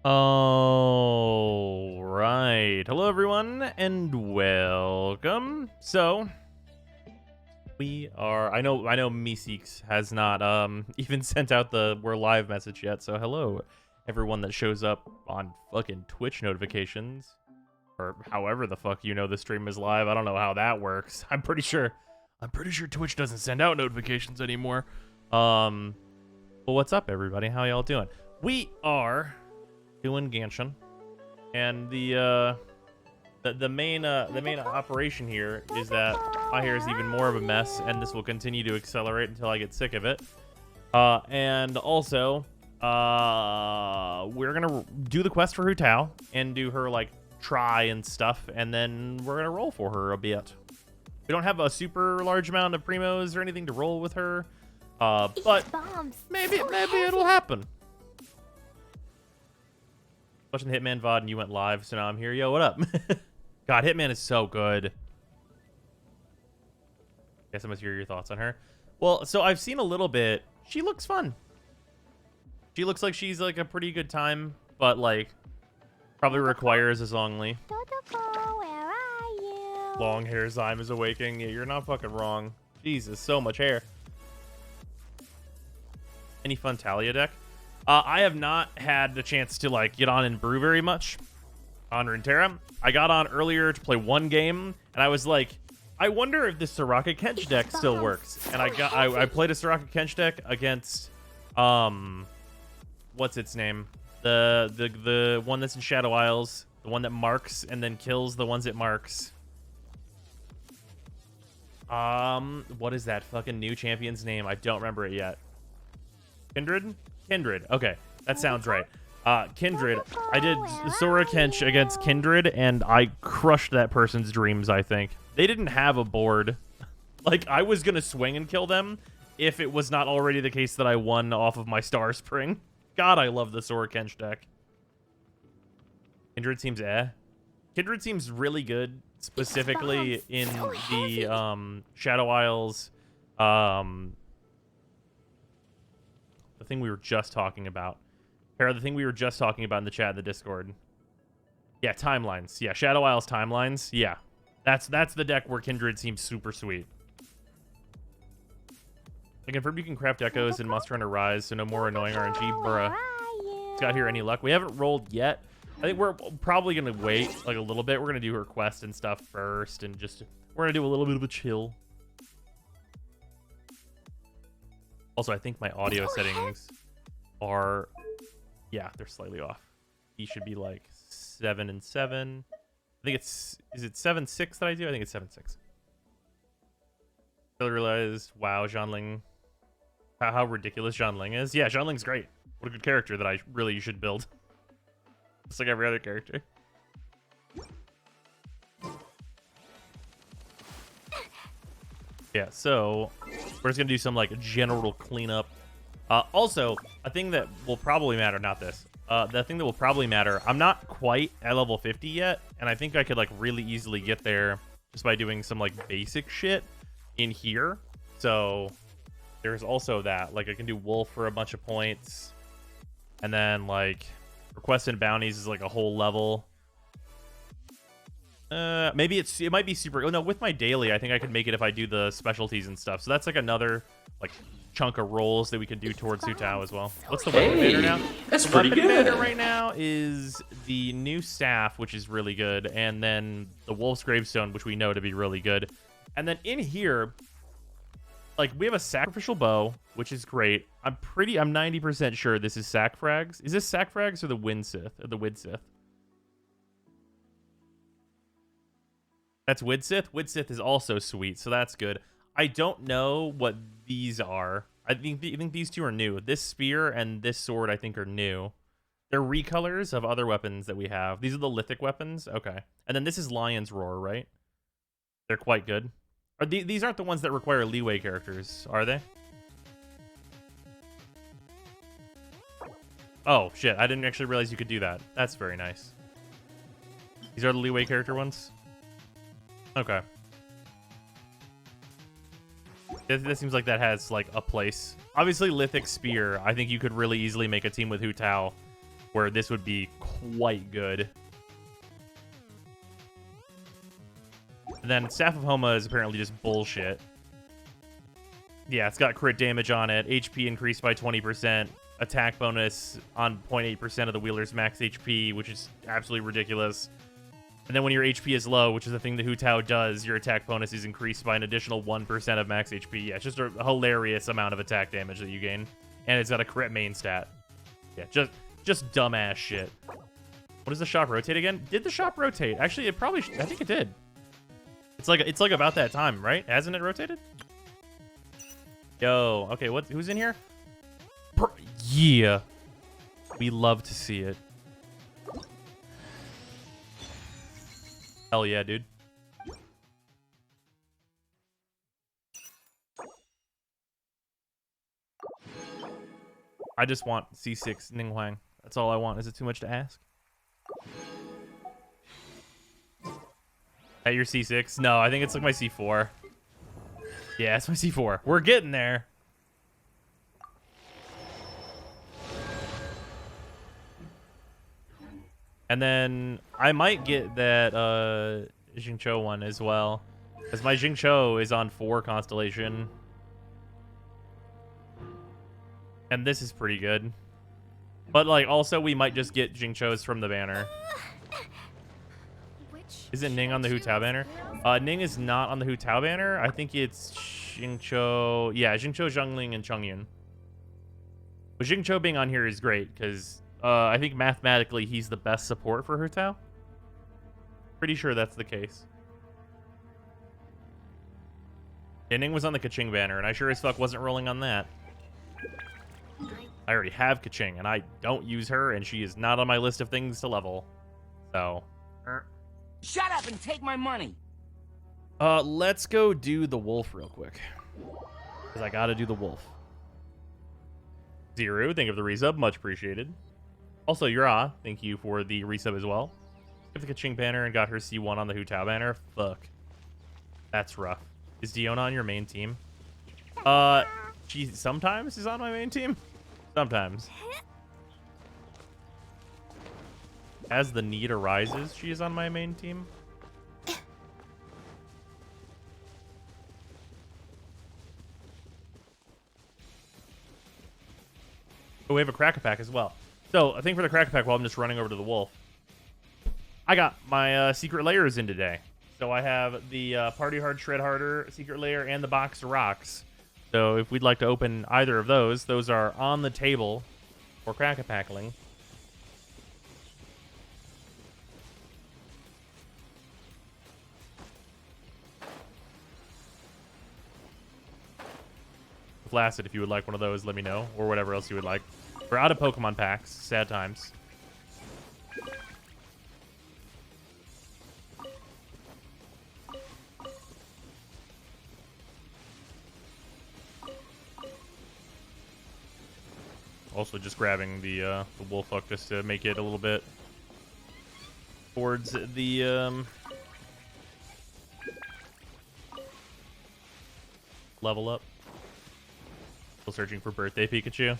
All right. Hello, everyone, and welcome. So, we are. I know. Meeseeks has not even sent out the "we're live" message yet. So, hello, everyone that shows up on fucking Twitch notifications, or however the fuck you know the stream is live. I don't know how that works. I'm pretty sure Twitch doesn't send out notifications anymore. Well, what's up, everybody? How y'all doing? We are doing Genshin, and the main operation here is that my hair is even more of a mess, and this will continue to accelerate until I get sick of it. And also, we're gonna do the quest for Hu Tao and do her like try and stuff, and then we're gonna roll for her a bit. We don't have a super large amount of primos or anything to roll with her, but maybe it'll happen. Watching the Hitman VOD and you went live, so now I'm here. Yo, what up? God, Hitman is so good. Guess I must hear your thoughts on her. Well, so I've seen a little bit. She looks fun. She looks like she's like a pretty good time, but like probably requires a Zhongli. Where are you? Long hair Zyme is awakening. Yeah, you're not fucking wrong. Jesus, so much hair. Any fun Talia deck? I have not had the chance to like get on and brew very much on Runeterra. I got on earlier to play one game, and I was like, I wonder if this Soraka Kench deck still works. And I played a Soraka Kench deck against what's its name? The one that's in Shadow Isles, the one that marks and then kills the ones it marks. What is that fucking new champion's name? I don't remember it yet. Kindred. Okay, that sounds right. Kindred. I did Sora Kench against Kindred, and I crushed that person's dreams, I think. They didn't have a board. Like, I was going to swing and kill them if it was not already the case that I won off of my Star Spring. God, I love the Sora Kench deck. Kindred seems Kindred seems really good, specifically in the Shadow Isles, the thing we were just talking about. Para, the thing we were just talking about in the chat in the Discord. Yeah, timelines. Yeah, Shadow Isles timelines. Yeah. That's the deck where Kindred seems super sweet. I confirmed you can craft echoes in Monster Hunter Rise, so no more annoying RNG. Bruh. Got here any luck? We haven't rolled yet. I think we're probably going to wait like a little bit. We're going to do her quest and stuff first, and just we're going to do a little bit of a chill. Also, I think my audio settings are, yeah, they're slightly off. He should be like 7 and 7. I think is it 7-6 that I do? I think it's 7-6. I realized, wow, Zhanling, how ridiculous Zhanling is. Yeah, Zhanling's great. What a good character that you should build. Just like every other character. Yeah, so we're just gonna do some like general cleanup. Also, a thing that will probably matter, not this. The thing that will probably matter, I'm not quite at level 50 yet, and I think I could like really easily get there just by doing some like basic shit in here. So there's also that. Like I can do Wolf for a bunch of points, and then like Requests and Bounties is like a whole level. Maybe it might be super. Oh no, with my daily, I think I could make it if I do the specialties and stuff. So that's like another like chunk of rolls that we could do towards Hu Tao as well. What's the weapon banner now? That's the pretty weapon good. banner right now is the new staff, which is really good, and then the Wolf's Gravestone, which we know to be really good. And then in here, like we have a sacrificial bow, which is great. I'm 90% sure this is Sac Frags. Is this Sac Frags or the Wind Sith? Or the Wid Sith? That's Wid Sith. Wid Sith is also sweet, so that's good. I don't know what these are. I think these two are new. This spear and this sword, I think, are new. They're recolors of other weapons that we have. These are the lithic weapons. Okay. And then this is Lion's Roar, right? They're quite good. These aren't the ones that require leeway characters, are they? Oh, shit. I didn't actually realize you could do that. That's very nice. These are the leeway character ones? Okay. That seems like that has, like, a place. Obviously, Lithic Spear. I think you could really easily make a team with Hu Tao where this would be quite good. And then Staff of Homa is apparently just bullshit. Yeah, it's got crit damage on it, HP increased by 20%, attack bonus on 0.8% of the wheeler's max HP, which is absolutely ridiculous. And then when your HP is low, which is the thing the Hu Tao does, your attack bonus is increased by an additional 1% of max HP. Yeah, it's just a hilarious amount of attack damage that you gain. And it's got a crit main stat. Yeah, just dumbass shit. What does the shop rotate again? Did the shop rotate? Actually, it probably I think it did. It's like about that time, right? Hasn't it rotated? Yo, okay, who's in here? Yeah. We love to see it. Hell yeah, dude. I just want C6 Ninghuang. That's all I want. Is it too much to ask? At your C6? No, I think it's like my C4. Yeah, it's my C4. We're getting there. And then I might get that Jingqiu one as well. Because my Jingqiu is on 4 Constellation. And this is pretty good. But like also we might just get Jingqius from the banner. Isn't Ning on the Hu Tao banner? Ning is not on the Hu Tao banner. I think it's Jingqiu. Yeah, Jingqiu, Zhongling, and Chongyun. But Jingqiu being on here is great because I think mathematically he's the best support for Hu Tao. Pretty sure that's the case. Yeah, Ning was on the Kaching banner, and I sure as fuck wasn't rolling on that. I already have Kaching, and I don't use her, and she is not on my list of things to level. So. Shut up and take my money. Let's go do the wolf real quick. Because I gotta do the wolf. Zero, thank you for the resub. Much appreciated. Also, Yura, thank you for the resub as well. Got the Kaching banner and got her C1 on the Hu Tao banner. Fuck. That's rough. Is Diona on your main team? She sometimes is on my main team. Sometimes. As the need arises, she is on my main team. Oh, we have a Cracker Pack as well. So, I think for the Cracker Pack, while I'm just running over to the wolf, I got my secret layers in today. So I have the Party Hard Shred Harder secret layer and the Box of Rocks. So if we'd like to open either of those are on the table for Cracker Packling. Flaccid, if you would like one of those, let me know, or whatever else you would like. We're out of Pokemon packs. Sad times. Also just grabbing the wolf hook just to make it a little bit towards the level up. Still searching for birthday Pikachu.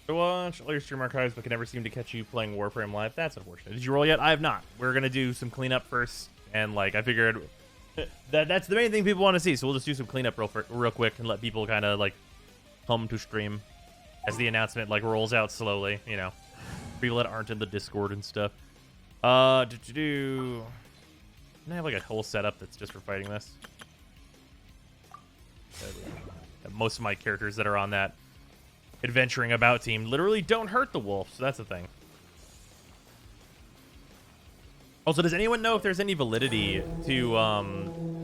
I watch all your stream archives, but can never seem to catch you playing Warframe live. That's unfortunate. Did you roll yet? I have not. We're gonna do some cleanup first, and like I figured that's the main thing people want to see. So we'll just do some cleanup real quick and let people kind of like come to stream as the announcement like rolls out slowly. You know, people that aren't in the Discord and stuff. I have like a whole setup that's just for fighting this. Most of my characters that are on that adventuring about team literally don't hurt the wolf, so that's the thing. Also, does anyone know if there's any validity to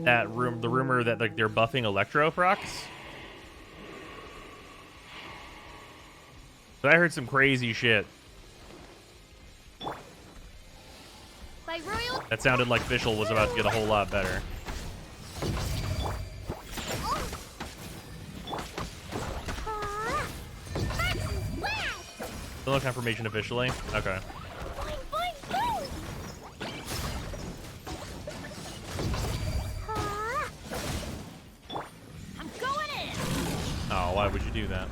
the rumor that like they're buffing Electro procs? So I heard some crazy shit. That sounded like Fischl was about to get a whole lot better. Still no confirmation officially? Okay. do that.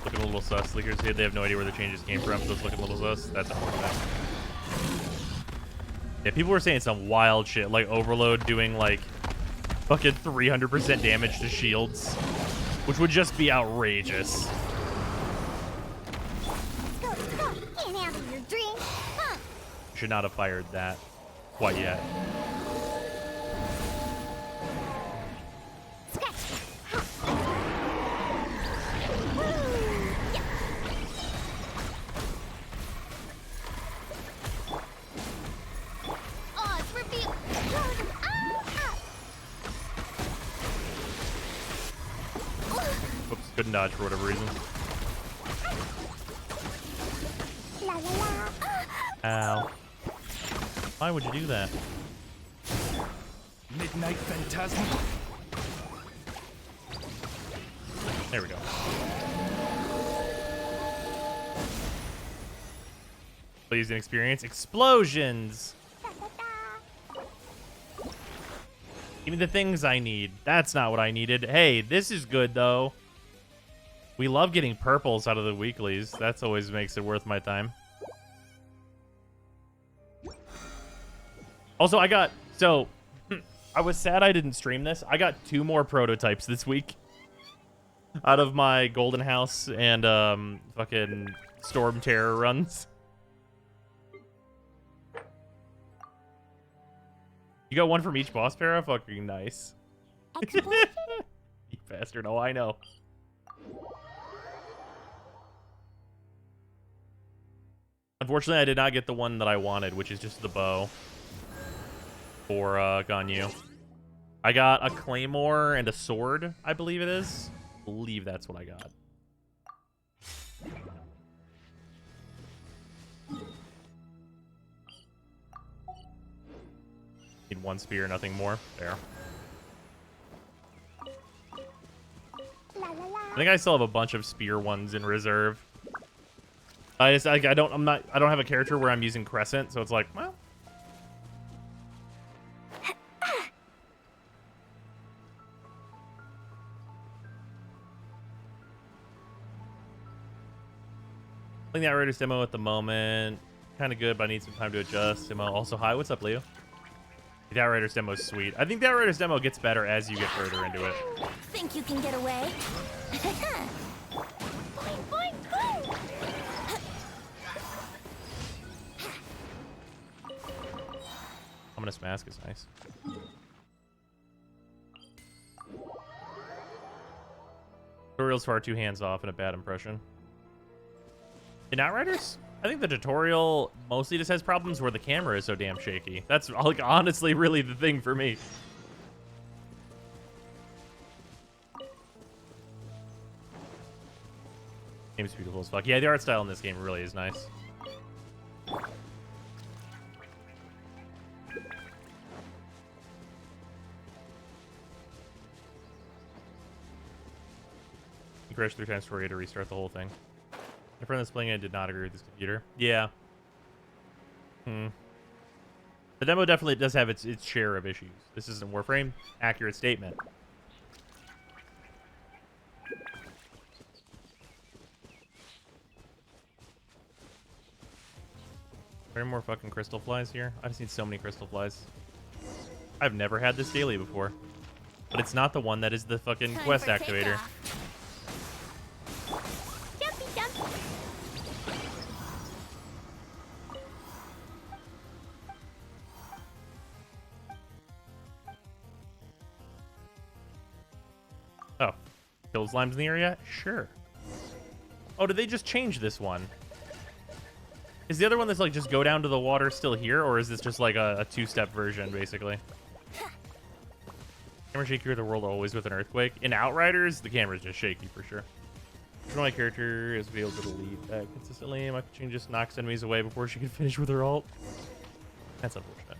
Looking a little sus. Leakers here, they have no idea where the changes came from. So it's looking a little sus. That's unfortunate. Yeah, people were saying some wild shit, like Overload doing like fucking 300% damage to shields, which would just be outrageous. Go, go. Can't handle your dream. Huh. Should not have fired that quite yet. Scratch. Ha. Woo. Yeah. Oh, it's revealed. Oops, couldn't dodge for whatever reason. La la la. Ow. Why would you do that? Midnight Phantasm. There we go. Please an experience. Explosions! Da, da, da. Give me the things I need. That's not what I needed. Hey, this is good, though. We love getting purples out of the weeklies. That's always makes it worth my time. Also, I was sad I didn't stream this. I got 2 more prototypes this week out of my Golden House and fucking Storm Terror runs. You got 1 from each boss para? Fucking nice. Explosion. You bastard. Oh, I know. Unfortunately, I did not get the one that I wanted, which is just the bow for Ganyu. I got a claymore and a sword, I believe it is. I believe that's what I got. Need 1 spear, nothing more. There. La la la. I think I still have a bunch of spear ones in reserve. I don't have a character where I'm using Crescent, so it's like, well. Playing the Outriders demo at the moment. Kind of good, but I need some time to adjust. Demo also high. What's up, Leo? The Outriders demo is sweet. I think the Outriders demo gets better as you get further into it. Think you can get away? Boing, boing, boing. Ominous Mask is nice. Tutorial's far too hands-off and a bad impression. In Outriders, I think the tutorial mostly just has problems where the camera is so damn shaky. That's like honestly really the thing for me. Game's beautiful as fuck. Yeah, the art style in this game really is nice. You crashed 3 times before you had to restart the whole thing. My friend that's playing it did not agree with this computer. Yeah. The demo definitely does have its share of issues. This isn't Warframe. Accurate statement. Are there more fucking crystal flies here? I've seen so many crystal flies. I've never had this daily before. But it's not the one that is the fucking Time quest for activator. takeoff. Jumpy, jumpy. Oh. Kill slimes in the area? Sure. Oh, did they just change this one? Is the other one that's like just go down to the water still here, or is this just like a 2-step version, basically? Camera shakier the world always with an earthquake. In Outriders, the camera's just shaky for sure. My character is able to lead that consistently. My Paching just knocks enemies away before she can finish with her ult. That's unfortunate.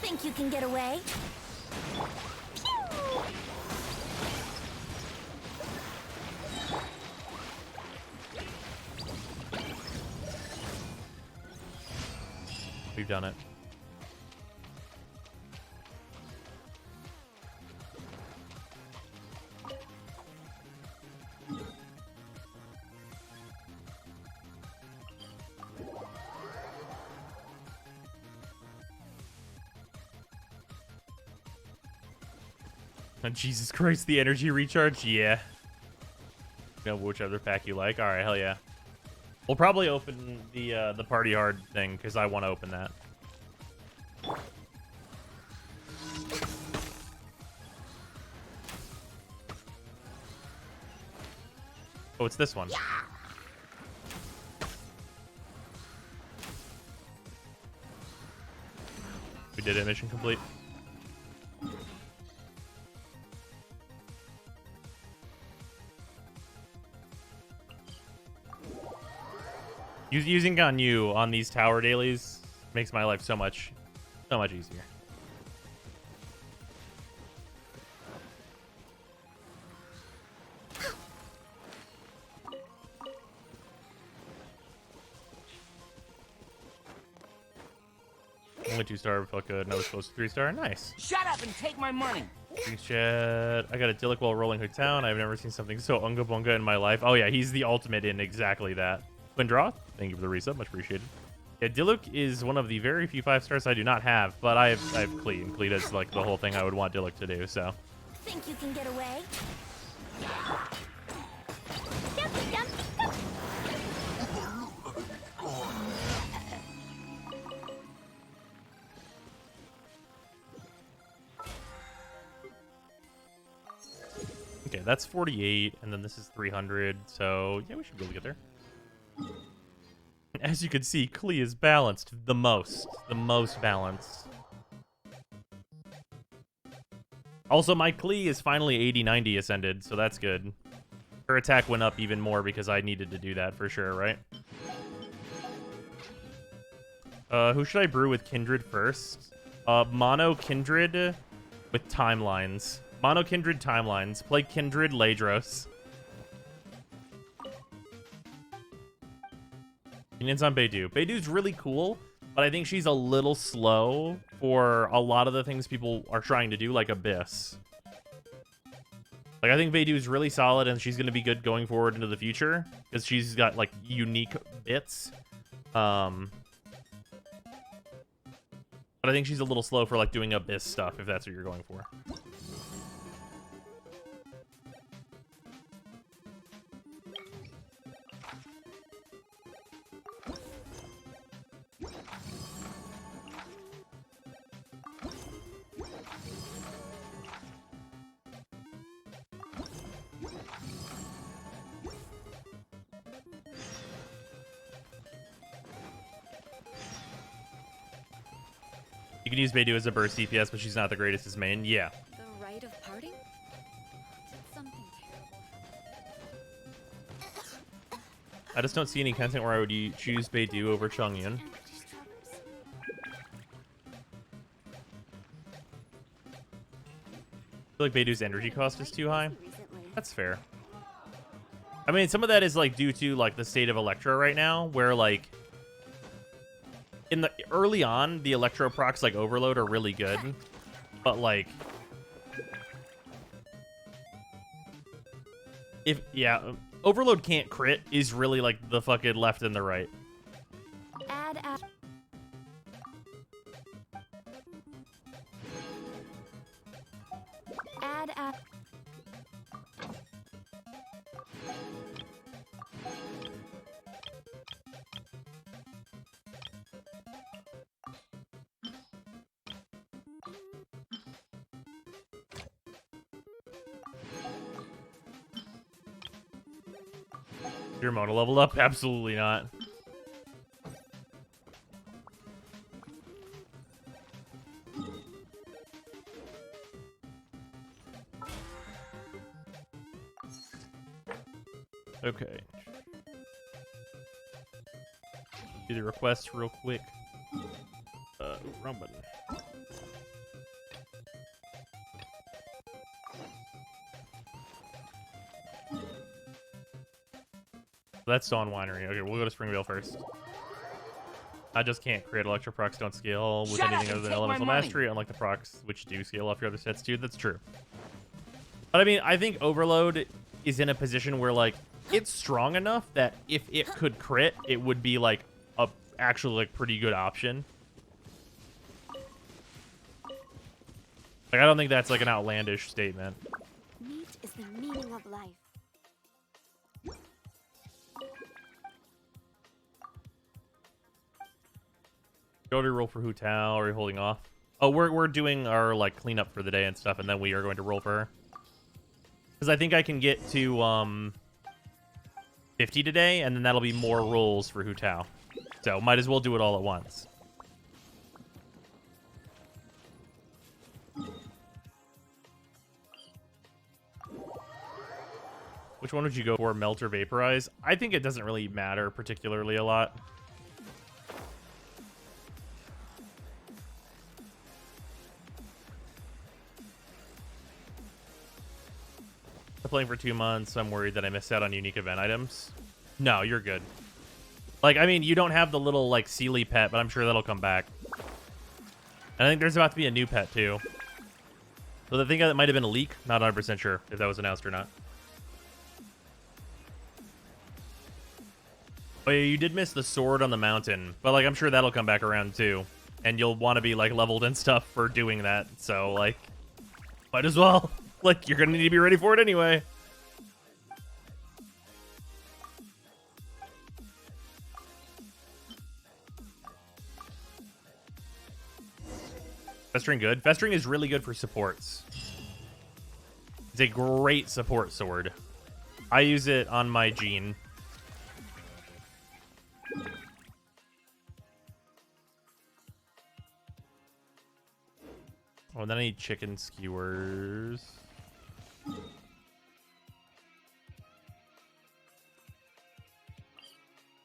Think you can get away? Pew! we've done it. Oh, Jesus Christ, the energy recharge? Yeah. You know, whichever pack you like. All right, hell yeah. We'll probably open the party hard thing because I want to open that. Oh, it's this one. We did it. Mission complete. Using Ganyu on these tower dailies makes my life so much easier. Only 2-star felt good. No, it was close to 3-star. Nice. Shut up and take my money. Thanks, chat. I got a Dillik while rolling Hood Town. I've never seen something so unga bunga in my life. Oh yeah, he's the ultimate in exactly that. Twin Draw, thank you for the resub, much appreciated. Yeah, Diluk is one of the very few 5-stars I do not have, but I have Klee, and Klee does like the whole thing I would want Diluk to do, so. Think you can get away? Dumpy, dumpy, dumpy. Okay, that's 48, and then this is 300, so yeah, we should be able to get there. As you can see, Klee is balanced the most balanced. Also, my Klee is finally 80-90 ascended, so that's good. Her attack went up even more because I needed to do that for sure, right? Who should I brew with Kindred first? Mono Kindred with timelines. Mono Kindred timelines. Play Kindred Ladros. Opinions on Beidou. Beidu's really cool, but I think she's a little slow for a lot of the things people are trying to do, like Abyss. Like, I think Beidou's really solid, and she's going to be good going forward into the future, because she's got, like, unique bits. But I think she's a little slow for, like, doing Abyss stuff, if that's what you're going for. You can use Beidou as a burst DPS, but she's not the greatest as main. Yeah. The rite of parting? Did something terrible. I just don't see any content where I would choose Beidou over Chongyun. I feel like Beidou's energy cost is too high. That's fair. I mean, some of that is like due to like the state of Electro right now, where like in the early on, the Electro procs like Overload are really good, but like if Overload can't crit is really like the fucking left and the right. Add. Your Mona leveled up? Absolutely not. Okay. Do the request real quick. Wrong button. That's Dawn Winery. Okay, we'll go to Springvale first. I just can't create electro procs don't scale with Shut up anything and other than take my elemental money. mastery, unlike the procs which do scale off your other sets too. That's true. But I mean, I think Overload is in a position where like it's strong enough that if it could crit, it would be like a actually like pretty good option. Like I don't think that's like an outlandish statement. Meat is the meaning of life. Go to roll for Hu Tao, or are you holding off? Oh, we're doing our like cleanup for the day and stuff, and then we are going to roll for her. Because I think I can get to 50 today, and then that'll be more rolls for Hu Tao. So might as well do it all at once. Which one would you go for, melt or vaporize? I think it doesn't really matter particularly a lot. I'm playing for 2 months. I'm worried that I missed out on unique event items. No, you're good. Like, I mean, you don't have the little, like, Sealy pet, but I'm sure that'll come back. And I think there's about to be a new pet, too. So I think that might have been a leak. Not 100% sure if that was announced or not. Oh, yeah, you did miss the sword on the mountain. But, like, I'm sure that'll come back around, too. And you'll want to be, like, leveled and stuff for doing that. So, like, might as well. Like, you're going to need to be ready for it anyway. Festering good. Festering is really good for supports. It's a great support sword. I use it on my Jean. Oh, and then I need chicken skewers.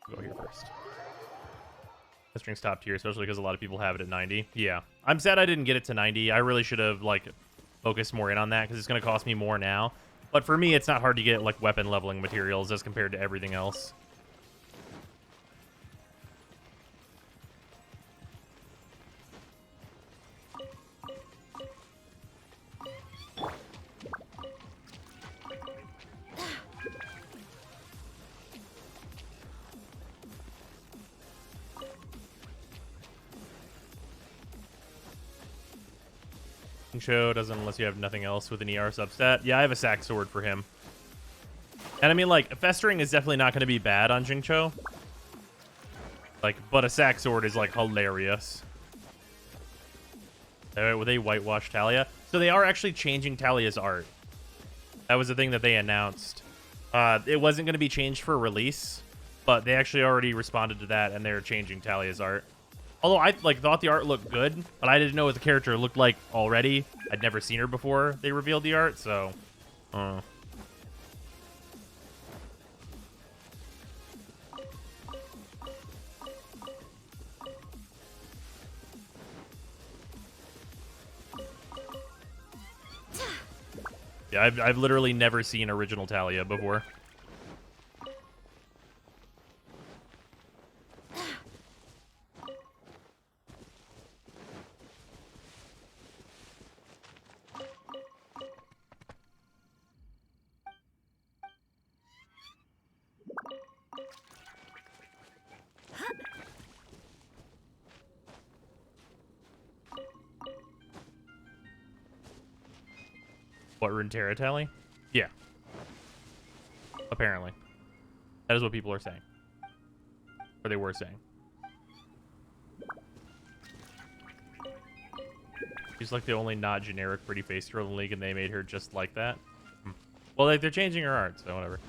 Go here first. Festering's top tier, especially because a lot of people have it at 90. Yeah. I'm sad I didn't get it to 90. I really should have, like, focused more in on that, because it's going to cost me more now. But for me, it's not hard to get, like, weapon leveling materials as compared to everything else. Show doesn't unless you have nothing else with an ER substat. Yeah, I have a sack sword for him. And I mean, like, Festering is definitely not going to be bad on Jingcho. Like, but a sack sword is, like, hilarious. With a whitewashed Talia. So they are actually changing Talia's art. That was the thing that they announced. It wasn't going to be changed for release, but they actually already responded to that, and they're changing Talia's art. Although I thought the art looked good, but I didn't know what the character looked like already. I'd never seen her before they revealed the art, so... Yeah, I've literally never seen original Talia before. What, Runeterra Tally? Yeah. Apparently. That is what people are saying. Or they were saying. She's like the only not generic pretty face girl in the league, and they made her just like that. Well, like, they're changing her art, so whatever.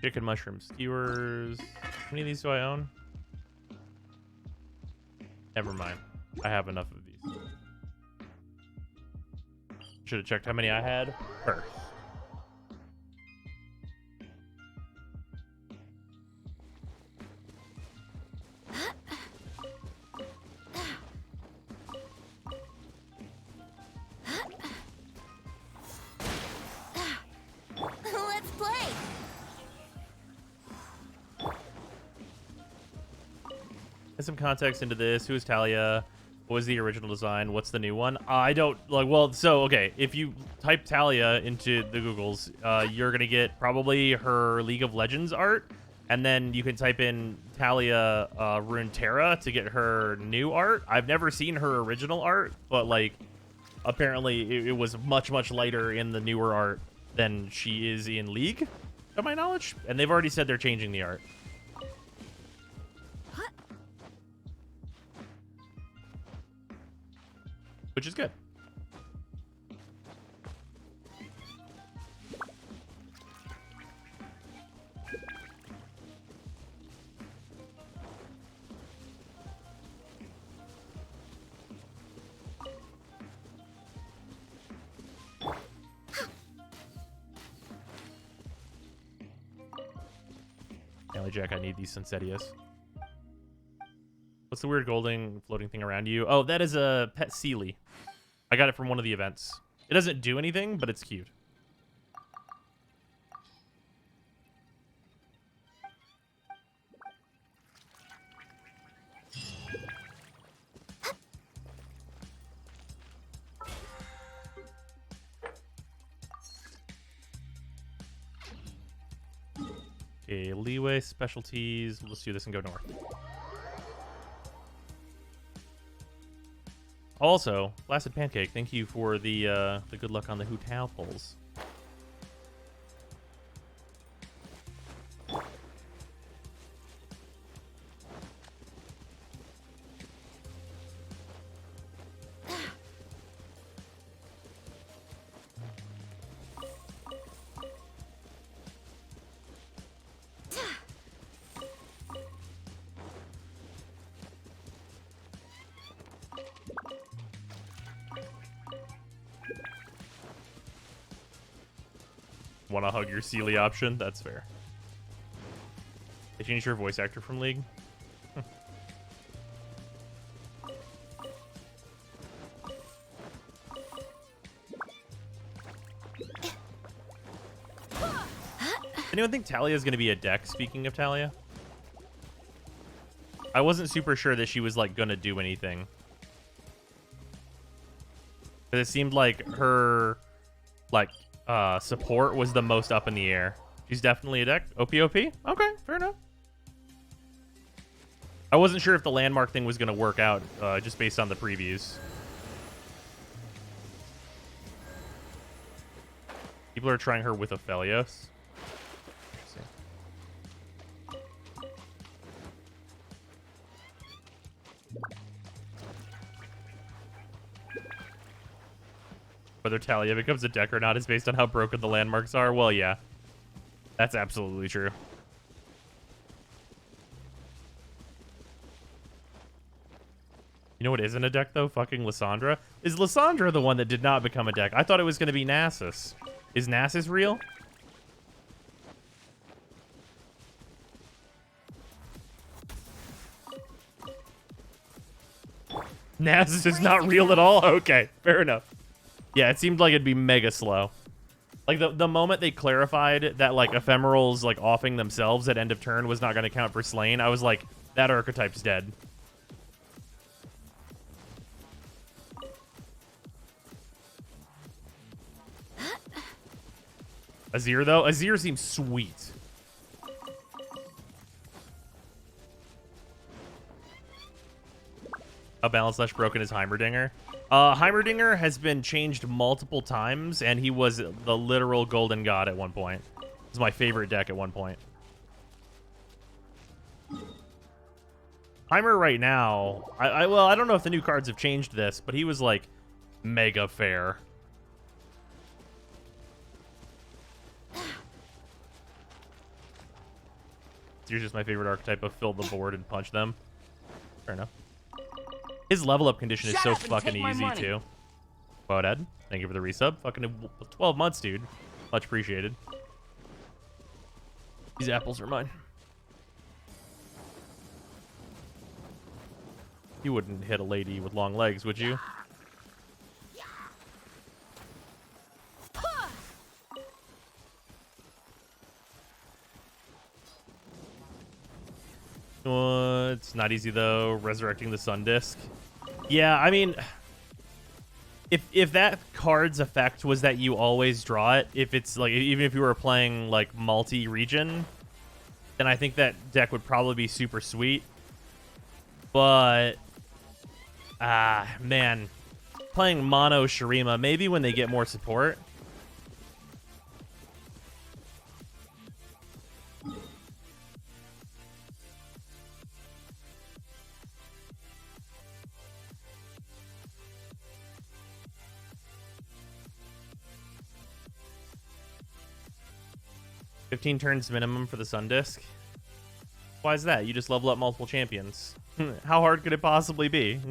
Chicken mushroom skewers. How many of these do I own? Never mind. I have enough of these. Should have checked how many I had first. Let's play. Get some context into this. Who is Talia? What was the original design? What's the new one? I don't like. Well, so okay. If you type Talia into the Googles, you're gonna get probably her League of Legends art, and then you can type in Talia Runeterra to get her new art. I've never seen her original art, but like apparently it was much lighter in the newer art than she is in League, to my knowledge. And they've already said they're changing the art. Which is good. Alley Jack, I need these Sensetias. What's the weird golden floating thing around you? Oh, that is a pet Sealy. I got it from one of the events. It doesn't do anything, but it's cute. Okay, leeway, specialties. Let's do this and go north. Also, Blasted Pancake, thank you for the good luck on the Hu Tao polls. Want to hug your Sealy option? That's fair. They changed your voice actor from League? Anyone think Talia is going to be a deck, speaking of Talia? I wasn't super sure that she was, like, going to do anything. Because it seemed like her, like, support was the most up in the air. She's definitely a deck. OPOP? Okay, fair enough. I wasn't sure if the landmark thing was going to work out, just based on the previews. People are trying her with Aphelios. Whether Talia becomes a deck or not is based on how broken the landmarks are. Well, yeah. That's absolutely true. You know what isn't a deck, though? Fucking Lysandra. Is Lysandra the one that did not become a deck? I thought it was going to be Nasus. Is Nasus real? Nasus is not real at all? Okay, fair enough. Yeah, it seemed like it'd be mega slow. Like, the moment they clarified that, like, Ephemerals, like, offing themselves at end of turn was not going to count for Slain, I was like, that archetype's dead. Azir, though? Azir seems sweet. How balanced / broken is Heimerdinger? Heimerdinger has been changed multiple times, and he was the literal golden god at one point. It was my favorite deck at one point. Heimer right now, well, I don't know if the new cards have changed this, but he was like mega fair. You're just my favorite archetype of fill the board and punch them. Fair enough. His level up condition is so fucking easy too. Wow, Dad. Thank you for the resub. Fucking 12 months, dude. Much appreciated. These apples are mine. You wouldn't hit a lady with long legs, would you? It's not easy though. Resurrecting the Sun Disc. Yeah, I mean, if that card's effect was that you always draw it, if it's like even if you were playing like multi-region, then I think that deck would probably be super sweet. But man, playing mono Shurima, maybe when they get more support. "15 turns minimum for the Sun Disc." Why is that? You just level up multiple champions. How hard could it possibly be?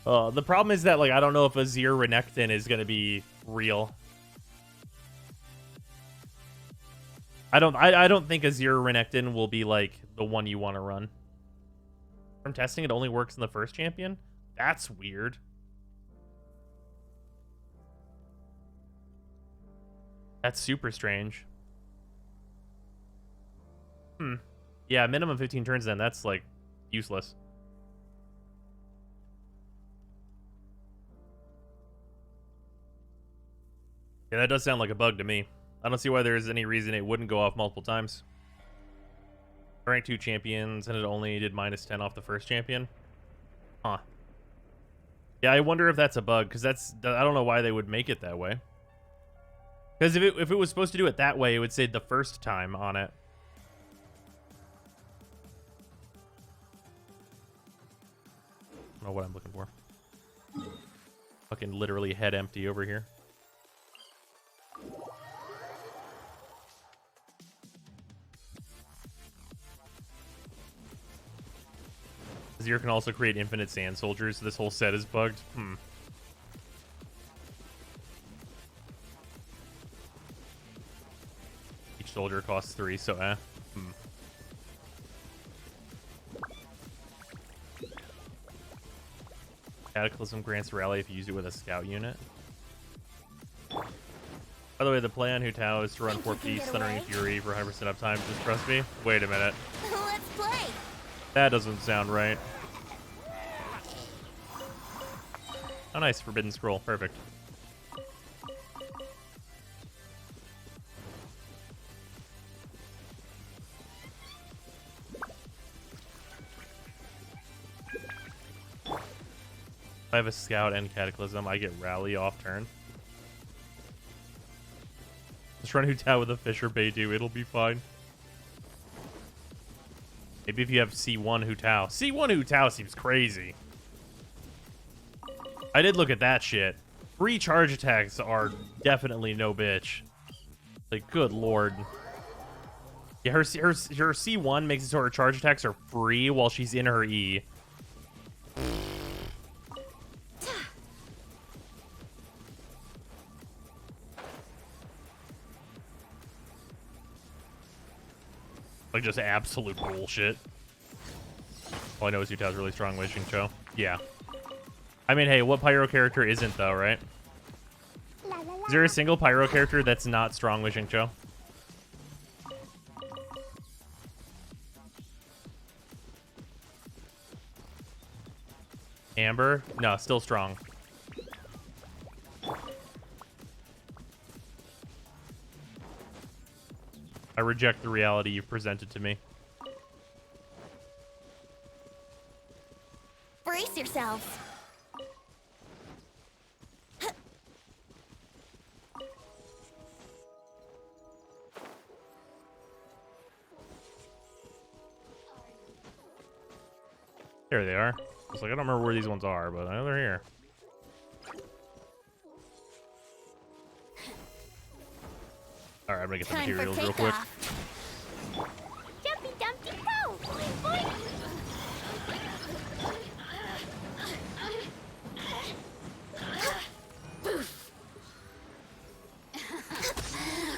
The problem is that, like, I don't know if Azir Renekton is gonna be real. I don't think Azir Renekton will be like the one you want to run. From testing, it only works in the first champion? That's weird. That's super strange. Yeah, minimum 15 turns then. That's, like, useless. Yeah, that does sound like a bug to me. I don't see why there's any reason it wouldn't go off multiple times. Rank 2 champions, and it only did -10 off the first champion? Huh. Yeah, I wonder if that's a bug, because I don't know why they would make it that way. Because if it was supposed to do it that way, it would say the first time on it. I don't know what I'm looking for. Fucking literally head empty over here. Azir can also create infinite sand soldiers, so this whole set is bugged. Each soldier costs 3, so Cataclysm grants rally if you use it with a scout unit. By the way, the play on Hu Tao is to run 4 Peace, Thundering Fury for 100% uptime. Just trust me. Wait a minute. Let's play. That doesn't sound right. Oh, nice. Forbidden Scroll. Perfect. If I have a Scout and Cataclysm, I get Rally off turn. Just run Hu Tao with a Fisher Beidou. It'll be fine. Maybe if you have C1 Hu Tao. C1 Hu Tao seems crazy. I did look at that shit. Free charge attacks are definitely no bitch. Like, good lord. Yeah, her C1 makes it so her charge attacks are free while she's in her E. Like, just absolute bullshit. All I know is Hu Tao's really strong with Xingqiu. Yeah. I mean, hey, what Pyro character isn't, though, right? Is there a single Pyro character that's not strong with Xingqiu? Amber? No, still strong. I reject the reality you've presented to me. Brace yourselves. There they are. It's like, I don't remember where these ones are, but I know they're here. Alright, I'm gonna get the materials real quick. Jumpy dumpty go! Boing, boing.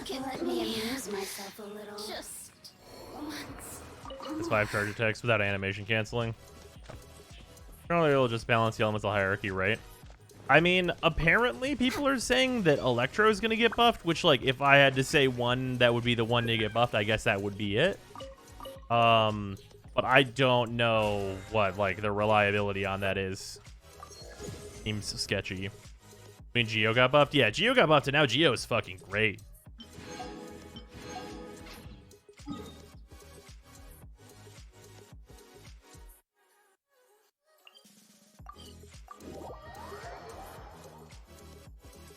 Okay, let me amuse myself a little. Just once. It's 5 charge attacks without animation canceling. Normally it'll just balance the elemental hierarchy, right? I mean, apparently people are saying that Electro is going to get buffed, which, like, if I had to say one that would be the one to get buffed, I guess that would be it. But I don't know what, like, the reliability on that is. Seems sketchy. I mean, Geo got buffed? Yeah, Geo got buffed, and now Geo is fucking great.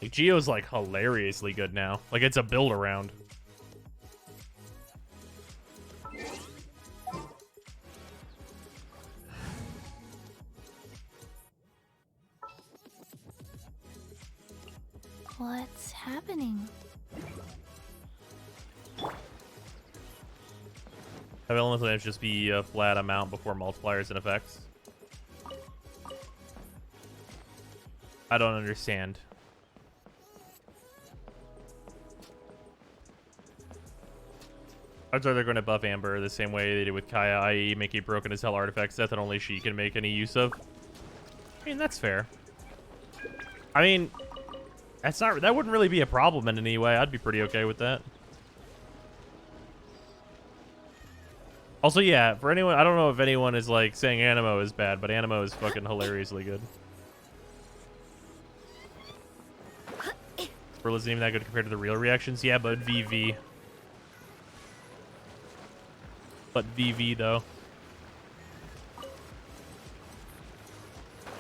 Like, Geo's, like, hilariously good now. Like, it's a build around. What's happening? Have elemental damage just be a flat amount before multipliers and effects? I don't understand. Odds are they're going to buff Amber the same way they did with Kaya, i.e. making broken as hell artifacts that only she can make any use of. I mean, that's fair. I mean, that wouldn't really be a problem in any way. I'd be pretty okay with that. Also, yeah, for anyone, I don't know if anyone is like saying Animo is bad, but Animo is fucking hilariously good. Brill isn't even that good compared to the real reactions. Yeah, but VV. But VV though.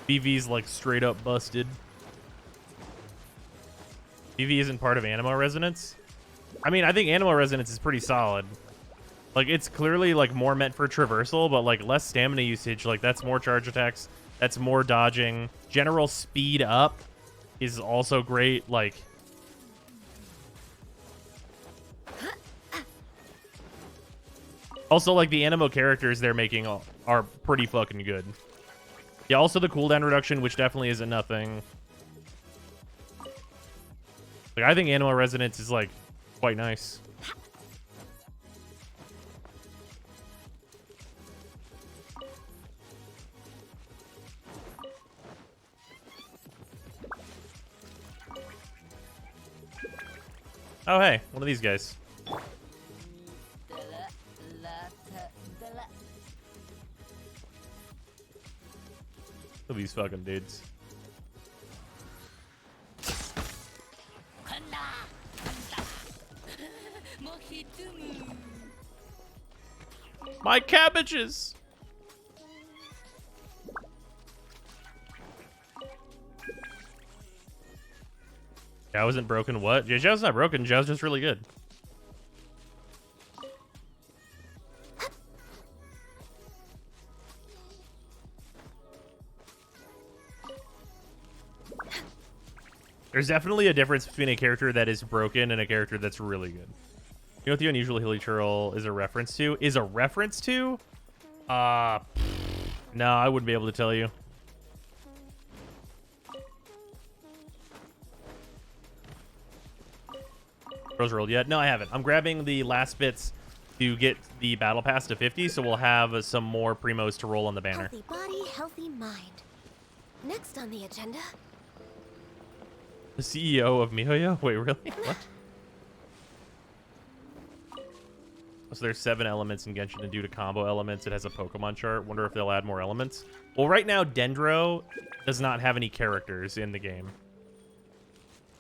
VV's like straight up busted. VV isn't part of Animo Resonance. I mean, I think Animo Resonance is pretty solid. Like, it's clearly, like, more meant for traversal, but, like, less stamina usage. Like, that's more charge attacks. That's more dodging. General speed up is also great. Like, also, like, the Animo characters they're making are pretty fucking good. Yeah, also the cooldown reduction, which definitely isn't nothing. Like, I think Animo Resonance is, like, quite nice. Oh, hey, one of these guys. Look at these fucking dudes. My cabbages! Zhao isn't broken. What? Yeah, Zhao's not broken. Zhao's just really good. There's definitely a difference between a character that is broken and a character that's really good. You know what the unusual Hilly Churl is a reference to? Is a reference to? No, I wouldn't be able to tell you. Rose rolled yet? No, I haven't. I'm grabbing the last bits to get the battle pass to 50, so we'll have some more primos to roll on the banner. Healthy body, healthy mind. Next on the agenda. The CEO of MiHoYo? Wait, really? What? So there's 7 elements in Genshin, and due to combo elements, it has a Pokemon chart. Wonder if they'll add more elements. Well, right now, Dendro does not have any characters in the game.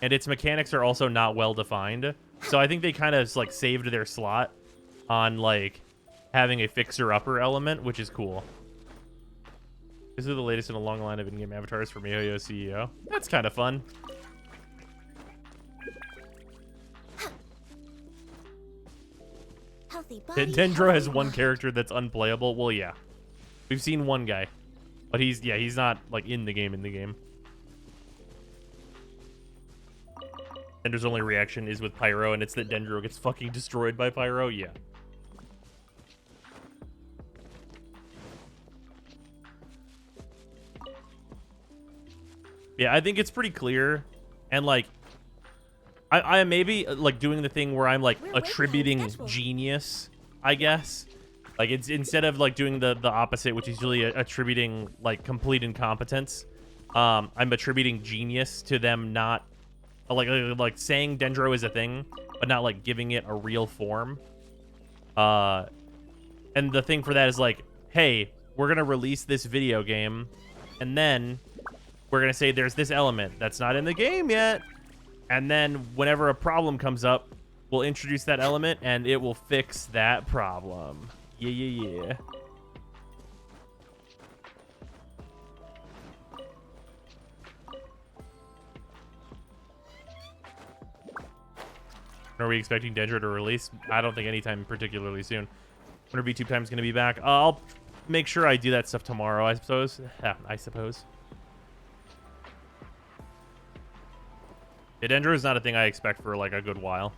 And its mechanics are also not well defined. So I think they kind of like saved their slot on like having a fixer-upper element, which is cool. This is the latest in a long line of in-game avatars for MiHoYo CEO. That's kind of fun. Healthy body, Dendro has healthy one mind. character that's unplayable. Well, yeah. We've seen one guy. But he's not like in the game. Dendro's only reaction is with Pyro, and it's that Dendro gets fucking destroyed by Pyro. Yeah. Yeah, I think it's pretty clear. And like I am maybe like doing the thing where I'm like attributing genius, I guess. Like it's instead of like doing the opposite, which is usually attributing like complete incompetence. I'm attributing genius to them not like saying Dendro is a thing, but not like giving it a real form. And the thing for that is like, hey, we're going to release this video game, and then we're going to say there's this element that's not in the game yet. And then whenever a problem comes up, we'll introduce that element, and it will fix that problem. Yeah, yeah, yeah. Are we expecting Dendro to release? I don't think anytime particularly soon. When are VTube time's going to be back? I'll make sure I do that stuff tomorrow, I suppose. Yeah, I suppose. Yeah, Dendro is not a thing I expect for like a good while.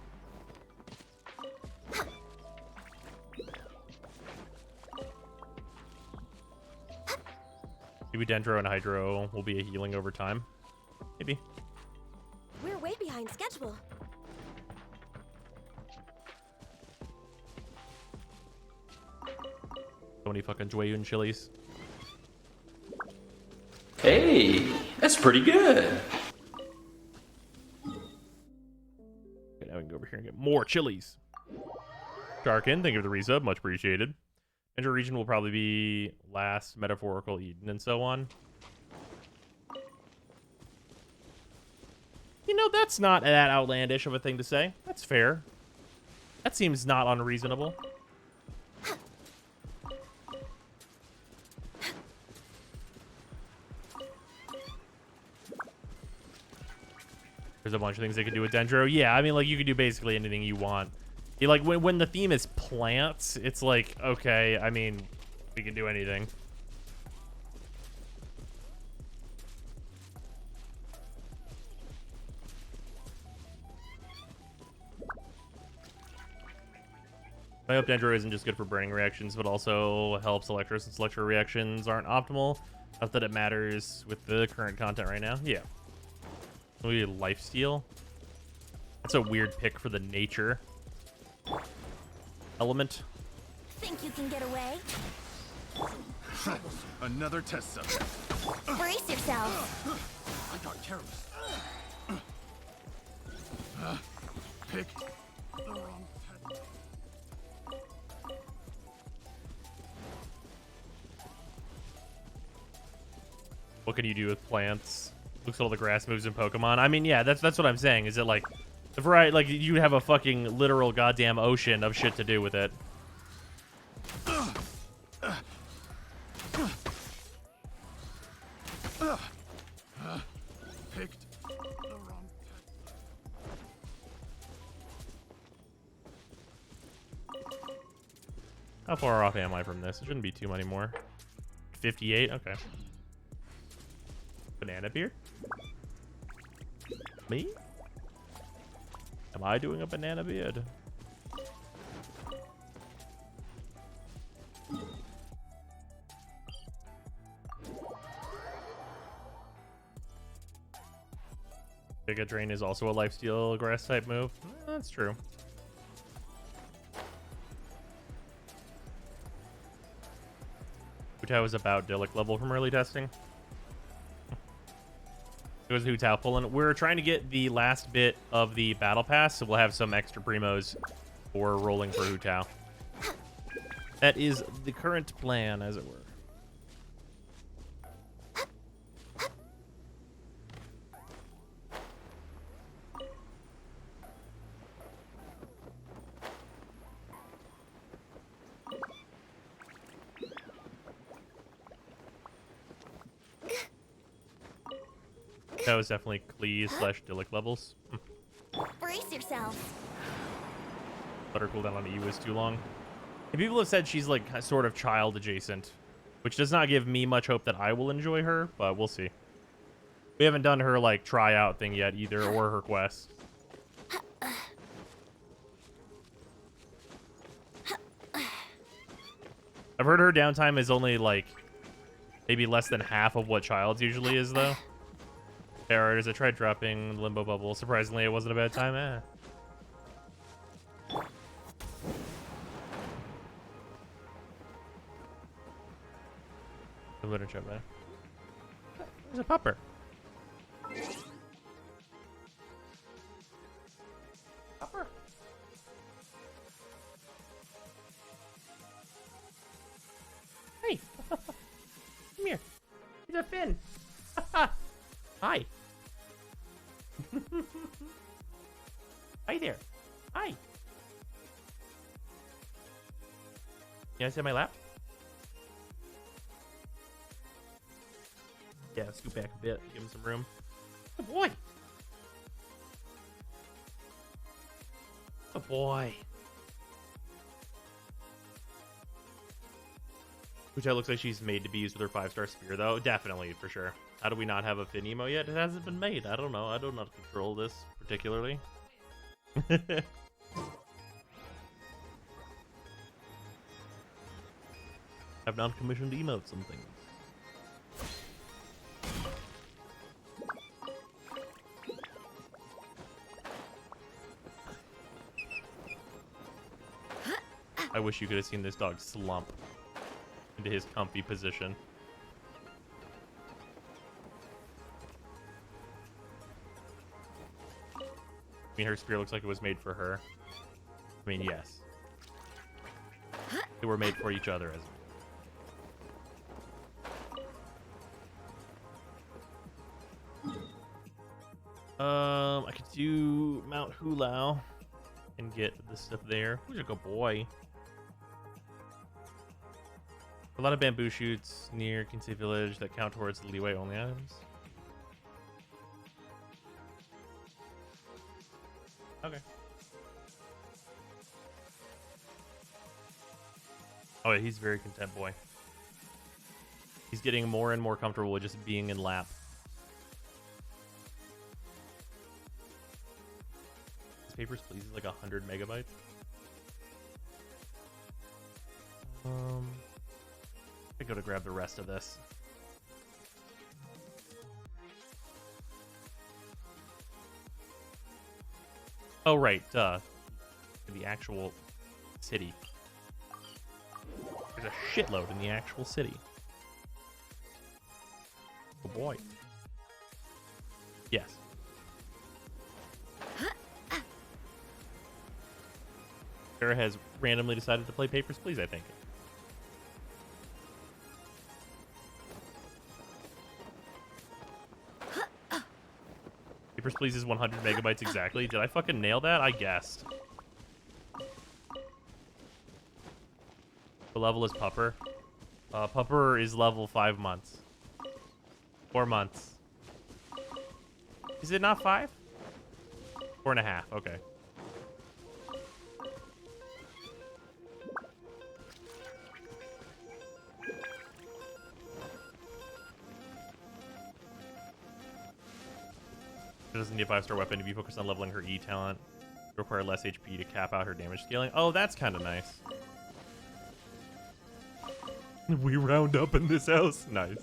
Maybe Dendro and Hydro will be a healing over time. Maybe. We're way behind schedule. So many fucking Jueyun chilies. Hey, that's pretty good. Okay, now we can go over here and get more chilies. Sharkin, thank you for the resub. Much appreciated. Dendro region will probably be last, metaphorical, Eden, and so on. You know, that's not that outlandish of a thing to say. That's fair. That seems not unreasonable. There's a bunch of things they could do with Dendro. Yeah, I mean, like, you could do basically anything you want. You, like, when the theme is plants, it's like, okay, I mean, we can do anything. I hope Dendro isn't just good for burning reactions, but also helps Electro, since Electro reactions aren't optimal. Not that it matters with the current content right now. Yeah. Maybe lifesteal. That's a weird pick for the nature element. Think you can get away? Another test subject. Brace yourself. I got careless. Pick the wrong test. What can you do with plants? Looks at all the grass moves in Pokemon. I mean, yeah, that's what I'm saying. Is it like the variety? Like you have a fucking literal goddamn ocean of shit to do with it. Picked the wrong test. How far off am I from this? It shouldn't be too many more. 58. Okay. Banana beard? Me? Am I doing a banana beard? Giga Drain is also a lifesteal grass type move. That's true. Hutao is about Dillick level from early testing. It was Hutao pulling. We're trying to get the last bit of the battle pass, so we'll have some extra primos for rolling for Hutao. That is the current plan, as it were. That was definitely Klee / Dillick levels. Brace yourself. Let her cooldown on EU is too long. And people have said she's like sort of child adjacent, which does not give me much hope that I will enjoy her, but we'll see. We haven't done her like tryout thing yet either, or her quest. I've heard her downtime is only like maybe less than half of what child's usually is though. As I tried dropping Limbo Bubble. Surprisingly, it wasn't a bad time. The literature, man. There's a pupper. Pupper. a fin. Hi. Hi there. Hi. Can I sit on my lap? Yeah, scoot back a bit. Give him some room. Good boy. Good boy. Which looks like she's made to be used with her 5-star spear, though. Definitely, for sure. How do we not have a fin emo yet? It hasn't been made. I don't know. I don't know how to control this particularly. I've non-commissioned emotes and things. I wish you could have seen this dog slump into his comfy position. I mean, her spear looks like it was made for her. I mean, yes. They were made for each other, as I could do Mount Hulao and get this stuff there. Who's a good boy? A lot of bamboo shoots near Kinsey Village that count towards the leeway only items. Okay. Oh, yeah, he's a very content boy. He's getting more and more comfortable with just being in lap. This Papers, Please is like 100 megabytes. I go to grab the rest of this. Oh, right. The actual city. There's a shitload in the actual city. Oh, boy. Yes. Sarah has randomly decided to play Papers, Please, I think. Papers, Please is 100 megabytes exactly. Did I fucking nail that? I guessed. The level is Pupper. Pupper is level 5 months. 4 months. Is it not 5? 4.5. Okay. She doesn't need a 5-star weapon. If you focus on leveling her E talent, you require less HP to cap out her damage scaling. Oh, that's kind of nice. We round up in this house. Nice.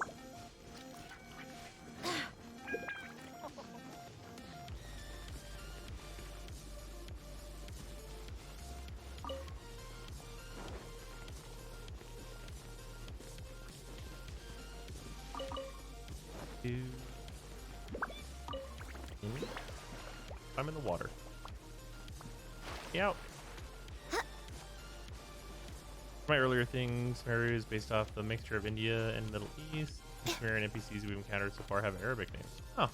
I'm in the water. Out. My earlier things, Samaria is based off the mixture of India and Middle East. Sumerian NPCs we've encountered so far have Arabic names. Oh.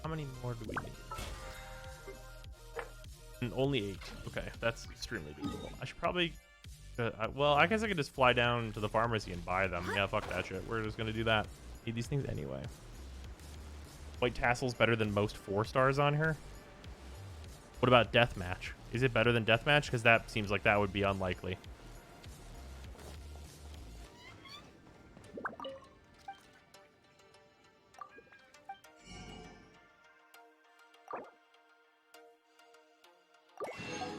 How many more do we need? And only 8. Okay, that's extremely doable. I should probably... well, I guess I could just fly down to the pharmacy and buy them. Yeah, fuck that shit. We're just gonna do that. Need these things anyway. White Tassel's better than most 4-stars on her. What about Deathmatch? Is it better than Deathmatch? Because that seems like that would be unlikely.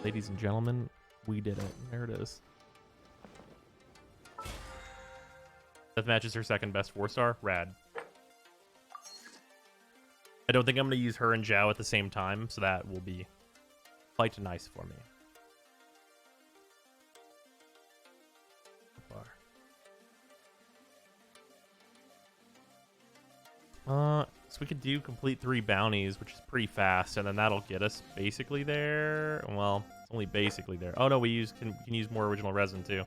Ladies and gentlemen, we did it. There it is. Deathmatch is her second best 4-star. Rad. I don't think I'm going to use her and Zhao at the same time, so that will be quite nice for me. So we could do complete 3 bounties, which is pretty fast, and then that'll get us basically there. Well, it's only basically there. Oh no, we can use more original resin too.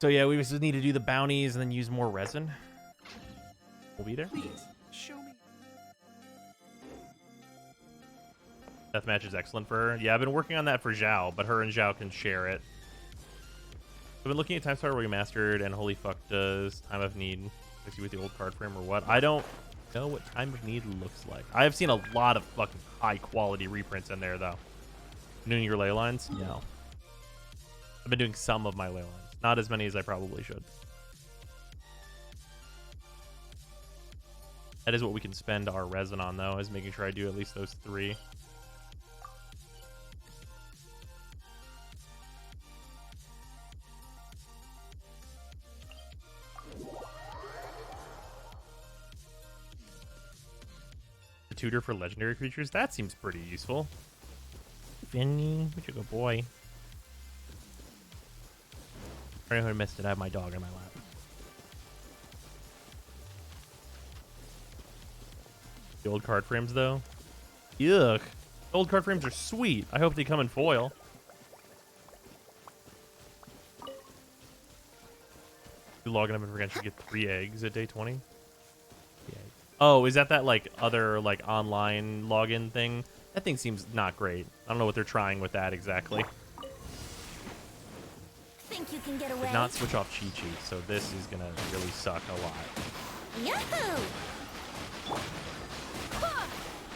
So yeah, we just need to do the bounties and then use more resin. We'll be there. Please, show me. Deathmatch is excellent for her. Yeah, I've been working on that for Zhao, but her and Zhao can share it. I've been looking at Time Star Remastered, and holy fuck, does Time of Need fix you with the old card frame or what? I don't know what Time of Need looks like. I have seen a lot of fucking high quality reprints in there, though. Doing your ley lines? No. I've been doing some of my ley lines. Not as many as I probably should. That is what we can spend our resin on, though, is making sure I do at least those 3. The tutor for legendary creatures? That seems pretty useful. Vinny, what you go, boy. For anyone who missed it, I have my dog in my lap. The old card frames, though? Yuck. Old card frames are sweet. I hope they come in foil. You log in and forget you get 3 eggs at day 20. 3 eggs. Oh, is that like other like online login thing? That thing seems not great. I don't know what they're trying with that exactly. Think you can get away? Did not switch off Chi-Chi, so this is gonna really suck a lot. Yahoo!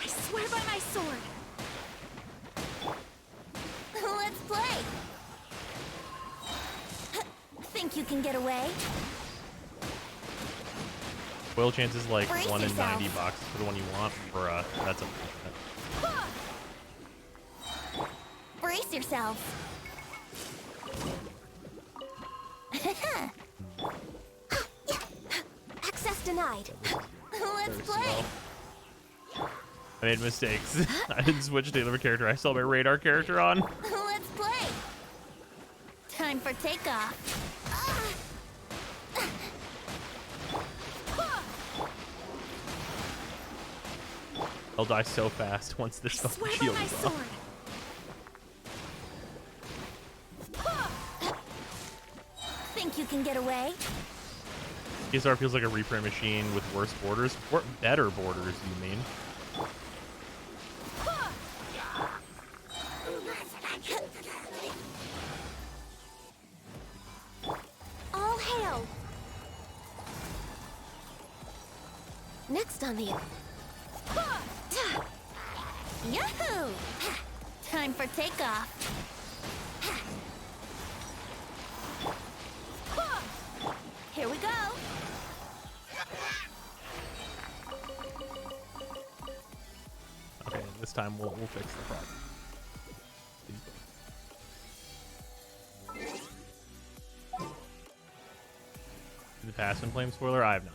I swear by my sword. Let's play. Think you can get away? Foil chance is like Brace 1 in yourself. 90 bucks for the one you want. Bruh, that's unfortunate. Brace yourself. Access denied. Let's Very play. slow. I made mistakes. I didn't switch to another character. I still have my radar character on. Let's play. Time for takeoff. I'll die so fast once this I swear fucking by shield my is sword. off. Think you can get away? PSR feels like a reprint machine with worse borders. Better borders, you mean? All hail. Next on the... Yahoo! Time for takeoff. Here we go. Okay, this time we'll fix the problem. The pass and flame spoiler? I have not.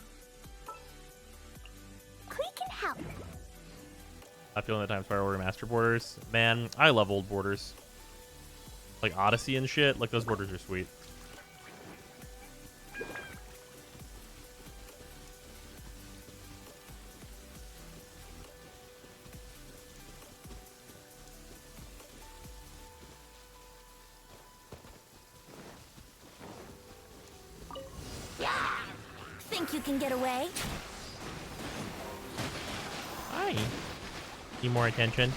We can help. Not feeling the Time Spiral Remaster borders. Man, I love old borders. Like Odyssey and shit. Like, those borders are sweet. Think you can get away? Hi. Need more attention?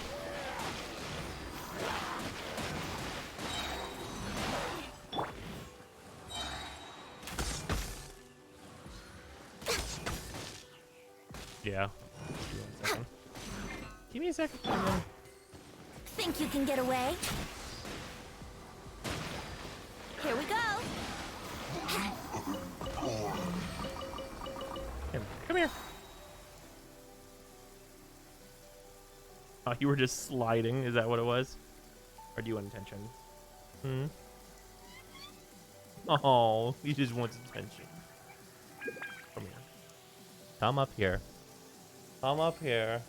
Yeah. Give me a second. Think you can get away? Here we go. Come here. Oh, you were just sliding. Is that what it was? Or do you want attention? Hmm? Oh, he just wants attention. Come here. Come up here. Come up here.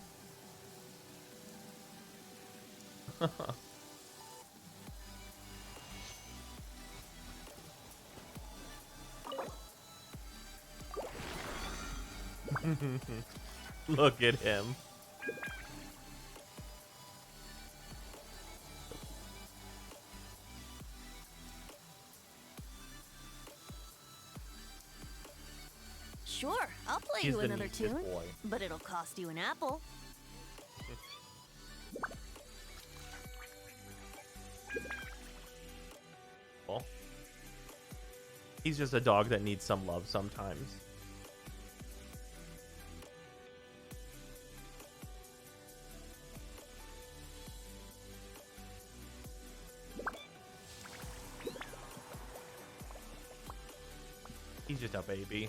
Look at him. Sure, I'll play He's you the another neatest tune, boy. but it'll cost you an apple. Cool. He's just a dog that needs some love sometimes. He's just a baby.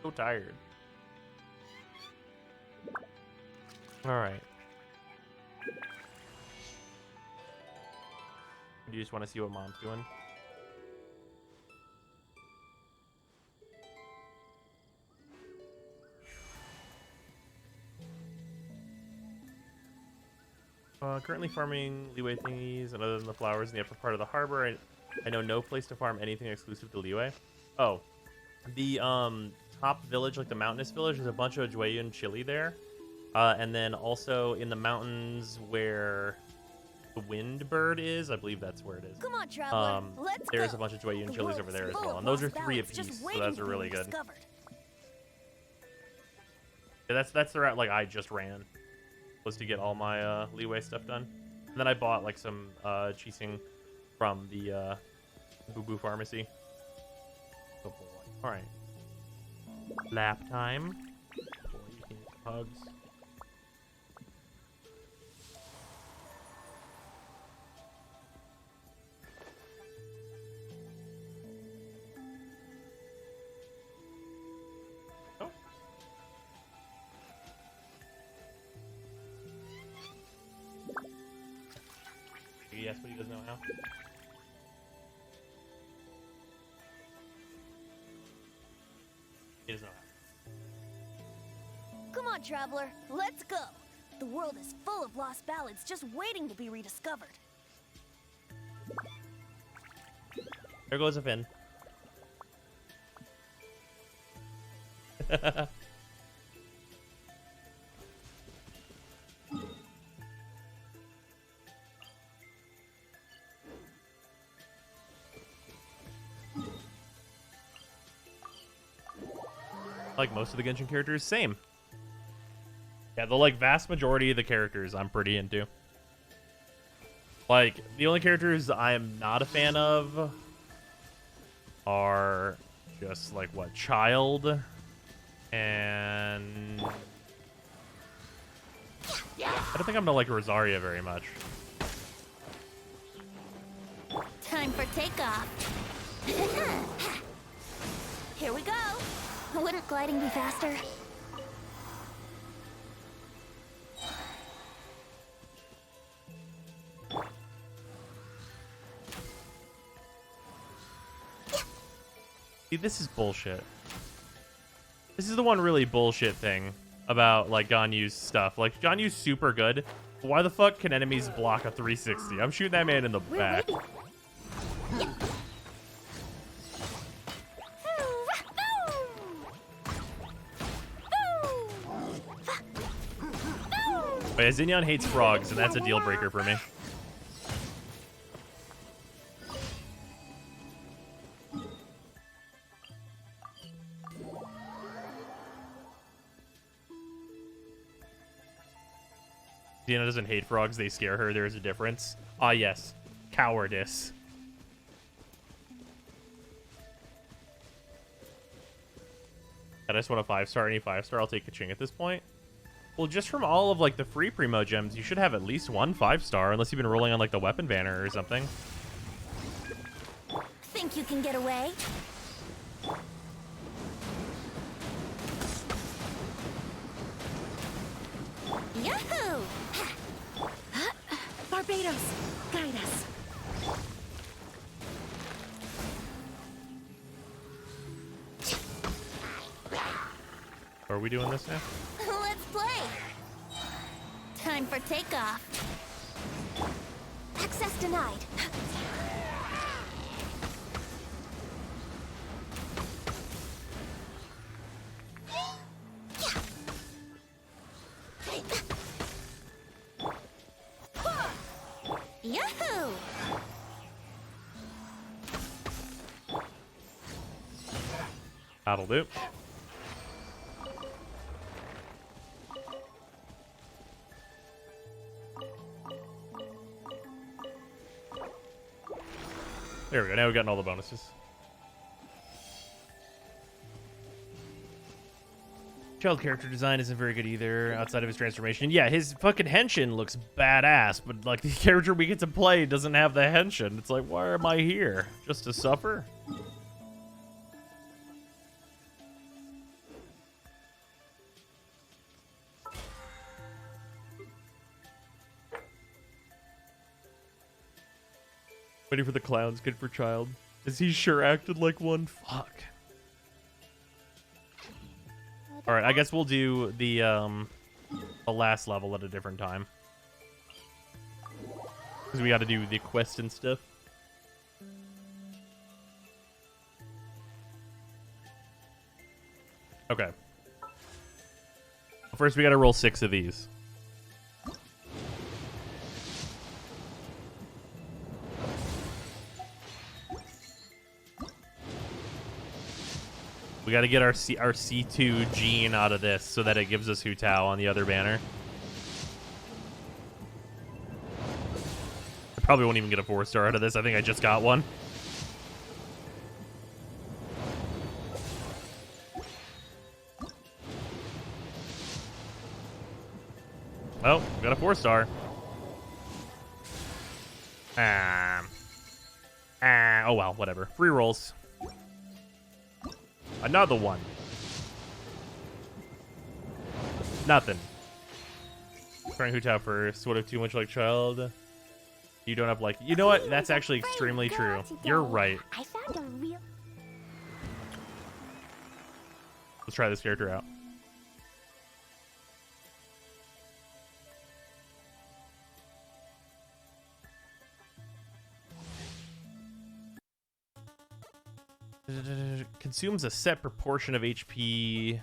So tired. All right. Do you just want to see what mom's doing? Currently farming leeway thingies, and other than the flowers in the upper part of the harbor, I know no place to farm anything exclusive to leeway. Oh, the top village, like the mountainous village, there's a bunch of Jueyun chili there. And then also in the mountains where the wind bird is, I believe that's where it is. Come on, traveler. Let's There's go. a bunch of Jueyun The chilies world's over there as full well, of and those are lost 3 ballads just apiece, so waiting those to are be really good. rediscovered. Yeah, that's the route like I just ran, was to get all my leeway stuff done. And then I bought like some cheesing from the Boo Boo Pharmacy. Oh boy. All right. Lap time. Boy, you can use some hugs. Oh. Yes, but he doesn't know how. He doesn't know how. Come on, traveler. Let's go. The world is full of lost ballads just waiting to be rediscovered. There goes a fin. Like most of the Genshin characters, same. Yeah, the like vast majority of the characters I'm pretty into. Like, the only characters I am not a fan of are just like what, Child and I don't think I'm gonna like Rosaria very much. Time for takeoff. Here we go. Wouldn't gliding be faster? See, this is bullshit. This is the one really bullshit thing about like Ganyu's stuff. Like, Ganyu's super good, but why the fuck can enemies block a 360? I'm shooting that man in the back. But yeah, Xinyan hates frogs, and that's a deal breaker for me. Xena doesn't hate frogs, they scare her. There is a difference. Ah, yes. Cowardice. I just want a 5-star. Any 5-star, I'll take a ching at this point. Well, just from all of like the free primo gems, you should have at least one 5-star, unless you've been rolling on like the weapon banner or something. Think you can get away? Yahoo! Barbados, guide us. Are we doing this now? Let's play. Time for takeoff. Access denied. Yahoo! That'll do. There we go. Now we've gotten all the bonuses. Child character design isn't very good either outside of his transformation. Yeah, his fucking henshin looks badass, but like the character we get to play doesn't have the henshin. It's like, why am I here? Just to suffer? Waiting for the clown's good for child. Is he sure acted like one? Fuck. All right, I guess we'll do the last level at a different time. Because we got to do the quest and stuff. Okay. First, we got to roll 6 of these. We got to get our C2 gene out of this so that it gives us Hu Tao on the other banner. I probably won't even get a 4-star out of this. I think I just got one. Oh, got a 4-star. Oh well, whatever. Free rolls. Another one. Nothing. Trying Hu Tao first. Sort of too much like child. You don't have like. You know what? That's actually extremely true. You're right. I found a real. Let's try this character out. Consumes a set proportion of HP.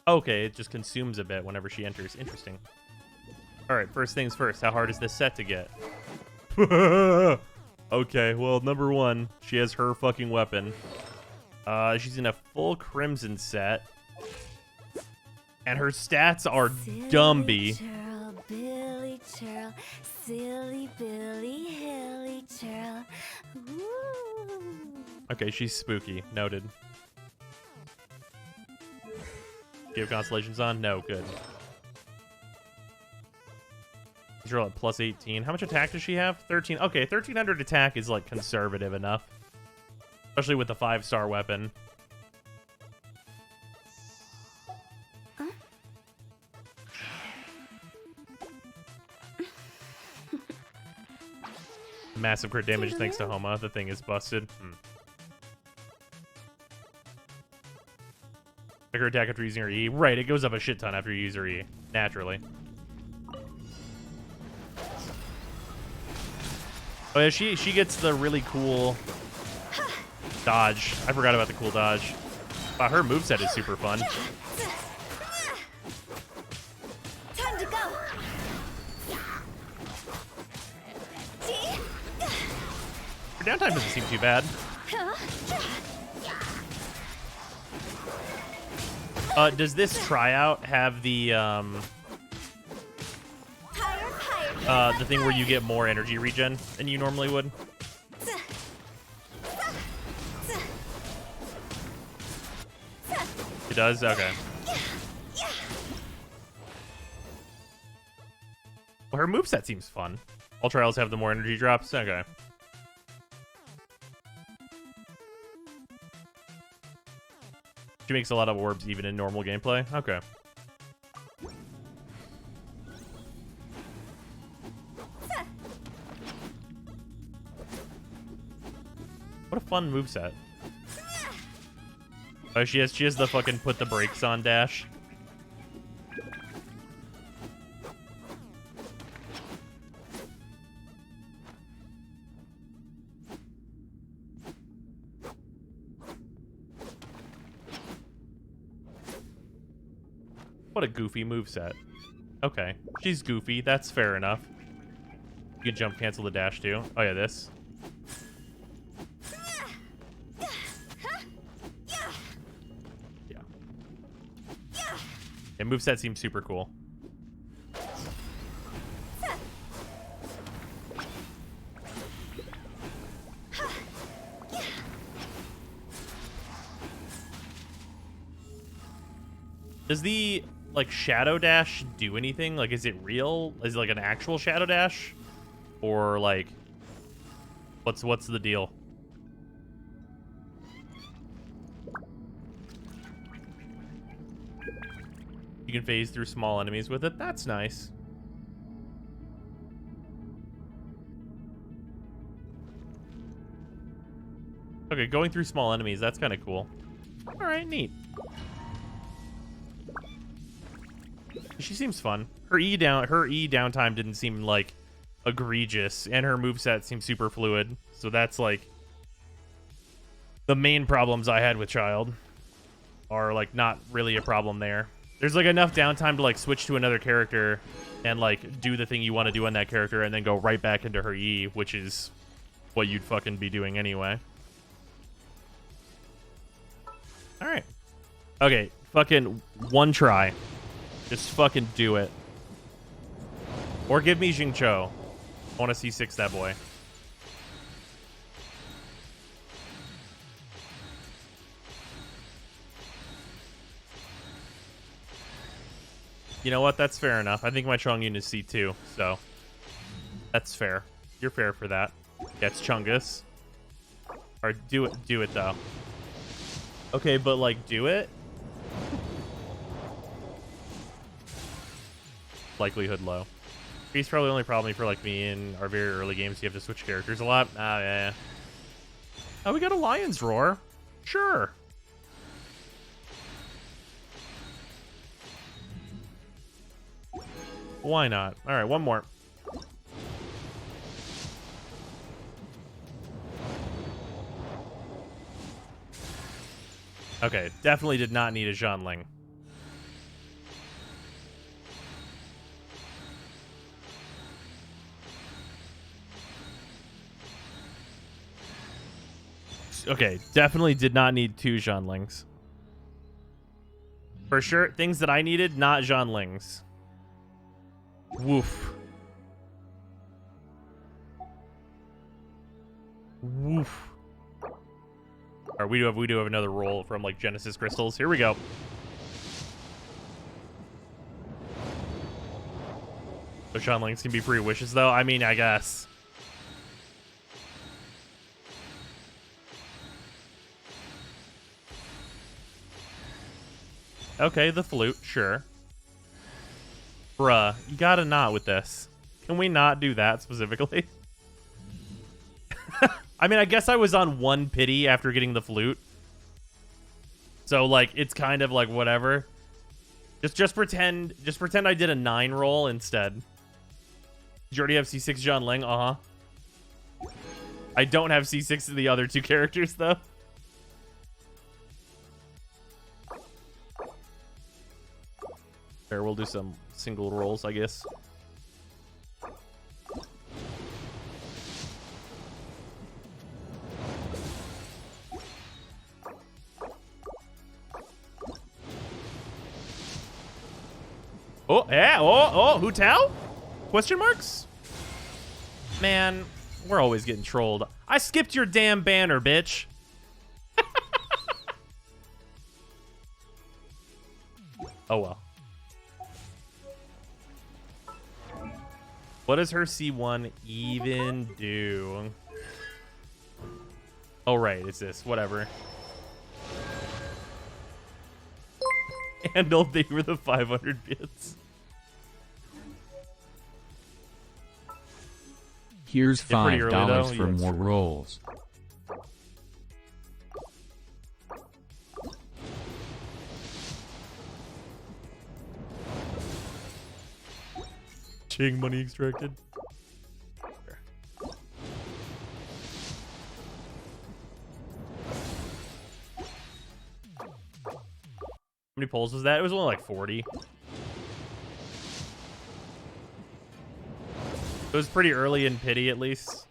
Okay, it just consumes a bit whenever she enters. Interesting. Alright, first things first. How hard is this set to get? Okay, well, number 1, she has her fucking weapon. She's in a full Crimson set. And her stats are Dumby. Churl, Billy Churl, silly Billy, hilly Churl. Woo. Okay, she's spooky. Noted. Do you have constellations on? No, good. She's at plus 18. How much attack does she have? 13. Okay, 1300 attack is like conservative enough. Especially with the 5-star weapon. Massive crit damage thanks to Homa. The thing is busted. Her attack after using her E. Right, it goes up a shit ton after you use her E. Naturally. Oh yeah, she gets the really cool dodge. I forgot about the cool dodge. Wow, her moveset is super fun. Time to go. Her downtime doesn't seem too bad. Does this tryout have the thing where you get more energy regen than you normally would? It does? Okay. Well, her moveset seems fun. All trials have the more energy drops? Okay. She makes a lot of orbs even in normal gameplay? Okay. What a fun moveset. Oh, she has the fucking put the brakes on dash. What a goofy moveset. Okay. She's goofy. That's fair enough. You can jump cancel the dash too. Oh yeah, this. Yeah. Yeah, moveset seems super cool. Does the like shadow dash do anything? Like, is it real? Is it like an actual shadow dash, or like, what's the deal? You can phase through small enemies with it. That's nice. Okay, going through small enemies. That's kind of cool. All right, neat. She seems fun. Her E downtime didn't seem like egregious, and her moveset seems super fluid. So that's like the main problems I had with Child are like not really a problem there. There's like enough downtime to like switch to another character and like do the thing you want to do on that character and then go right back into her E, which is what you'd fucking be doing anyway. All right. Okay, fucking one try. Just fucking do it. Or give me Xingqiu. I want to C6 that boy. You know what? That's fair enough. I think my Chongyun is C2, so that's fair. You're fair for that. Yeah, it's Chungus. Or do it though. Okay, but like do it? Likelihood low. He's probably only problem for like me in our very early games. You have to switch characters a lot. Yeah. Oh, we got a Lion's Roar. Sure. Why not? All right, one more. Okay, definitely did not need a Zhanling. Okay, definitely did not need 2 Zhanlings. For sure, things that I needed, not Zhanlings. Woof. Woof. All right, we do have another roll from like Genesis crystals. Here we go. The Zhanlings can be free wishes though. I mean, I guess. Okay, the flute, sure. Bruh, you gotta not with this. Can we not do that specifically? I mean, I guess I was on 1 pity after getting the flute. So, like, it's kind of like whatever. Just pretend I did a 9 roll instead. Did you already have C6 Zhanling? Uh-huh. I don't have C6 in the other 2 characters, though. There, we'll do some single rolls, I guess. Oh, yeah, oh, Hu Tao? Question marks? Man, we're always getting trolled. I skipped your damn banner, bitch. Oh, well. What does her C1 even do? Oh, right, it's this. Whatever. Handle thing for the 500 bits. Here's pretty early, $5 though. for Yeah, more true. rolls. Ching money extracted. How many pulls was that? It was only like 40. It was pretty early in pity, at least.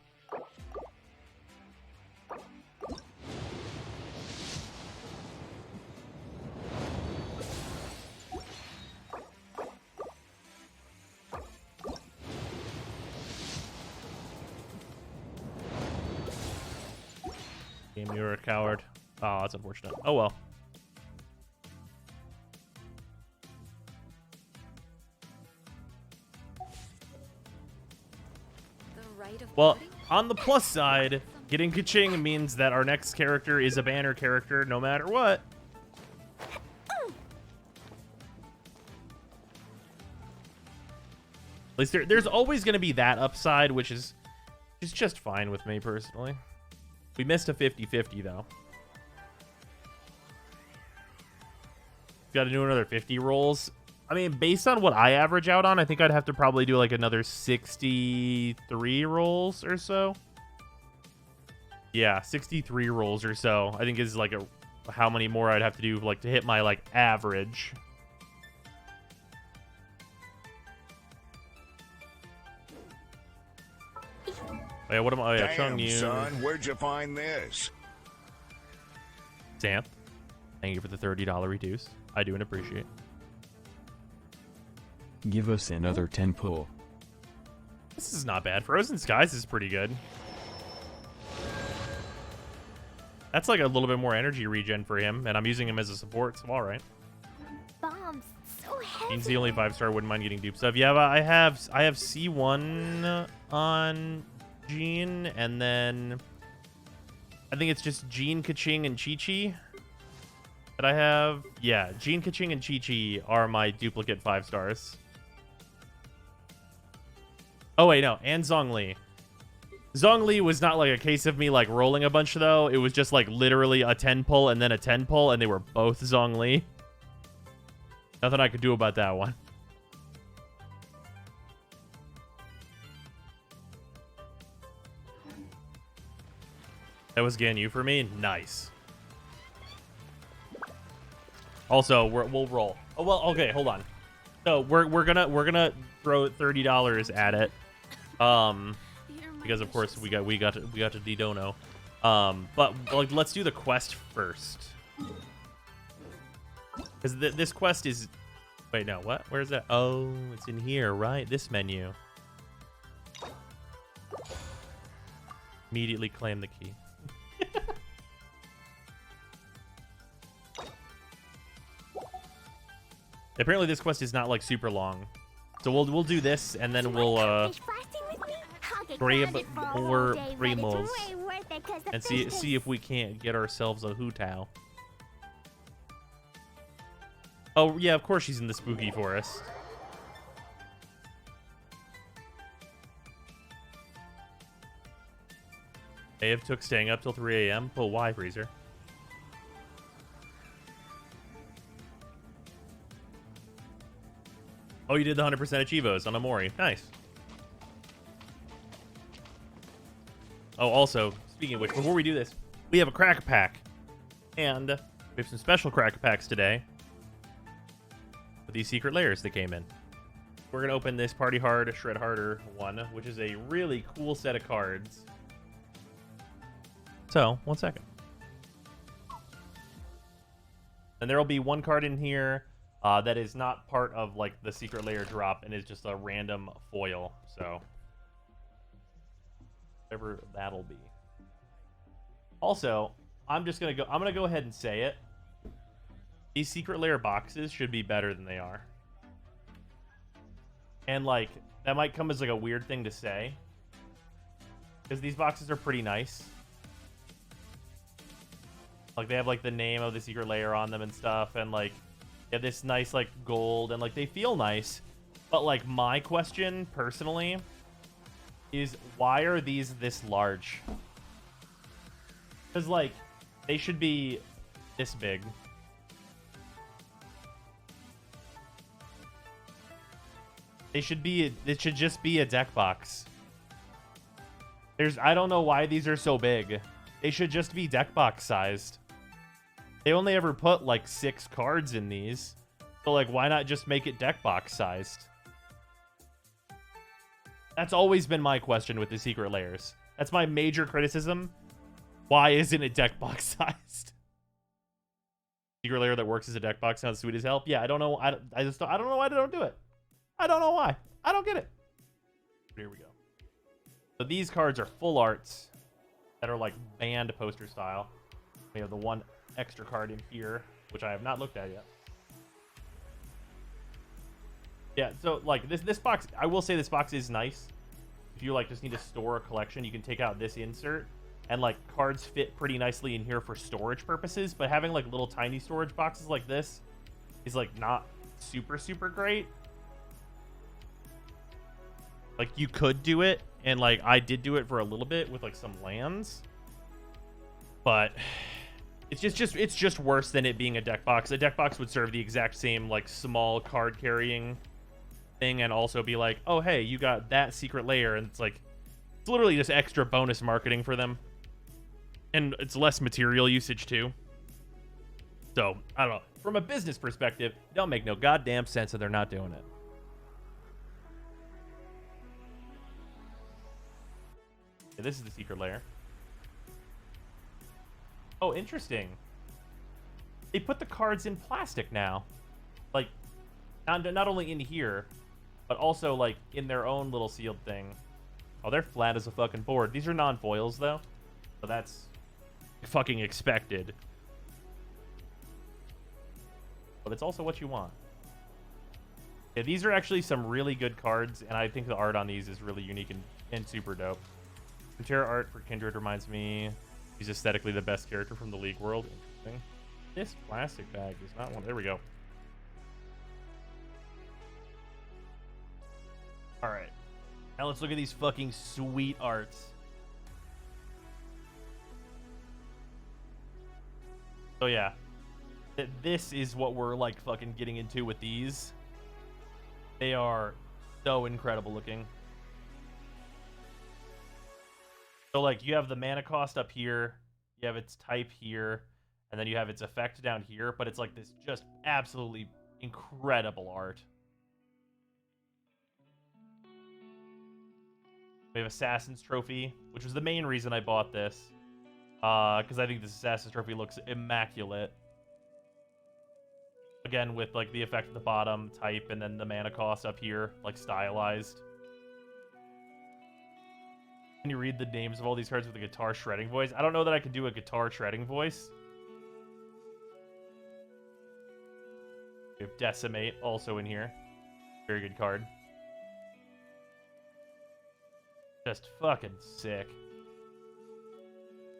Game, you're a coward. Oh, that's unfortunate. Oh well. Well, on the plus side, getting Kaching means that our next character is a banner character no matter what. At least there's always going to be that upside, which is just fine with me personally. We missed a 50-50 though. Got to do another 50 rolls. I mean, based on what I average out on, I think I'd have to probably do like another 63 rolls or so. Yeah, 63 rolls or so. I think is like how many more I'd have to do like to hit my like average. Oh, yeah, what am I? Oh, yeah, Chung Yu. Son, where'd you find this? Xanth, thank you for the $30 reduce. I do appreciate. Give us another 10 pull. This is not bad. Frozen Skies is pretty good. That's like a little bit more energy regen for him, and I'm using him as a support, so all right. Bombs, so heavy. He's the only 5-star. Wouldn't mind getting dupe stuff. Yeah, but I have C1 on Jean, and then I think it's just Jean, Kaching, and Chi-Chi that I have. Yeah, Jean, Kaching, and Chi-Chi are my duplicate 5-stars. Oh wait, no, and Zhongli. Zhongli was not like a case of me like rolling a bunch though. It was just like literally a 10 pull and then a 10 pull, and they were both Zhongli. Nothing I could do about that one. That was Ganyu for me. Nice. Also, we'll roll. Oh well, okay, hold on. So we're gonna throw $30 at it. Because of course we got to Didono. But like let's do the quest first. Because this quest is, wait, no, what? Where's that? Oh, it's in here, right? This menu. Immediately claim the key. Apparently this quest is not like super long. So we'll do this and then we'll grab more primos and see if we can't get ourselves a Hu-Tao. Oh yeah, of course she's in the spooky forest. Dave took staying up till 3 a.m. Oh, why, Freezer? Oh, you did the 100% Achievos on Amori. Nice. Oh, also, speaking of which, before we do this, we have a crack pack. And we have some special crack packs today with these secret layers that came in. We're going to open this Party Hard, Shred Harder one, which is a really cool set of cards. So, 1 second. And there will be one card in here that is not part of like the secret layer drop and is just a random foil. So, whatever that'll be. Also, I'm gonna go ahead and say it. These secret layer boxes should be better than they are. And like that might come as like a weird thing to say, because these boxes are pretty nice. Like they have like the name of the secret layer on them and stuff, and like they have this nice like gold, and like they feel nice. But like my question personally is, why are these this large? Because like they should be this big. It should just be a deck box. I don't know why these are so big. They should just be deck box sized. They only ever put like 6 cards in these. So like why not just make it deck box sized? That's always been my question with the secret layers. That's my major criticism. Why isn't it deck box sized? Secret layer that works as a deck box sounds sweet as hell. Yeah, I don't know. I don't know why they don't do it. I don't know why. I don't get it. Here we go. So these cards are full arts that are like band poster style. We have the one extra card in here, which I have not looked at yet. Yeah, so like this box, I will say this box is nice. If you like just need to store a collection, you can take out this insert and like cards fit pretty nicely in here for storage purposes, but having like little tiny storage boxes like this is like not super great. Like you could do it, and like I did do it for a little bit with like some lands, but it's just worse than it being a deck box. A deck box would serve the exact same like small card carrying thing and also be like, oh hey, you got that secret layer, and it's like it's literally just extra bonus marketing for them, and it's less material usage too. So I don't know, from a business perspective, it don't make no goddamn sense that they're not doing it. Okay, this is the secret layer. Oh, interesting. They put the cards in plastic now, like not only in here, but also like in their own little sealed thing. Oh, they're flat as a fucking board. These are non-foils though, so that's fucking expected. But it's also what you want. Yeah, these are actually some really good cards, and I think the art on these is really unique and super dope. Terra art for Kindred reminds me he's aesthetically the best character from the League world. Interesting. This plastic bag is not one. There we go. All right. Now let's look at these fucking sweet arts. So yeah, this is what we're like fucking getting into with these. They are so incredible looking. So like you have the mana cost up here, you have its type here, and then you have its effect down here, but it's like this just absolutely incredible art. We have Assassin's Trophy, which was the main reason I bought this. Because I think this Assassin's Trophy looks immaculate. Again, with like the effect at the bottom, type, and then the mana cost up here, like stylized. Can you read the names of all these cards with a guitar shredding voice? I don't know that I can do a guitar shredding voice. We have Decimate also in here. Very good card. Just fucking sick.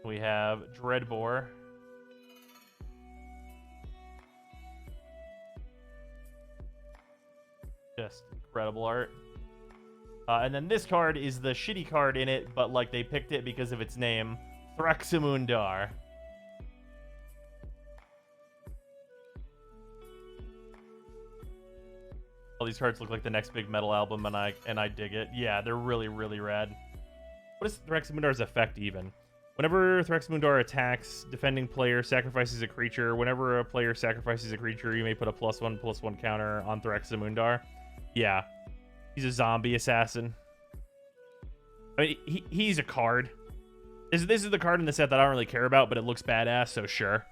We have Dreadbore. Just incredible art. And then this card is the shitty card in it, but like they picked it because of its name, Thraximundar. All these cards look like the next big metal album, and I dig it. Yeah, they're really rad. What is Thraximundar's effect even? Whenever Thraximundar attacks, defending player sacrifices a creature. Whenever a player sacrifices a creature, you may put a +1/+1 counter on Thraximundar. Yeah. He's a zombie assassin. I mean, he's a card. This is the card in the set that I don't really care about, but it looks badass, so sure.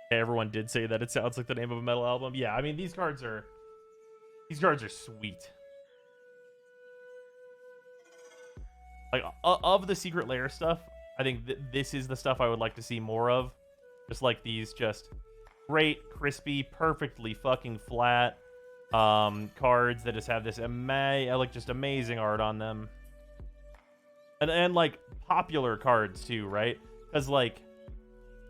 Okay, everyone did say that it sounds like the name of a metal album. Yeah, I mean, these cards are sweet. Like, of the secret layer stuff, I think this is the stuff I would like to see more of. Just like these just great, crispy, perfectly fucking flat cards that just have this just amazing art on them. And like popular cards too, right? Because like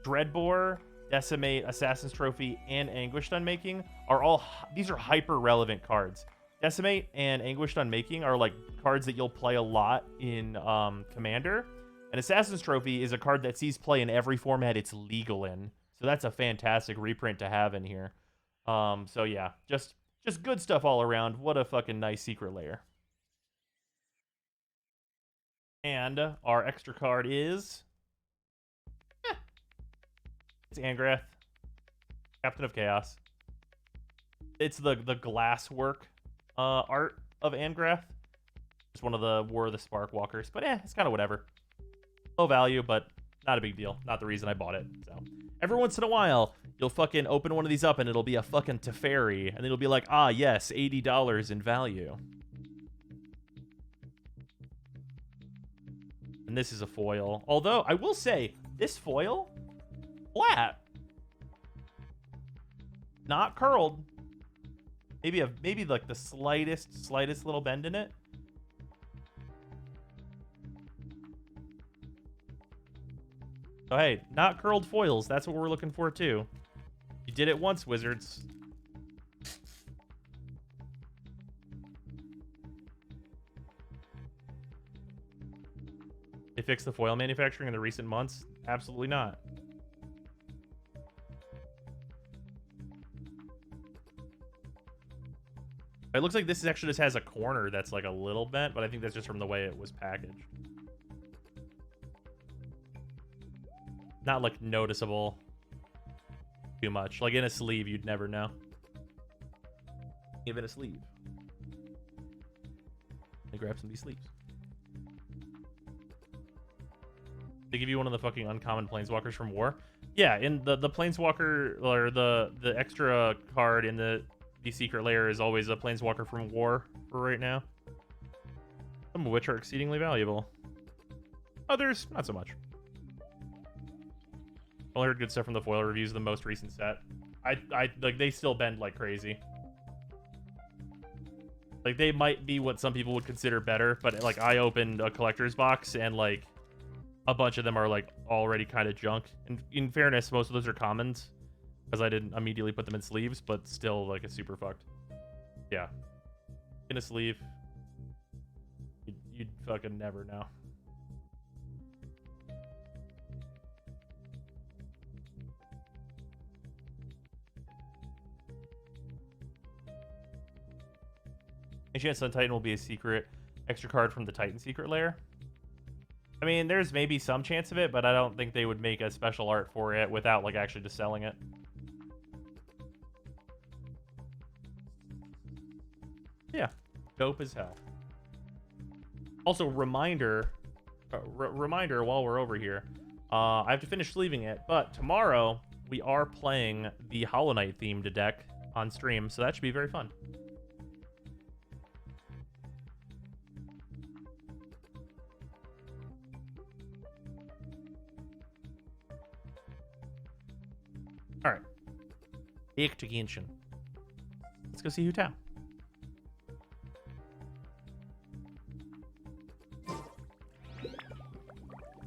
Dreadbore, Decimate, Assassin's Trophy, and Anguished Unmaking are these are hyper relevant cards. Decimate and Anguished Unmaking are like cards that you'll play a lot in Commander, and Assassin's Trophy is a card that sees play in every format it's legal in. So that's a fantastic reprint to have in here. So yeah, just good stuff all around. What a fucking nice secret layer. And our extra card is it's Angrath, Captain of Chaos. It's the glasswork art. of Angrath. It's one of the War of the Spark Walkers, but it's kind of whatever. Low value, but not a big deal. Not the reason I bought it. So every once in a while, you'll fucking open one of these up and it'll be a fucking Teferi, and then it'll be like, ah, yes, $80 in value. And this is a foil. Although, I will say, this foil, flat. Not curled. Maybe like the slightest little bend in it. So hey, not curled foils. That's what we're looking for too. You did it once, Wizards. They fixed the foil manufacturing in the recent months? Absolutely not. It looks like this actually just has a corner that's like a little bent, but I think that's just from the way it was packaged. Not like noticeable too much. Like in a sleeve, you'd never know. Give it a sleeve. And grab some of these sleeves. They give you one of the fucking uncommon planeswalkers from War. Yeah, in the planeswalker or the extra card in the secret layer is always a planeswalker from War for right now. Some of which are exceedingly valuable. Others, not so much. Only heard good stuff from the foil reviews of the most recent set. I like they still bend like crazy. Like they might be what some people would consider better, but like I opened a collector's box and like a bunch of them are like already kind of junk. And in fairness, most of those are commons because I didn't immediately put them in sleeves, but still like it's super fucked. Yeah, in a sleeve, you'd fucking never know. Ancient Sun Titan will be a secret extra card from the Titan secret layer. I mean, there's maybe some chance of it, but I don't think they would make a special art for it without like actually just selling it. Yeah, dope as hell. Also, reminder while we're over here, I have to finish sleeving it, but tomorrow we are playing the Hollow Knight themed deck on stream, so that should be very fun. All right, back to Genshin. Let's go see Hu Tao.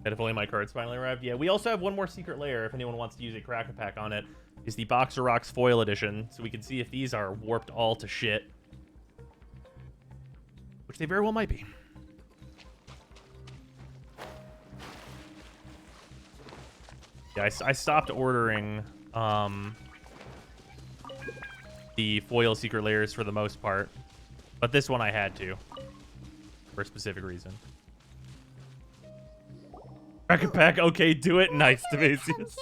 And if only my cards finally arrived. Yeah, we also have one more secret layer if anyone wants to use a Cracker Pack on it. Is the Boxer Rocks Foil Edition, so we can see if these are warped all to shit. Which they very well might be. Yeah, I stopped ordering the foil secret layers for the most part. But this one I had to. For a specific reason. Cracker Pack, okay, do it. Nice, Devasius.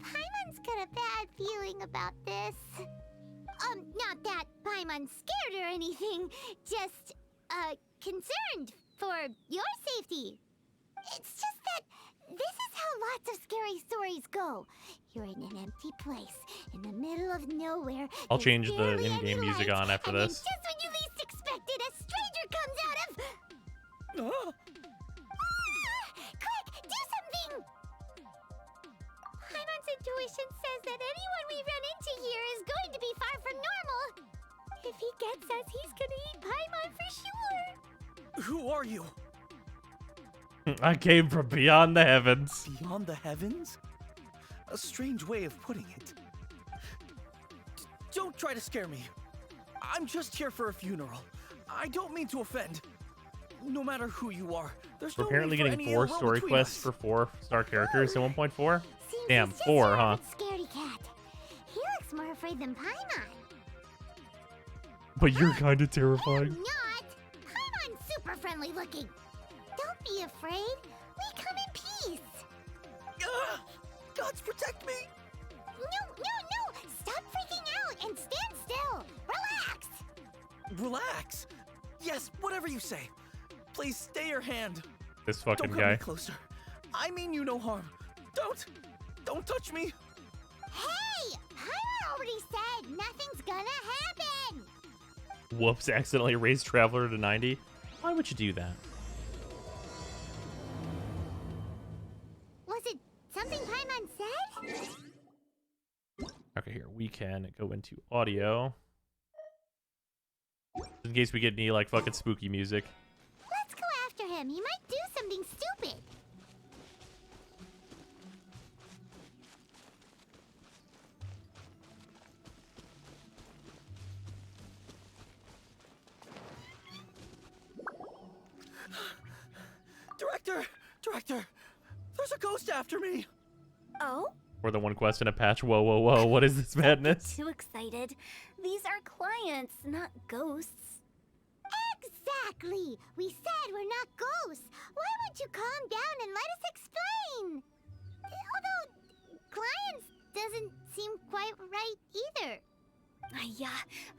Paimon's got a bad feeling about this. Not that Paimon's scared or anything, just, concerned for your safety. It's just that this is how lots of scary stories go. You're in an empty place, in the middle of nowhere. I'll change the in-game music on after and this. Then just when you least expect it, a stranger comes out of... Quick, do something! Paimon's intuition says that anyone we run into here is going to be far from normal. If he gets us, he's gonna eat Paimon for sure. Who are you? I came from beyond the heavens. Beyond the heavens? A strange way of putting it. Don't try to scare me. I'm just here for a funeral. I don't mean to offend. No matter who you are, there's We're no apparently need for getting any 4 ill will story between quests us. for 4-star characters in 1.4. Seems Damn, he's just 4, a huh? rabid scaredy cat. He looks more afraid than Paimon. But you're kind of terrifying. I'm not! Paimon's super friendly looking. Don't be afraid. We come in peace. Gods protect me! No! Stop freaking out and stand still. Relax. Relax. Yes, whatever you say. Please stay your hand. This fucking Don't come guy. any closer. I mean you no harm. Don't touch me. Hey! Paimon already said nothing's gonna happen! Whoops, accidentally raised Traveler to 90. Why would you do that? Was it something Paimon said? Okay, here, we can go into audio. In case we get any, like, fucking spooky music. Let's go after him. He might do something stupid. Director, there's a ghost after me. Oh? Or the one quest in a patch. Whoa, whoa, whoa, what is this madness? Too excited. These are clients, not ghosts. Exactly! We said we're not ghosts. Why won't you calm down and let us explain? Although, clients doesn't seem quite right either. Yeah,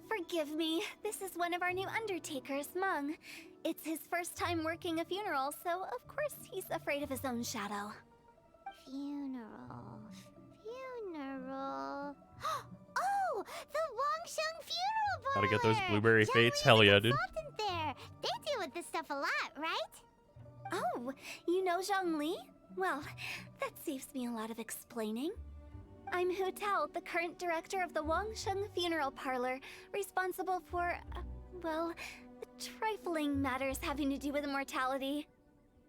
forgive me. This is one of our new undertakers, Mung. It's his first time working a funeral, so of course he's afraid of his own shadow. Funeral. Oh! The Wangsheng Funeral Parlor! Gotta get those blueberry Zhang fates? Li's Hell a yeah, dude. consultant there. They deal with this stuff a lot, right? Oh, you know Zhang Li? Well, that saves me a lot of explaining. I'm Hu Tao, the current director of the Wangsheng Funeral Parlor, responsible for, well, trifling matters having to do with immortality.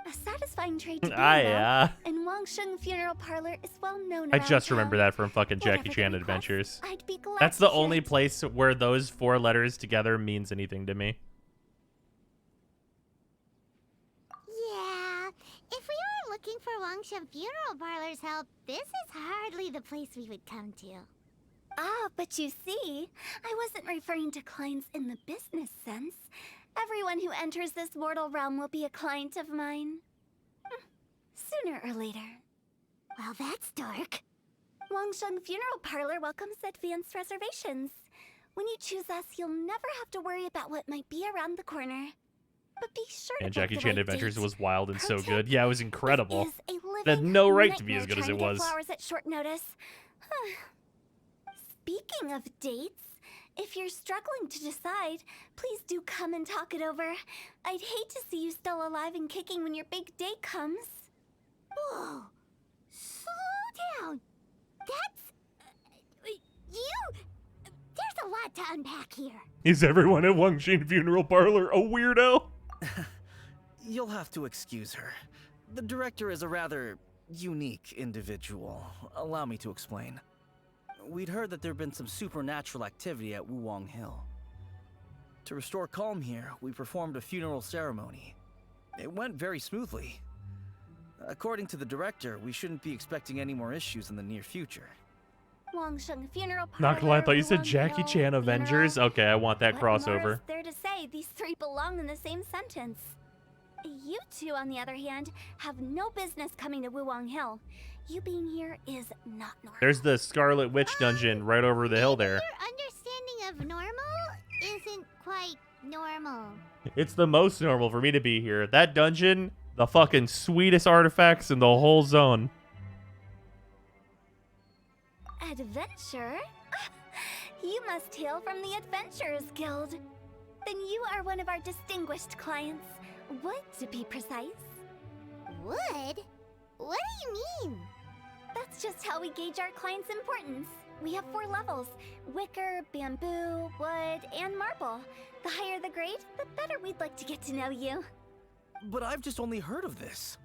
A satisfying trade to be in, Yeah. and Wangsheng Funeral Parlor is well known I around just remember town. that from fucking Jackie Whatever Chan the request, Adventures. I'd be glad That's to the hear only it. place where those 4 letters together means anything to me. Yeah. If we were looking for Wangsheng Funeral Parlor's help, this is hardly the place we would come to. Ah, but you see, I wasn't referring to clients in the business sense. Everyone who enters this mortal realm will be a client of mine. Sooner or later. Well, that's dark. Wangsheng Funeral Parlor welcomes advanced reservations. When you choose us, you'll never have to worry about what might be around the corner. But be sure And to book Jackie the Chan right Adventures date. was wild and so Pro good. tip, Yeah, it was incredible. It is a It had living no right to be as nightmare good as trying it to get was. flowers at short notice. Speaking of dates, if you're struggling to decide, please do come and talk it over. I'd hate to see you still alive and kicking when your big date comes. Whoa. Slow down. That's... you... There's a lot to unpack here. Is everyone at Wangxin Funeral Parlor a weirdo? You'll have to excuse her. The director is a rather unique individual. Allow me to explain. We'd heard that there'd been some supernatural activity at Wuwang Hill. To restore calm here, we performed a funeral ceremony. It went very smoothly. According to the director, we shouldn't be expecting any more issues in the near future. Wangsheng Funeral Parlor. Not gonna lie, I thought you said Wuwang Jackie Hill, Chan Avengers. funeral. Okay, I want that What more crossover. is there to say? These 3 belong in the same sentence. You 2, on the other hand, have no business coming to Wuwang Hill. You being here is not normal. There's the Scarlet Witch dungeon right over the hill there. Your understanding of normal isn't quite normal. It's the most normal for me to be here. That dungeon, the fucking sweetest artifacts in the whole zone. Adventure? You must hail from the Adventurers Guild. Then you are one of our distinguished clients. Wood, to be precise. Wood? What do you mean? That's just how we gauge our clients' importance. We have 4 levels: wicker, bamboo, wood, and marble. The higher the grade, the better we'd like to get to know you. But I've just only heard of this.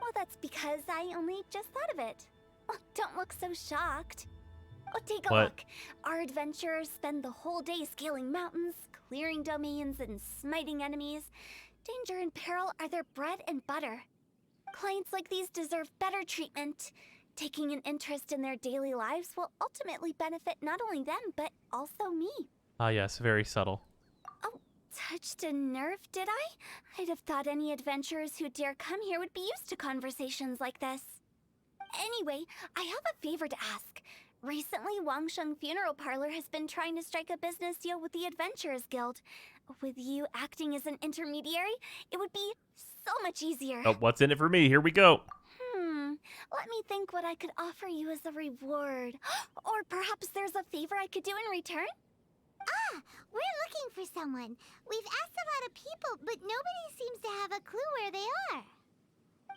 Well, that's because I only just thought of it. Oh, don't look so shocked. Oh, take a What? look. Our adventurers spend the whole day scaling mountains, clearing domains, and smiting enemies. Danger and peril are their bread and butter. Clients like these deserve better treatment. Taking an interest in their daily lives will ultimately benefit not only them, but also me. Ah, yes, very subtle. Oh, touched a nerve, did I? I'd have thought any adventurers who dare come here would be used to conversations like this. Anyway, I have a favor to ask. Recently, Wangsheng Funeral Parlor has been trying to strike a business deal with the Adventurers Guild. With you acting as an intermediary, it would be so much easier. Oh, what's in it for me? Here we go. Let me think what I could offer you as a reward. Or perhaps there's a favor I could do in return? Ah, we're looking for someone. We've asked a lot of people, but nobody seems to have a clue where they are.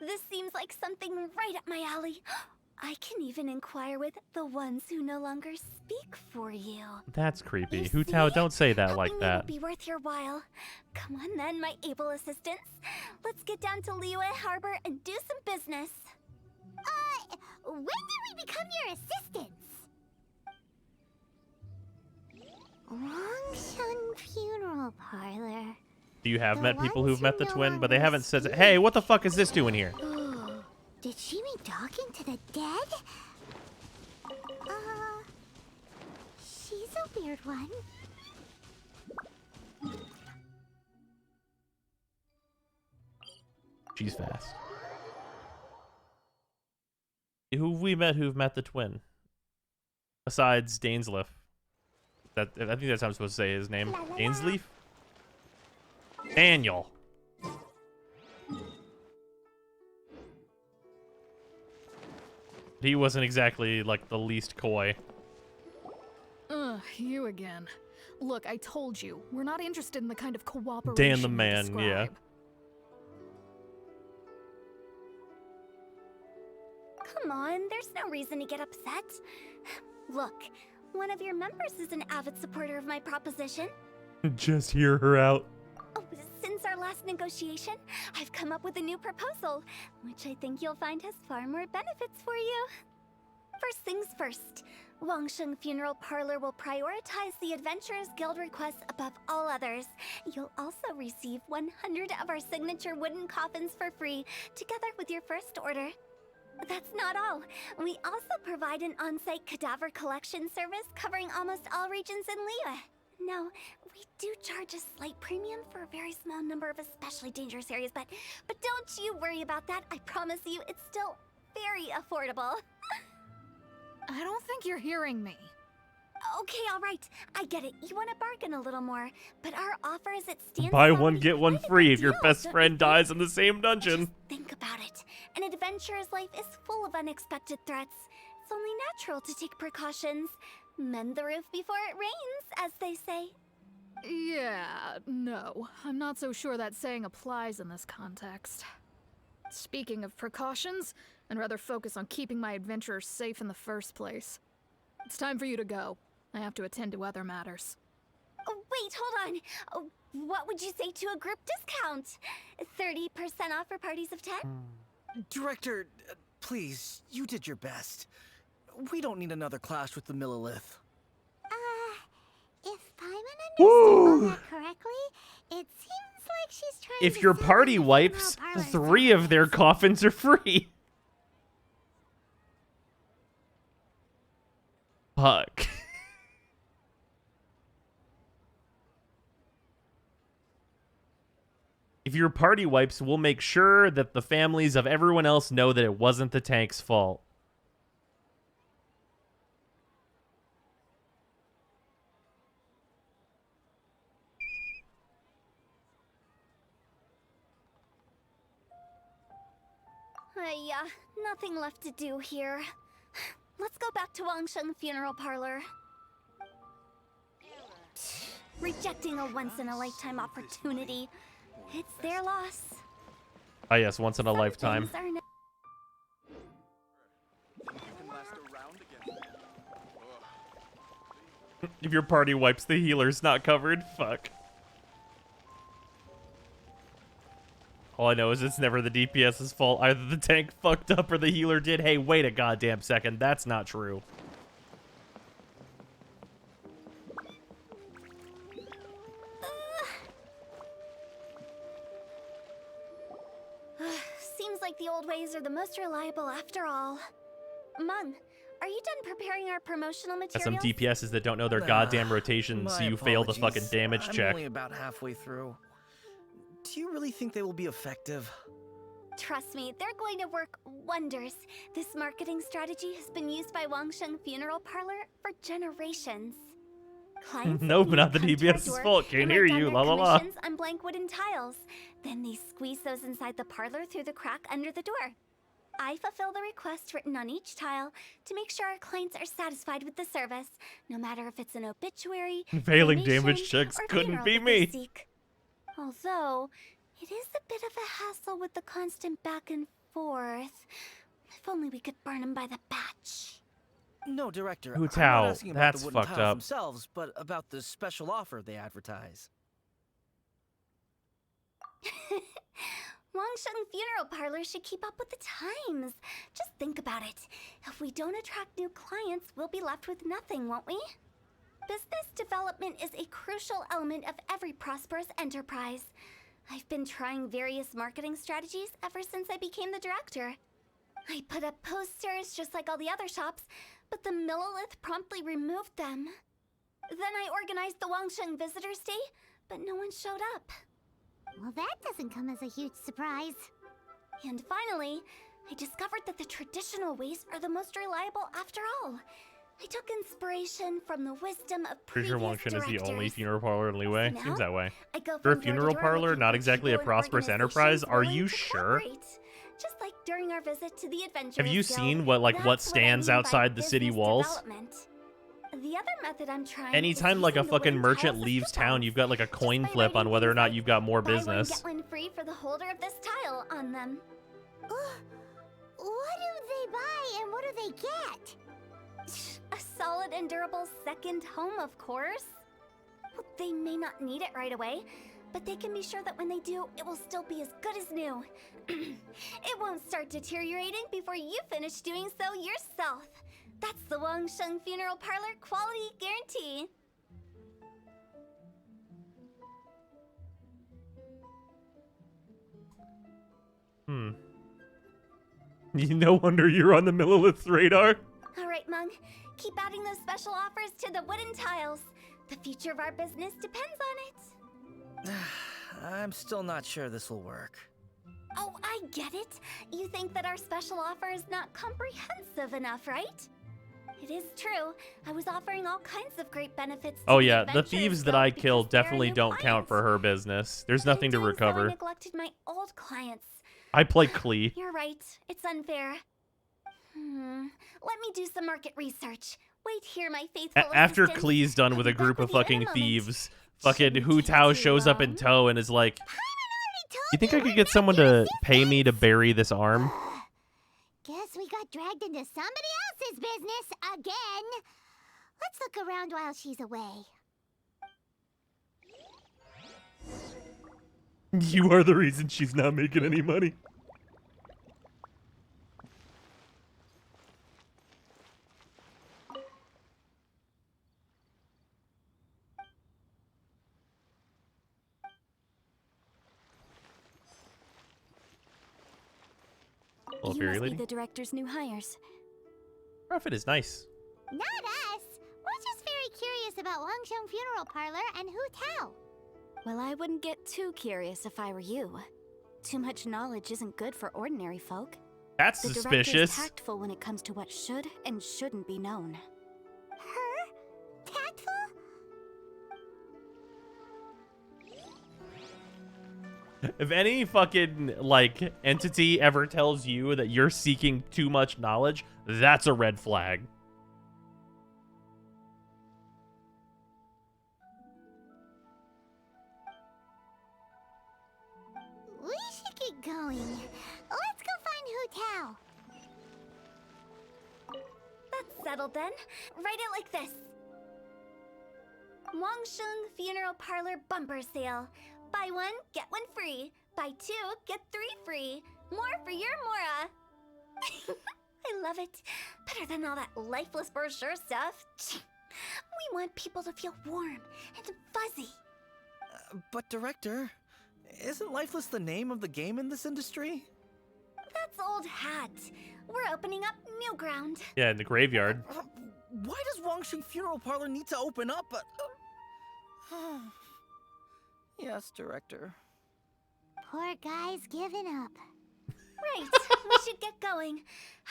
This seems like something right up my alley. I can even inquire with the ones who no longer speak for you. That's creepy. You Hu Tao, see? don't say that Helping like me that. will be worth your while. Come on then, my able assistants. Let's get down to Liyue Harbor and do some business. When did we become your assistants? Wangsheng Funeral Parlor. Do you have The met people ones who've met who the no twin, but they longer haven't said, speak. hey, what the fuck is this doing here? Ooh, did she mean talking to the dead? She's a weird one. She's fast. Who've we met who've met the twin? Besides Dainsleif. I think that's how I'm supposed to say his name. Dainsleif? Daniel. He wasn't exactly like the least coy. Ugh, you again. Look, I told you, we're not interested in the kind of cooperation Dan the you man, yeah. describe. Come on, there's no reason to get upset. Look, one of your members is an avid supporter of my proposition. Just hear her out. Oh, since our last negotiation, I've come up with a new proposal, which I think you'll find has far more benefits for you. First things first, Wangsheng Funeral Parlor will prioritize the Adventurers Guild requests above all others. You'll also receive 100 of our signature wooden coffins for free, together with your first order. That's not all. We also provide an on-site cadaver collection service covering almost all regions in Liyue. Now, we do charge a slight premium for a very small number of especially dangerous areas, but don't you worry about that. I promise you, it's still very affordable. I don't think you're hearing me. Okay, all right. I get it. You want to bargain a little more, but our offer as it stands Buy is one, already get one quite a free good if your deal, best don't you friend think? dies in the same dungeon. Just think about it. An adventurer's life is full of unexpected threats. It's only natural to take precautions. Mend the roof before it rains, as they say. Yeah, no. I'm not so sure that saying applies in this context. Speaking of precautions, I'd rather focus on keeping my adventurers safe in the first place. It's time for you to go. I have to attend to other matters. Oh, wait, hold on. Oh, what would you say to a group discount? 30% off for parties of 10? Director, please, you did your best. We don't need another clash with the Millilith. If Paimon Woo! understood all that correctly, it seems like she's trying If to your sell party the wipes, funeral parlor 3 of their service. coffins are free. Fuck. If your party wipes, we'll make sure that the families of everyone else know that it wasn't the tank's fault. Nothing left to do here. Let's go back to Wangsheng Funeral Parlor. Rejecting a once-in-a-lifetime opportunity. It's their loss. Ah, yes, once in a Some lifetime. things are ne- If your party wipes, the healer's not covered. Fuck. All I know is it's never the DPS's fault. Either the tank fucked up or the healer did. Hey, wait a goddamn second. That's not true. Seems like the old ways are the most reliable after all. Mung, are you done preparing our promotional Got materials? some DPSs that don't know their goddamn rotation, so My you fail the apologies. fucking damage I'm check. only about halfway through. Do you really think they will be effective? Trust me, they're going to work wonders. This marketing strategy has been used by Wangsheng Funeral Parlor for generations. Clients Nope, not the come to our DBS's door fault. Can't and hear write down you. their La la la. commissions on blank wooden tiles. Then they squeeze those inside the parlor through the crack under the door. I fulfill the request written on each tile to make sure our clients are satisfied with the service, no matter if it's an obituary, Failing cremation, damage checks or couldn't funeral be that they me. seek. Although, it is a bit of a hassle with the constant back and forth. If only we could burn them by the batch. No, Director. Hu I'm Tao, not asking about that's the wooden fucked tiles up. themselves, but about the special offer they advertise. Wangsheng Funeral Parlor should keep up with the times. Just think about it. If we don't attract new clients, we'll be left with nothing, won't we? Business development is a crucial element of every prosperous enterprise. I've been trying various marketing strategies ever since I became the director. I put up posters just like all the other shops, but the Millilith promptly removed them. Then I organized the Wangsheng Visitors Day, but no one showed up. Well, that doesn't come as a huge surprise. And finally, I discovered that the traditional ways are the most reliable after all. I took inspiration from the wisdom of Pretty previous sure Wangsheng is the only directors. funeral parlor in Liyue. Now, Seems that way. I go For a from door to funeral door parlor, looking not for exactly a people and prosperous enterprise. organizations Are willing you to sure? cooperate. Just like during our visit to the Adventurers Have you Guild. seen what That's stands I mean by outside the city business walls? development. The other method I'm trying Anytime is like a using the fucking wooden merchant tiles as leaves town, coupons. you've got like a Just coin by flip on writing whether or things not like, you've got more "Buy one, business. get one free for the holder of this tile" on them. What do they buy and what do they get? A solid and durable second home, of course. Well, they may not need it right away, but they can be sure that when they do, it will still be as good as new. It won't start deteriorating before you finish doing so yourself. That's the Wangsheng Funeral Parlor quality guarantee. No wonder you're on the Millilith's radar. All right, Mung. Keep adding those special offers to the wooden tiles. The future of our business depends on it. I'm still not sure this will work. Oh, I get it. You think that our special offer is not comprehensive enough, right? It is true. I was offering all kinds of great benefits to Oh the yeah, the Adventurers thieves that Guild I because killed they're definitely new don't count clients. for her business. There's But in nothing to doing so, I recover. neglected my old clients. I play Klee. You're right. It's unfair. Let me do some market research. Wait here, my faithful After assistant. Klee's done I'll with be a group back of with you in a fucking moment. thieves, fucking Shouldn't Hu take Tao too shows up in long. tow and is like, Paimon already told "You think I we're could get not someone your to pay me to bury this arm?" Guess we got dragged into somebody else's business again. Let's look around while she's away. You are the reason she's not making any money. Well, You fairy must lady. be the director's new hires. Profit is nice. Not us. We're just very curious about Wangsheng Funeral Parlor and Hu Tao. Well, I wouldn't get too curious if I were you. Too much knowledge isn't good for ordinary folk. That's The suspicious. director's tactful when it comes to what should and shouldn't be known. Her? Tactful? If any fucking, like, entity ever tells you that you're seeking too much knowledge, that's a red flag. We should get going. Let's go find Hu Tao. That's settled then. Write it like this. Wangsheng Funeral Parlor Bumper Sale. Buy one, get one free. Buy two, get three free. More for your Mora. I love it. Better than all that lifeless brochure stuff. We want people to feel warm and fuzzy. But Director, isn't Lifeless the name of the game in this industry? That's old hat. We're opening up new ground. Yeah, in the graveyard. Why does Wangsheng Funeral Parlor need to open up? Yes, Director. Poor guy's giving up. Right, we should get going.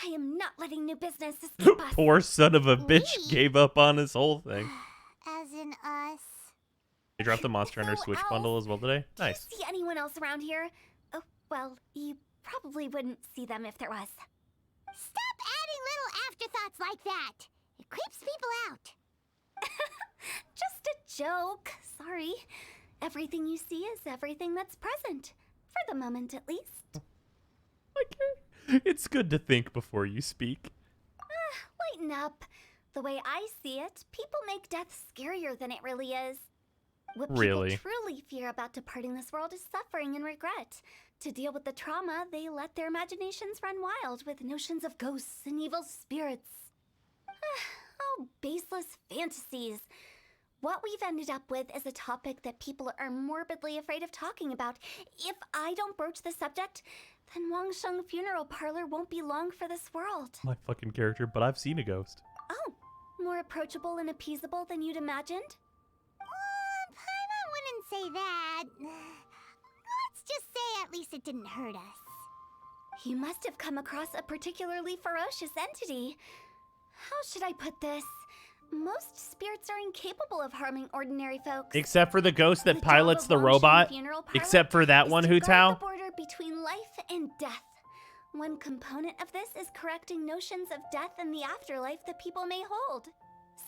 I am not letting new business escape us. Poor son of a bitch We? gave up on his whole thing. As in us. They dropped the Monster Hunter So, Switch Alf, bundle as well today. Do Nice. you see anyone else around here? Oh, well, you probably wouldn't see them if there was. Stop adding little afterthoughts like that. It creeps people out. Just a joke. Sorry. Everything you see is everything that's present. For the moment, at least. It's good to think before you speak. Lighten up. The way I see it, people make death scarier than it really is. What Really? people truly fear about departing this world is suffering and regret. To deal with the trauma, they let their imaginations run wild with notions of ghosts and evil spirits. Oh, baseless fantasies. What we've ended up with is a topic that people are morbidly afraid of talking about. If I don't broach the subject, then Wangsheng Funeral Parlor won't be long for this world. My fucking character, but I've seen a ghost. Oh, more approachable and appeasable than you'd imagined? Paimon wouldn't say that. Let's just say at least it didn't hurt us. You must have come across a particularly ferocious entity. How should I put this? Most spirits are incapable of harming ordinary folks. Except for the ghost that The pilots job the of Wangsheng robot. Funeral Parlor Except for that is one, to Hu guard Tao. the border between life and death. One component of this is correcting notions of death and the afterlife that people may hold.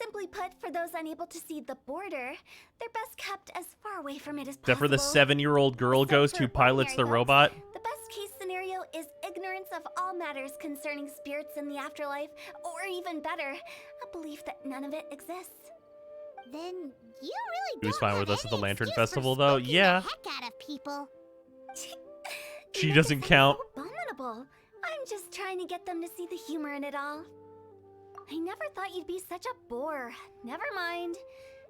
Simply put, for those unable to see the border, they're best kept as far away from it as possible. Except for the 7-year-old girl Except ghost for who pilots the ordinary folks, robot. The best case scenario is ignorance of all matters concerning spirits in the afterlife, or even better, a belief that none of it exists. Then you really He was don't fine have with us at the any Lantern excuse for Festival, though. spooking Yeah. the heck out of people. She You make doesn't it sound count. So abominable. I'm just trying to get them to see the humor in it all. I never thought you'd be such a bore. Never mind.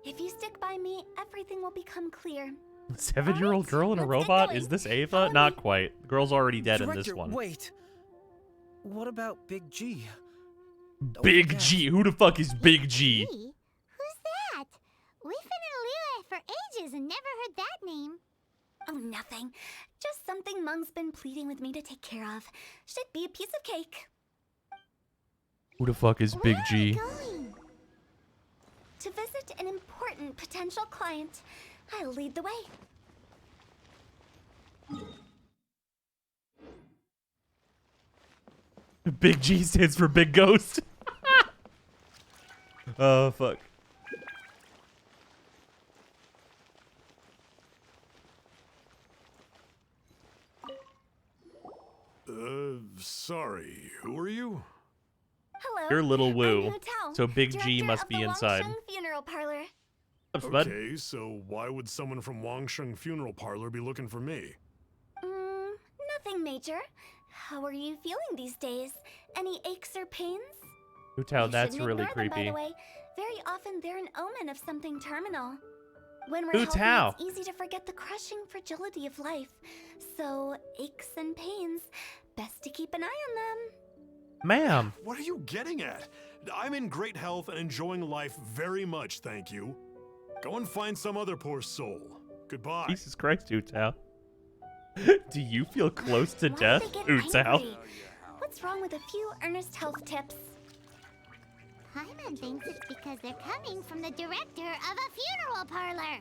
If you stick by me, everything will become clear. 7-year-old girl in a let's get robot? going. Is this Ava? Follow Not me. quite. The girl's already dead in this Director, one. wait. What about Big G? Big forget. G. Who the fuck is Big G? Gee, who's that? We've been in Liyue for ages and never heard that name. Oh, nothing. Just something Mung's been pleading with me to take care of. Should be a piece of cake. Who the fuck is Big Where are G? we going? To visit an important potential client, I'll lead the way. Big G stands for Big Ghost. Oh, fuck. Sorry, who are you? Hello. You're Little Woo, I'm Hu Tao, so Big G director must of be the inside. Wangsheng Funeral Parlor. What's up, bud? Okay, so why would someone from Wangsheng Funeral Parlor be looking for me? Nothing major. How are you feeling these days? Any aches or pains? Hu Tao, You that's shouldn't really ignore them, by creepy. the way. Very often they're an omen of something terminal. When we're Hu healthy, Tao. it's easy to forget the crushing fragility of life. So, aches and pains, best to keep an eye on them. Ma'am. What are you getting at? I'm in great health and enjoying life very much, thank you. Go and find some other poor soul. Goodbye. Jesus Christ, Hu Tao. Do you feel close to Why death, do they Hu get Tao? angry? What's wrong with a few earnest health tips? Paimon thinks it's because they're coming from the director of a funeral parlor.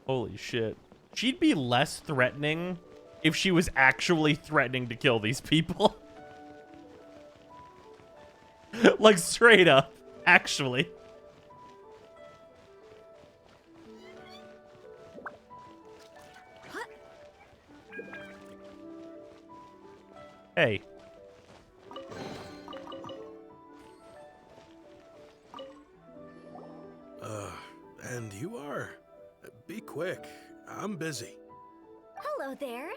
Holy shit. She'd be less threatening if she was actually threatening to kill these people. Like, straight up. Actually. Hey. And you are? Be quick. I'm busy. Hello there.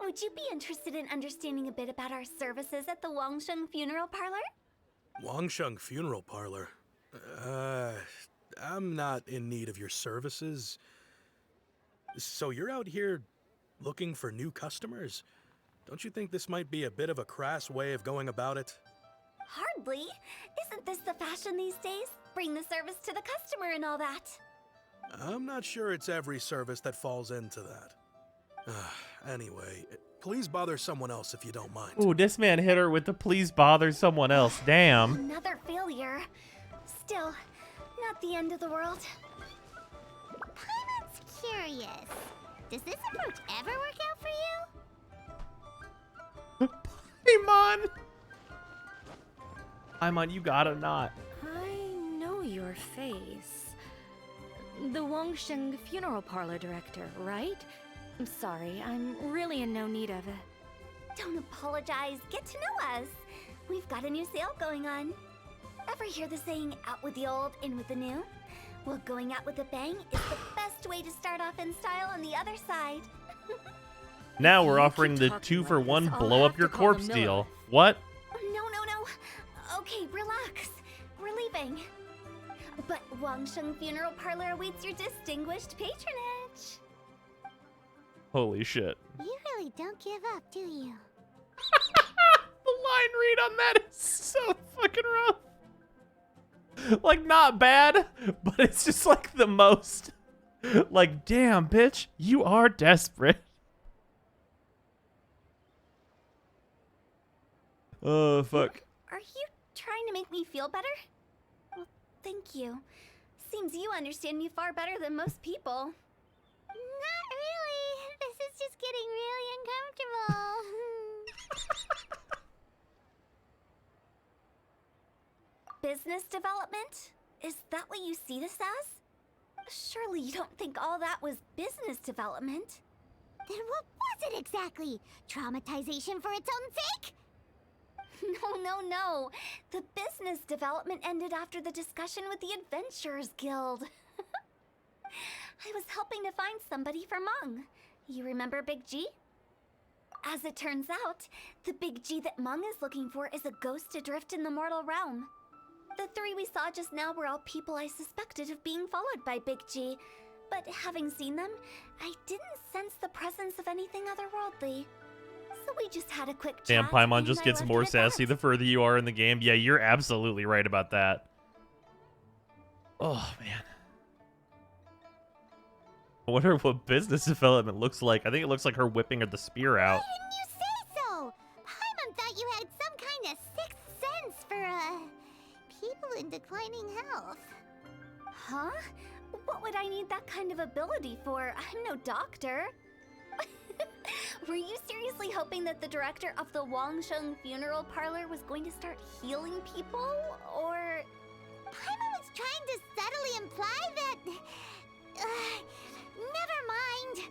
Would you be interested in understanding a bit about our services at the Wangsheng Funeral Parlor? Wangsheng Funeral Parlor? I'm not in need of your services. So you're out here looking for new customers? Don't you think this might be a bit of a crass way of going about it? Hardly. Isn't this the fashion these days? Bring the service to the customer and all that. I'm not sure it's every service that falls into that. Anyway, please bother someone else if you don't mind. Ooh, this man hit her with the please bother someone else. Damn. Another failure. Still, not the end of the world. Paimon's curious. Does this approach ever work out for you? Paimon! Paimon, you gotta not. I know your face. The Wangsheng funeral parlor director, right? I'm sorry, I'm really in no need of it. Don't apologize. Get to know us. We've got a new sale going on. Ever hear the saying, out with the old, in with the new? Well, going out with a bang is the best way to start off in style on the other side. Now we're You offering keep the talking 2-for-1 like this, I'll blow up have your to call the corpse miller. deal. What? No. Okay, relax. We're leaving. But Wangsheng Funeral Parlor awaits your distinguished patronage. Holy shit. You really don't give up, do you? The line read on that is so fucking rough. Like, not bad, but it's just like the most. Like, damn, bitch, you are desperate. Oh, fuck. Are you trying to make me feel better? Well, thank you. Seems you understand me far better than most people. Not really. This is just getting really uncomfortable. Business development? Is that what you see this as? Surely you don't think all that was business development. Then what was it exactly? Traumatization for its own sake? No. The business development ended after the discussion with the Adventurers Guild. I was helping to find somebody for Mung. You remember Big G? As it turns out, the Big G that Mung is looking for is a ghost adrift in the mortal realm. The 3 we saw just now were all people I suspected of being followed by Big G, but having seen them, I didn't sense the presence of anything otherworldly. So we just had a quick chat. Damn, Paimon and just I gets left more it at sassy that. the further you are in the game. Yeah, you're absolutely right about that. Oh, man. I wonder what business development looks like. I think it looks like her whipping the spear out. Why didn't you say so? Paimon thought you had some kind of sixth sense for, people in declining health. Huh? What would I need that kind of ability for? I'm no doctor. Were you seriously hoping that the director of the Wangsheng Funeral Parlor was going to start healing people, or... Paimon was trying to subtly imply that... never mind.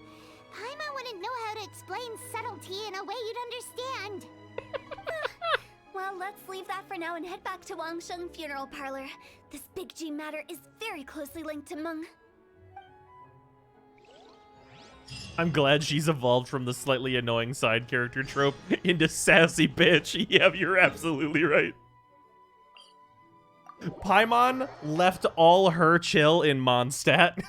Paimon wouldn't know how to explain subtlety in a way you'd understand. Well, let's leave that for now and head back to Wangsheng Funeral Parlor. This Big G matter is very closely linked to Mung. I'm glad she's evolved from the slightly annoying side character trope into sassy bitch. Yeah, you're absolutely right. Paimon left all her chill in Mondstadt.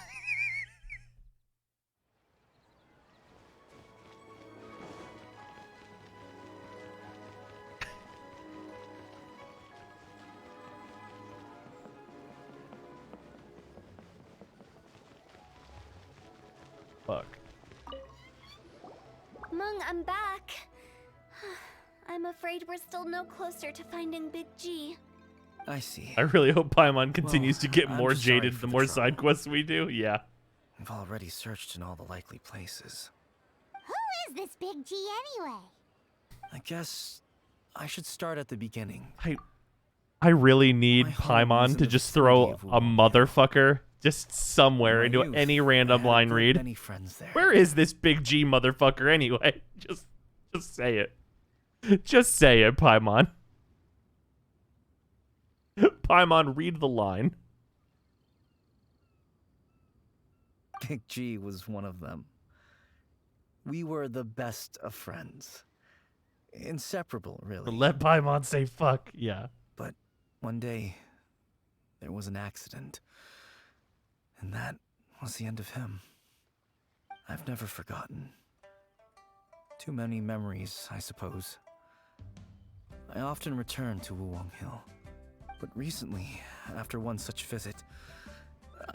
Fuck. Mung, I'm back. I'm afraid we're still no closer to finding Big G. I see. I really hope Paimon continues to get I'm more just sorry jaded for the the more trouble. side quests we do. Yeah. I've already searched in all the likely places. Who is this Big G anyway? I guess I should start at the beginning. I really need My home was Paimon in to the just vicinity throw of a Wuhan. motherfucker just somewhere In my into youth, any I random had a line good read. many friends there. Where is this Big G motherfucker anyway? Just say it. Just say it, Paimon. Paimon, read the line. Big G was one of them. We were the best of friends. Inseparable, really. Let Paimon say fuck. Yeah. But one day, there was an accident. And that was the end of him. I've never forgotten. Too many memories, I suppose. I often return to Wuwang Hill. But recently, after one such visit,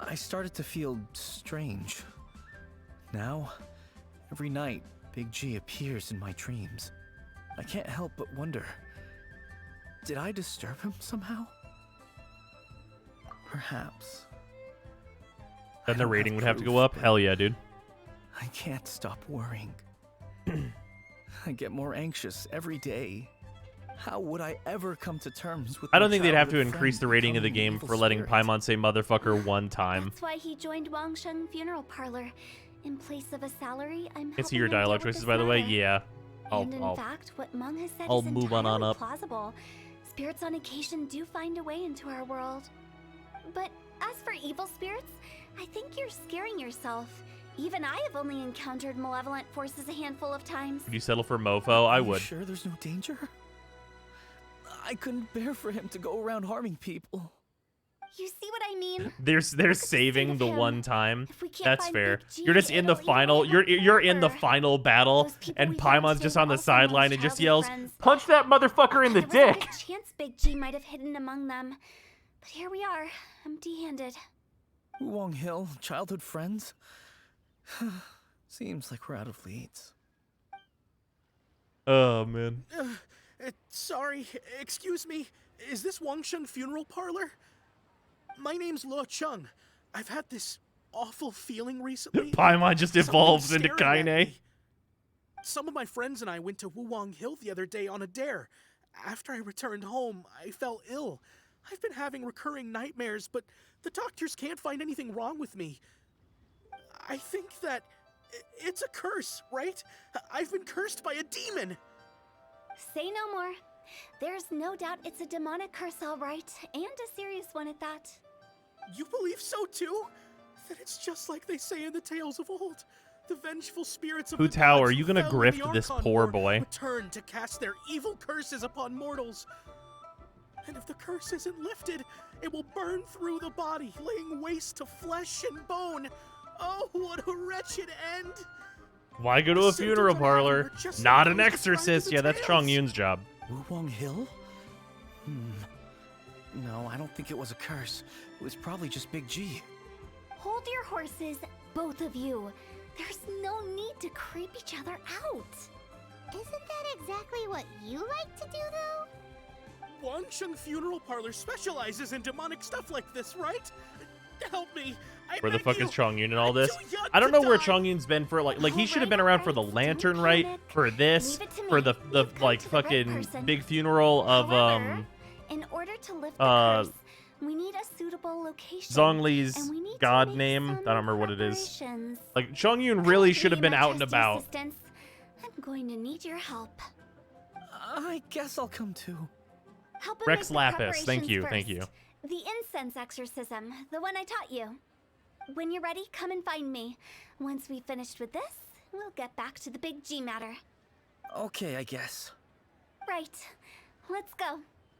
I started to feel strange. Now, every night, Big G appears in my dreams. I can't help but wonder, did I disturb him somehow? Perhaps. Then the rating would have to go up? Hell yeah, dude. I can't stop worrying. I get more anxious every day. How would I ever come to terms with I my don't think they'd have to childhood increase friend the rating of the becoming an game evil for letting spirit? Paimon say motherfucker one time. That's why he joined Wangsheng Funeral Parlor. In place of a salary, I'm Can see helping your him deal dialogue with choices, this by the way. matter. Yeah. And in fact, what Meng has said I'll is move on entirely up. plausible. Spirits on occasion do find a way into our world. But as for evil spirits, I think you're scaring yourself. Even I have only encountered malevolent forces a handful of times. Would you settle for mofo? I Are you would. sure there's no danger? I couldn't bear for him to go around harming people. You see what I mean? They're saving the one time. If we can't That's find fair. Big G, You're just in the it'll eat away final. at her You're in the forever. final battle, Those people and we found Paimon's just today on the also sideline Meng's and just childhood yells, friends. "Punch that motherfucker in the There was a dick!" good chance Big G might have hidden among them. But here we are, empty-handed. Wong Hill, childhood friends? Seems like we're out of leads. Oh man. Sorry, excuse me. Is this Wangsheng Funeral Parlor? My name's Luo Chung. I've had this awful feeling recently. Paimon just Something evolves into staring at Kaine. me. Some of my friends and I went to Wuwang Hill the other day on a dare. After I returned home, I fell ill. I've been having recurring nightmares, but the doctors can't find anything wrong with me. I think that it's a curse, right? I've been cursed by a demon. Say no more. There's no doubt it's a demonic curse, all right, and a serious one at that. You believe so too? Then it's just like they say in the tales of old. The vengeful spirits of Hu the Tao, gods are you who gonna fell in the grift this Archon poor War boy? return to cast their evil curses upon mortals. And if the curse isn't lifted, it will burn through the body, laying waste to flesh and bone. Oh, what a wretched end! Why go to The a symptoms funeral I'm having parlor? are just Not like an those described in exorcist. the Yeah, that's tales. Chong Yun's job. Wuwang Hill? No, I don't think it was a curse. It was probably just Big G. Hold your horses, both of you. There's no need to creep each other out. Isn't that exactly what you like to do, though? Wangsheng Funeral Parlor specializes in demonic stuff like this, right? Help me. I Where the beg fuck you. is Chong Yun and all I'm this? too young I don't to know where die. Chong Yun's been for like he should have been Alright, around for the alright, lantern don't rite, panic. for this, Leave it to for me. the You've come like to the right fucking person. big funeral of However, in order to lift the curse, we need a suitable location. Zhongli's and we need to god make name. I some don't remember what it is. preparations. Like Chong Yun I really want to should have be been my out and trusty about. assistants. I'm going to need your help. I guess I'll come too. Help him Rex make the Lapis, thank you, thank preparations you. first. The incense exorcism, the one I taught you. When you're ready, come and find me. Once we've finished with this, we'll get back to the Big G matter. Okay, I guess. Right. Let's go.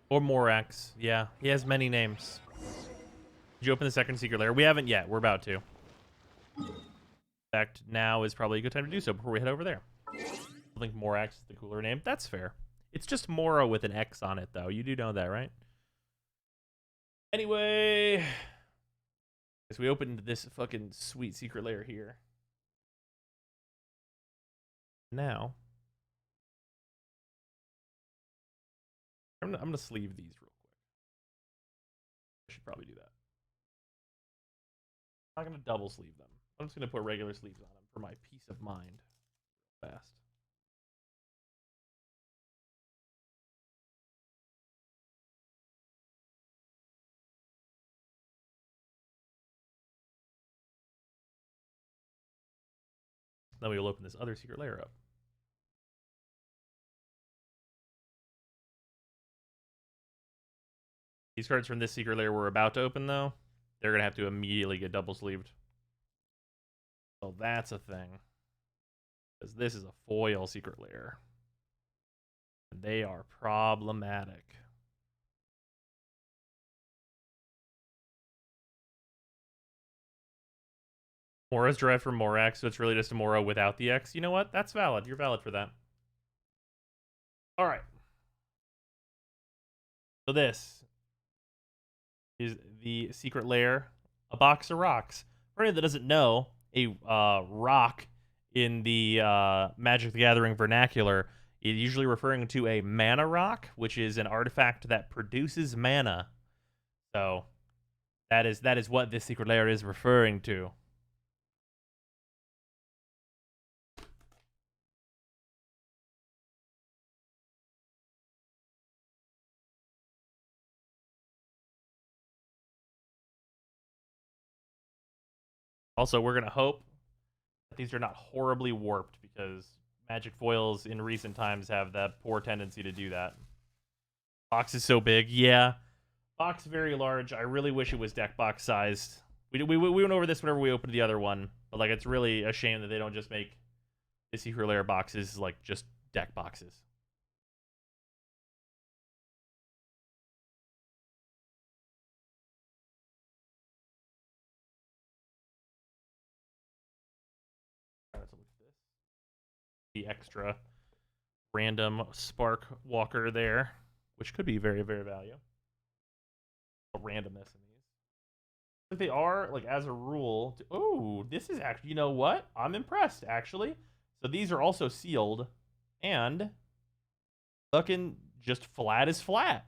Or Morax. Yeah, he has many names. Did you open the second secret lair? We haven't yet. We're about to. In fact, now is probably a good time to do so before we head over there. I think Morax is the cooler name. That's fair. It's just Mora with an X on it, though. You do know that, right? Anyway, guess we opened this fucking sweet secret lair here. Now, I'm gonna sleeve these real quick. I should probably do that. I'm not gonna double sleeve them. I'm just gonna put regular sleeves on them for my peace of mind. Fast. Then we will open this other secret layer up. These cards from this secret layer we're about to open, though, they're going to have to immediately get double sleeved. So that's a thing. Because this is a foil secret layer. And they are problematic. Mora's derived from Morax, so it's really just a Mora without the X. You know what? That's valid. You're valid for that. All right. So this is the secret lair a box of rocks. For anyone that doesn't know, a rock in the Magic the Gathering vernacular is usually referring to a mana rock, which is an artifact that produces mana. So that is what this secret lair is referring to. Also, we're going to hope that these are not horribly warped, because Magic foils in recent times have that poor tendency to do that. Box is so big. Yeah. Box very large. I really wish it was deck box sized. We went over this whenever we opened the other one, but like it's really a shame that they don't just make the secret lair boxes like just deck boxes. The extra random spark walker there, which could be very, very valuable. A randomness in these. But they are, like, as a rule. Oh, this is actually, you know what? I'm impressed, actually. So these are also sealed, and fucking just flat as flat.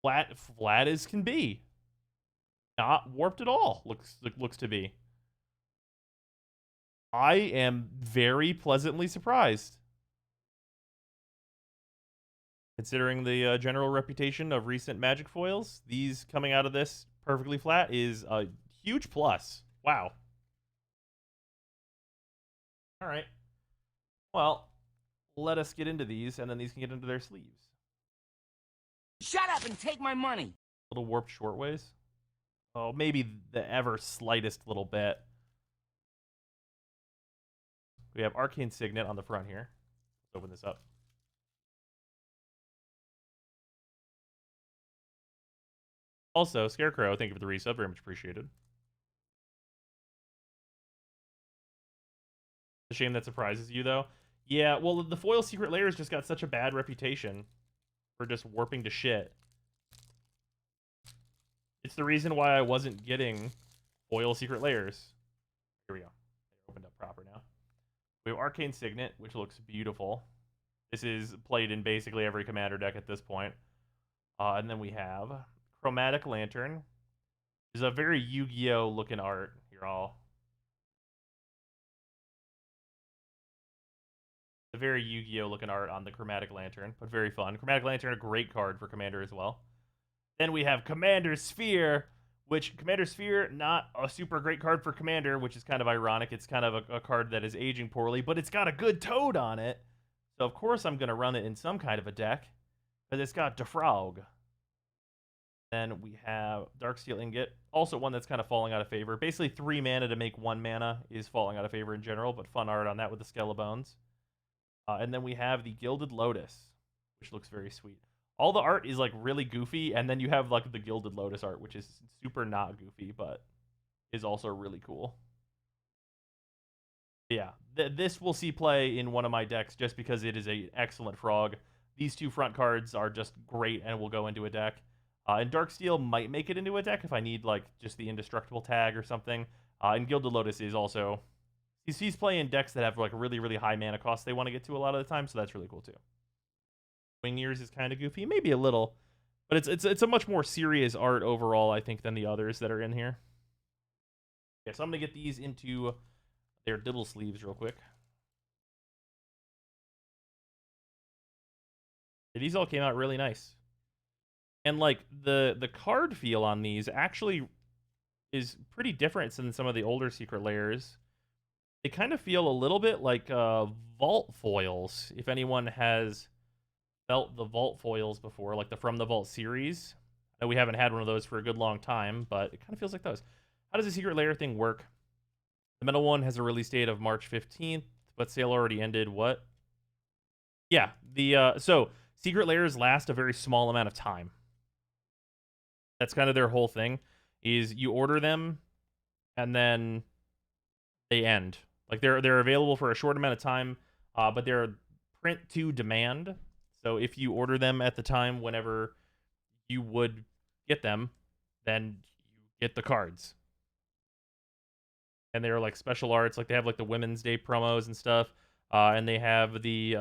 Flat as can be. Not warped at all, looks to be. I am very pleasantly surprised, considering the general reputation of recent Magic foils. These coming out of this perfectly flat is a huge plus. Wow. All right. Well, let us get into these, and then these can get into their sleeves. Shut up and take my money. Little warped shortways. Oh, maybe the ever slightest little bit. We have Arcane Signet on the front here. Let's open this up. Also, Scarecrow, thank you for the resub. Very much appreciated. It's a shame that surprises you, though. Yeah, well, the foil secret layers just got such a bad reputation for just warping to shit. It's the reason why I wasn't getting foil secret layers. Here we go. They're opened up proper now. We have Arcane Signet, which looks beautiful. This is played in basically every commander deck at this point. And then we have Chromatic Lantern. There's a very Yu-Gi-Oh looking art. Here, a very Yu-Gi-Oh looking art on the Chromatic Lantern, but very fun. Chromatic Lantern, a great card for Commander as well. Then we have Commander Sphere, which Commander Sphere, not a super great card for Commander, which is kind of ironic. It's kind of a card that is aging poorly, but it's got a good Toad on it. So, of course, I'm going to run it in some kind of a deck, because it's got Defrog. Then we have Darksteel Ingot, also one that's kind of falling out of favor. Basically, 3 mana to make 1 mana is falling out of favor in general, but fun art on that with the Skelebones. And then we have the Gilded Lotus, which looks very sweet. All the art is like really goofy, and then you have like the Gilded Lotus art, which is super not goofy, but is also really cool. Yeah, this will see play in one of my decks just because it is an excellent frog. These 2 front cards are just great and will go into a deck. And Darksteel might make it into a deck if I need like just the indestructible tag or something. And Gilded Lotus is also... He's playing decks that have like really, really high mana costs they want to get to a lot of the time, so that's really cool too. Wing Ears is kind of goofy, maybe a little, but it's a much more serious art overall, I think, than the others that are in here. Yeah, so I'm gonna get these into their diddle sleeves real quick. These all came out really nice, and like the card feel on these actually is pretty different than some of the older secret layers. They kind of feel a little bit like vault foils. If anyone has felt the vault foils before, like the From the Vault series. We haven't had one of those for a good long time, but it kind of feels like those. How does the secret layer thing work? The metal one has a release date of March 15th, but sale already ended. What? Yeah, so secret layers last a very small amount of time. That's kind of their whole thing, is you order them and then they end. Like they're available for a short amount of time, but they're print to demand. So if you order them at the time whenever you would get them, then you get the cards. and they're like special arts. Like they have like the Women's Day promos and stuff, and they have the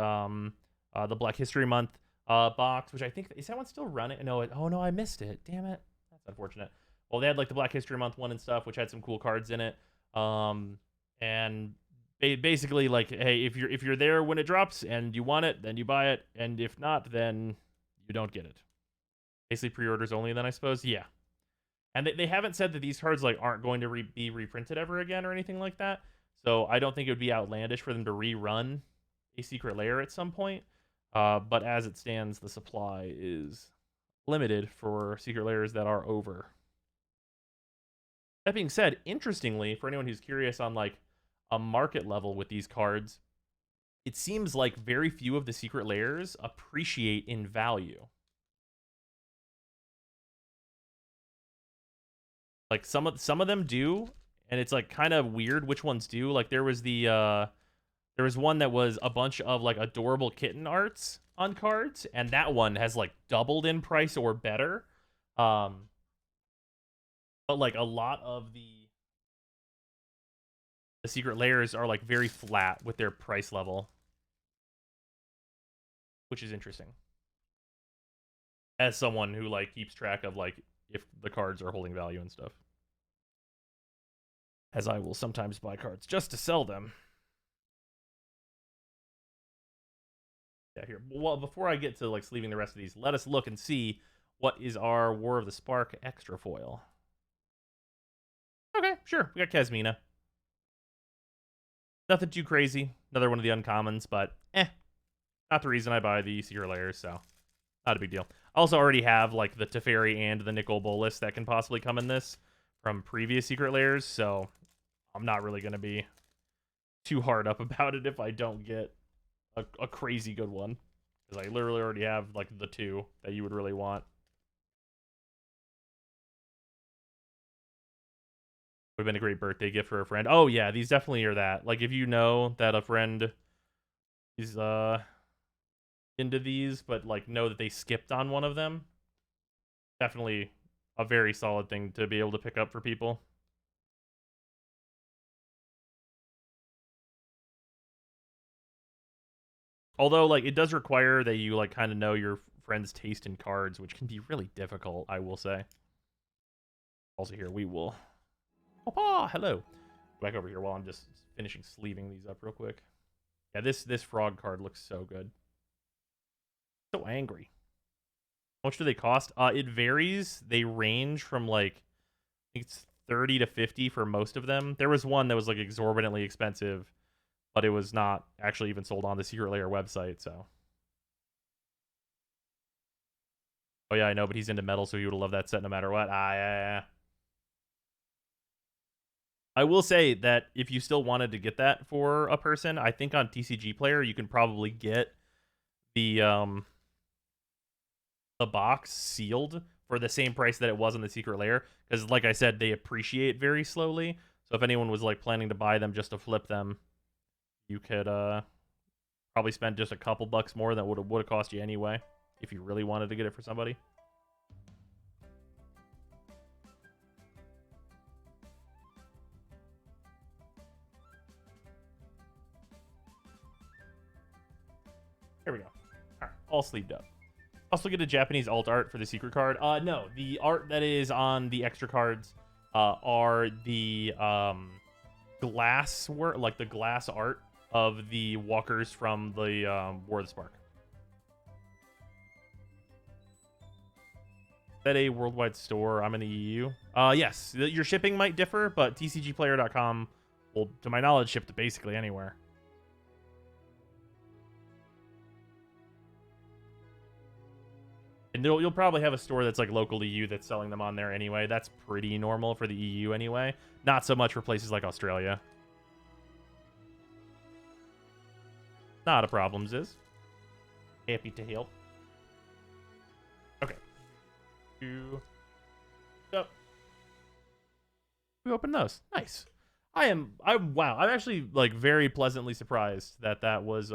Black History Month box, which I think is that one still running? No, oh no, I missed it. Damn it, that's unfortunate. Well, they had like the Black History Month one and stuff, which had some cool cards in it. And basically like, hey, if you're there when it drops and you want it, then you buy it, and if not, then you don't get it. Basically pre-orders only, then I suppose. Yeah. And they haven't said that these cards like aren't going to be reprinted ever again or anything like that. So I don't think it would be outlandish for them to rerun a secret lair at some point. But as it stands, the supply is limited for secret lairs that are over. That being said, interestingly, for anyone who's curious on like a market level with these cards, it seems like very few of the secret lairs appreciate in value. Like some of them do, and it's like kind of weird which ones do. Like there was one that was a bunch of like adorable kitten arts on cards, and that one has like doubled in price or better. But like a lot of the secret lairs are like very flat with their price level, which is interesting. As someone who like keeps track of like if the cards are holding value and stuff, as I will sometimes buy cards just to sell them. Yeah, here. Well, before I get to like sleeving the rest of these, let us look and see what is our War of the Spark extra foil. Okay, sure. We got Kasmina. Nothing too crazy. Another one of the uncommons, but not the reason I buy the secret lairs, so not a big deal. I also already have like the Teferi and the Nicol Bolas that can possibly come in this from previous secret lairs, so I'm not really going to be too hard up about it if I don't get a crazy good one, because I literally already have like the two that you would really want. Would have been a great birthday gift for a friend. Oh yeah, these definitely are that. Like if you know that a friend is into these, but like know that they skipped on one of them, definitely a very solid thing to be able to pick up for people. Although like it does require that you like kind of know your friend's taste in cards, which can be really difficult, I will say. Also here we will Papa, hello. Back over here while I'm just finishing sleeving these up real quick. Yeah, this frog card looks so good. So angry. How much do they cost? It varies. They range from like I think it's 30 to 50 for most of them. There was one that was like exorbitantly expensive, but it was not actually even sold on the Secret Lair website, so. Oh yeah, I know, but he's into metal, so he would love that set no matter what. Yeah. I will say that if you still wanted to get that for a person, I think on TCG Player you can probably get the box sealed for the same price that it was on the Secret Lair, because like I said, they appreciate very slowly. So if anyone was like planning to buy them just to flip them, you could probably spend just a couple bucks more than what it would have cost you anyway if you really wanted to get it for somebody. There we go. All right, all sleeved up. Also get a Japanese alt art for the secret card. No, the art that is on the extra cards are the glass work, like the glass art of the walkers from the War of the Spark. Is that a worldwide store? I'm in the EU. Yes, your shipping might differ, but tcgplayer.com will, to my knowledge, ship to basically anywhere. And you'll probably have a store that's like local to you that's selling them on there anyway. That's pretty normal for the EU anyway. Not so much for places like Australia. Not a problem, Ziz. Happy to help. Okay. Yep. We open those. Nice. Wow. I'm actually like very pleasantly surprised that that was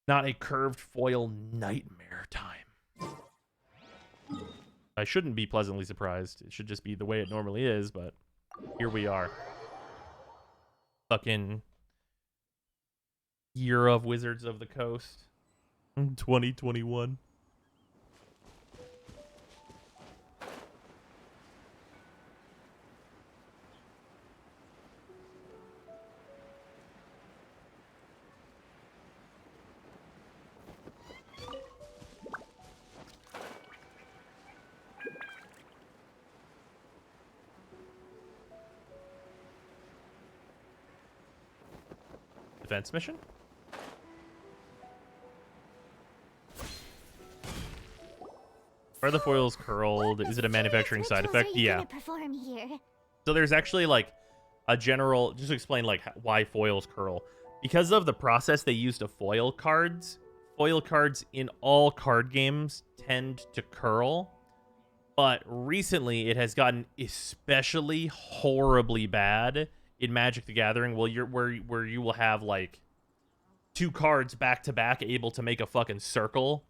not a curved foil nightmare time. I shouldn't be pleasantly surprised. It should just be the way it normally is, but Here we are. Fucking year of Wizards of the Coast. 2021. Defense mission? Are the foils curled? Is it a manufacturing side effect? Yeah. Perform here? So there's actually like a general, just to explain like why foils curl. Because of the process they use to foil cards in all card games tend to curl. But recently it has gotten especially horribly bad in Magic the Gathering, where you will have like 2 cards back to back able to make a fucking circle.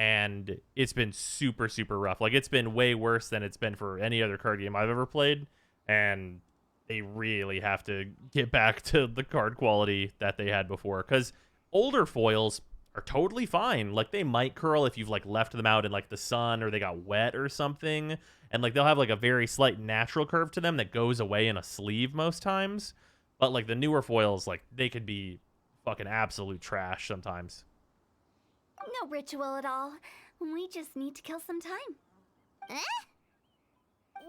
And it's been super, super rough. Like, it's been way worse than it's been for any other card game I've ever played. And they really have to get back to the card quality that they had before. Because older foils are totally fine. Like, they might curl if you've, like, left them out in, like, the sun or they got wet or something. And, like, they'll have, like, a very slight natural curve to them that goes away in a sleeve most times. But, like, the newer foils, like, they could be fucking absolute trash sometimes. No ritual at all. We just need to kill some time.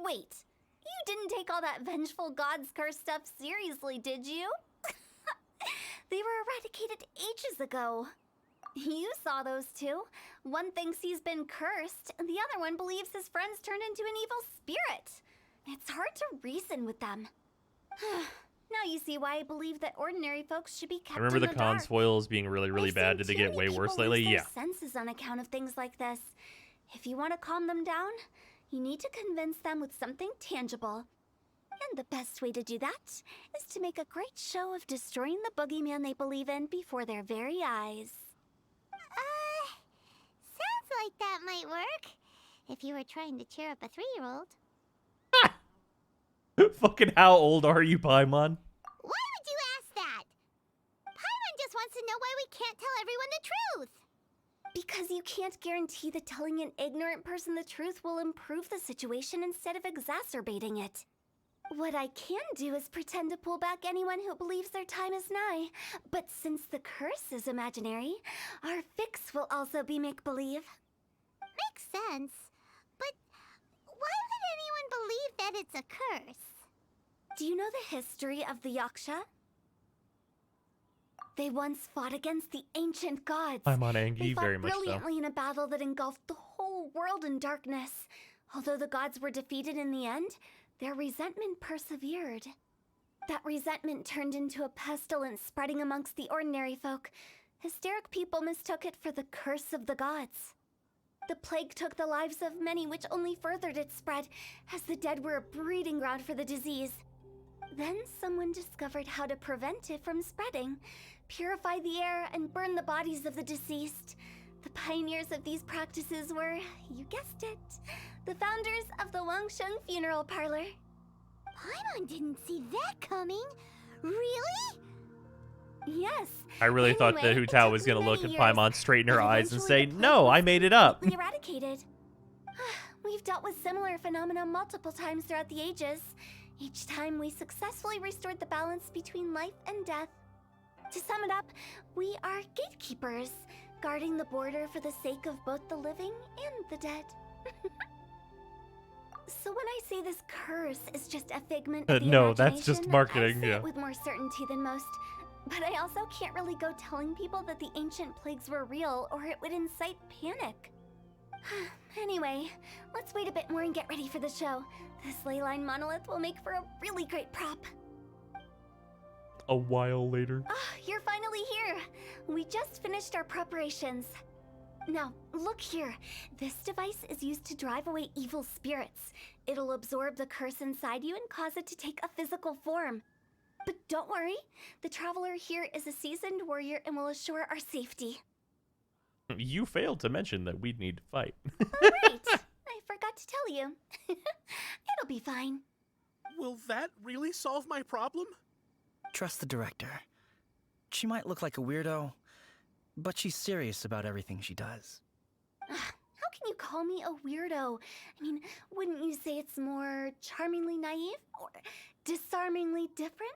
Wait, you didn't take all that vengeful god's curse stuff seriously, did you? They were eradicated ages ago. You saw those two. One thinks he's been cursed, and the other one believes his friends turned into an evil spirit. It's hard to reason with them. Now you see why I believe that ordinary folks should be kept I remember in the cons foils being really, really bad. Did they get way worse lately? Yeah. Senses on account of things like this. If you want to calm them down, you need to convince them with something tangible. And the best way to do that is to make a great show of destroying the boogeyman they believe in before their very eyes. Sounds like that might work. If you were trying to cheer up a 3-year-old. Fucking how old are you, Paimon? Why would you ask that? Paimon just wants to know why we can't tell everyone the truth. Because you can't guarantee that telling an ignorant person the truth will improve the situation instead of exacerbating it. What I can do is pretend to pull back anyone who believes their time is nigh. But since the curse is imaginary, our fix will also be make-believe. Makes sense. But why would anyone believe that it's a curse? Do you know the history of the Yaksha? They once fought against the ancient gods. I'm on Angie, they fought very much brilliantly in a battle that engulfed the whole world in darkness. Although the gods were defeated in the end, their resentment persevered. That resentment turned into a pestilence spreading amongst the ordinary folk. Hysteric people mistook it for the curse of the gods. The plague took the lives of many, which only furthered its spread, as the dead were a breeding ground for the disease. Then someone discovered how to prevent it from spreading, purify the air, and burn the bodies of the deceased. The pioneers of these practices were, you guessed it, the founders of the Wangsheng Funeral Parlor. Paimon didn't see that coming. Really? Yes. I really thought that Hu Tao was going to look at Paimon straight in her eyes and say, "No, I made it up." Eradicated. We've dealt with similar phenomena multiple times throughout the ages. Each time we successfully restored the balance between life and death. To sum it up, we are gatekeepers, guarding the border for the sake of both the living and the dead. So when I say this curse is just a figment of the no, that's just imagination, marketing, I say yeah. it with more certainty than most. But I also can't really go telling people that the ancient plagues were real, or it would incite panic. Anyway, let's wait a bit more and get ready for the show. This leyline monolith will make for a really great prop. A while later. You're finally here. We just finished our preparations. Now, look here. This device is used to drive away evil spirits. It'll absorb the curse inside you and cause it to take a physical form. But don't worry, the traveler here is a seasoned warrior and will assure our safety. You failed to mention that we'd need to fight. Right. I forgot to tell you. It'll be fine. Will that really solve my problem? Trust the director. She might look like a weirdo, but she's serious about everything she does. How can you call me a weirdo? I mean, wouldn't you say it's more charmingly naive or disarmingly different?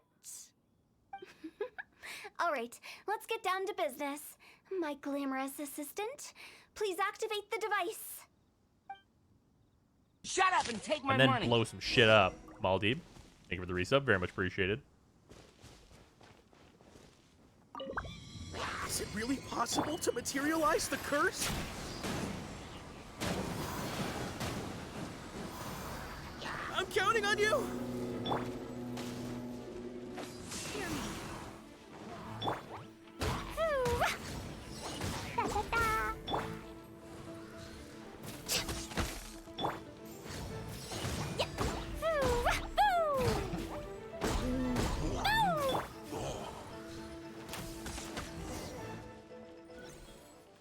All right, let's get down to business. My glamorous assistant, please activate the device. Shut up and take my And then money. blow some shit up. Maldeep, thank you for the resub. Very much appreciated. Is it really possible to materialize the curse? I'm counting on you!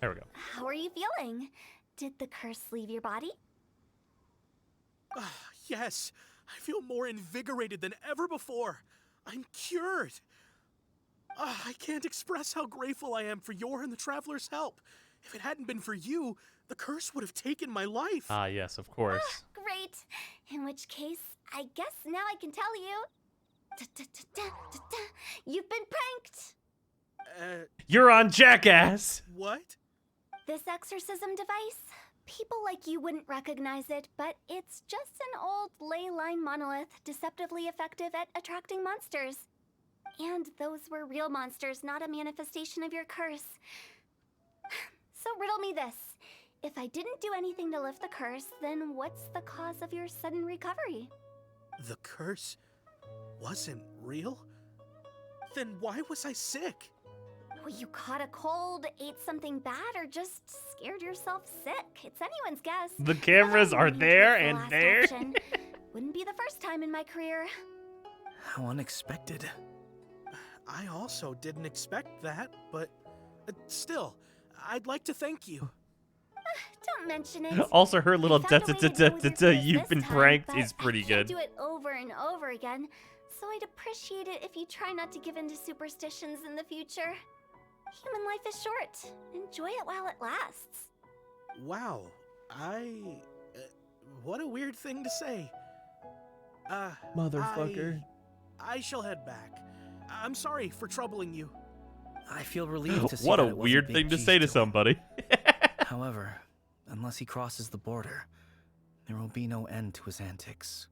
There we go. How are you feeling? Did the curse leave your body? Yes, I feel more invigorated than ever before. I'm cured. I can't express how grateful I am for your and the Traveler's help. If it hadn't been for you, the curse would have taken my life. Ah, yes, of course. Great. In which case, I guess now I can tell you. You've been pranked. You're on Jackass! What? This exorcism device, people like you wouldn't recognize it, but it's just an old ley line monolith deceptively effective at attracting monsters. And those were real monsters, not a manifestation of your curse. So riddle me this. If I didn't do anything to lift the curse, then what's the cause of your sudden recovery? The curse wasn't real? Then why was I sick? Well, you caught a cold, ate something bad, or just scared yourself sick. It's anyone's guess. The cameras But are I'm there the and last there. option. Wouldn't be the first time in my career. How unexpected. I also didn't expect that, but still, I'd like to thank you. Don't mention it. Also, her little I found a way to deal with your curse you've this been time, pranked but is pretty I can't good. do it over and over again, so I'd appreciate it if you try not to give in to superstitions in the future. Human life is short. Enjoy it while it lasts. Wow, what a weird thing to say. Motherfucker. I shall head back. I'm sorry for troubling you. I feel relieved to see What that a it wasn't weird Big thing to G's say to doing. somebody. However, unless he crosses the border, there will be no end to his antics.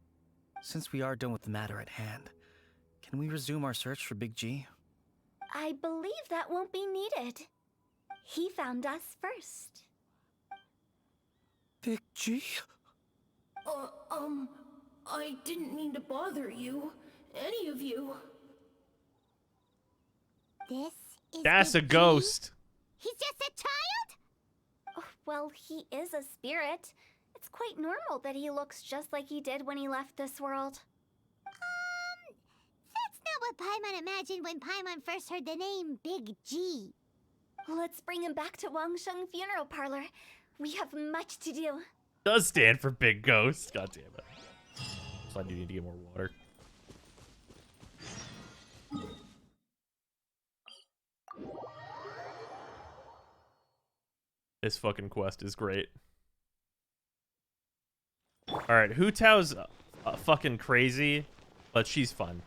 Since we are done with the matter at hand, can we resume our search for Big G? I believe that won't be needed. He found us first. Big G? I didn't mean to bother you. Any of you. This is That's a Big G? ghost. He's just a child? Oh, well, he is a spirit. It's quite normal that he looks just like he did when he left this world. That's not what Paimon imagined when Paimon first heard the name Big G. Let's bring him back to Wangsheng Funeral Parlor. We have much to do. Does stand for big ghost. God damn it. So I do need to get more water. This fucking quest is great. Alright, Hu Tao's fucking crazy, but she's fun.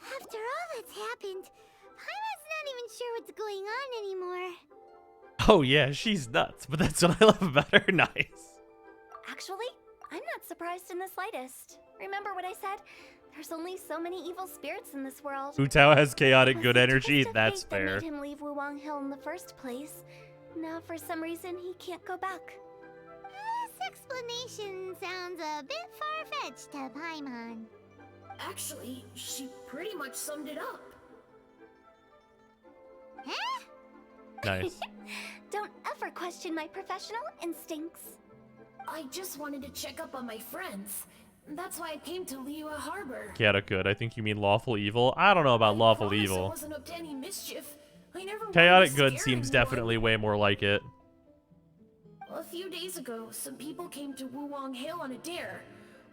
After all that's happened, Paimon's not even sure what's going on anymore. Oh yeah, she's nuts, but that's what I love about her. Nice. Actually, I'm not surprised in the slightest. Remember what I said? There's only so many evil spirits in this world. Hu Tao has chaotic It was good the energy, twist of that's fate that fair. made him leave Wuwang Hill in the first place. Now, for some reason, he can't go back. This explanation sounds a bit far-fetched to Paimon. Actually, she pretty much summed it up. Huh? Nice. Don't ever question my professional instincts. I just wanted to check up on my friends. That's why I came to Liyue Harbor. Chaotic good. I think you mean lawful evil. I don't know about lawful Promise I evil. wasn't up to any mischief. I never wanted Chaotic to good scare seems anyone. definitely way more like it. A few days ago, some people came to Wuwang Hill on a dare.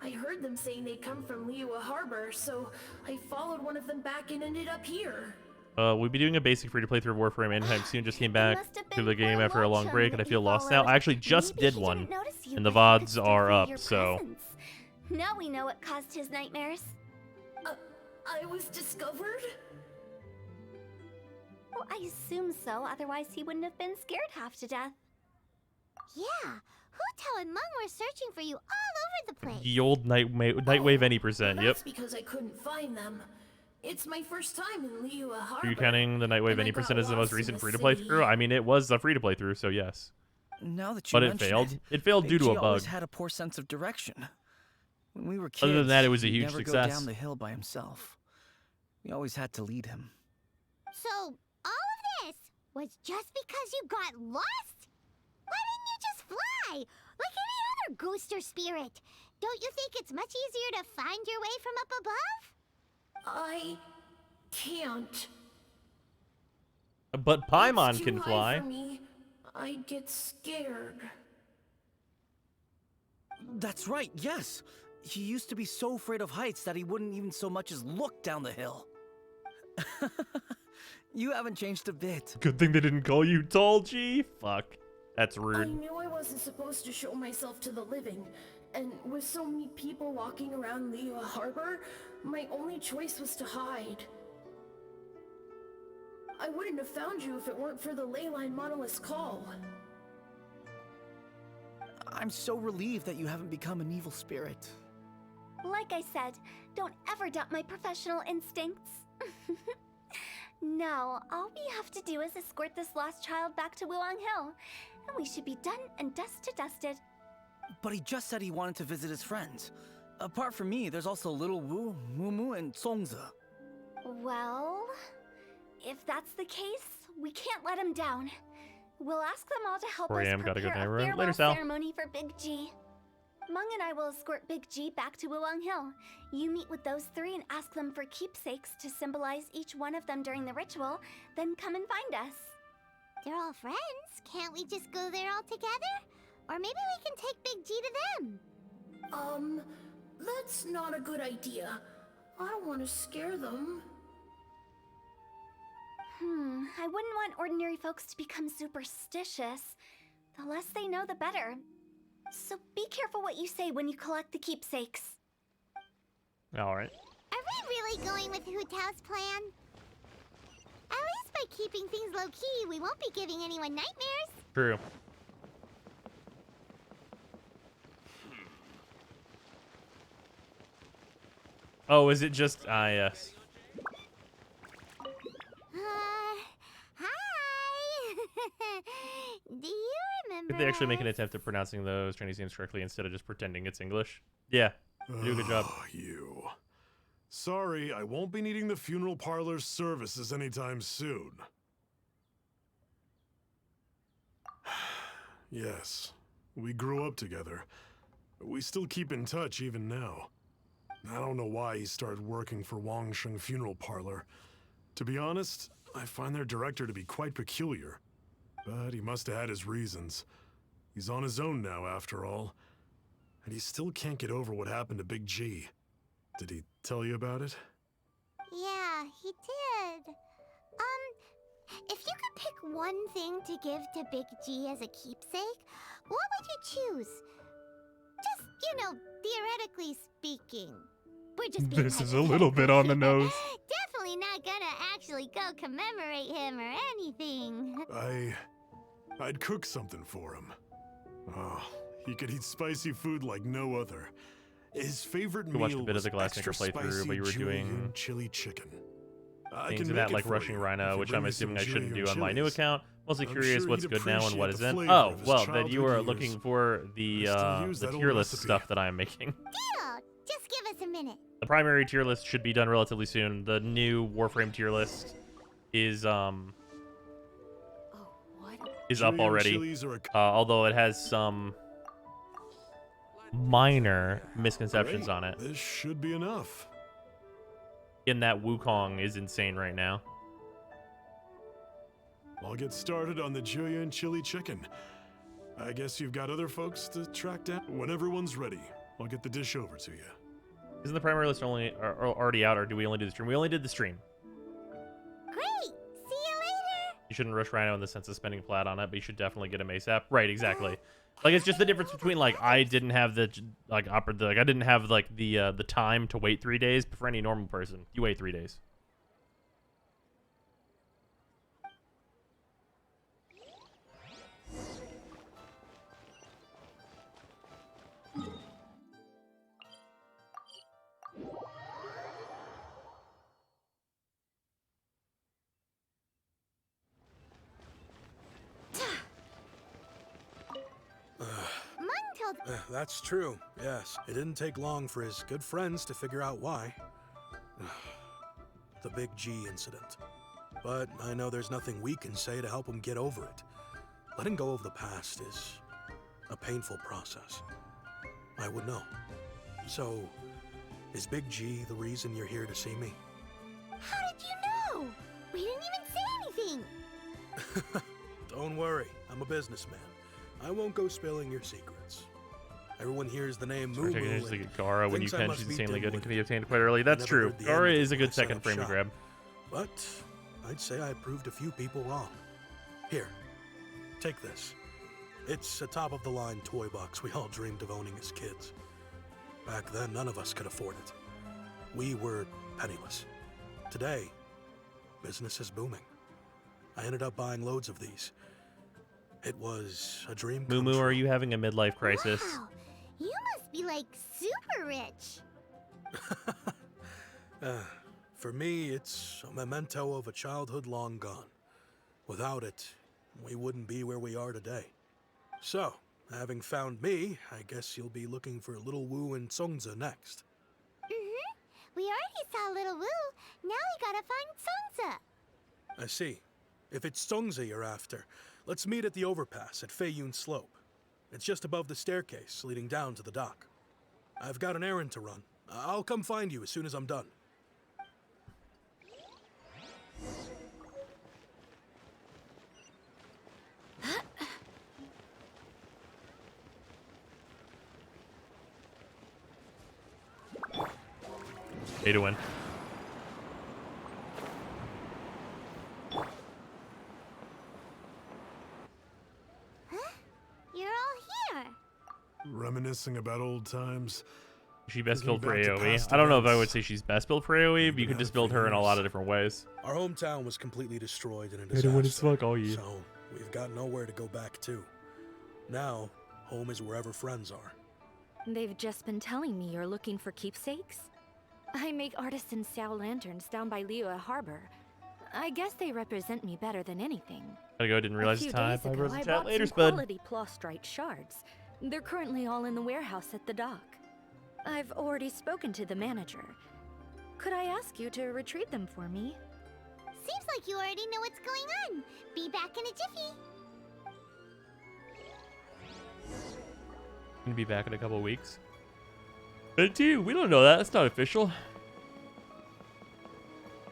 I heard them saying they'd come from Liyue Harbor, so I followed one of them back and ended up here. We'll be doing a basic free-to-play through Warframe anytime soon. Just came back must have to been the game poor after a long Watchung break, and I that feel you lost now. followed. I actually just Maybe did he one, didn't notice you, and the but he could VODs still are feel up, your so... presence. Now we know what caused his nightmares. I was discovered? Well, I assume so, otherwise he wouldn't have been scared half to death. Yeah, Hu and Meng were searching for you all over the place. The old Nightwave any percent, yep. That's because I couldn't find them. It's my first time in Liyue Harbor. Are you counting the Nightwave and I any got percent as the most lost in recent the free-to-play city. through? I mean, it was a free-to-play through, so yes. Now that you But it mention failed. It failed due Big to G a always bug. had a poor sense of direction. When we were kids, Other than that, it was a he'd huge never success. go down the hill by himself. We always had to lead him. So, all of this was just because you got lost? Why didn't you just fly? Like any other ghost or spirit? Don't you think it's much easier to find your way from up above? I can't. But Paimon It's too can high fly. for me. I get scared. That's right, yes. He used to be so afraid of heights that he wouldn't even so much as look down the hill. You haven't changed a bit. Good thing they didn't call you Tall G. Fuck. That's I rude. knew I wasn't supposed to show myself to the living, and with so many people walking around Liyue Harbor, my only choice was to hide. I wouldn't have found you if it weren't for the Leyline Monolith's call. I'm so relieved that you haven't become an evil spirit. Like I said, don't ever doubt my professional instincts. Now, all we have to do is escort this lost child back to Wuwang Hill, and we should be done and dusted. But he just said he wanted to visit his friends. Apart from me, there's also Little Wu, Mumu, and Songze. Well, if that's the case, we can't let him down. We'll ask them all to help 4 us a.m., gotta go prepare to my a room. farewell Later, Sal. ceremony for Big G. Meng and I will escort Big G back to Wuwang Hill. You meet with those three and ask them for keepsakes to symbolize each one of them during the ritual, then come and find us. They're all friends. Can't we just go there all together? Or maybe we can take Big G to them. That's not a good idea. I don't want to scare them. I wouldn't want ordinary folks to become superstitious. The less they know, the better. So be careful what you say when you collect the keepsakes. Alright. Are we really going with Hu Tao's plan? At least by keeping things low-key, we won't be giving anyone nightmares. True. Oh, is it just... Ah, yes. Hi! Do you remember Did they actually make an us? attempt at pronouncing those Chinese names correctly instead of just pretending it's English? Yeah. You do a good job. You. Sorry, I won't be needing the funeral parlor's services anytime soon. Yes, we grew up together. We still keep in touch even now. I don't know why he started working for Wangsheng Funeral Parlor. To be honest, I find their director to be quite peculiar. But he must have had his reasons. He's on his own now, after all. And he still can't get over what happened to Big G. Did he tell you about it? Yeah, he did. If you could pick one thing to give to Big G as a keepsake, what would you choose? Just, you know, theoretically speaking. We're just being This is a little bit on the nose. Definitely not gonna actually go commemorate him or anything. I'd cook something for him. Oh, he could eat spicy food like no other. His favorite We meal watched a bit of was the Glass extra Snicker playthrough, spicy but you were doing julienne chili chicken. I things can in make that, it like for Rushing you Rhino, if you which bring I'm me some assuming I shouldn't do julienne on my new chilies. account. Mostly I'm curious sure what's he'd good now and what appreciate the isn't. flavor Oh, of his well, then you childhood are years. looking for the I still use that old tier list recipe. stuff that I'm making. Deal! Just give us a minute. The primary tier list should be done relatively soon. The new Warframe tier list is up Julienne already. chilies are Although it has some minor misconceptions Great. on it. This should be enough. In that Wukong is insane right now. I'll get started on the Julian chili chicken. I guess you've got other folks to track down. When everyone's ready, I'll get the dish over to you. Isn't the primary list already out, or do we only do the stream? We only did the stream. Great! See you later! You shouldn't rush Rhino in the sense of spending plat on it, but you should definitely get him ASAP. Right, exactly. Like, it's just the difference between, like, I didn't have the I didn't have like the time to wait 3 days, but for any normal person, you wait 3 days. That's true, yes. It didn't take long for his good friends to figure out why. The Big G incident. But I know there's nothing we can say to help him get over it. Letting go of the past is a painful process. I would know. So, is Big G the reason you're here to see me? How did you know? We didn't even say anything. Don't worry, I'm a businessman. I won't go spilling your secrets. Everyone hears the name Moo Moo. To get Gara when you can. She's insanely good and can be obtained quite early. That's true. Gara is a good second frame to grab. But I'd say I proved a few people wrong. Here, take this. It's a top-of-the-line toy box we all dreamed of owning as kids. Back then, none of us could afford it. We were penniless. Today, business is booming. I ended up buying loads of these. It was a dream come Moo Moo, true. are you having a midlife crisis? Wow, you must be like super rich. For me, it's a memento of a childhood long gone. Without it, we wouldn't be where we are today. So, having found me, I guess you'll be looking for Little Wu and Songza next. We already saw Little Wu. Now we gotta find Songza. I see. If it's Songza you're after, let's meet at the overpass at Feiyun Slope. It's just above the staircase leading down to the dock. I've got an errand to run. I'll come find you as soon as I'm done. Pay to win. You're all here. Reminiscing about old times. She best built for Thinking back to AoE. past I don't know if I events. would say she's best built for AoE, but you can just build her in a lot of different ways. Our hometown was completely destroyed in a I don't want to disaster, suck all year. so we've got nowhere to go back to. Now, home is wherever friends are. They've just been telling me you're looking for keepsakes. I make artisan Xiao lanterns down by Liyue Harbor. I guess they represent me better than anything. Gotta go, didn't realize A few the time. days ago, I Chat bought later, some Spud. quality plastrite shards. They're currently all in the warehouse at the dock. I've already spoken to the manager. Could I ask you to retrieve them for me? Seems like you already know what's going on. Be back in a jiffy. Gonna be back in a couple weeks. But too, we don't know that. It's not official.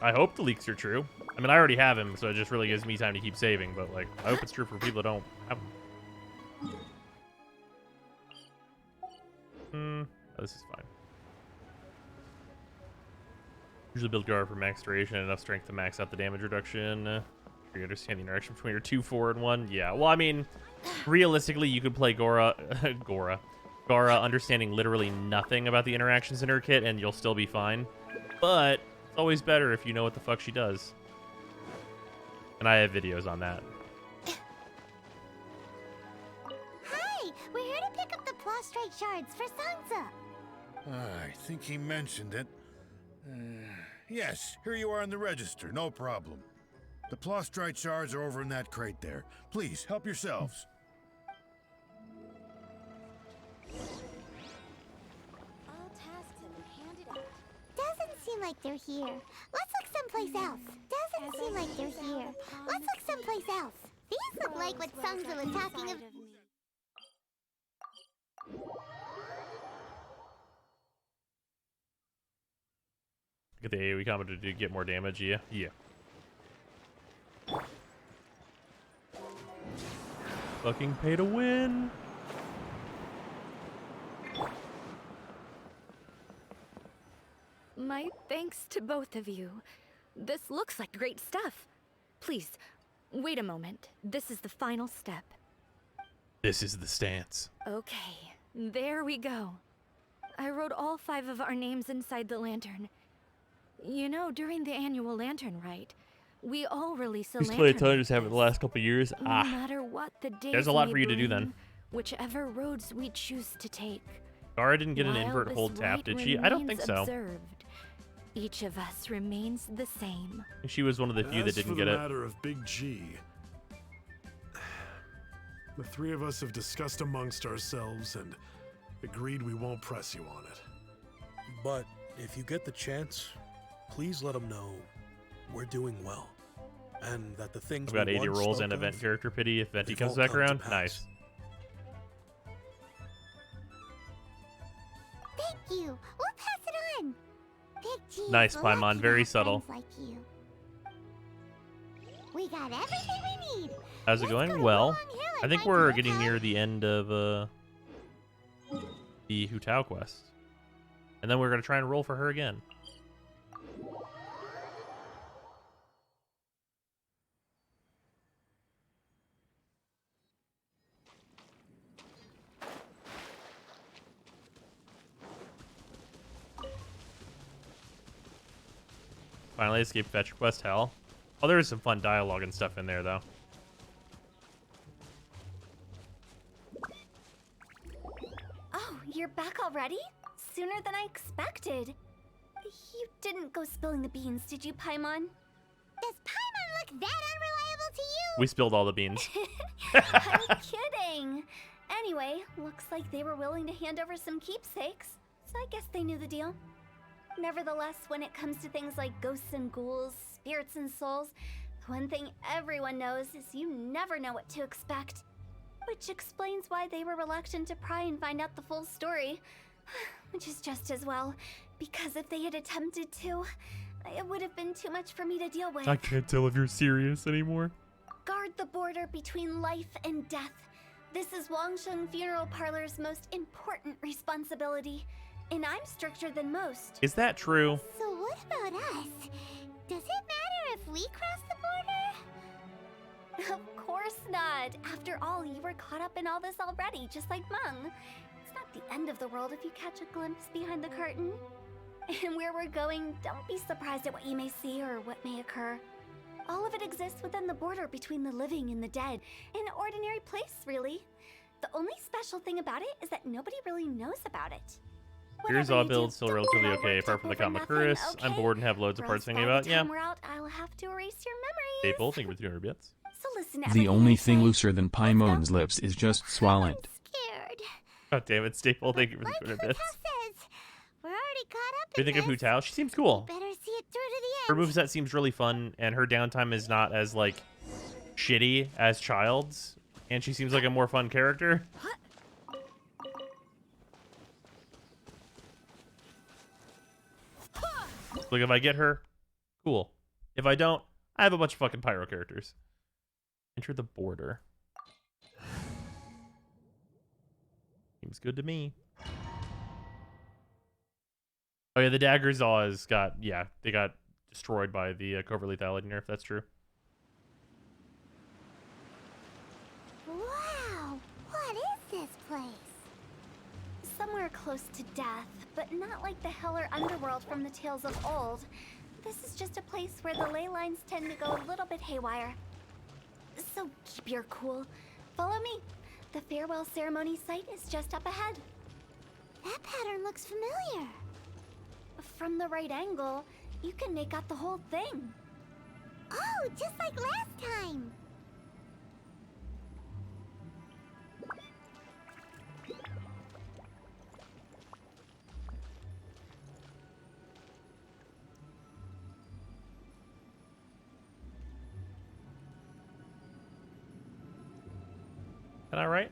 I hope the leaks are true. I mean, I already have him, so it just really gives me time to keep saving. But like, I hope it's true for people that don't have him. This is fine. Usually build Gara for max duration and enough strength to max out the damage reduction. Sure you understand the interaction between your 2, 4, and 1. Yeah. Well, I mean, realistically, you could play Gara understanding literally nothing about the interactions in her kit, and you'll still be fine. But it's always better if you know what the fuck she does. And I have videos on that. Hi, we're here to pick up the plastrite shards for Songza. I think he mentioned it. Yes, here you are in the register, no problem. The plastrite shards are over in that crate there. Please, help yourselves. All tasks have been handed out. Doesn't seem like they're here. Let's look someplace else. Doesn't seem like they're here. Let's look someplace else. These look like what Songza was talking about. Get the AoE combo to get more damage. Yeah. Yeah. fucking pay to win. My thanks to both of you. This looks like great stuff. Please, wait a moment. This is the final step. This is the stance. Okay, there we go. I wrote all 5 of our names inside the lantern. You know, during the annual lantern rite, we all release a Who's lantern. played a ton just have it the last couple of years. No matter what the days There's a lot may for you to do then. bring, whichever roads we choose to take. Gara didn't get an While invert this hold tap, rite did she? I don't remains think so. observed, each of us remains the same. She was one of the few that As didn't for get the it. matter of Big G, the 3 of us have discussed amongst ourselves and agreed we won't press you on it. But if you get the chance, please let them know we're doing well, and that the things I've got we 80 once rolls spoke and event of, character pity if Venti they've comes all back come to around. pass. Nice. Thank you. We'll pass it on. Big G. Nice, Paimon. Very subtle. Like you. We got everything we need. How's it going? Well, I think we're getting near the end of the Hu Tao quest. And then we're going to try and roll for her again. Finally escaped fetch quest hell. Oh, there is some fun dialogue and stuff in there, though. Oh, you're back already? Sooner than I expected. You didn't go spilling the beans, did you, Paimon? Does Paimon look that unreliable to you? We spilled all the beans. I'm kidding. Anyway, looks like they were willing to hand over some keepsakes, so I guess they knew the deal. Nevertheless, when it comes to things like ghosts and ghouls, spirits and souls, the one thing everyone knows is you never know what to expect. Which explains why they were reluctant to pry and find out the full story. Which is just as well, because if they had attempted to, it would have been too much for me to deal with. I can't tell if you're serious anymore. Guard the border between life and death. This is Wangsheng Funeral Parlor's most important responsibility, and I'm stricter than most. Is that true? So what about us? Does it matter if we cross the border? Of course not. After all, you were caught up in all this already, just like Meng. It's not the end of the world if you catch a glimpse behind the curtain. And where we're going, don't be surprised at what you may see or what may occur. All of it exists within the border between the living and the dead. An ordinary place, really. The only special thing about it is that nobody really knows about it. Here's all builds still relatively okay, apart from the Kamakuris. I'm bored and have loads of parts thinking about. Yeah. We're out, I'll have to erase your memories. Staple, thank you for 200 bits. So listen to The everything only I thing say. looser than Paimon's lips is just Swalent. Scared. God damn it, Staple, thank you for Like 200 Hu bits. Tao says, we're already caught up What do you in think of Hu this. Tao? She seems cool. Better see it through to Her the end. moveset seems really fun, and her downtime is not as, like, shitty as Child's. And she seems like a more fun character. Like, if I get her, cool. If I don't, I have a bunch of fucking pyro characters. Enter the border. Seems good to me. Oh yeah, the Dagger's Awes got, yeah, they got destroyed by the Covert Lethality nerf, that's true. Wow, what is this place? Somewhere close to death, but not like the hell or underworld from the tales of old. This is just a place where the ley lines tend to go a little bit haywire. So keep your cool. Follow me. The farewell ceremony site is just up ahead. That pattern looks familiar. From the right angle, you can make out the whole thing. Oh, just like last time. Am I right?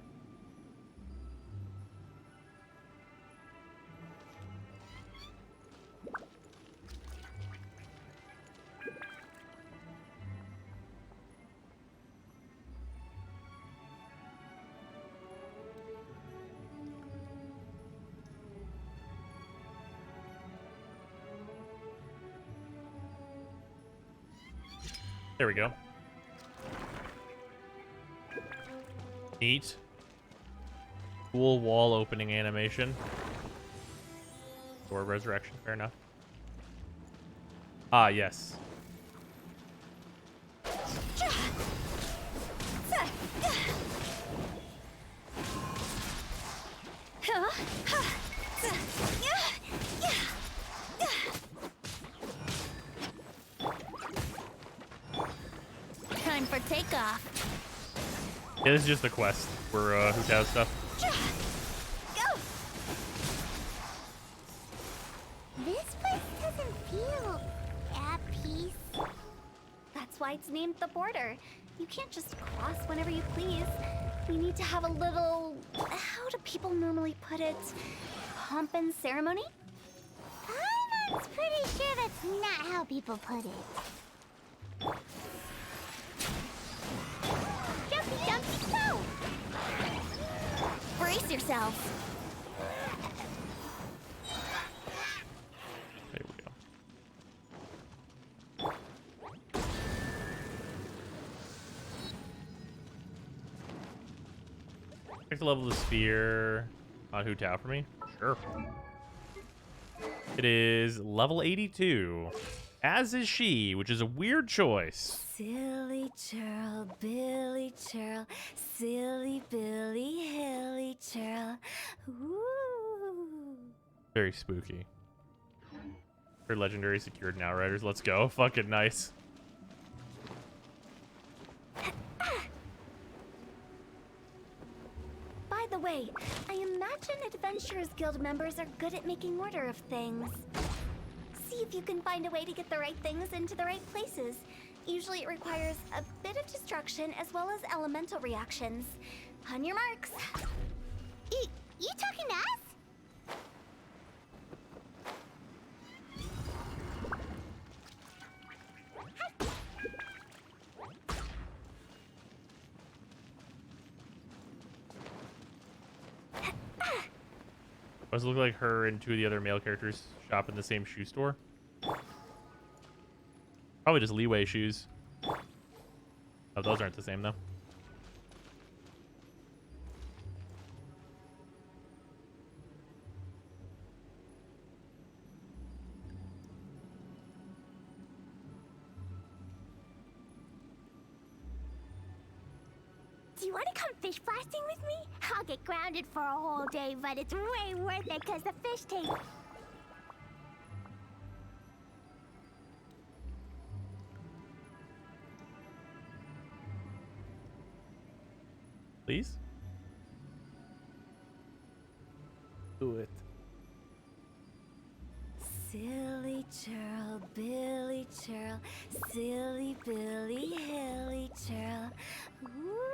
There we go. Neat. Cool wall opening animation. Or resurrection, fair enough. Ah, yes. Time for takeoff. Yeah, this is just a quest for Hu Tao stuff. Go! This place doesn't feel at peace. That's why it's named the border. You can't just cross whenever you please. We need to have a little... How do people normally put it? Pomp and ceremony? Paimon's pretty sure that's not how people put it. Jumpy, jumpy, go! Brace yourself. There we go. Check the level of the sphere on Hu Tao for me. Sure. It is level 82, as is she, which is a weird choice. Silly churl, Billy churl, silly Billy, hilly churl. Ooh. Very spooky. Her legendary secured now, Riders. Let's go. Fucking nice. By the way, I imagine Adventurers Guild members are good at making order of things. See if you can find a way to get the right things into the right places. Usually it requires a bit of destruction as well as elemental reactions. On your marks. You talking to us? Does it look like her and two of the other male characters shop in the same shoe store? Probably just leeway shoes. Oh, those aren't the same though. Do you want to come fish blasting with me? I'll get grounded for a whole day, but it's way worth it because the fish taste... Please? Do it. Silly churl, Billy churl, silly Billy, hilly churl. Ooh.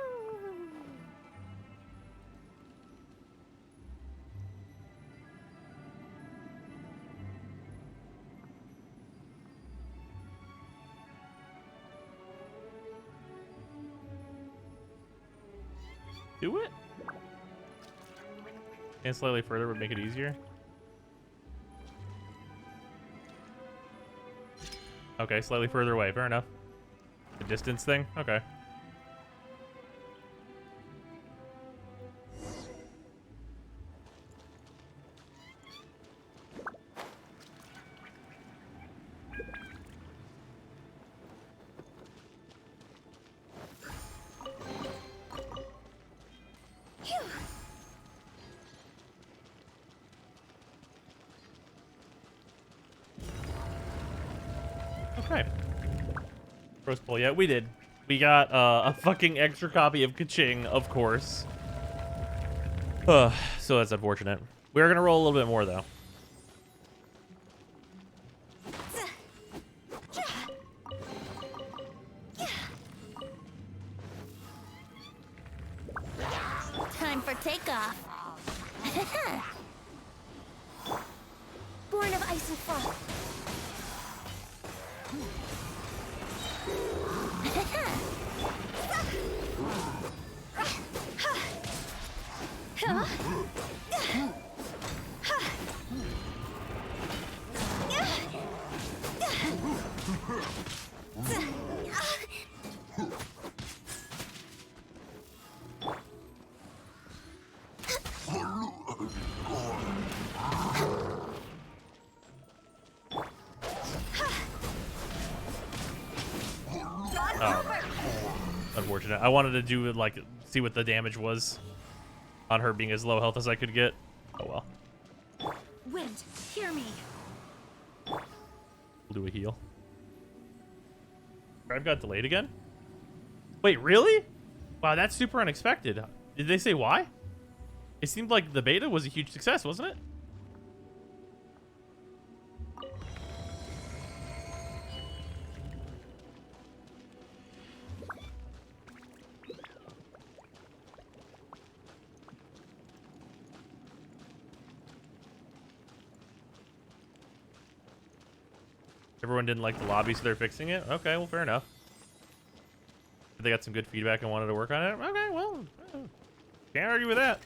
Do it? And slightly further would make it easier. Okay, slightly further away. Fair enough. The distance thing? Okay. Okay. First pull. Yeah, we did. We got a fucking extra copy of Kaching, of course. So that's unfortunate. We're gonna roll a little bit more though. Time for takeoff. Born of ice and frost. unfortunate. I wanted to do like see what the damage was on her being as low health as I could get. Oh well. Wind, hear me. We'll do a heal. Drive got delayed again? Wait, really? Wow, that's super unexpected. Did they say why? It seemed like the beta was a huge success, wasn't it? Everyone didn't like the lobby, so they're fixing it? Okay, well, fair enough. They got some good feedback and wanted to work on it? Okay, well, can't argue with that.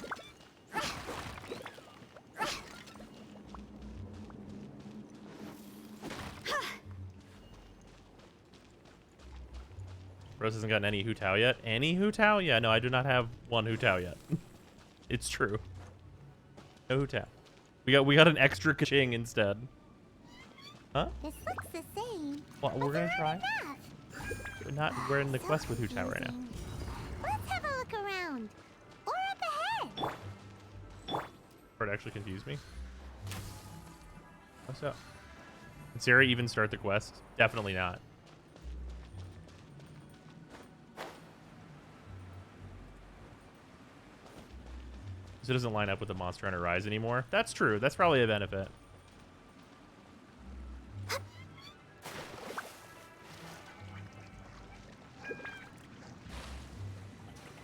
Rose hasn't gotten any Hu Tao yet. Any Hu Tao? Yeah, no, I do not have one Hu Tao yet. It's true. No Hu Tao. We got an extra ka-ching instead. Huh? This looks the same. Well, we're gonna try. We're in the quest with Hu Tao right now. Let's have a look around. Or up ahead. Or it actually confused me. What's up? Did Sarah even start the quest? Definitely not. So it doesn't line up with the Monster Hunter Rise anymore. That's true. That's probably a benefit.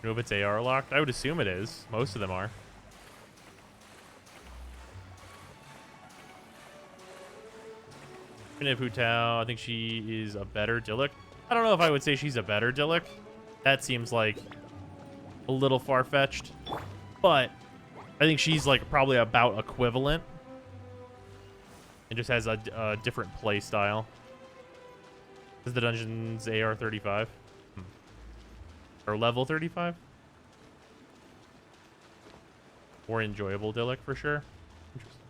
You know if it's AR locked? I would assume it is. Most of them are. Hu Tao, I think she is a better Dillik. I don't know if I would say she's a better Dillik. That seems like a little far-fetched. But I think she's like probably about equivalent. It just has a different play style. Is the dungeon's AR 35? Or level 35? More enjoyable Dillik for sure. Interesting.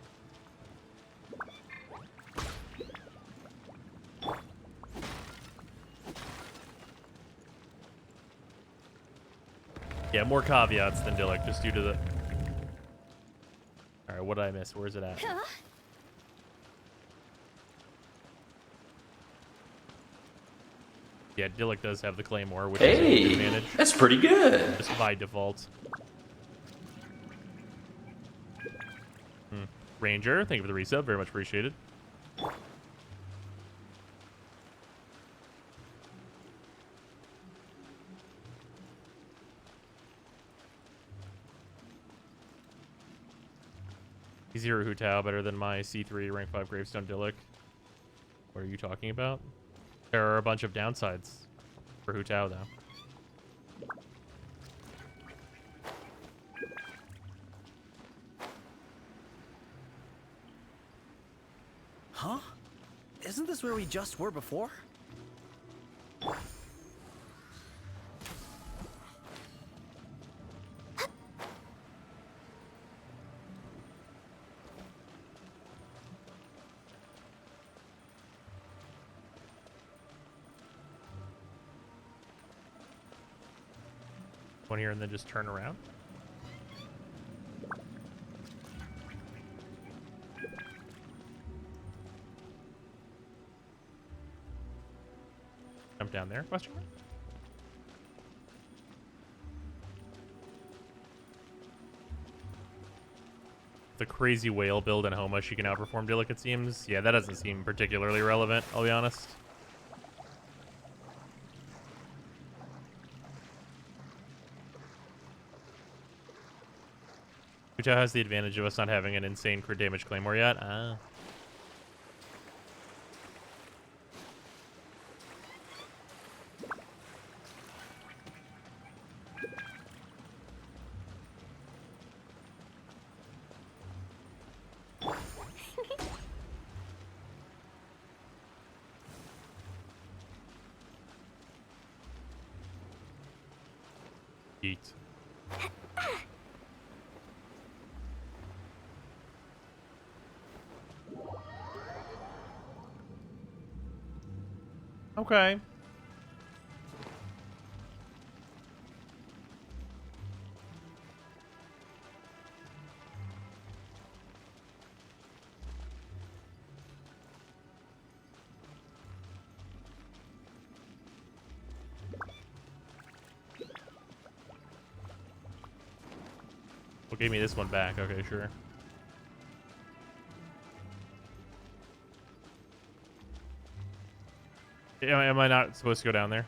Yeah, more caveats than Dillik, just due to the... Alright, what did I miss? Where is it at? Yeah, Dillik does have the Claymore, which is an advantage. That's pretty good. Just by default. Ranger, thank you for the resub. Very much appreciated. Zero Hu Tao better than my C3 rank 5 Gravestone Dillik. What are you talking about? There are a bunch of downsides for Hu Tao, though. Huh? Isn't this where we just were before? One here and then just turn around. Jump down there, question mark? The crazy whale build in Homa, she can outperform Dillik, it seems. Yeah, that doesn't seem particularly relevant, I'll be honest. Hu Tao has the advantage of us not having an insane crit damage Claymore yet. Ah. Eat. Okay. Well, gave me this one back. Okay, sure. Am I not supposed to go down there?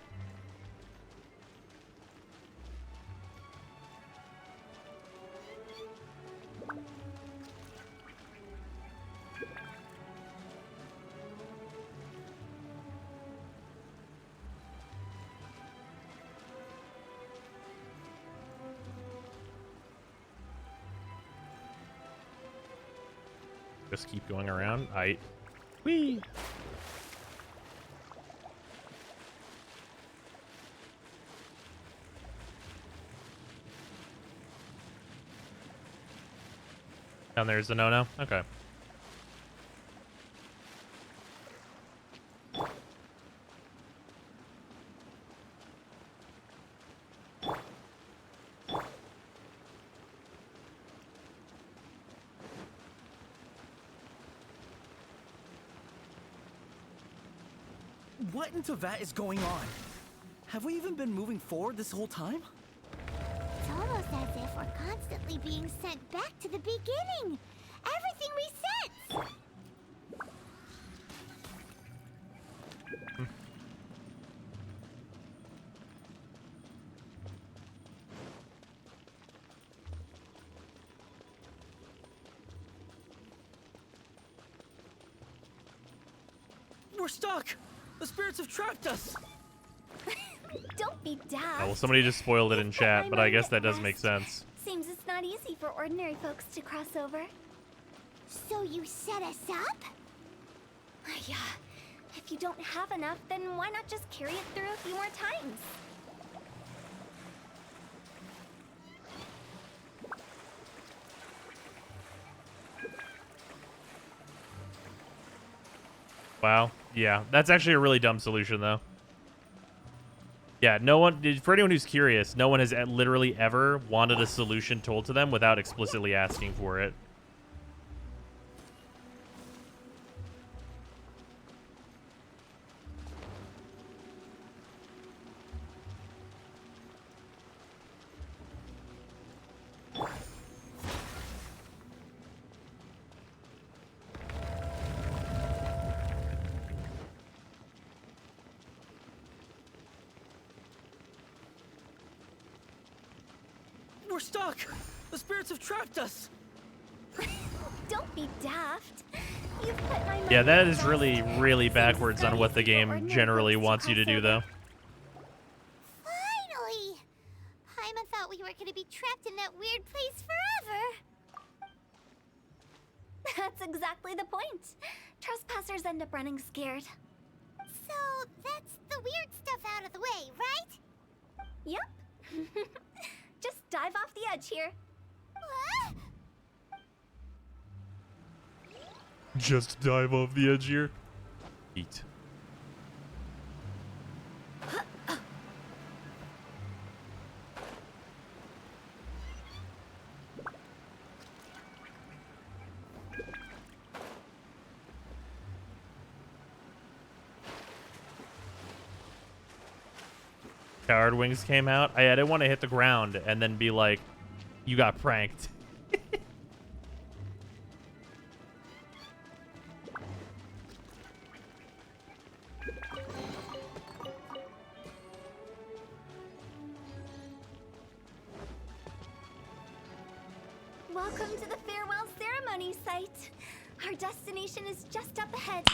Just keep going around. Whee! Down there's the no-no? Okay. What in Teyvat is going on? Have we even been moving forward this whole time? It's almost as if we're constantly being sent back to the beginning. Everything resets. We're stuck! The spirits have trapped us! Don't be daft. Oh, well, somebody just spoiled it in chat, but I guess that does make sense. Seems it's not easy for ordinary folks to cross over. So you set us up? Yeah. If you don't have enough, then why not just carry it through a few more times? Wow. Yeah, that's actually a really dumb solution, though. Yeah, no one, for anyone who's curious, no one has literally ever wanted a solution told to them without explicitly asking for it. We're stuck! The spirits have trapped us! Don't be daft. You've put my money Yeah, that in is the really, basket. really Seems backwards it's on not what the easy for game ordinary generally folks wants you to cross do, though. over. Finally! Paimon thought we were gonna be trapped in that weird place forever. That's exactly the point. Trespassers end up running scared. So that's the weird stuff out of the way, right? Yep. Just dive off the edge here. What? Just dive off the edge here. Eat. Coward Wings came out. I didn't want to hit the ground and then be like, you got pranked. Welcome to the farewell ceremony site. Our destination is just up ahead.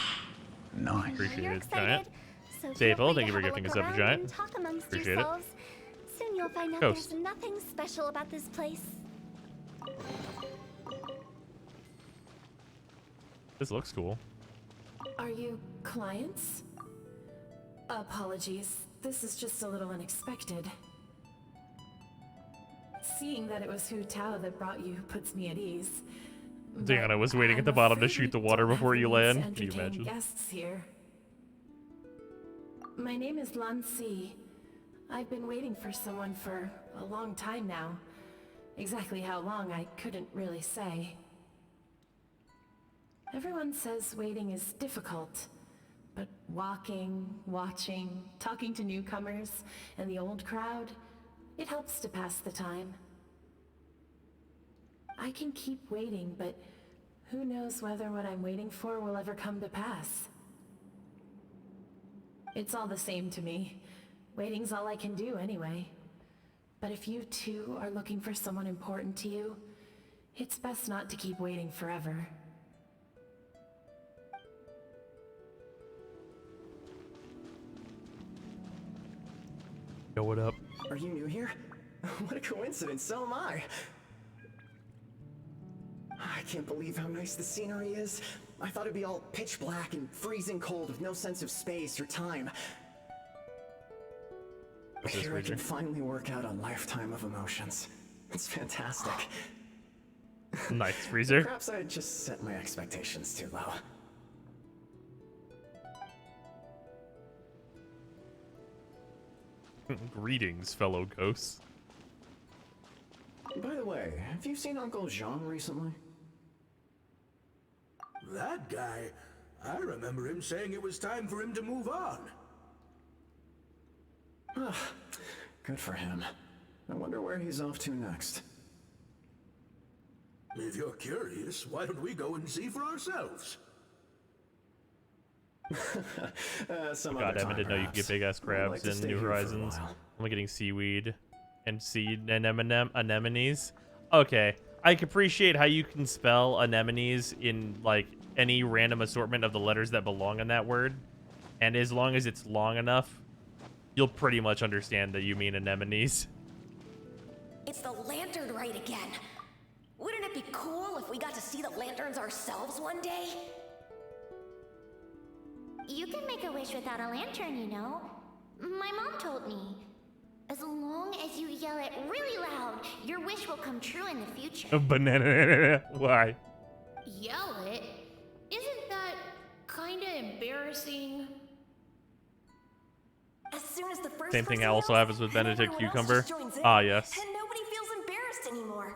Nice. Appreciate You're it, excited. Giant. So Staple, feel free thank you to for have gifting look us up, around Giant. and talk amongst Appreciate it. yourselves. Soon you'll find out Ghost. there's nothing special about this place. This looks cool. Are you clients? Apologies. This is just a little unexpected. Seeing that it was Hu Tao that brought you puts me at ease. Diana was waiting at the I'm bottom to afraid shoot we the water don't have before the you means to land. Can you entertain imagine? Guests here. My name is Lan Si. I've been waiting for someone for a long time now. Exactly how long, I couldn't really say. Everyone says waiting is difficult, but walking, watching, talking to newcomers and the old crowd, it helps to pass the time. I can keep waiting, but who knows whether what I'm waiting for will ever come to pass. It's all the same to me. Waiting's all I can do anyway. But if you too are looking for someone important to you, it's best not to keep waiting forever. Yo, what up? Are you new here? What a coincidence, so am I. I can't believe how nice the scenery is. I thought it'd be all pitch black and freezing cold with no sense of space or time. Here I can finally work out a lifetime of emotions. It's fantastic. Nice, Freezer. Perhaps I just set my expectations too low. Greetings, fellow ghosts. By the way, have you seen Uncle Jean recently? That guy? I remember him saying it was time for him to move on. Good for him. I wonder where he's off to next. If you're curious, why don't we go and see for ourselves? God, I didn't know you could get big ass crabs in New Horizons. I'm getting seaweed and seed anemones. Okay, I can appreciate how you can spell anemones in like any random assortment of the letters that belong in that word, and as long as it's long enough, you'll pretty much understand that you mean anemones. It's the lantern rite again. Wouldn't it be cool if we got to see the lanterns ourselves one day? You can make a wish without a lantern, you know. My mom told me. As long as you yell it really loud, your wish will come true in the future. A banana. Why? Yell it? Isn't that kinda embarrassing? As soon as the first Same thing person also yells, happens with Benedict everyone else Cucumber. just joins in, Ah, yes. And nobody feels embarrassed anymore.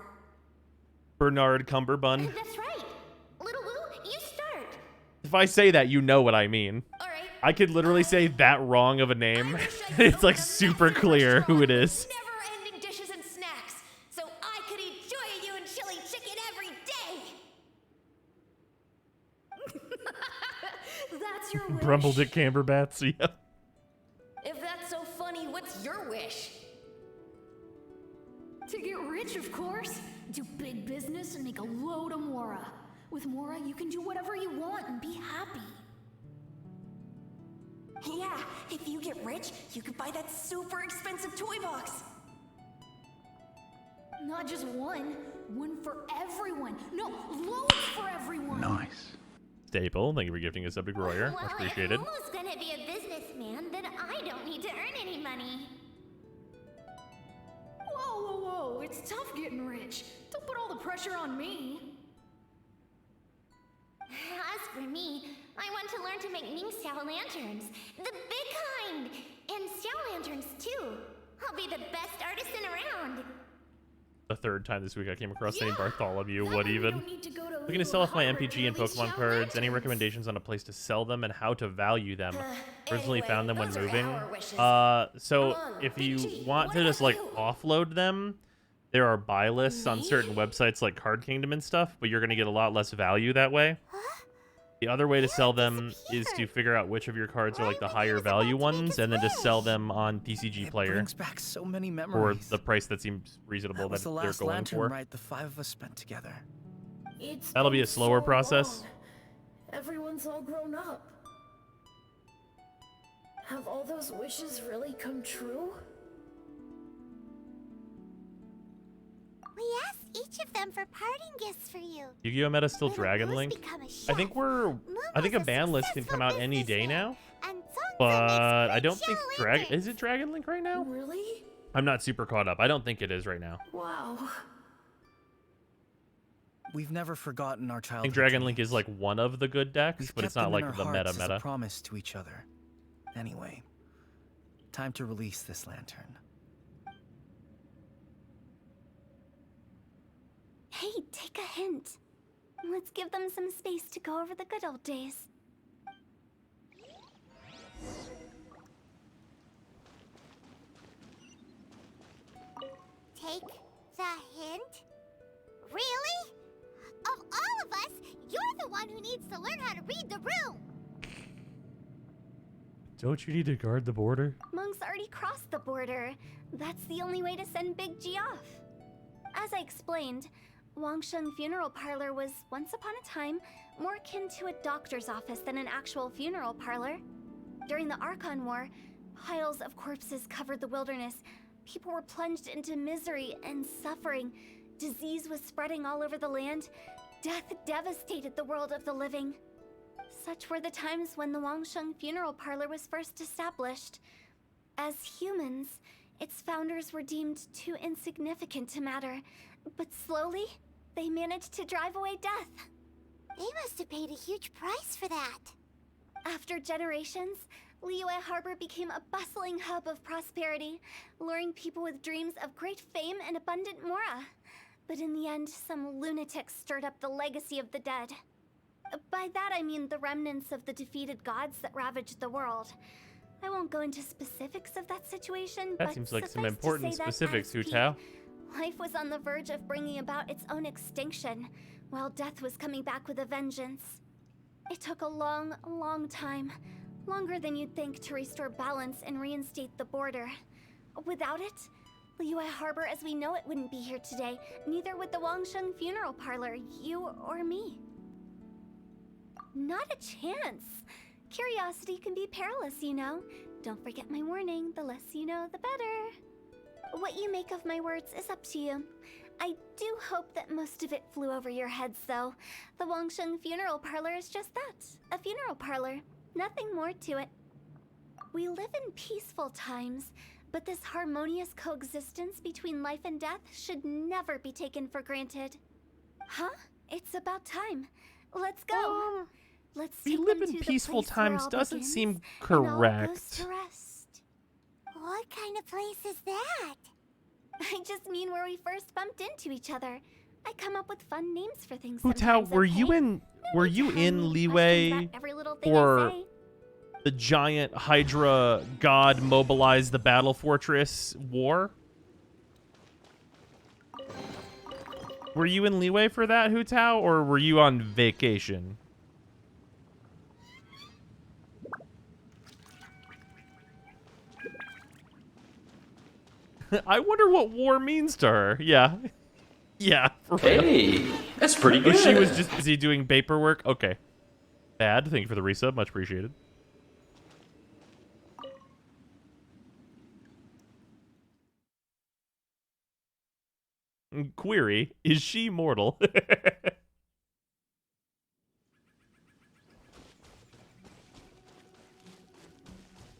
Bernard Cumberbund. That's right. Little Woo, you start. If I say that, you know what I mean. I could literally say that wrong of a name. It's like super clear who it is. Never-ending dishes and snacks, so I could eat joy you and chili chicken every day. That's your wish. Brumbledick Camberbats, yep. If that's so funny, what's your wish? To get rich, of course. Do big business and make a load of Mora. With Mora, you can do whatever you want and be happy. Yeah, if you get rich, you could buy that super expensive toy box. Not just one. One for everyone. No, loads for everyone. Nice. Staple, thank you for gifting us up to Groyer. Much appreciated. If Momo's gonna be a businessman, then I don't need to earn any money. Whoa, whoa, whoa. It's tough getting rich. Don't put all the pressure on me. As for me, I want to learn to make Ning-Xiao lanterns. The big kind! And Xiao lanterns, too. I'll be the best artisan around. The third time this week I came across St. Bartholomew. What even? Looking to sell off my MPG and Pokemon cards. Any recommendations on a place to sell them and how to value them? Originally found them when moving. So if you want to just like offload them, there are buy lists on certain websites like Card Kingdom and stuff, but you're going to get a lot less value that way. The other way to sell them is to figure out which of your cards are like the higher value ones, and then just sell them on TCG Player. Brings back so many For memories. the price that seems reasonable That was that the they're last going lantern for. rite the five of us spent together. That'll be a slower process. Everyone's all grown up. Have all those wishes really come true? We asked each of them for parting gifts for you. Yu-Gi-Oh! Meta still Dragon Link? I think a ban list can come out any day now. But I don't think is it Dragon Link right now? Really? I'm not super caught up. I don't think it is right now. Wow. We've never forgotten our I childhood. think Dragon Link is like one of the good decks, We've but it's kept not them in like our the hearts as a meta. promise to each other. Anyway, time to release this lantern. Hey, take a hint. Let's give them some space to go over the good old days. Take the hint? Really? needs to learn how to read the room. Don't you need to guard the border? Monk's already crossed the border. That's the only way to send Big G off. As I explained, Wangsheng Funeral Parlor was once upon a time more akin to a doctor's office than an actual funeral parlor. During the Archon War, piles of corpses covered the wilderness. People were plunged into misery and suffering. Disease was spreading all over the land. Death devastated the world of the living. Such were the times when the Wangsheng Funeral Parlor was first established. As humans, its founders were deemed too insignificant to matter, but slowly, they managed to drive away death. They must have paid a huge price for that. After generations, Liyue Harbor became a bustling hub of prosperity, luring people with dreams of great fame and abundant mora. But in the end, some lunatics stirred up the legacy of the dead. By that I mean the remnants of the defeated gods that ravaged the world. I won't go into specifics of that situation, That but seems like some suffice to important say that specifics, at its Hu-Tao. peak, life was on the verge of bringing about its own extinction, while death was coming back with a vengeance. It took a long, long time, longer than you'd think, to restore balance and reinstate the border. Without it, Liyue Harbor as we know it wouldn't be here today, neither would the Wangsheng Funeral Parlor, you or me. Not a chance. Curiosity can be perilous, you know. Don't forget my warning, the less you know, the better. What you make of my words is up to you. I do hope that most of it flew over your heads, though. The Wangsheng Funeral Parlor is just that, a funeral parlor. Nothing more to it. We live in peaceful times, but this harmonious coexistence between life and death should never be taken for granted. Huh? It's about time. Let's go. Let's We take live them in to the peaceful place where times all doesn't begins seem and all goes correct. to rest. What kind of place is that? I just mean where we first bumped into each other. I come up with fun names for things Hu-Tao, sometimes, were you okay? in questions Liyue about every little thing I for say. the giant Hydra god mobilized the battle fortress war? Were you in Liyue for that, Hu-Tao, or were you on vacation? I wonder what war means to her. Yeah. Yeah, for real. Hey, that's pretty Oh, good. she was just busy doing paperwork? Okay. Bad. Thank you for the resub. Much appreciated. Query, is she mortal?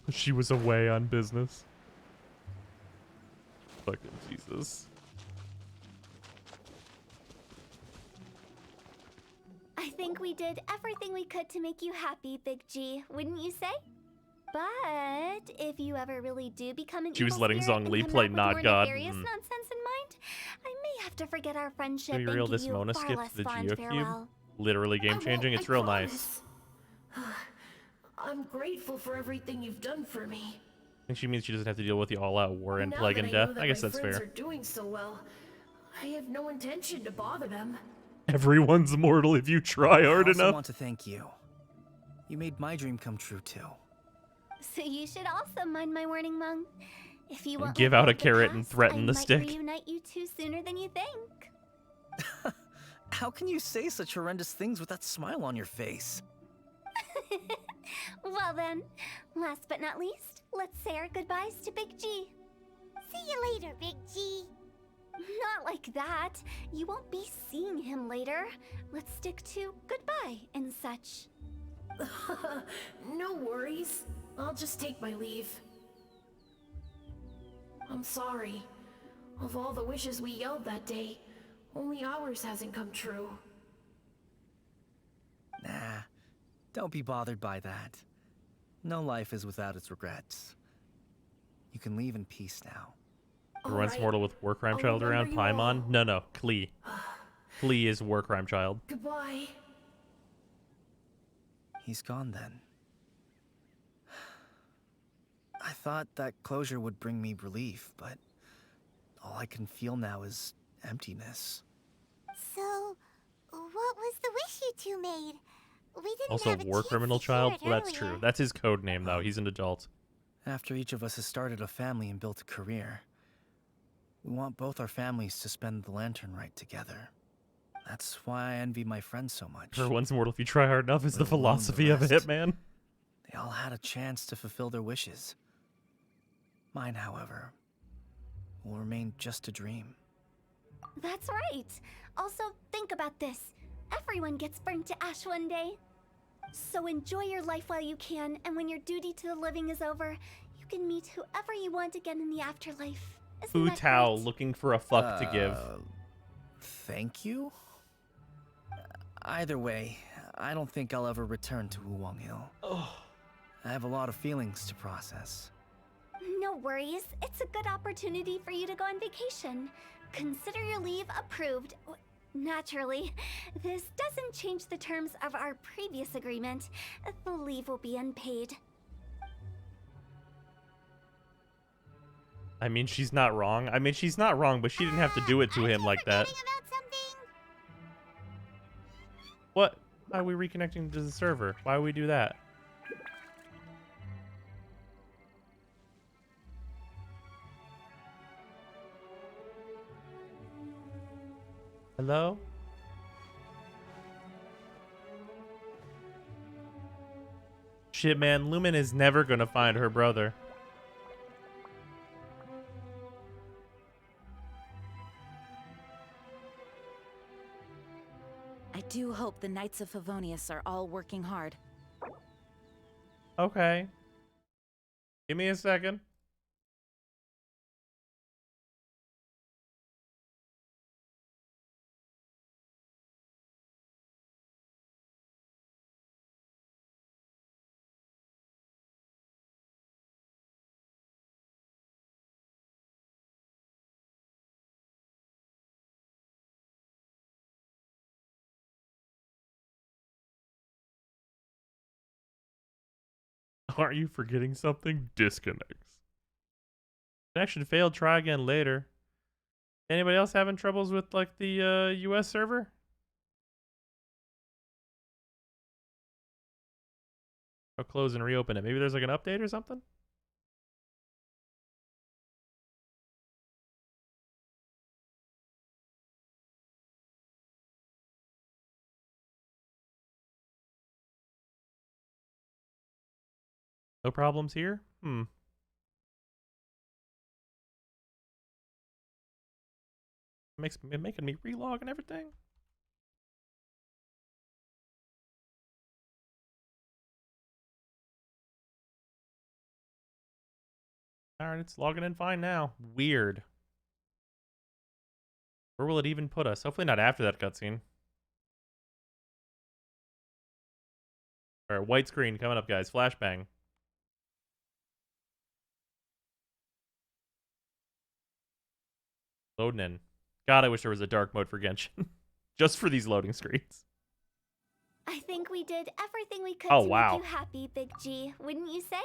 She was away on business. Fucking Jesus. I think we did everything we could to make you happy, Big G, wouldn't you say? But if you ever really do become an She was evil letting spirit Zhongli and come play back with Not more God. nefarious nonsense in mind, I may have to forget our friendship Can you and reel give this you a Mona far skip less to the fond Geocube? farewell. Literally game changing. It's real nice. I'm grateful for everything you've done for me. I think she means she doesn't have to deal with the all-out war and Now plague that and I know death. that I guess my that's friends fair. are doing so well, I have no intention to bother them. Everyone's mortal if you try hard I also enough. want to thank you. You made my dream come true too. So you should also mind my warning, Mung. If you won't Give let out go a of the carrot and past, threaten I the might stick. reunite you two sooner than you think. How can you say such horrendous things with that smile on your face? Well then, last but not least, let's say our goodbyes to Big G. See you later, Big G. Not like that. You won't be seeing him later. Let's stick to goodbye and such. No worries. I'll just take my leave. I'm sorry. Of all the wishes we yelled that day, only ours hasn't come true. Nah, don't be bothered by that. No life is without its regrets. You can leave in peace now. Everyone's Alright. mortal with War Crime I'll Child around. remember you all. Paimon? No. Klee. Klee is War Crime Child. Goodbye. He's gone then. I thought that closure would bring me relief, but all I can feel now is emptiness. So, what was the wish you two made? We didn't Also, have a war chance criminal to child? hear it Well, that's earlier. true. That's his code name, though. He's an adult. After each of us has started a family and built a career, we want both our families to spend the lantern rite together. That's why I envy my friends so much. For once mortal, if you try hard enough, is the Let alone the philosophy of a rest. hitman. They all had a chance to fulfill their wishes. Mine, however, will remain just a dream. That's right. Also, think about this. Everyone gets burnt to ash one day. So enjoy your life while you can, and when your duty to the living is over, you can meet whoever you want again in the afterlife. Isn't Fu that Tao great? looking for a fuck to give. Thank you? Either way, I don't think I'll ever return to Wuwang Hill. I have a lot of feelings to process. No worries. It's a good opportunity for you to go on vacation. Consider your leave approved. Naturally, this doesn't change the terms of our previous agreement. The leave will be unpaid. I mean, she's not wrong. But she didn't have to do it to him like that. What? Why are we reconnecting to the server? Why would we do that? Hello? Shit, man. Lumen is never gonna find her brother. I do hope the Knights of Favonius are all working hard. Okay. Give me a second. Aren't you forgetting something? Disconnects. Connection failed. Try again later. Anybody else having troubles with like the US server? I'll close and reopen it. Maybe there's like an update or something? No problems here? Making me relog and everything. Alright, it's logging in fine now. Weird. Where will it even put us? Hopefully not after that cutscene. Alright, white screen coming up, guys. Flashbang. Loading in. God, I wish there was a dark mode for Genshin. Just for these loading screens. I think we did everything we could Oh, to wow. make you happy, Big G, wouldn't you say?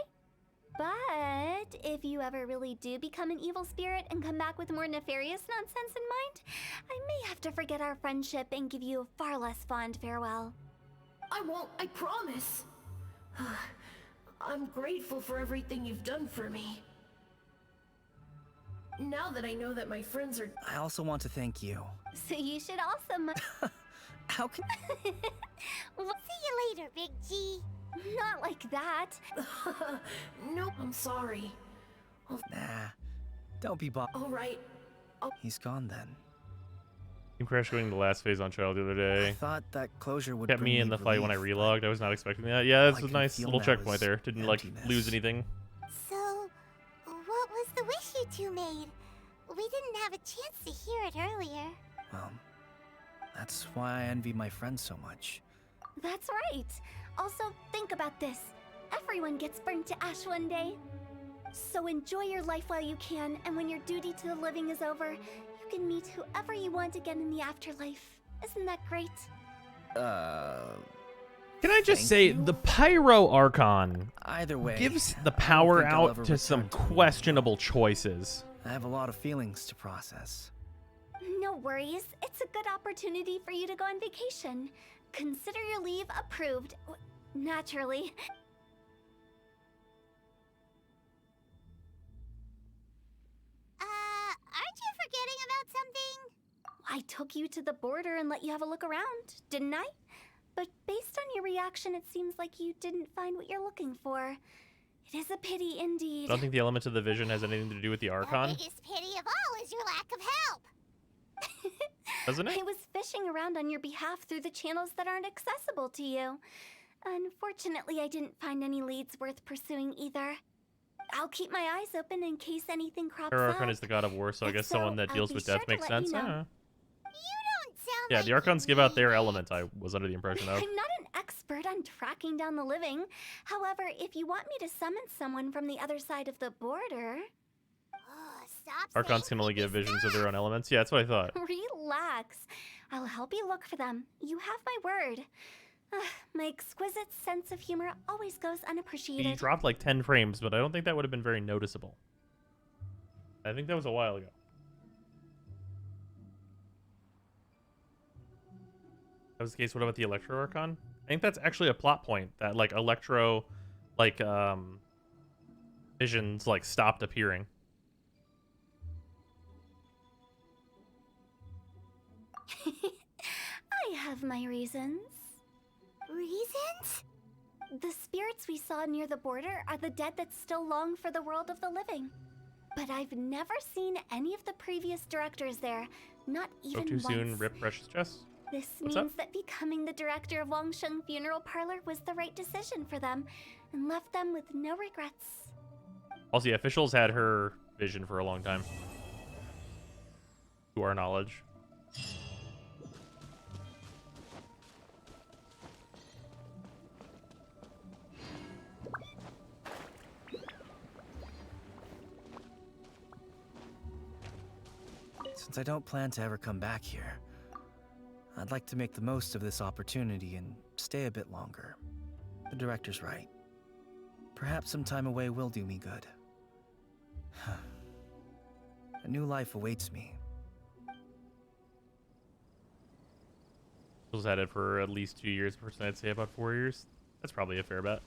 But if you ever really do become an evil spirit and come back with more nefarious nonsense in mind, I may have to forget our friendship and give you a far less fond farewell. I won't, I promise. I'm grateful for everything you've done for me. Now that I know that my friends are... I also want to thank you. So you should also... How can... Well, see you later, Big G. Not like that. Nope, I'm sorry. Nah, don't be Alright. He's gone then. Team Crash going the last phase on Trial the other day. I thought that closure would Kept bring me in the fight when I relief, relogged. I was not expecting that. Yeah, that's all I a can nice feel little now checkpoint is there. Didn't like emptiness. lose anything. So, what was the wish you two made? We didn't have a chance to hear it earlier. That's why I envy my friends so much. That's right. Also, think about this. Everyone gets burnt to ash one day. So enjoy your life while you can, and when your duty to the living is over, you can meet whoever you want again in the afterlife. Isn't that great? Can I just say, the Pyro Archon Either way, gives the I don't power think I'll out ever to some return to questionable choices. I have a lot of feelings to process. No worries. It's a good opportunity for you to go on vacation. Consider your leave approved. Naturally. Aren't you forgetting about something? I took you to the border and let you have a look around, didn't I? But based on your reaction, it seems like you didn't find what you're looking for. It is a pity indeed. I don't think the element of the vision has anything to do with the Archon. The biggest pity of all is your lack of help. Doesn't it? I was fishing around on your behalf through the channels that aren't accessible to you. Unfortunately, I didn't find any leads worth pursuing either. I'll keep my eyes open in case anything crops Her up. Archon is the god of war, so I guess So, someone that I'll deals be with sure death to makes let sense. you know. Yeah. You don't sound Yeah, like the Archons give out their element, I was under the impression of. I'm not an expert on tracking down the living. However, if you want me to summon someone from the other side of the border... Stop Archons can only give visions of their own elements. Yeah, that's what I thought. Relax. I'll help you look for them. You have my word. My exquisite sense of humor always goes unappreciated. He dropped like 10 frames, but I don't think that would have been very noticeable. I think that was a while ago. That was the case. What about the Electro Archon? I think that's actually a plot point that like Electro, like visions like stopped appearing. I have my reasons. Reasons? The spirits we saw near the border are the dead that still long for the world of the living. But I've never seen any of the previous directors there, not even Go too once. soon, rip precious chest. This What's means up? that becoming the director of Wangsheng Funeral Parlor was the right decision for them, and left them with no regrets. Also, yeah, officials had her vision for a long time. To our knowledge. Since I don't plan to ever come back here, I'd like to make the most of this opportunity and stay a bit longer. The director's right. Perhaps some time away will do me good. A new life awaits me. Was at it for at least 2 years. Personally, I'd say about 4 years. That's probably a fair bet.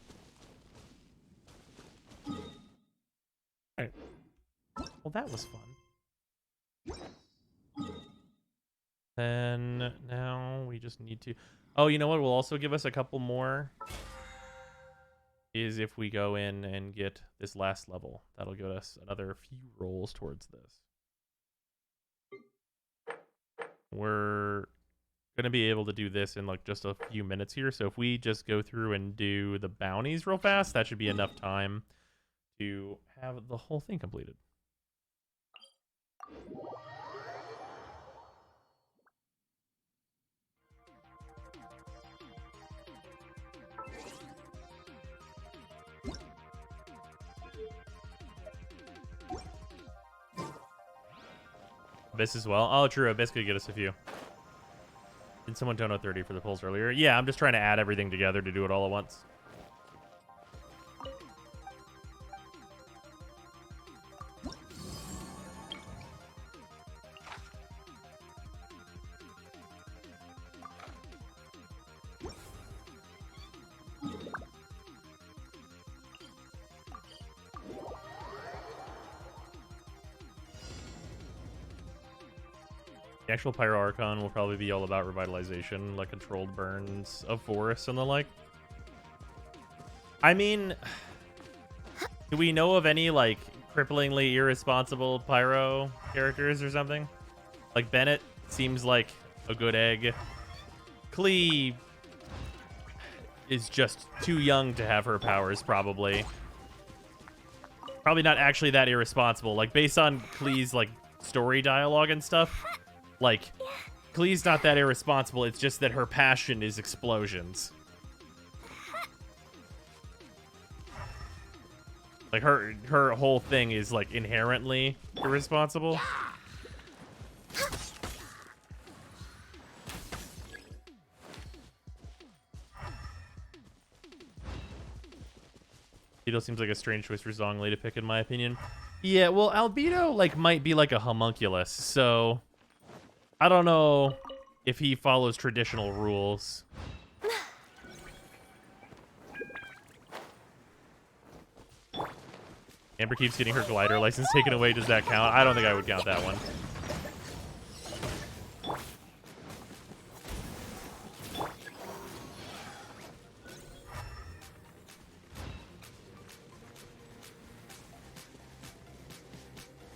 Alright. Well, that was fun. Then now we just need to... Oh, you know what will also give us a couple more? Is if we go in and get this last level. That'll give us another few rolls towards this. We're going to be able to do this in like just a few minutes here. So if we just go through and do the bounties real fast, that should be enough time to have the whole thing completed. Abyss as well. Oh, true. Abyss could get us a few. Did someone tone out 30 for the polls earlier? Yeah, I'm just trying to add everything together to do it all at once. The actual Pyro Archon will probably be all about revitalization, like controlled burns of forests and the like. I mean, do we know of any, like, cripplingly irresponsible Pyro characters or something? Like, Bennett seems like a good egg. Klee is just too young to have her powers, probably. Probably not actually that irresponsible. Like, based on Klee's, like, story dialogue and stuff, like, Klee's not that irresponsible. It's just that her passion is explosions. Like, her whole thing is, like, inherently irresponsible. Albedo seems like a strange choice for Zhongli to pick, in my opinion. Yeah, well, Albedo, like, might be like a homunculus, so I don't know if he follows traditional rules. Amber keeps getting her glider license taken away. Does that count? I don't think I would count that one.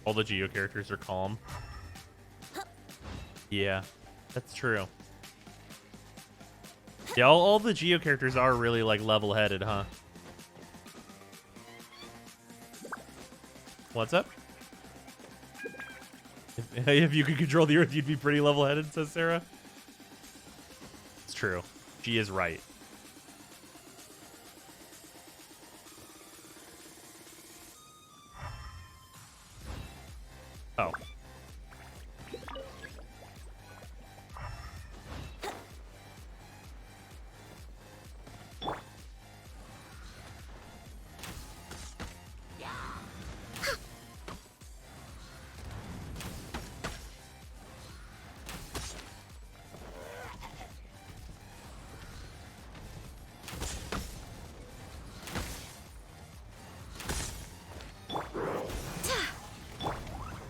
All the Geo characters are calm. Yeah, that's true. Yeah, all the Geo characters are really, like, level-headed, huh? What's up? If you could control the Earth, you'd be pretty level-headed, says Sarah. It's true. She is right. Oh.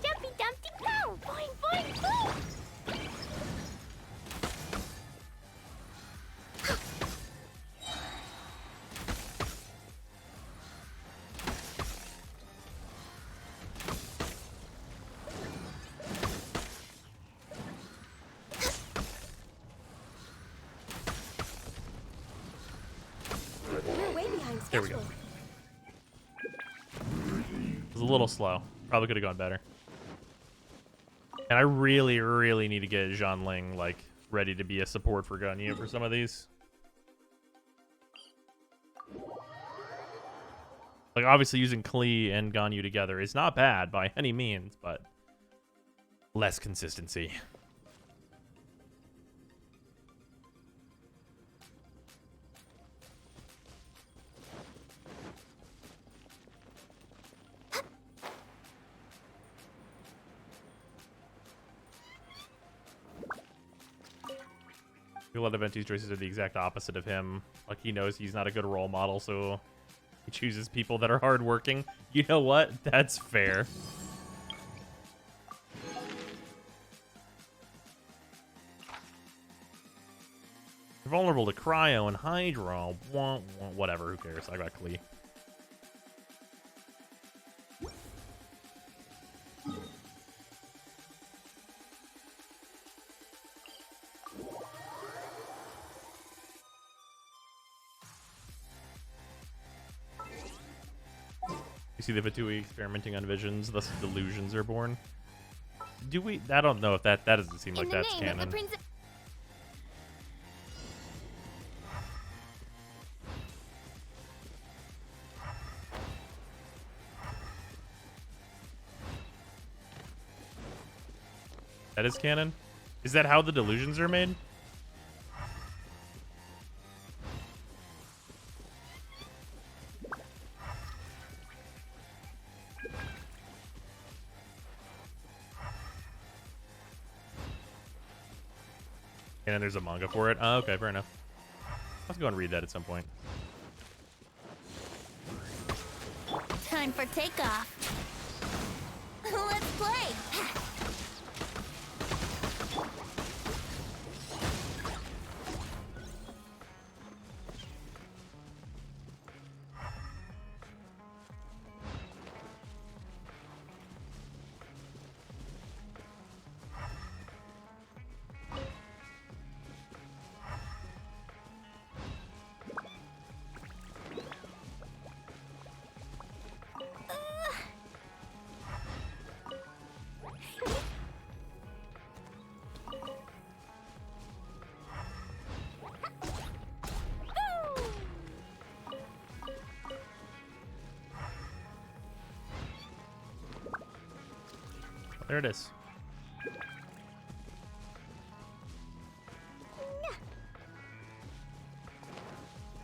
Jumpy Dumpty go! Boing boing boom! We're way behind schedule. There we go. It was a little slow. Probably could have gone better. And I really, really need to get Zhanling, like, ready to be a support for Ganyu for some of these. Like, obviously using Klee and Ganyu together is not bad by any means, but less consistency. A lot of Ventu's choices are the exact opposite of him. Like, he knows he's not a good role model, so he chooses people that are hardworking. You know what? That's fair. You're vulnerable to Cryo and Hydro. Whatever, who cares? I got Klee. You see the Fatui experimenting on visions, thus delusions are born. Do we? I don't know if that doesn't seem like that's canon. That is canon? Is that how the delusions are made? And then there's a manga for it. Oh, okay, fair enough. Let's go and read that at some point. Time for takeoff. Let's play. There it is.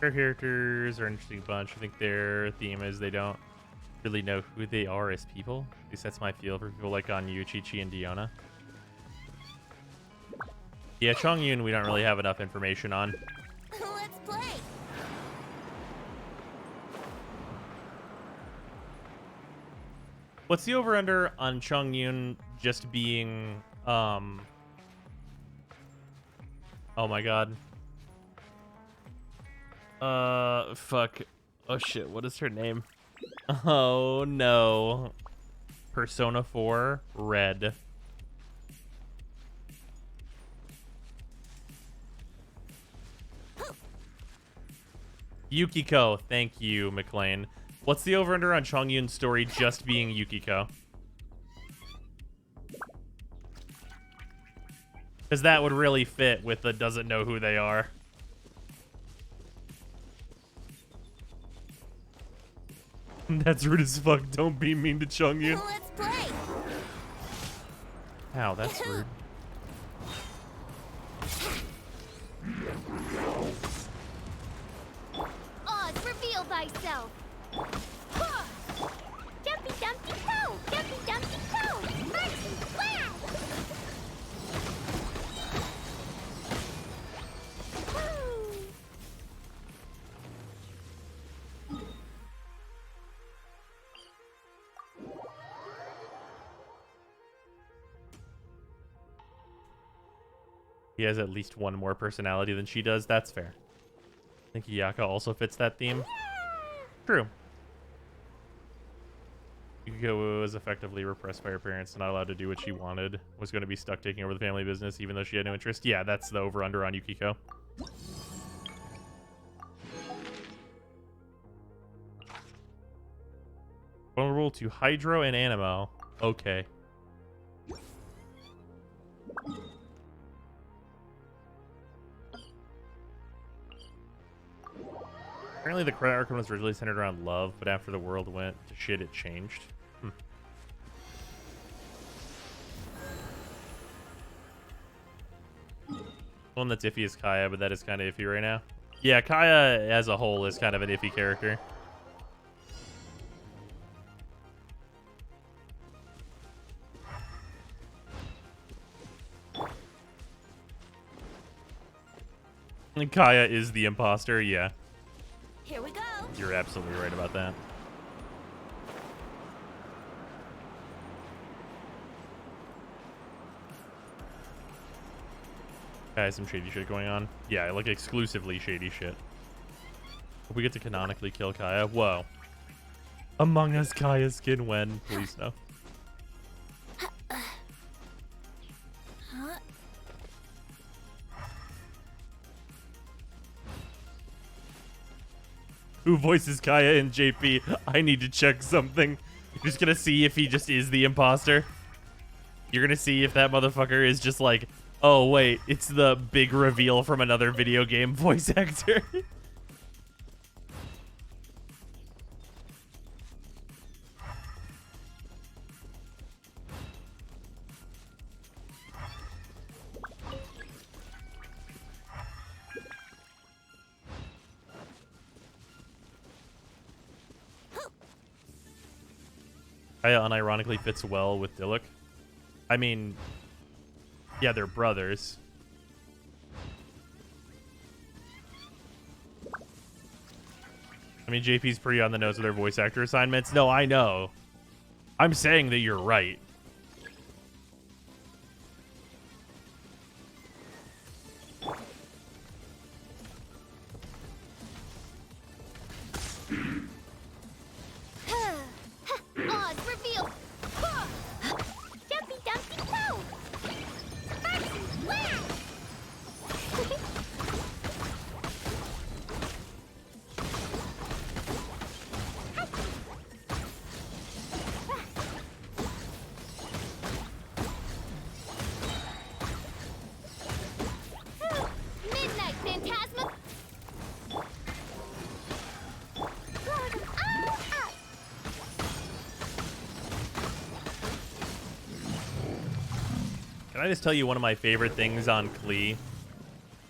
Their characters are an interesting bunch. I think their theme is they don't really know who they are as people. At least that's my feel for people like Ganyu, Chi-Chi, and Diona. Yeah, Chongyun we don't really have enough information on. Let's play. What's the over-under on Chongyun just being, oh my god. Fuck. Oh shit, what is her name? Oh no. Persona 4 Red. Yukiko, thank you, McLean. What's the over-under on Chongyun's story just being Yukiko? Because that would really fit with the doesn't know who they are. That's rude as fuck. Don't be mean to Chongyun. Let's play. Ow, that's rude. Oz, reveal thyself. Huh. Jumpy dumpty toe, jumpy dumpty toe. Mercy, flat. He has at least one more personality than she does. That's fair. I think Yaka also fits that theme. True. Yukiko was effectively repressed by her parents, not allowed to do what she wanted. Was going to be stuck taking over the family business, even though she had no interest. Yeah, that's the over-under on Yukiko. Vulnerable to Hydro and Animo. Okay. Apparently the credit arc was originally centered around love, but after the world went to shit, it changed. One that's iffy is Kaya, but that is kind of iffy right now. Yeah, Kaya as a whole is kind of an iffy character. And Kaya is the imposter, yeah. Here we go. You're absolutely right about that. Guys, some shady shit going on. Yeah, like exclusively shady shit. Hope we get to canonically kill Kaya. Whoa. Among Us Kaya skin when? Please no. Who voices Kaya in JP? I need to check something. You're just gonna see if he just is the imposter. You're gonna see if that motherfucker is just like, oh wait, it's the big reveal from another video game voice actor. Kaya unironically fits well with Diluc. I mean, yeah, they're brothers. I mean, JP's pretty on the nose with their voice actor assignments. No, I know. I'm saying that you're right. Oz, reveal. Huh. Jumpy dumpty toe. Mercy, flat. Midnight Phantasma. Blow them all up. Can I just tell you one of my favorite things on Klee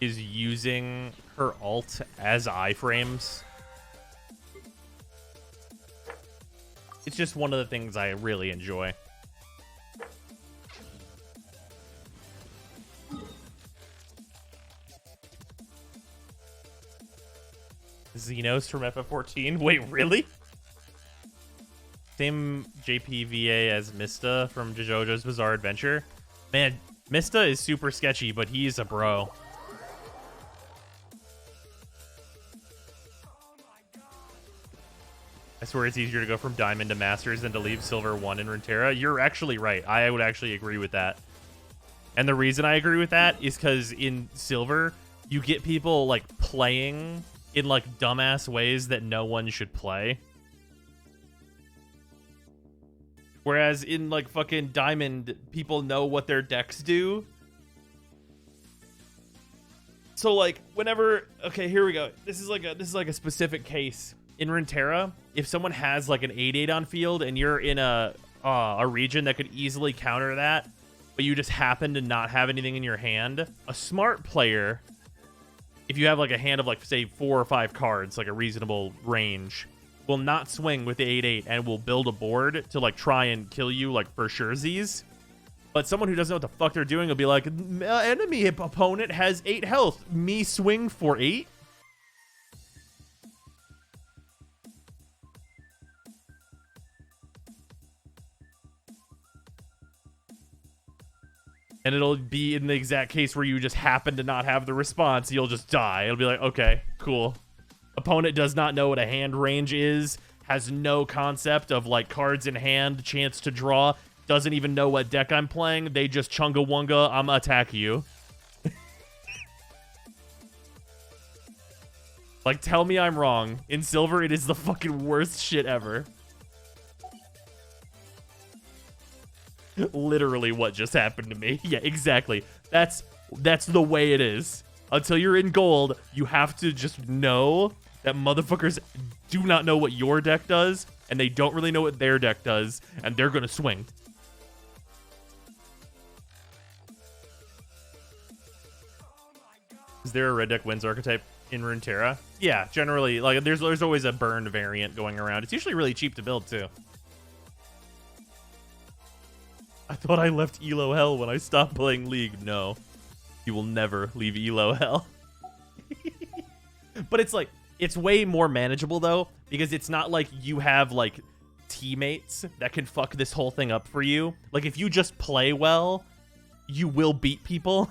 is using her ult as iframes. It's just one of the things I really enjoy. Xenos from FF14? Wait, really? same JPVA as Mista from JoJo's Bizarre Adventure. Man, Mista is super sketchy, but he's a bro. I swear it's easier to go from Diamond to Masters than to leave Silver 1 in Runeterra. You're actually right. I would actually agree with that. And the reason I agree with that is because in Silver, you get people, like, playing in, like, dumbass ways that no one should play. Whereas in, like, fucking Diamond, people know what their decks do. So, like, whenever... Okay, here we go. This is like a specific case. In Runeterra, if someone has like an 8/8 on field and you're in a region that could easily counter that, but you just happen to not have anything in your hand, a smart player, if you have like a hand of like say 4 or 5 cards, like a reasonable range, will not swing with the 8/8 and will build a board to like try and kill you like for surezies. But someone who doesn't know what the fuck they're doing will be like, enemy opponent has 8 health, me swing for 8? And it'll be in the exact case where you just happen to not have the response. You'll just die. It'll be like, okay, cool. Opponent does not know what a hand range is. Has no concept of like cards in hand, chance to draw. Doesn't even know what deck I'm playing. They just chunga wunga, I'm attack you. Like, tell me I'm wrong. In Silver, it is the fucking worst shit ever. Literally what just happened to me. Yeah, exactly. That's the way it is. Until you're in gold, you have to just know that motherfuckers do not know what your deck does, and they don't really know what their deck does, and they're gonna swing. Is there a red deck wins archetype in Runeterra? Yeah, generally, like there's always a burned variant going around. It's usually really cheap to build too. I thought I left Elo Hell when I stopped playing League. No, you will never leave Elo Hell. But it's like, it's way more manageable though, because it's not like you have like teammates that can fuck this whole thing up for you. Like if you just play well, you will beat people.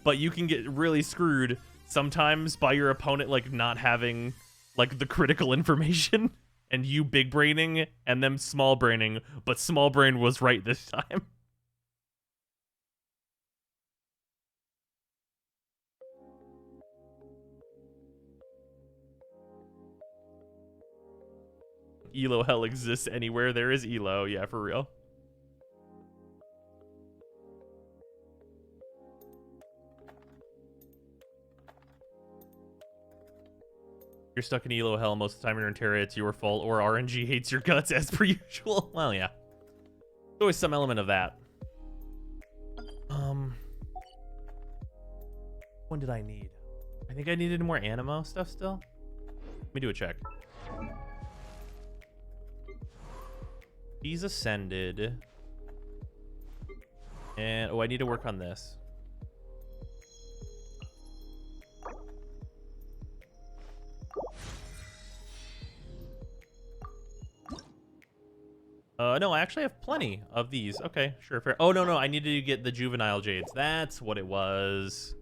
But you can get really screwed sometimes by your opponent like not having like the critical information. And you big braining and them small braining, but small brain was right this time. Elo Hell exists anywhere there is Elo, yeah, for real. You're stuck in Elo Hell most of the time in Runeterra, it's your fault, or RNG hates your guts as per usual. Well, yeah. There's always some element of that. When did I need? I think I needed more Animo stuff still. Let me do a check. He's ascended. And, oh, I need to work on this. No, I actually have plenty of these. Okay, sure, fair. Oh, no, I needed to get the juvenile jades. That's what it was.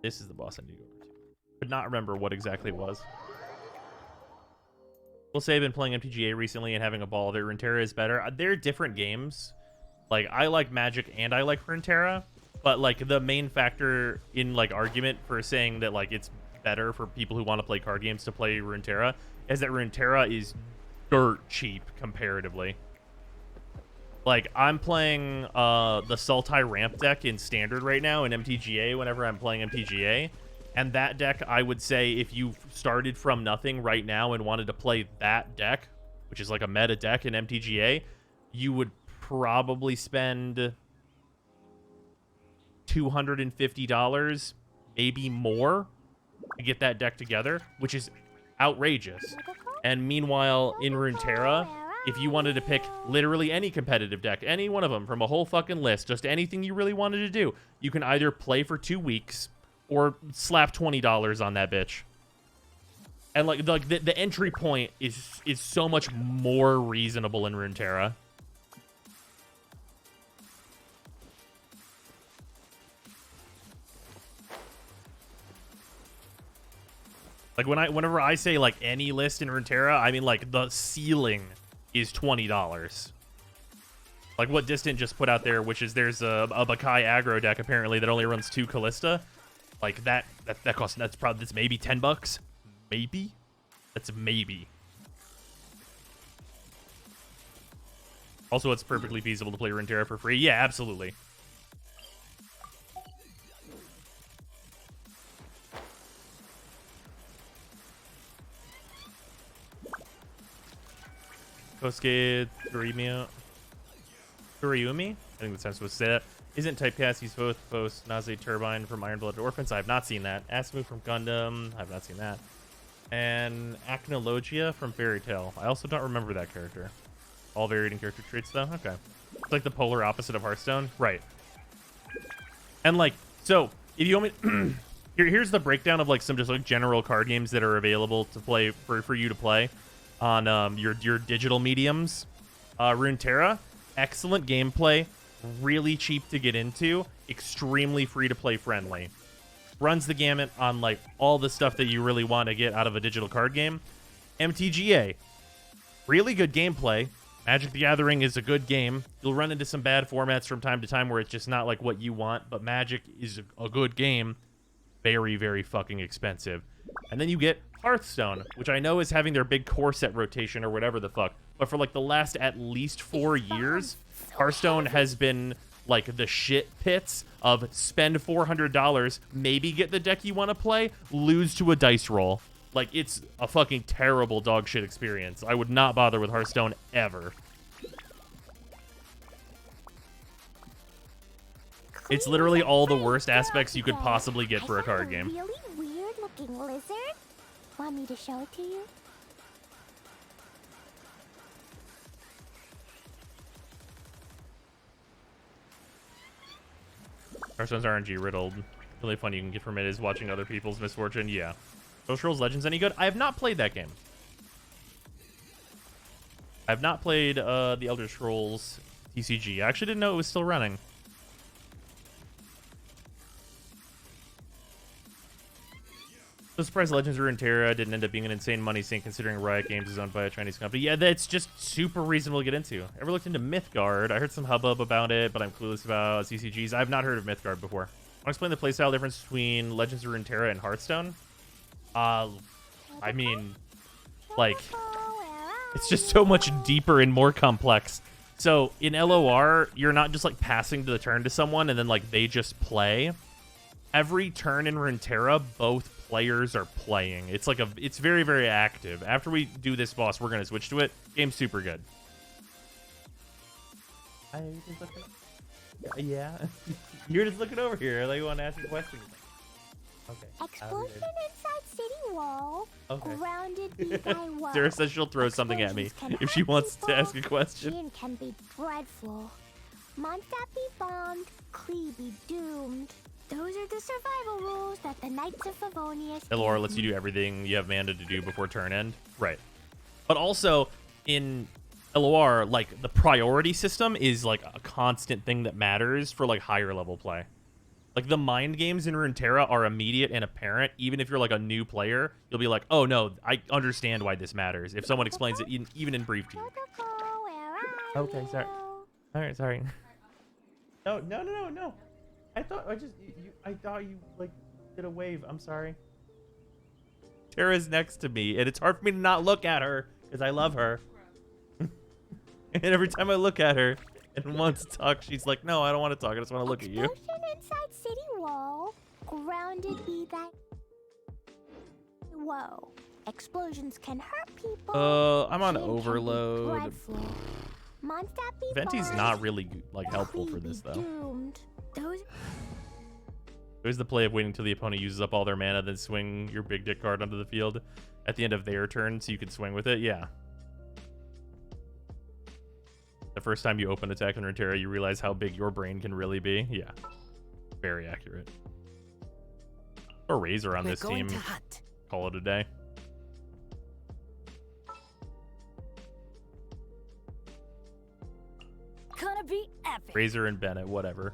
This is the boss I need to go over to. Could not remember what exactly it was. We'll say I've been playing MTGA recently and having a ball of it. Runeterra is better. They're different games. Like, I like Magic and I like Runeterra. But, like, the main factor in, like, argument for saying that, like, it's better for people who want to play card games to play Runeterra is that Runeterra is dirt cheap comparatively. Like, I'm playing the Sultai ramp deck in Standard right now in MTGA whenever I'm playing MTGA. And that deck, I would say, if you started from nothing right now and wanted to play that deck, which is like a meta deck in MTGA, you would probably spend $250, maybe more, to get that deck together, which is outrageous. And meanwhile, in Runeterra, if you wanted to pick literally any competitive deck, any one of them from a whole fucking list, just anything you really wanted to do, you can either play for 2 weeks or slap $20 on that bitch. And like the entry point is so much more reasonable in Runeterra. Like whenever I say like any list in Runeterra, I mean like the ceiling is $20. Like what Distant just put out there, which is there's a Bakai aggro deck apparently that only runs 2 Callista. Like that costs, that's maybe $10. Maybe? That's maybe. Also, it's perfectly feasible to play Runeterra for free. Yeah, absolutely. Kosuke Tsuriyumi? I think that's how I'm supposed to say that. Isn't typecast used both post Naze Turbine from Iron Blooded Orphans? I have not seen that. Asmu from Gundam. I have not seen that. And Acnologia from Fairy Tail. I also don't remember that character. All varied in character traits, though? Okay. It's like the polar opposite of Hearthstone? Right. And, like, so, if you want me... here's the breakdown of, like, some just, like, general card games that are available to play, for you to play on your digital mediums. Runeterra, excellent gameplay, really cheap to get into, extremely free-to-play friendly. Runs the gamut on, like, all the stuff that you really want to get out of a digital card game. MTGA, really good gameplay. Magic the Gathering is a good game. You'll run into some bad formats from time to time where it's just not, like, what you want, but Magic is a good game. Very, very fucking expensive. And then you get Hearthstone, which I know is having their big core set rotation or whatever the fuck. But for, like, the last at least 4 years, Hearthstone has been... like the shit pits of spend $400, maybe get the deck you want to play, lose to a dice roll. Like, it's a fucking terrible dog shit experience. I would not bother with Hearthstone ever. It's literally all the worst aspects you could possibly get for a card game. Really weird looking lizard. Want me to show it to you? Hearthstone's RNG riddled. The only fun you can get from it is watching other people's misfortune. Yeah. Elder Scrolls Legends any good? I have not played that game. I have not played the Elder Scrolls TCG. I actually didn't know it was still running. So surprised Legends of Runeterra didn't end up being an insane money sink considering Riot Games is owned by a Chinese company. Yeah, that's just super reasonable to get into. Ever looked into Mythgard? I heard some hubbub about it, but I'm clueless about CCGs. I have not heard of Mythgard before. Want to explain the playstyle difference between Legends of Runeterra and Hearthstone? I mean, like, it's just so much deeper and more complex. So in LOR, you're not just like passing the turn to someone and then like they just play. Every turn in Runeterra, both players are playing. It's like it's very, very active. After we do this boss, we're gonna switch to it. Game's super good. Yeah. You're just looking over here. Like you want to ask a question. Okay. Explosion inside city wall. Okay. Grounded be thy woe. Sarah says she'll throw something at me if she wants to ask a question. Gin can be dreadful. Mondstadt be bombed. Klee be doomed. Those are the survival rules that the Knights of Favonius... LOR lets you do everything you have mana to do before turn end. Right. But also, in LOR, like, the priority system is, like, a constant thing that matters for, like, higher level play. Like, the mind games in Runeterra are immediate and apparent. Even if you're, like, a new player, you'll be like, oh, no, I understand why this matters. If someone explains it, even in brief to you. Okay, sorry. All right, sorry. No. I thought you like did a wave. I'm sorry. Tara's next to me, and it's hard for me to not look at her because I love her. And every time I look at her and want to talk, she's like, "No, I don't want to talk. I just want to look at you." Explosion inside city wall. Grounded be thy... Whoa. Explosions can hurt people. I'm on overload. Mondstadt be Venti's bombed. not really like helpful for this though. Doomed. There's the play of waiting till the opponent uses up all their mana, then swing your big dick card onto the field at the end of their turn so you can swing with it. Yeah. The first time you open attack in Runeterra, you realize how big your brain can really be. Yeah. Very accurate. Or Razor on We're this going team. to hunt. Call it a day. Gonna be epic. Razor and Bennett, whatever.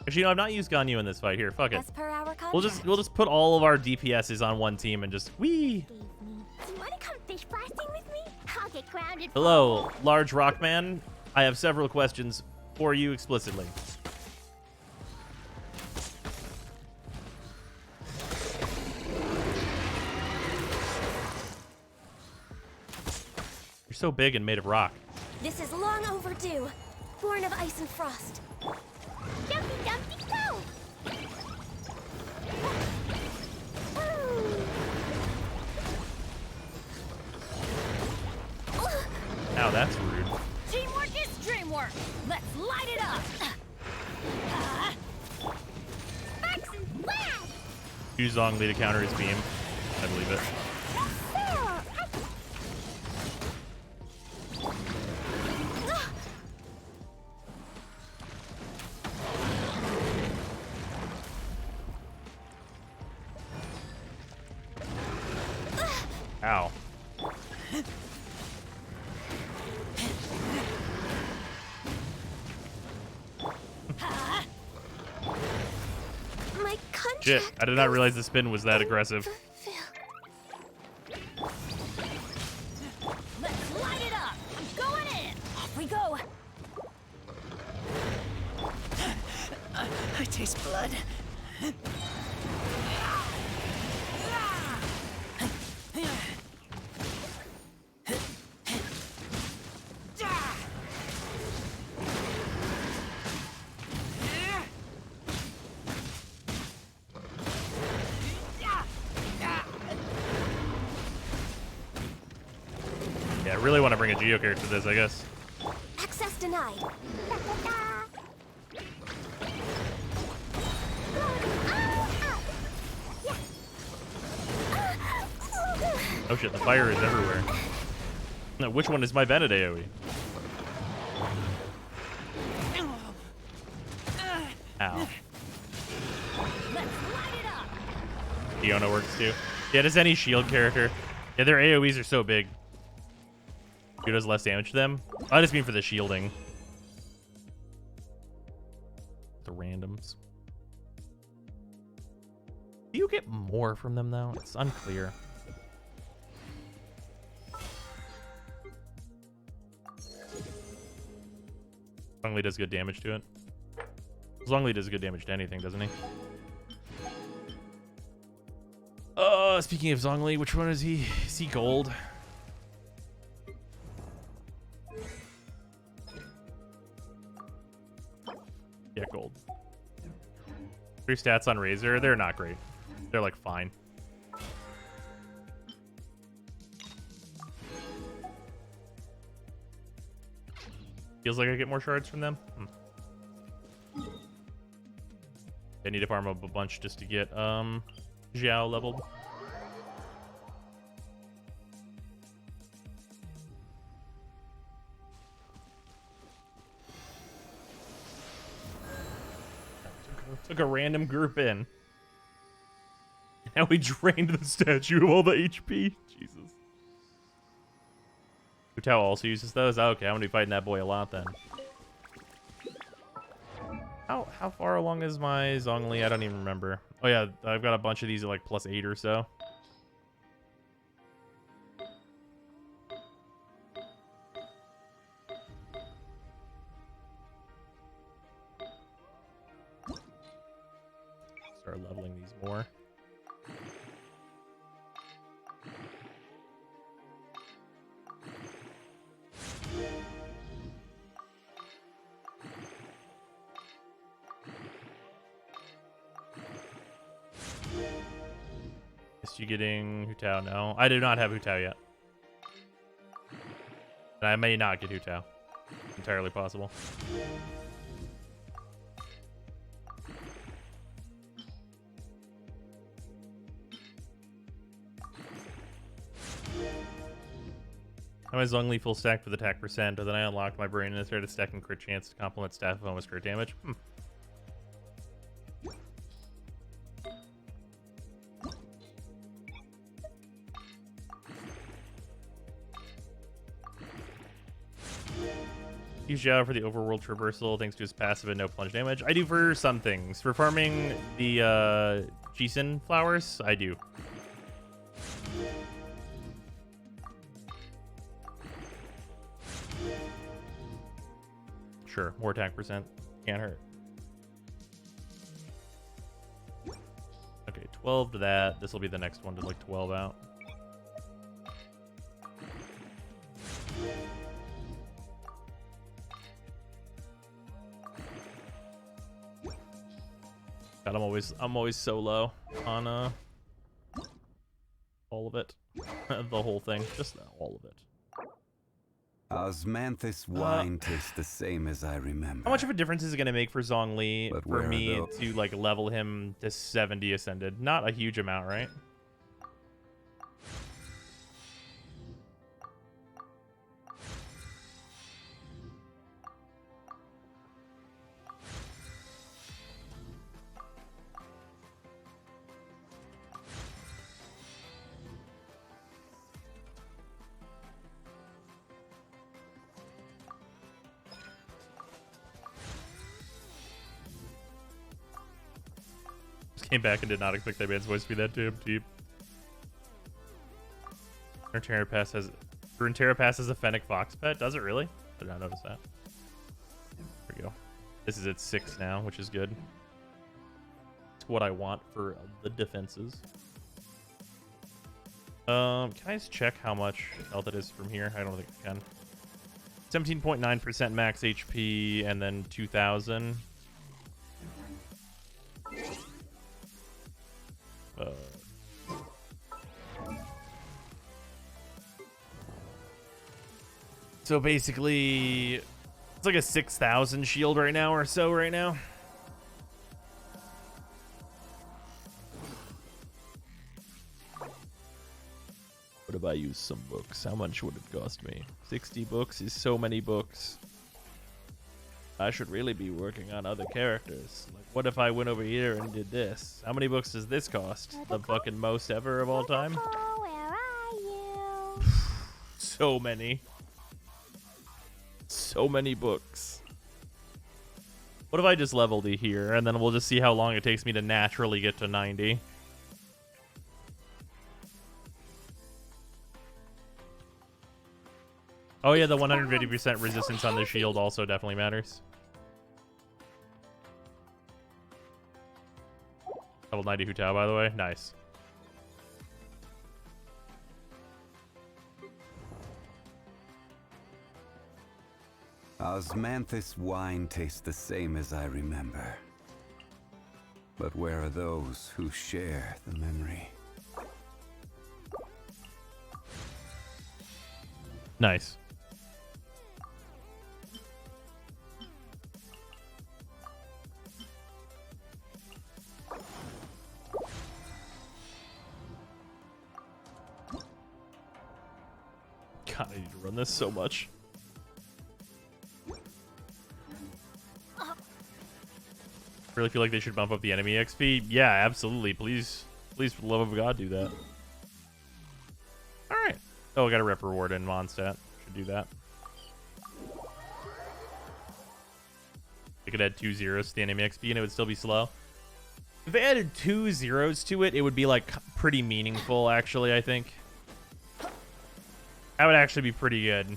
Actually, I've not used Ganyu in this fight here. Fuck it. As per our We'll just put all of our DPSs on one team and just whee. Do you want to come fish blasting with me? I'll get grounded. Hello, large rock man. I have several questions for you explicitly. You're so big and made of rock. This is long overdue. Born of ice and frost. Dumpy, dumpy, go! Ow, that's rude. Teamwork is dreamwork. Let's light it up. Sparks and blast! Use Zhongli to counter his beam. I believe it. Ow. My contract. Shit, I did not realize the spin was that aggressive. Let's light it up. I'm going in. Off we go. I taste blood. Yeah, I really want to bring a Geo character to this, I guess. Access denied. Oh shit, the fire is everywhere. No, which one is my Bennett AoE? Ow. Fiona works too. Yeah, does any shield character. Yeah, their AoEs are so big. Who does less damage to them? I just mean for the shielding. The randoms. Do you get more from them though? It's unclear. Zhongli does good damage to it. Zhongli does good damage to anything, doesn't he? Speaking of Zhongli, which one is he? Is he gold? Yeah, gold. 3 stats on Razor, they're not great. They're like fine. Feels like I get more shards from them. I need to farm up a bunch just to get Xiao leveled. Took a random group in. Now we drained the statue of all the HP. Jesus. Hu Tao also uses those? Okay, I'm gonna be fighting that boy a lot then. How far along is my Zhongli? I don't even remember. Oh yeah, I've got a bunch of these at like +8 or so. Start leveling these more. Is you getting Hu Tao? No, I do not have Hu Tao yet. And I may not get Hu Tao. Entirely possible. I was Zhongli full stack with attack percent, and then I unlocked my brain and started stacking crit chance to complement staff of almost crit damage. Huge shout out for the overworld traversal thanks to his passive and no plunge damage. I do for some things. For farming the Genshin flowers, I do. Sure, more attack percent. Can't hurt. Okay, 12 to that. This will be the next one to like 12 out. God, I'm always so low on all of it. The whole thing. Just all of it. Osmanthus wine tastes the same as I remember. How much of a difference is it going to make for Zhongli for me to like level him to 70 ascended? Not a huge amount, right? Came back and did not expect that man's voice to be that damn deep. Runeterra Pass has a Fennec Fox pet. Does it really? I did not notice that. There we go. This is at 6 now, which is good. It's what I want for the defenses. Can I just check how much health it is from here? I don't think I can. 17.9% max HP and then 2,000. So basically, it's like a 6,000 shield right now or so right now. What if I use some books? How much would it cost me? 60 books is so many books. I should really be working on other characters. Like, what if I went over here and did this? How many books does this cost? The fucking most ever of all time? Where are you? So many. So many books. What if I just leveled it here, and then we'll just see how long it takes me to naturally get to 90? Oh yeah, the 150% resistance on the shield also definitely matters. Level 90 Hu Tao, by the way. Nice. Osmanthus wine tastes the same as I remember. But where are those who share the memory? Nice. God, I need to run this so much. Really feel like they should bump up the enemy XP. Yeah, absolutely. Please, for the love of God, do that. All right. Oh, I got a rep reward in Mondstadt. Should do that. They could add 2 zeros to the enemy XP and it would still be slow. If they added 2 zeros to it, it would be like pretty meaningful, actually, I think. That would actually be pretty good.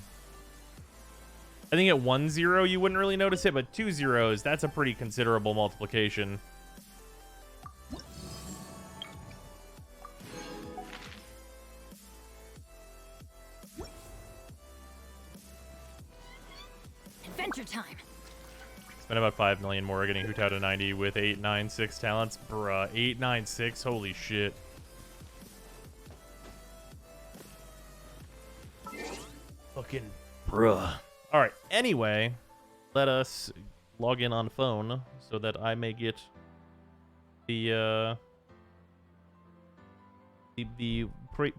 I think at 1 0 you wouldn't really notice it, but 2 zeros, that's a pretty considerable multiplication. Adventure time. Spend about 5 million more getting Hu Tao to 90 with 896 talents. Bruh, 896, holy shit. Fucking bruh. Alright, anyway, let us log in on phone so that I may get the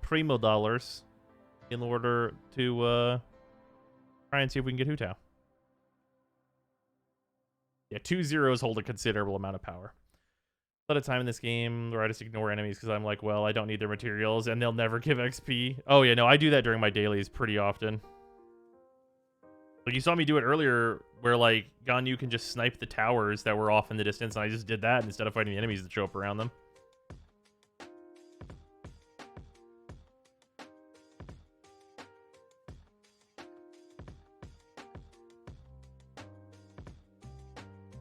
primo dollars in order to try and see if we can get Hu Tao. Yeah, 2 zeros hold a considerable amount of power. A lot of time in this game where I just ignore enemies because I'm like, well, I don't need their materials and they'll never give XP. Oh yeah, no, I do that during my dailies pretty often. Like, you saw me do it earlier where, like, Ganyu can just snipe the towers that were off in the distance, and I just did that instead of fighting the enemies that show up around them.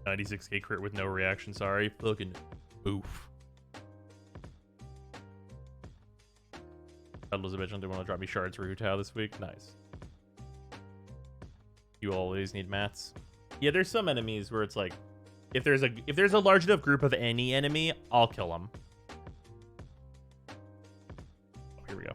$96K crit with no reaction, sorry. Fucking oof. Elizabeth didn't want to drop me shards for Hutao this week. Nice. You always need mats. Yeah, there's some enemies where it's like, if there's a large enough group of any enemy, I'll kill them. Oh, here we go.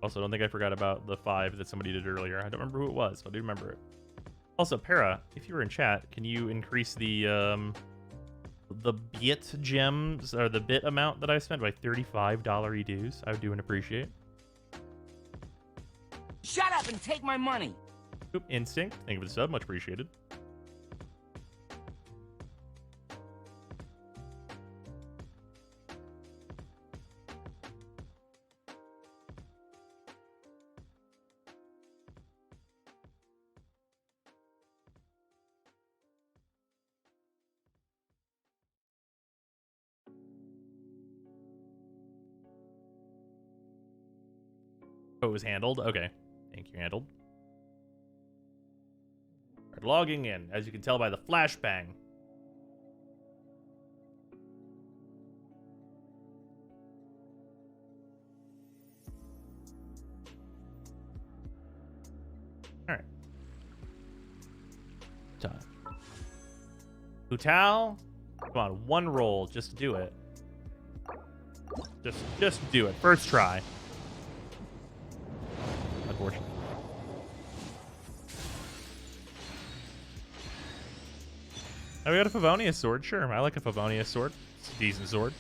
Also, I don't think I forgot about the 5 that somebody did earlier. I don't remember who it was, but I do remember it. Also, Para, if you were in chat, can you increase the bit gems, or the bit amount that I spent by $35 dues? I would do and appreciate. Shut up and take my money! Oop, Instinct, thank you for the sub, much appreciated. Oh, it was handled? Okay. Thank you, handled. Right, logging in, as you can tell by the flashbang. Alright. Time. Hutao, come on, one roll, just do it. Just do it. First try. Unfortunately. Oh, we got a Favonius sword. Sure, I like a Favonius sword. It's a decent sword.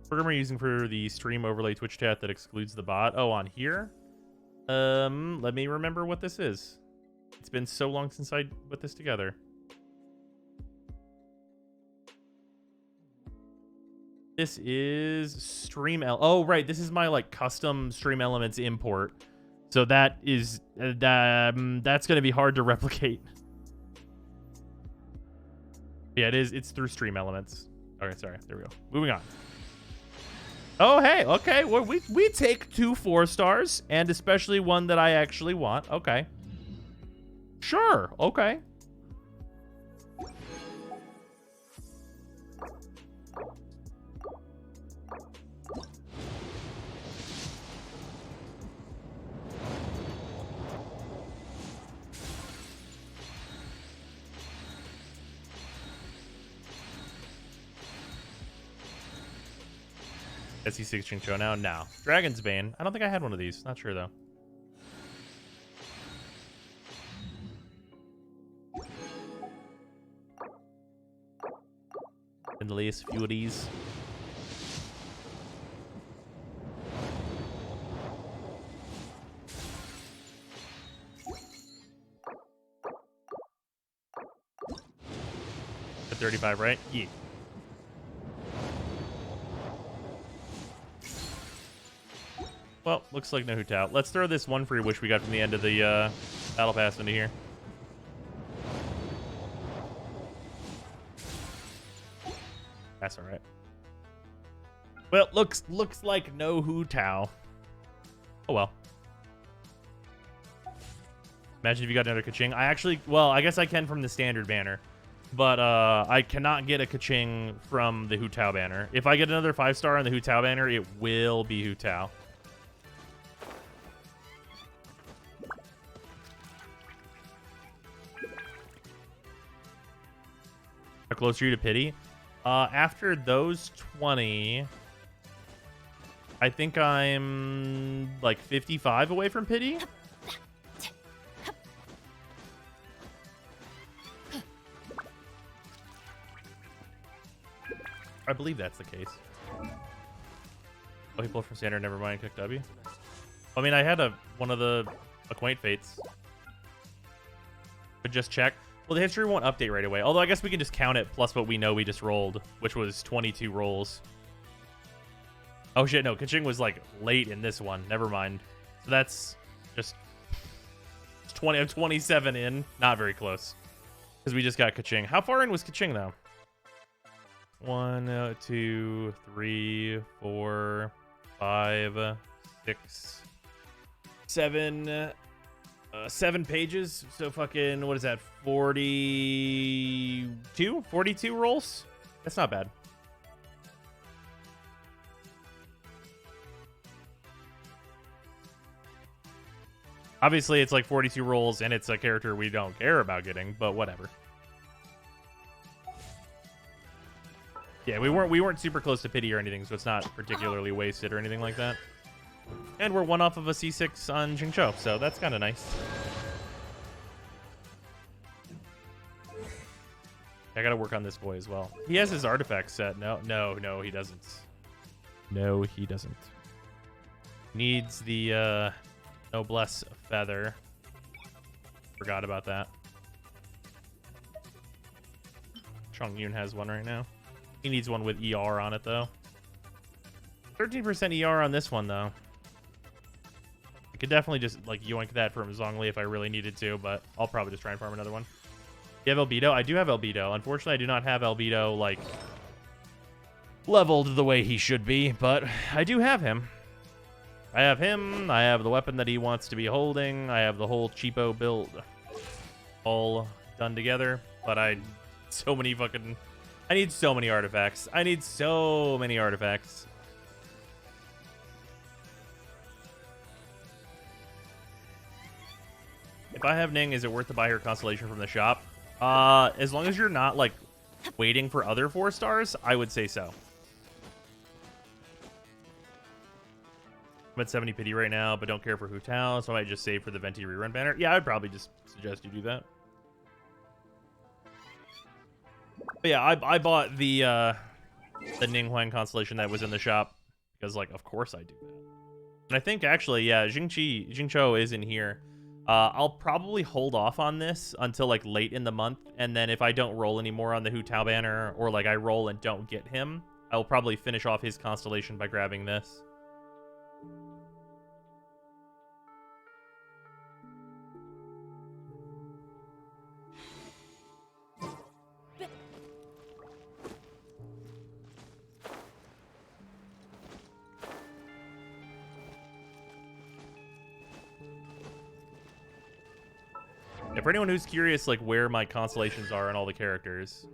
Program we're using for the stream overlay Twitch chat that excludes the bot. Oh, on here? Let me remember what this is. It's been so long since I put this together. This is Stream Oh, right. This is my like custom Stream Elements import. So that is that's going to be hard to replicate. Yeah, it is. It's through Stream Elements. Okay, sorry. There we go. Moving on. Oh, hey. Okay. Well, we take 2 4-stars and especially one that I actually want. Okay. Sure. Okay. SC6 Chincho now? No. Dragon's Bane. I don't think I had one of these. Not sure, though. Endless Furies. At 35, right? Yeah. Well, looks like no Hutao. Let's throw this one free wish we got from the end of the battle pass into here. That's all right. Well, looks like no Hutao. Oh well. Imagine if you got another Kaching. I guess I can from the standard banner, but I cannot get a Kaching from the Hutao banner. If I get another 5-star on the Hutao banner, it will be Hutao. How close are you to pity? After those 20, I think I'm like 55 away from pity. I believe that's the case. Oh, he pulled from standard. Never mind. Click W. I mean, I had one of the acquaint fates. But just check. Well, the history won't update right away. Although I guess we can just count it plus what we know we just rolled, which was 22 rolls. Oh shit, no, Kaching was like late in this one. Never mind. So that's just 27 in. Not very close. Because we just got Kaching. How far in was Kaching though? 1, 2, 3, 4, 5, 6, 7. 7 pages. So fucking, what is that? 42? 42 rolls? That's not bad. Obviously, it's like 42 rolls, and it's a character we don't care about getting, but whatever. Yeah, we weren't super close to pity or anything, so it's not particularly wasted or anything like that. And we're one off of a C6 on Jingzhou, so that's kind of nice. I gotta work on this boy as well. He has his artifact set. No, he doesn't. No, he doesn't. Needs the Noblesse feather. Forgot about that. Chongyun has one right now. He needs one with ER on it, though. 13% ER on this one, though. I could definitely just, like, yoink that from Zhongli if I really needed to, but I'll probably just try and farm another one. You have Albedo? I do have Albedo. Unfortunately, I do not have Albedo, like, leveled the way he should be, but I do have him. I have him. I have the weapon that he wants to be holding. I have the whole cheapo build all done together, but I need so many artifacts. I need so many artifacts. If I have Ning, is it worth to buy her constellation from the shop? As long as you're not, like, waiting for other 4 stars, I would say so. I'm at 70 pity right now, but don't care for Hu Tao, so I might just save for the Venti rerun banner. Yeah, I'd probably just suggest you do that. But yeah, I bought the Ning Huang constellation that was in the shop because, like, of course I do that. And I think actually, yeah, Jingzhou is in here. I'll probably hold off on this until like late in the month, and then if I don't roll anymore on the Hu Tao banner, or like I roll and don't get him, I'll probably finish off his constellation by grabbing this. Yeah, for anyone who's curious, like, where my constellations are and all the characters,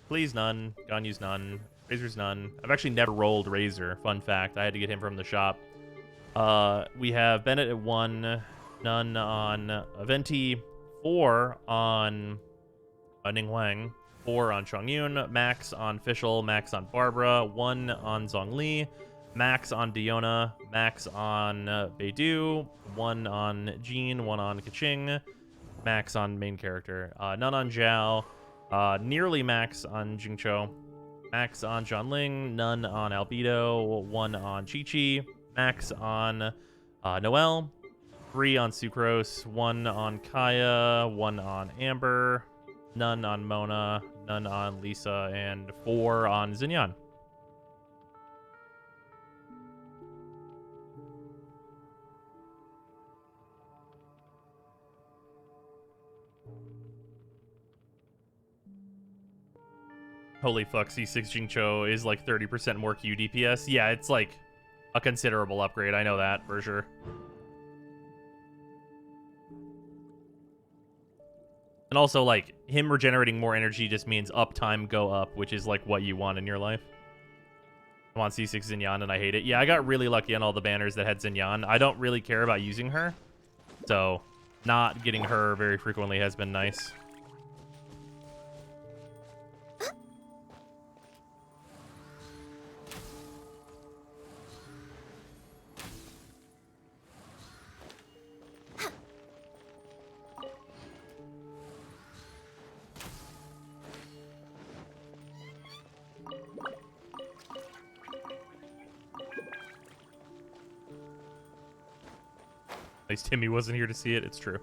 please none. Ganyu's none. Razor's none. I've actually never rolled Razor. Fun fact. I had to get him from the shop. We have Bennett at 1, none on Venti, 4 on Ning Huang, 4 on Chongyun, Max on Fischl, Max on Barbara, 1 on Zhongli, Max on Diona, Max on Beidou, 1 on Jean, 1 on Kaching, Max on main character, none on Zhao, nearly max on Jingzhou, max on Zhanling, none on Albedo, 1 on Chi-Chi, max on Noelle, 3 on Sucrose, 1 on Kaya, 1 on Amber, none on Mona, none on Lisa, and 4 on Xinyan. Holy fuck, C6 Jingzhou is like 30% more Q DPS. Yeah, it's like a considerable upgrade. I know that for sure. And also, like, him regenerating more energy just means uptime go up, which is like what you want in your life. I'm on C6 Xinyan and I hate it. Yeah, I got really lucky on all the banners that had Xinyan. I don't really care about using her, so not getting her very frequently has been nice. least Timmy wasn't here to see it. It's true.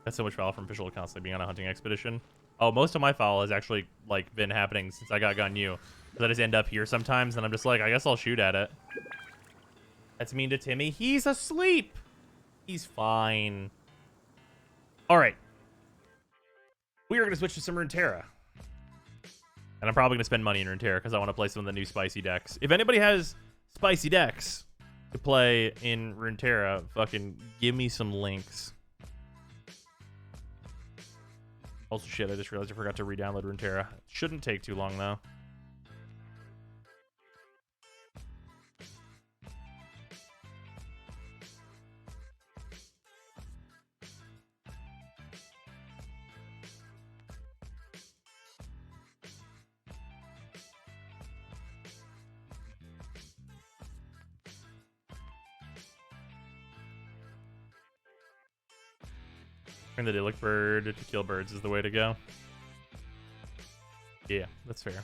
That's so much foul from Fischl constantly being on a hunting expedition. Oh, most of my foul has actually like been happening since I got Gun U. I just end up here sometimes, and I'm just like, I guess I'll shoot at it. That's mean to Timmy. He's asleep. He's fine. All right. We are going to switch to some Runeterra. And I'm probably going to spend money in Runeterra because I want to play some of the new spicy decks. If anybody has spicy decks to play in Runeterra, fucking give me some links. Also, shit, I just realized I forgot to re-download Runeterra. Shouldn't take too long, though. Turn the Dillick Bird to kill birds is the way to go. Yeah, that's fair.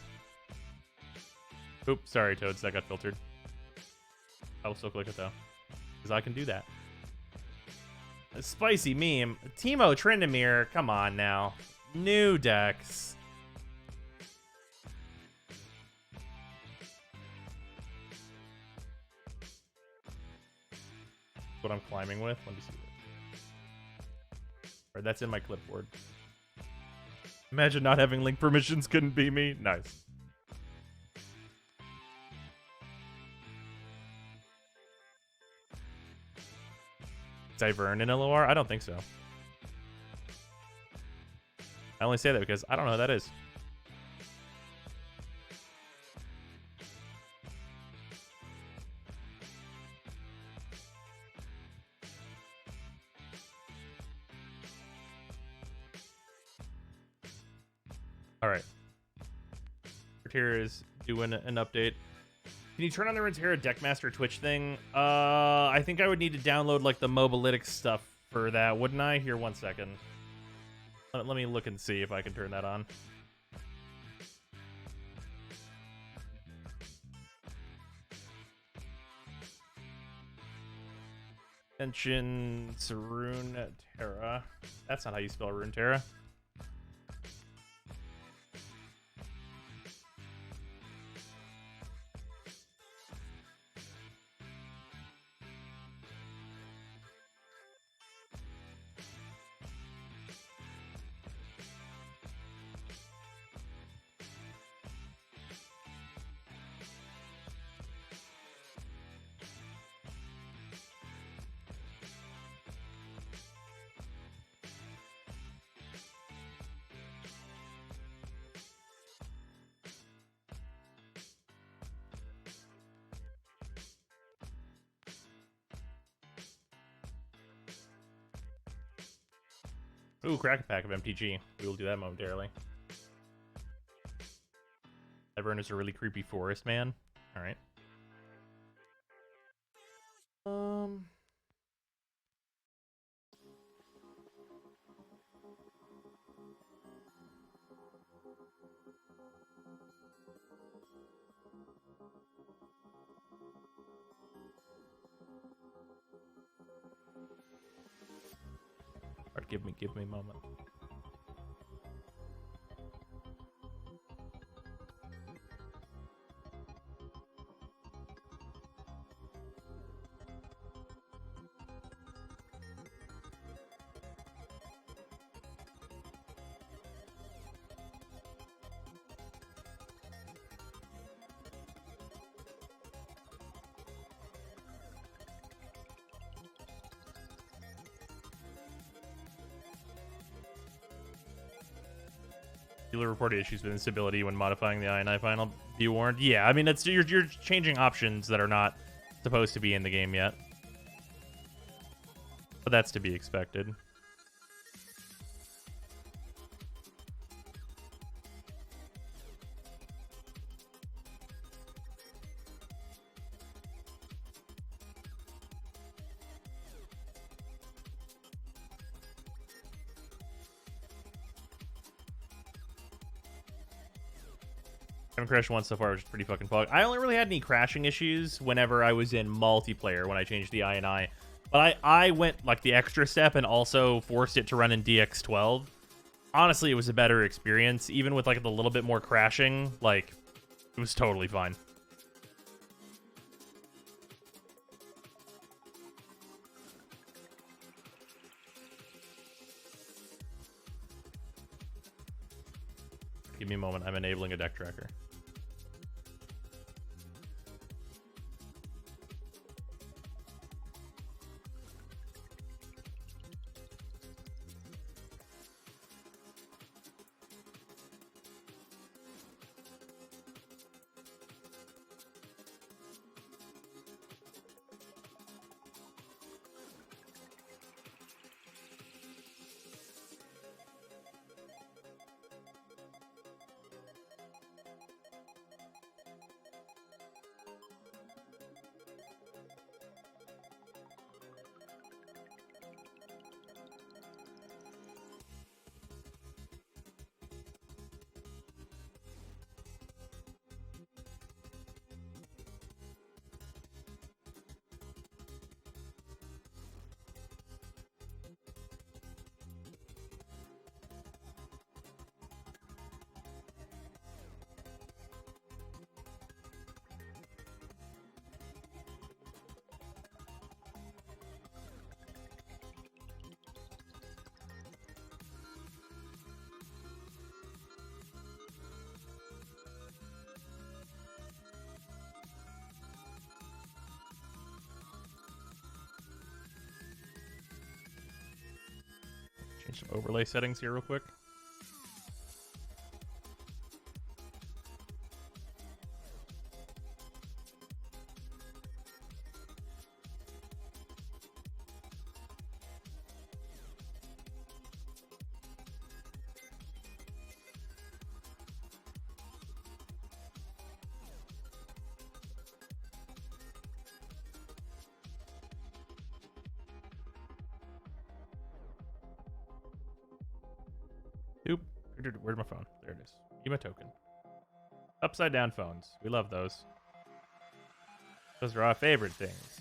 Oops, sorry, Toads, that got filtered. I will still click it, though. Because I can do that. A spicy meme. Teemo Tryndamere, come on now. New decks. That's what I'm climbing with. Let me see. Or that's in my clipboard. Imagine not having link permissions couldn't be me. Nice. Is Ivern in LOR? I don't think so. I only say that because I don't know who that is. All right. Runeterra is doing an update. Can you turn on the Runeterra Deckmaster Twitch thing? I think I would need to download like the Mobalytics stuff for that, wouldn't I? Here, one second. Let me look and see if I can turn that on. Genshin Runeterra. That's not how you spell Runeterra. Ooh, crack a pack of MTG. We will do that momentarily. Everyone is a really creepy forest man. All right. Give me a moment. Dealer reported issues with instability when modifying the INI final. Be warned. Yeah, I mean, it's you're changing options that are not supposed to be in the game yet, but that's to be expected. haven't crashed once so far, which is pretty fucking fun. I only really had any crashing issues whenever I was in multiplayer when I changed the INI. But I went like the extra step and also forced it to run in DX12. Honestly, it was a better experience. Even with like the little bit more crashing, like, it was totally fine. Give me a moment. I'm enabling a deck tracker. Change some overlay settings here real quick. Oop. Where's my phone? There it is. Give me a token. Upside down phones. We love those. Those are our favorite things.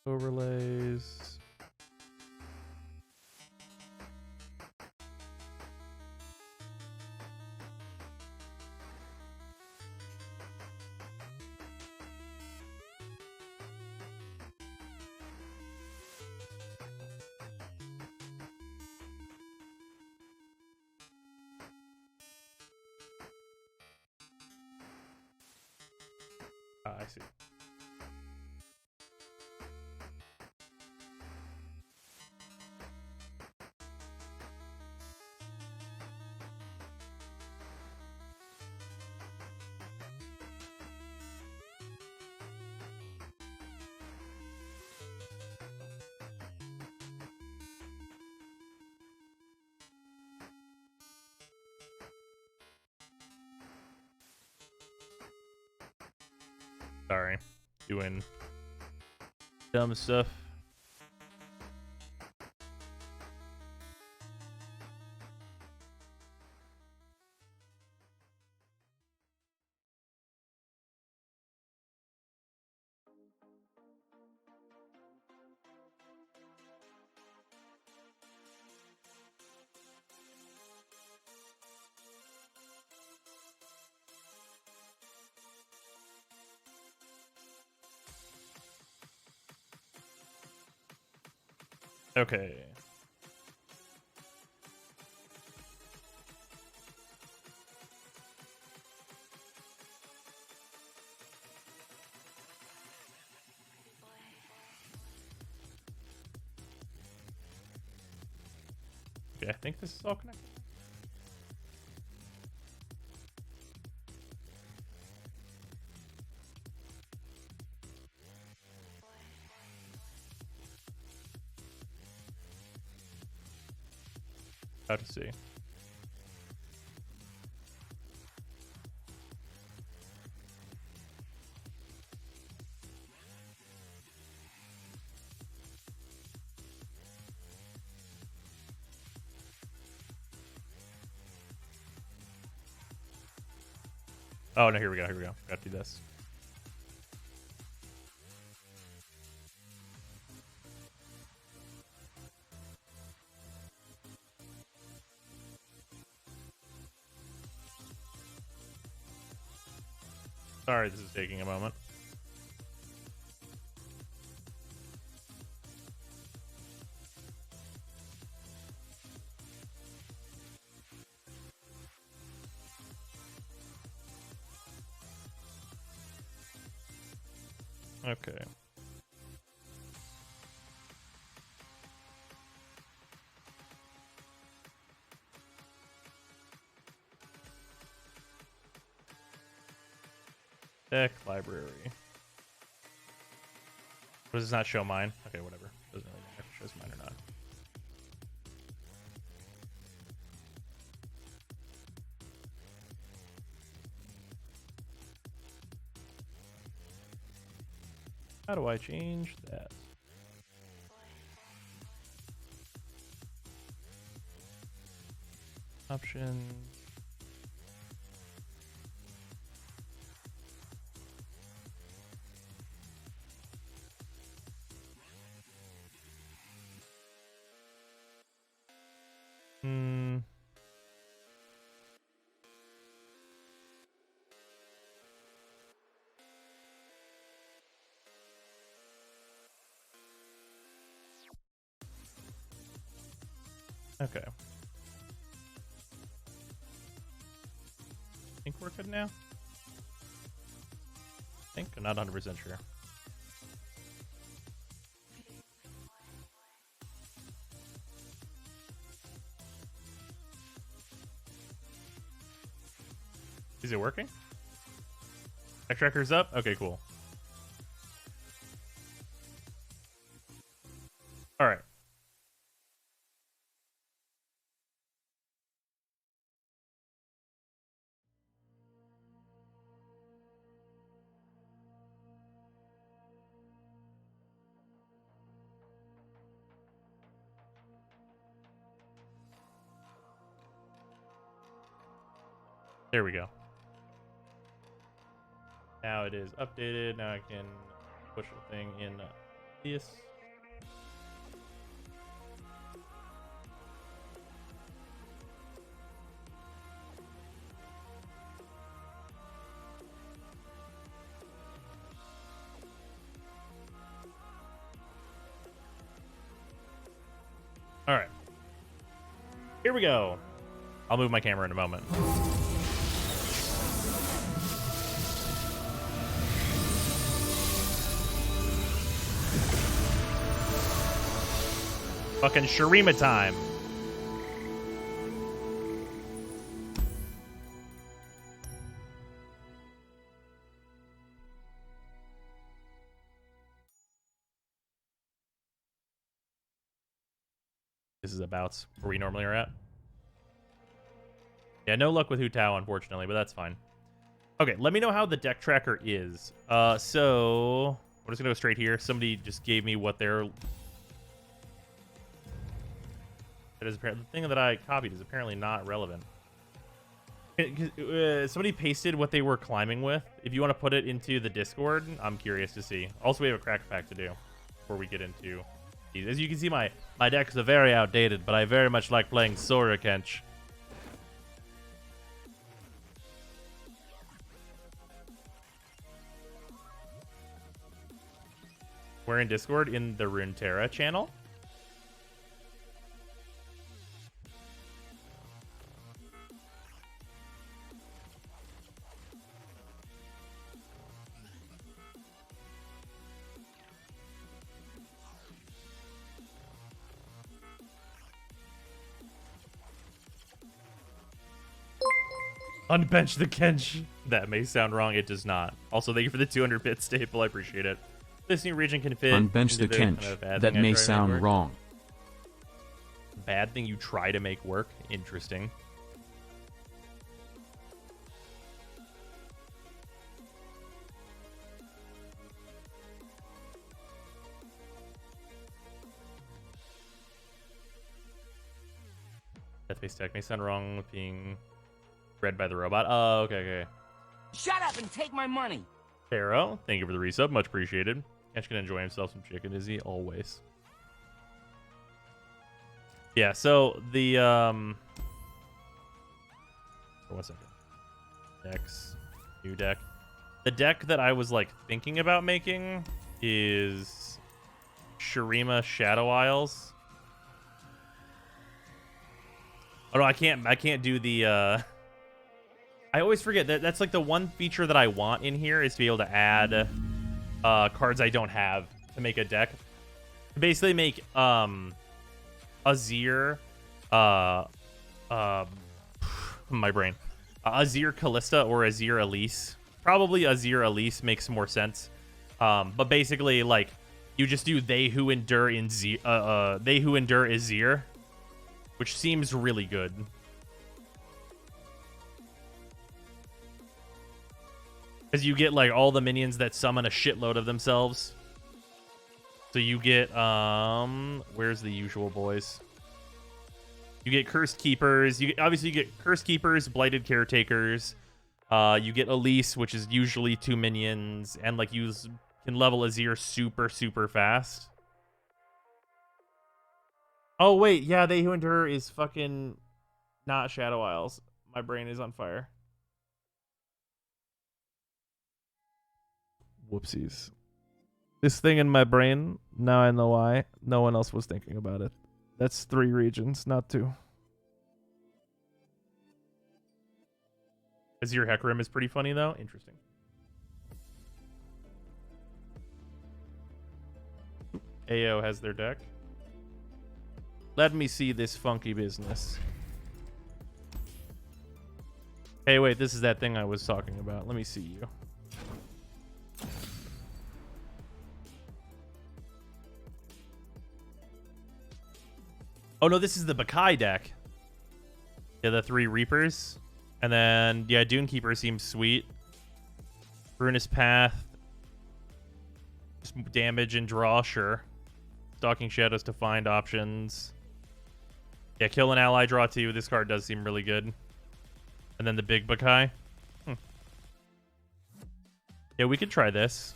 Overlays. I see. Sorry. Doing dumb stuff. Okay. Okay, I think this is all connected. About to see. Oh no, here we go, here we go. Gotta do this. Sorry, this is taking a moment. Okay. Deck library. Does this not show mine? Okay, whatever. Doesn't really matter if it shows mine or not. How do I change that? Options. Hmm. Okay. Think we're good now? I think I'm not 100% sure. Is it working? Deck tracker's up? Okay, cool. All right. There we go. Now it is updated. Now I can push the thing in this. All right. Here we go. I'll move my camera in a moment. Fucking Shurima time. This is about where we normally are at. Yeah, no luck with Hu Tao, unfortunately, but that's fine. Okay, let me know how the deck tracker is. So we're just gonna go straight here. Somebody just gave me what their... That is the thing that I copied is apparently not relevant. Somebody pasted what they were climbing with. If you want to put it into the Discord, I'm curious to see. Also, we have a crack pack to do before we get into these. As you can see, my decks are very outdated, but I very much like playing Sora Kench. We're in Discord in the Runeterra channel. Unbench the Kench. That may sound wrong. It does not. Also, thank you for the 200-bit staple. I appreciate it. This new region can fit. Unbench the into Kench. kind of bad That thing I may try to make sound work. wrong. Bad thing you try to make work. Interesting. Death-based tech may sound wrong with being read by the robot. Oh, okay. Shut up and take my money. Pharaoh, thank you for the resub. Much appreciated. Kench can enjoy himself some chicken, is he? Always. Yeah, so the, for 1 second. Decks. New deck. The deck that I was, like, thinking about making is Shurima Shadow Isles. Oh, no, I can't do the, I always forget that that's, like, the one feature that I want in here is to be able to add, cards I don't have to make a deck. Basically make, Azir, my brain. Azir Callista or Azir Elise. Probably Azir Elise makes more sense. But basically, like, you just do They Who Endure in They Who Endure Azir, which seems really good. Because you get, like, all the minions that summon a shitload of themselves. So you get, where's the usual boys? You get Cursed Keepers. Obviously, you get Cursed Keepers, Blighted Caretakers. You get Elise, which is usually 2 minions. And, like, you can level Azir super, super fast. Oh, wait. Yeah, They Who Endure is fucking not Shadow Isles. My brain is on fire. Whoopsies. This thing in my brain, now I know why. No one else was thinking about it. That's 3 regions, not 2. Azir Hecarim is pretty funny, though. Interesting. AO has their deck. Let me see this funky business. Hey, wait, this is that thing I was talking about. Let me see you. Oh, no, this is the Bakai deck. Yeah, the 3 Reapers. And then, yeah, Dune Keeper seems sweet. Ruinous Path. Just damage and draw, sure. Stalking Shadows to find options. Yeah, kill an ally, draw 2. This card does seem really good. And then the big Bakai. Yeah, we could try this.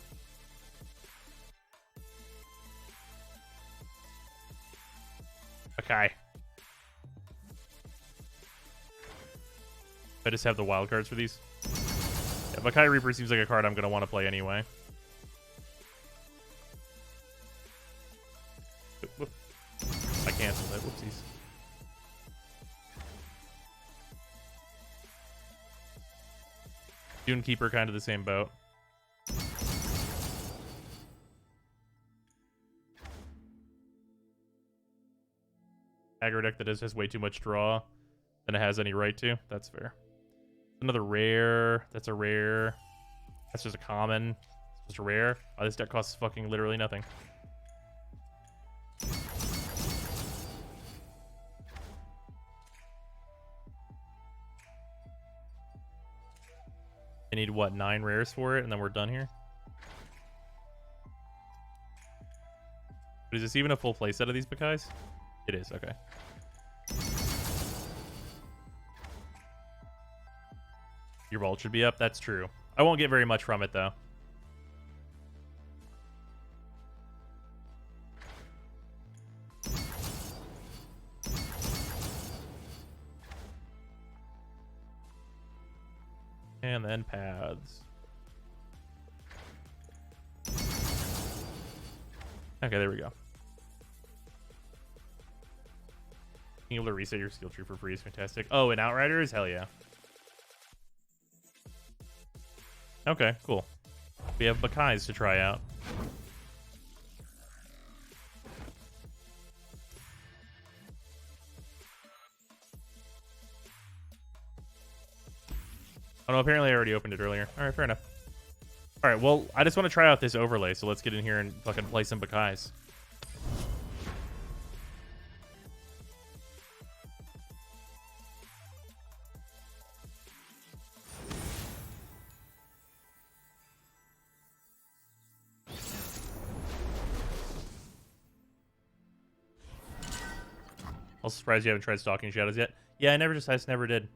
Okay. I just have the wild cards for these. Yeah, Bakai Reaper seems like a card I'm going to want to play anyway. Whoop. I canceled it. Whoopsies. Dune Keeper, kind of the same boat. Aggro deck that has way too much draw than it has any right to. That's fair. Another rare. That's a rare. That's just a common. Just a rare. Oh, this deck costs fucking literally nothing. I need, what, 9 rares for it, and then we're done here? But is this even a full playset of these Bakais? It is, okay. Your vault should be up, that's true. I won't get very much from it, though. And then paths. Okay, there we go. Being able to reset your skill tree for free is fantastic. Oh, and Outriders? Hell yeah. Okay, cool. We have Bakais to try out. Oh no, apparently I already opened it earlier. All right, fair enough. All right, well, I just want to try out this overlay, so let's get in here and fucking play some Bakais. Also surprised you haven't tried Stalking Shadows yet. Yeah, I just never did.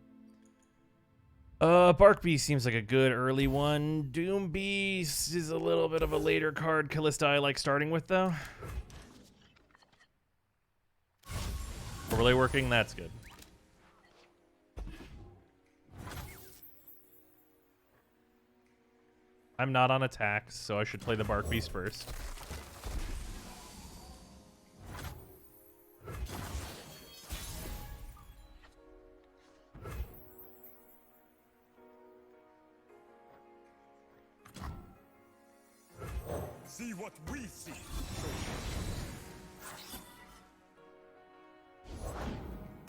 Barkbeast seems like a good early one. Doom Beast is a little bit of a later card. Callista I like starting with, though. Overlay working, that's good. I'm not on attacks, so I should play the Barkbeast first. See what we see.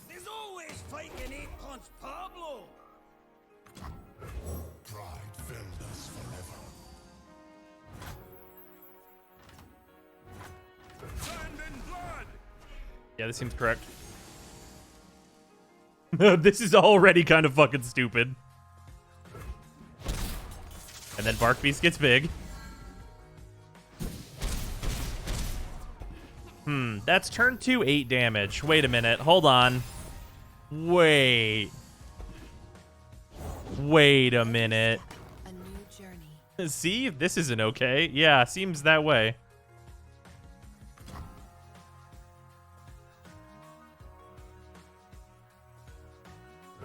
There's always fighting an 8-punch Pablo. Pride filled us forever. Sand and blood. Yeah, this seems correct. This is already kind of fucking stupid. And then Barkbeast gets big. That's turn 2, 8 damage. Wait a minute. Hold on. Wait a minute. A new journey. See? This isn't okay. Yeah, seems that way.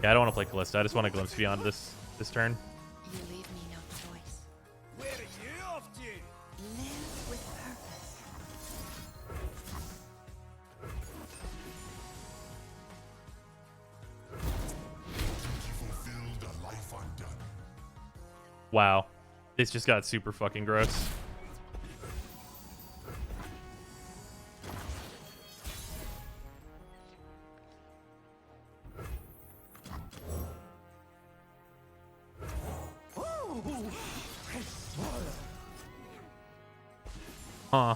Yeah, I don't want to play Callista. I just want to glimpse beyond this turn. You leave me no choice. Where are you off to? Live with purpose. You fulfilled a life undone. Wow. This just got super fucking gross. Huh.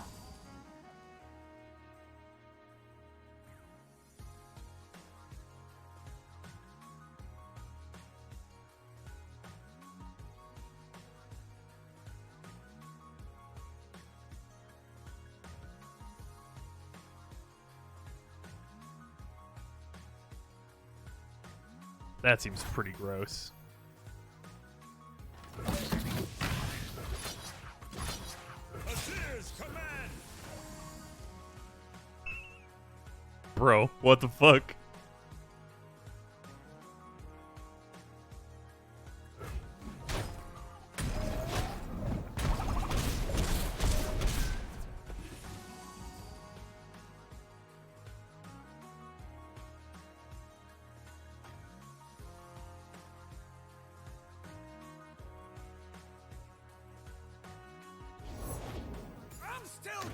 That seems pretty gross. Azir's command. Bro, what the fuck?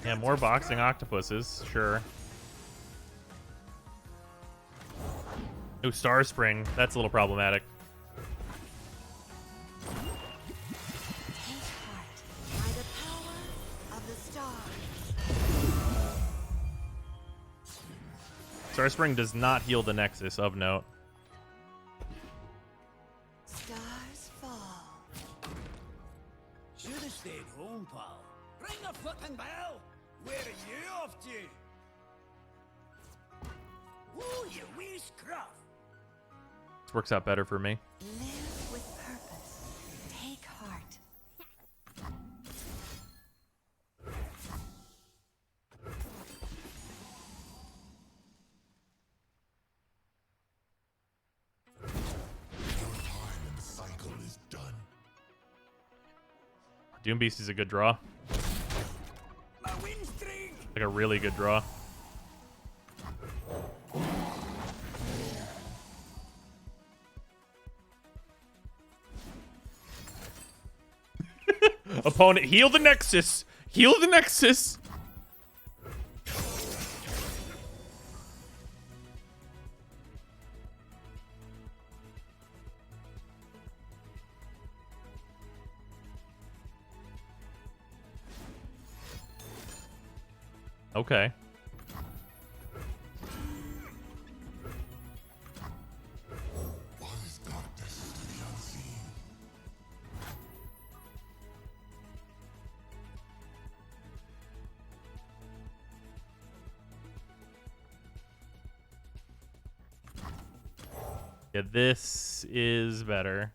Yeah, more boxing octopuses, sure. Ooh, Star Spring. That's a little problematic. By the power of the stars. Star Spring does not heal the Nexus, of note. Stars fall. Should have stayed home, pal. Ring the fucking bell. Where are you off to? Ooh, you wee scruff. This works out better for me. Live with purpose. Take heart. Your time in the cycle is done. Doom Beast is a good draw. My win streak. Like a really good draw. Opponent, heal the Nexus! Heal the Nexus! Okay. Yeah, this is better.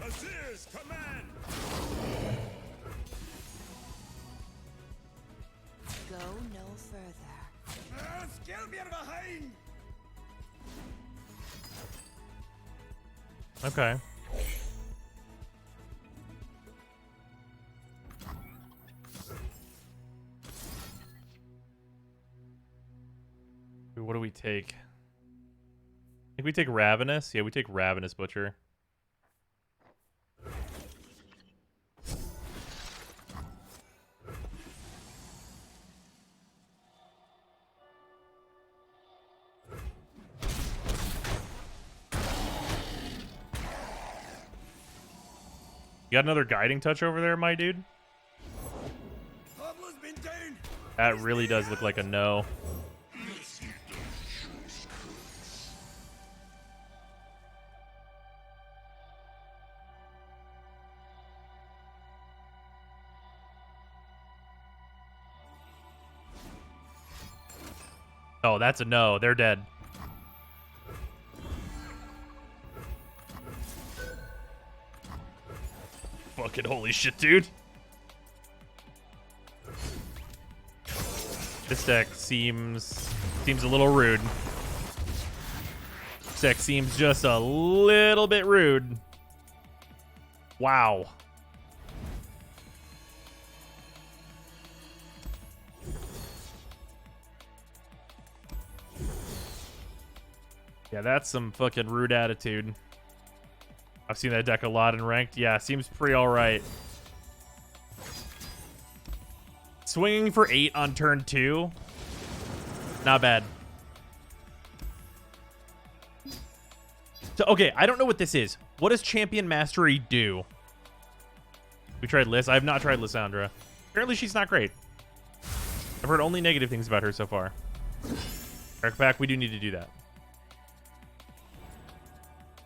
Azir's command! Go no further. Skill mir behind! Okay. What do we take? I think we take Ravenous. Yeah, we take Ravenous Butcher. You got another guiding touch over there, my dude? That really does look like a no. Oh, that's a no. They're dead. Fucking holy shit, dude. This deck seems a little rude. This deck seems just a little bit rude. Wow. Yeah, that's some fucking rude attitude. I've seen that deck a lot in ranked. Yeah, seems pretty alright. Swinging for 8 on turn 2. Not bad. So, okay, I don't know what this is. What does Champion Mastery do? We tried Liz. I have not tried Lysandra. Apparently she's not great. I've heard only negative things about her so far. Eric back, we do need to do that.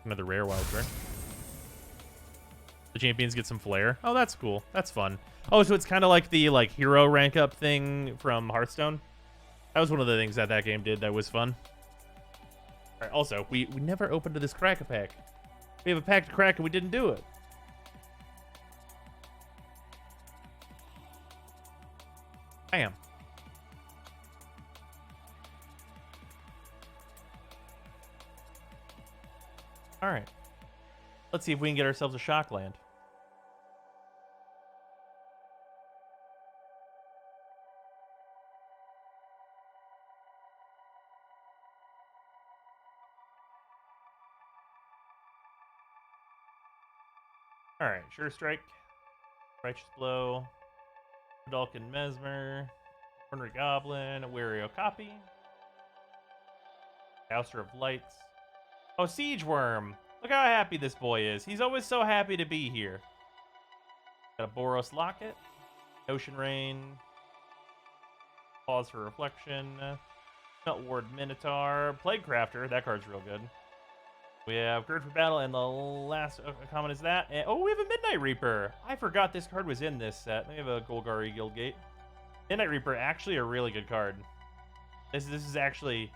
Another rare wild rare. The champions get some flair. Oh, that's cool. That's fun. Oh, so it's kind of like the hero rank up thing from Hearthstone. That was one of the things that game did that was fun. All right, also, we never opened this crack a pack. We have a pack to crack and we didn't do it. Bam. All right. Let's see if we can get ourselves a shock land. All right, Sure Strike, Righteous Blow, Dalkin Mesmer, Ornery Goblin, Wario Copy, Ouster of Lights. Oh, Siege Worm. Look how happy this boy is. He's always so happy to be here. Got a Boros Locket, Ocean Rain, Pause for Reflection, Melt Ward Minotaur, Plague Crafter. That card's real good. We have Gird for Battle, and the last comment is that. And, oh, we have a Midnight Reaper. I forgot this card was in this set. We have a Golgari Guildgate. Midnight Reaper, actually a really good card. This is actually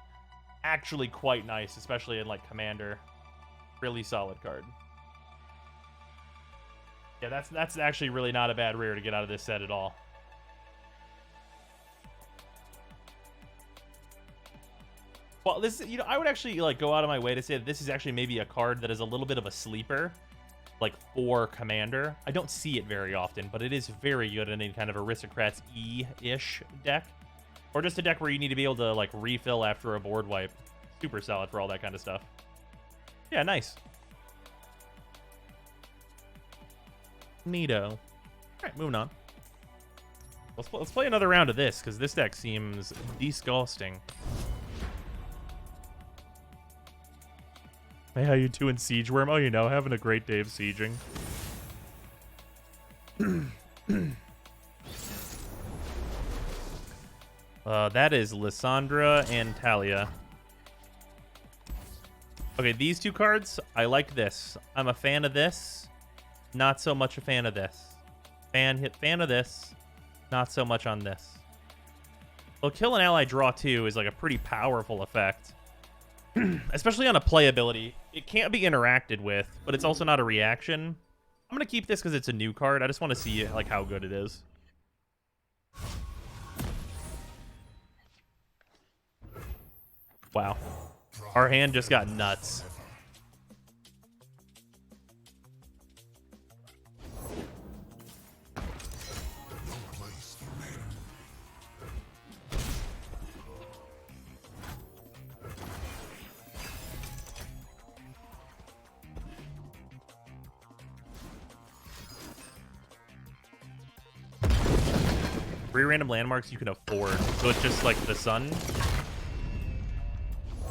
quite nice, especially in Commander. Really solid card. Yeah, that's actually really not a bad rare to get out of this set at all. Well, this, I would actually go out of my way to say that this is actually maybe a card that is a little bit of a sleeper, for Commander. I don't see it very often, but it is very good in a kind of Aristocrats E-ish deck, or just a deck where you need to be able to refill after a board wipe. Super solid for all that kind of stuff. Yeah, nice. Neato. All right, moving on. Let's play another round of this, because this deck seems disgusting. Hey, how you doing, Siege Worm? Oh, you know, having a great day of sieging. That is Lysandra and Talia. Okay, these two cards, I like this. I'm a fan of this. Not so much a fan of this. Fan of this. Not so much on this. Well, kill an ally, draw 2 is like a pretty powerful effect. Especially on a playability. It can't be interacted with, but it's also not a reaction. I'm going to keep this because it's a new card. I just want to see like how good it is. Wow. Our hand just got nuts. Three random landmarks you can afford. So it's just like the sun.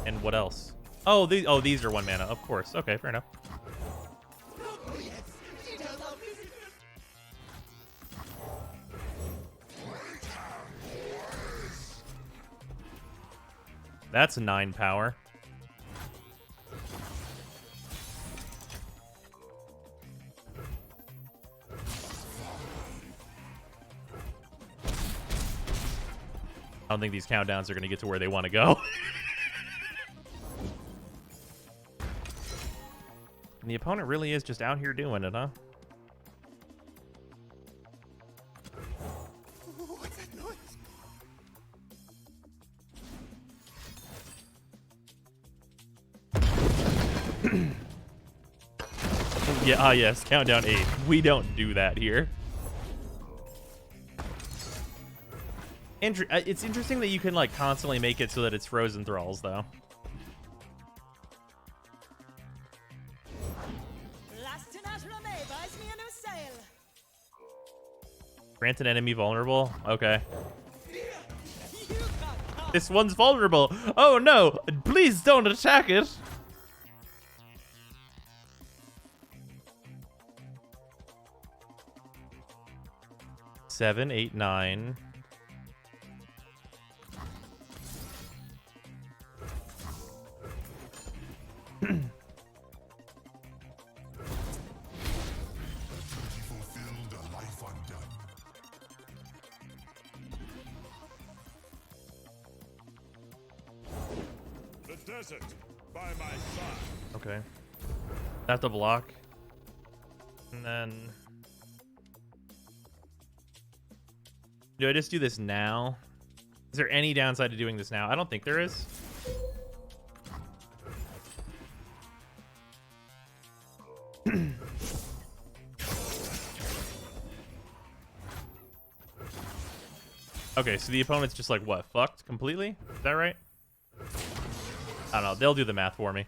And what else? Oh, these are 1 mana. Of course. Okay, fair enough. That's 9 power. I don't think these countdowns are going to get to where they want to go. And the opponent really is just out here doing it, huh? What's that noise? Yeah, yes, countdown 8. We don't do that here. It's interesting that you can like constantly make it so that it's frozen thralls, though. Grant an enemy vulnerable? Okay. This one's vulnerable. Oh no! Please don't attack it! Seven, 8, 9. Desert by my side. Okay. Have to block. And then... do I just do this now? Is there any downside to doing this now? I don't think there is. Okay, so the opponent's just like, what, fucked completely? Is that right? I don't know. They'll do the math for me.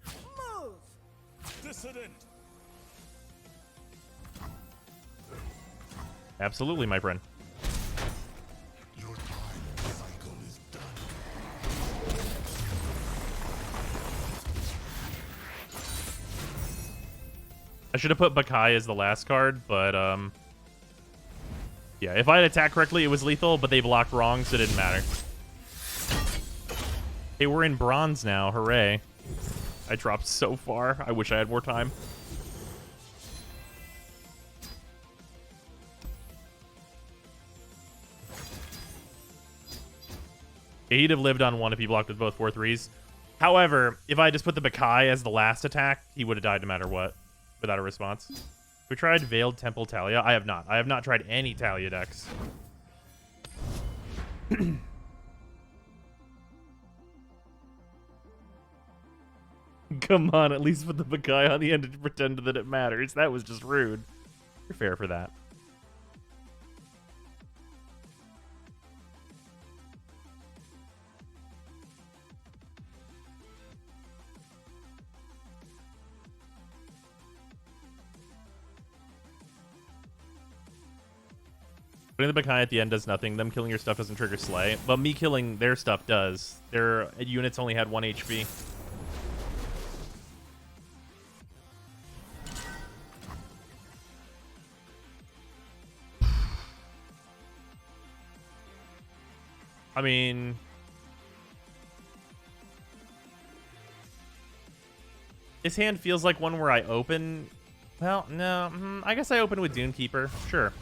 Move! Dissident! Absolutely, my friend. Your time cycle is done. I should have put Bakai as the last card, but, yeah, if I had attacked correctly, it was lethal, but they blocked wrong, so it didn't matter. Hey, we're in bronze now. Hooray. I dropped so far. I wish I had more time. He'd have lived on 1 if he blocked with both 4/3s. However, if I just put the Bakai as the last attack, he would have died no matter what, without a response. We tried Veiled Temple Talia. I have not. I have not tried any Talia decks. Come on, at least put the Bakai on the end to pretend that it matters. That was just rude. You're fair for that. Putting the Bakai at the end does nothing. Them killing your stuff doesn't trigger Slay. But me killing their stuff does. Their units only had 1 HP. I mean... this hand feels like one where I open... well, no. I guess I open with Dune Keeper. Sure.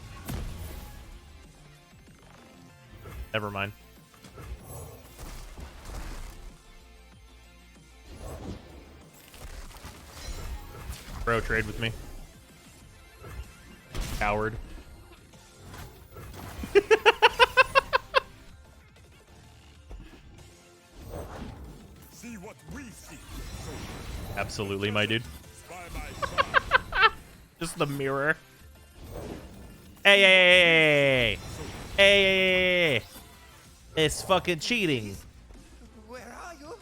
Never mind. Bro, trade with me. Coward. See what we see. Absolutely, my dude. Just the mirror. Hey, hey, hey, hey, hey, it's fucking cheating. Where are you?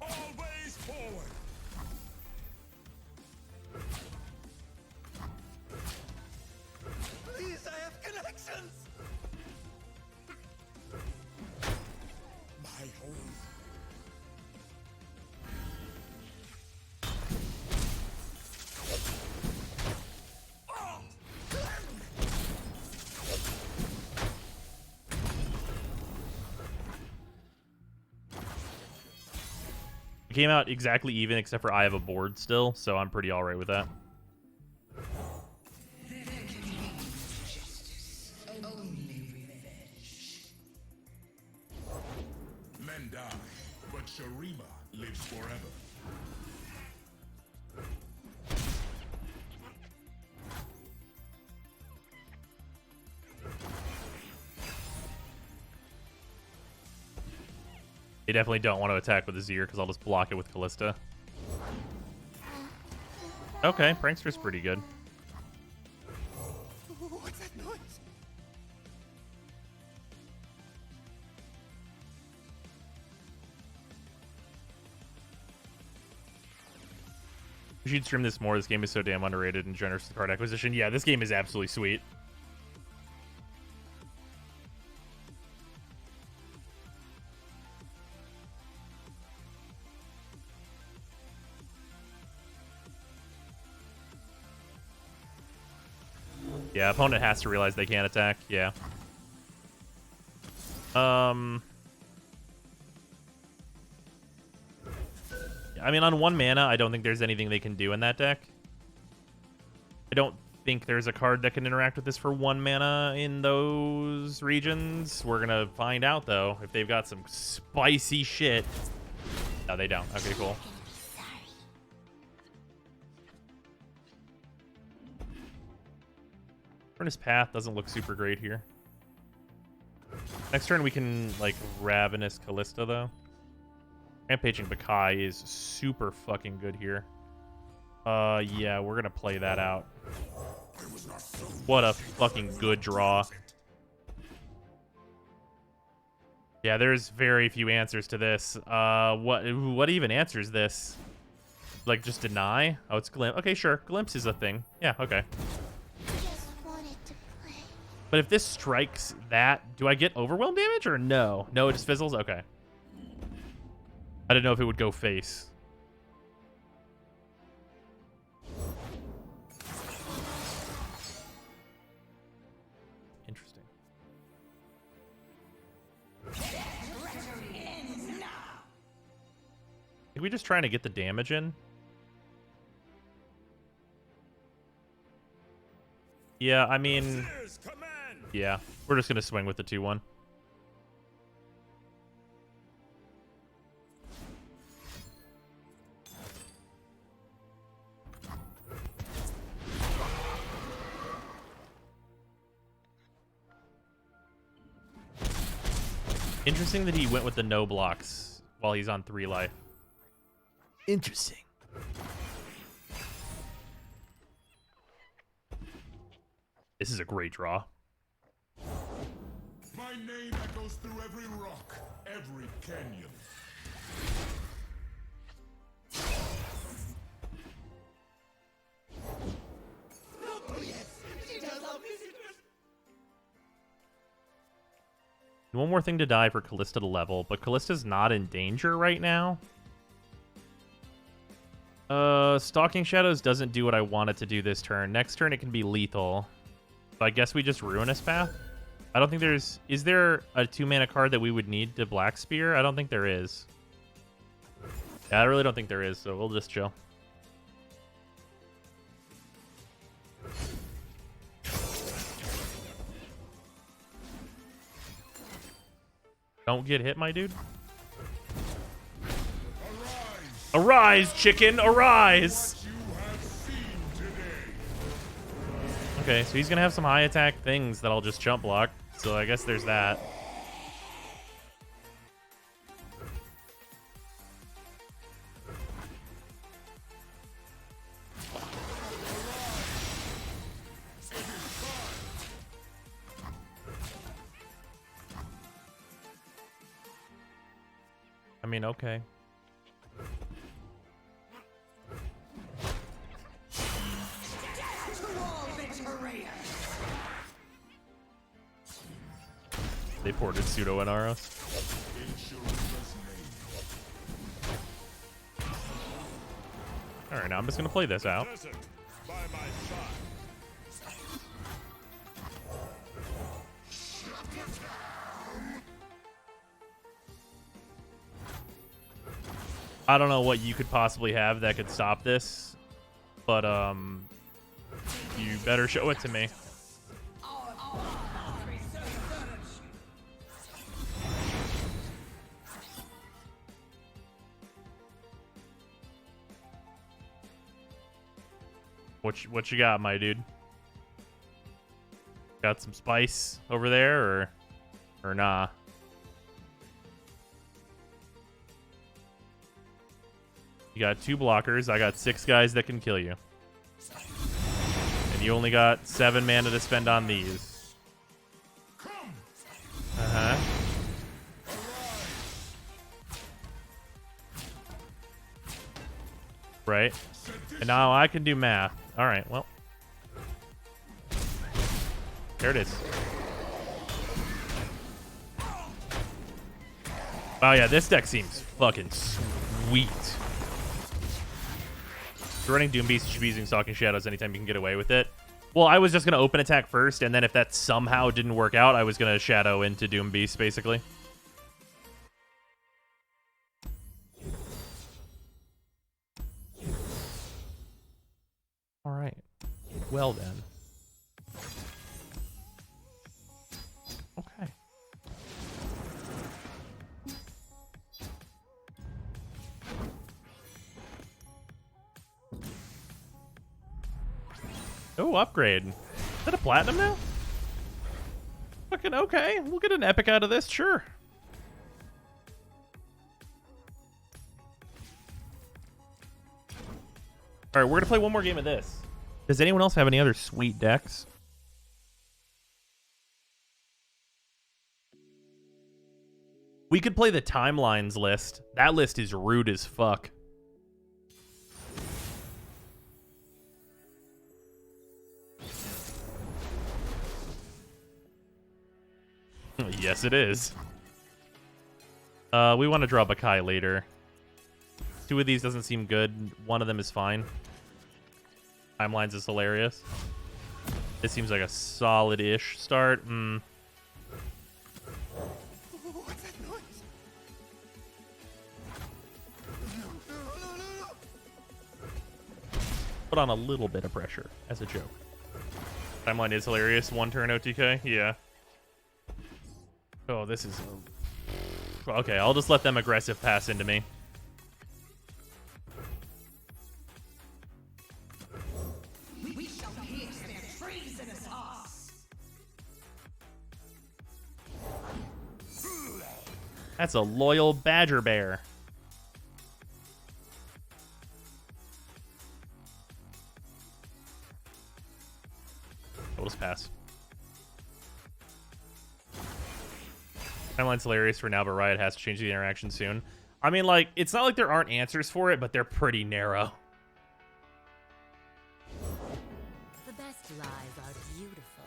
Always forward. Please, I have connections. My home. It came out exactly even, except for I have a board still, so I'm pretty alright with that. Men die, but Sharima lives forever. They definitely don't want to attack with Azir, because I'll just block it with Callista. Okay, Prankster's pretty good. What's that noise? We should stream this more. This game is so damn underrated and generous with card acquisition. Yeah, this game is absolutely sweet. Yeah, opponent has to realize they can't attack. Yeah. I mean, on 1 mana, I don't think there's anything they can do in that deck. I don't think there's a card that can interact with this for 1 mana in those regions. We're gonna find out, though, if they've got some spicy shit. No, they don't. Okay, cool. Furnace Path doesn't look super great here. Next turn we can, like, Ravenous Callista, though. Rampaging Bakai is super fucking good here. Yeah, we're gonna play that out. What a fucking good draw. Yeah, there's very few answers to this. What even answers this? Like, just deny? Oh, it's Glimpse. Okay, sure. Glimpse is a thing. Yeah, okay. But if this strikes that, do I get overwhelm damage or no? No, it just fizzles? Okay. I didn't know if it would go face. Interesting. Are we just trying to get the damage in? Yeah, I mean... yeah, we're just going to swing with the 2-1. Interesting that he went with the no blocks while he's on 3 life. Interesting. This is a great draw. My name echoes through every rock, every canyon. Oh yes, she does love visitors. One more thing to die for Callista to level, but Callista's not in danger right now. Stalking Shadows doesn't do what I want it to do this turn. Next turn it can be lethal. So I guess we just Ruinous Path? I don't think there's... Is there a 2-mana card that we would need to Black Spear? I don't think there is. Yeah, I really don't think there is, so we'll just chill. Don't get hit, my dude. Arise, chicken, arise! Okay, so he's gonna have some high attack things that I'll just jump block. So I guess there's that. I mean, okay. They ported pseudo Inaros. Alright, now I'm just gonna play this out. I don't know what you could possibly have that could stop this, but you better show it to me. What you got, my dude? Got some spice over there, or nah? You got 2 blockers. I got 6 guys that can kill you. And you only got 7 mana to spend on these. Uh-huh. Right. And now I can do math. Alright, well. There it is. Oh yeah, this deck seems fucking sweet. If you're running Doom Beast, you should be using Stalking Shadows anytime you can get away with it. Well, I was just going to open attack first, and then if that somehow didn't work out, I was going to Shadow into Doom Beast, basically. All right. Well, then. Okay. Oh, upgrade. Is that a platinum now? Fucking okay. We'll get an epic out of this, sure. All right, we're gonna play one more game of this. Does anyone else have any other sweet decks? We could play the timelines list. That list is rude as fuck. Yes, it is. We want to draw Bakai later. 2 of these doesn't seem good. 1 of them is fine. Timelines is hilarious. This seems like a solid-ish start. Put on a little bit of pressure as a joke. Timeline is hilarious. 1 turn OTK? Yeah. Oh, this is... Okay, I'll just let them aggressive pass into me. We shall pierce their treasonous hearts. That's a loyal badger bear. We'll just pass. Timeline's hilarious for now, but Riot has to change the interaction soon. I mean, like, it's not like there aren't answers for it, but they're pretty narrow. The best lies are beautiful.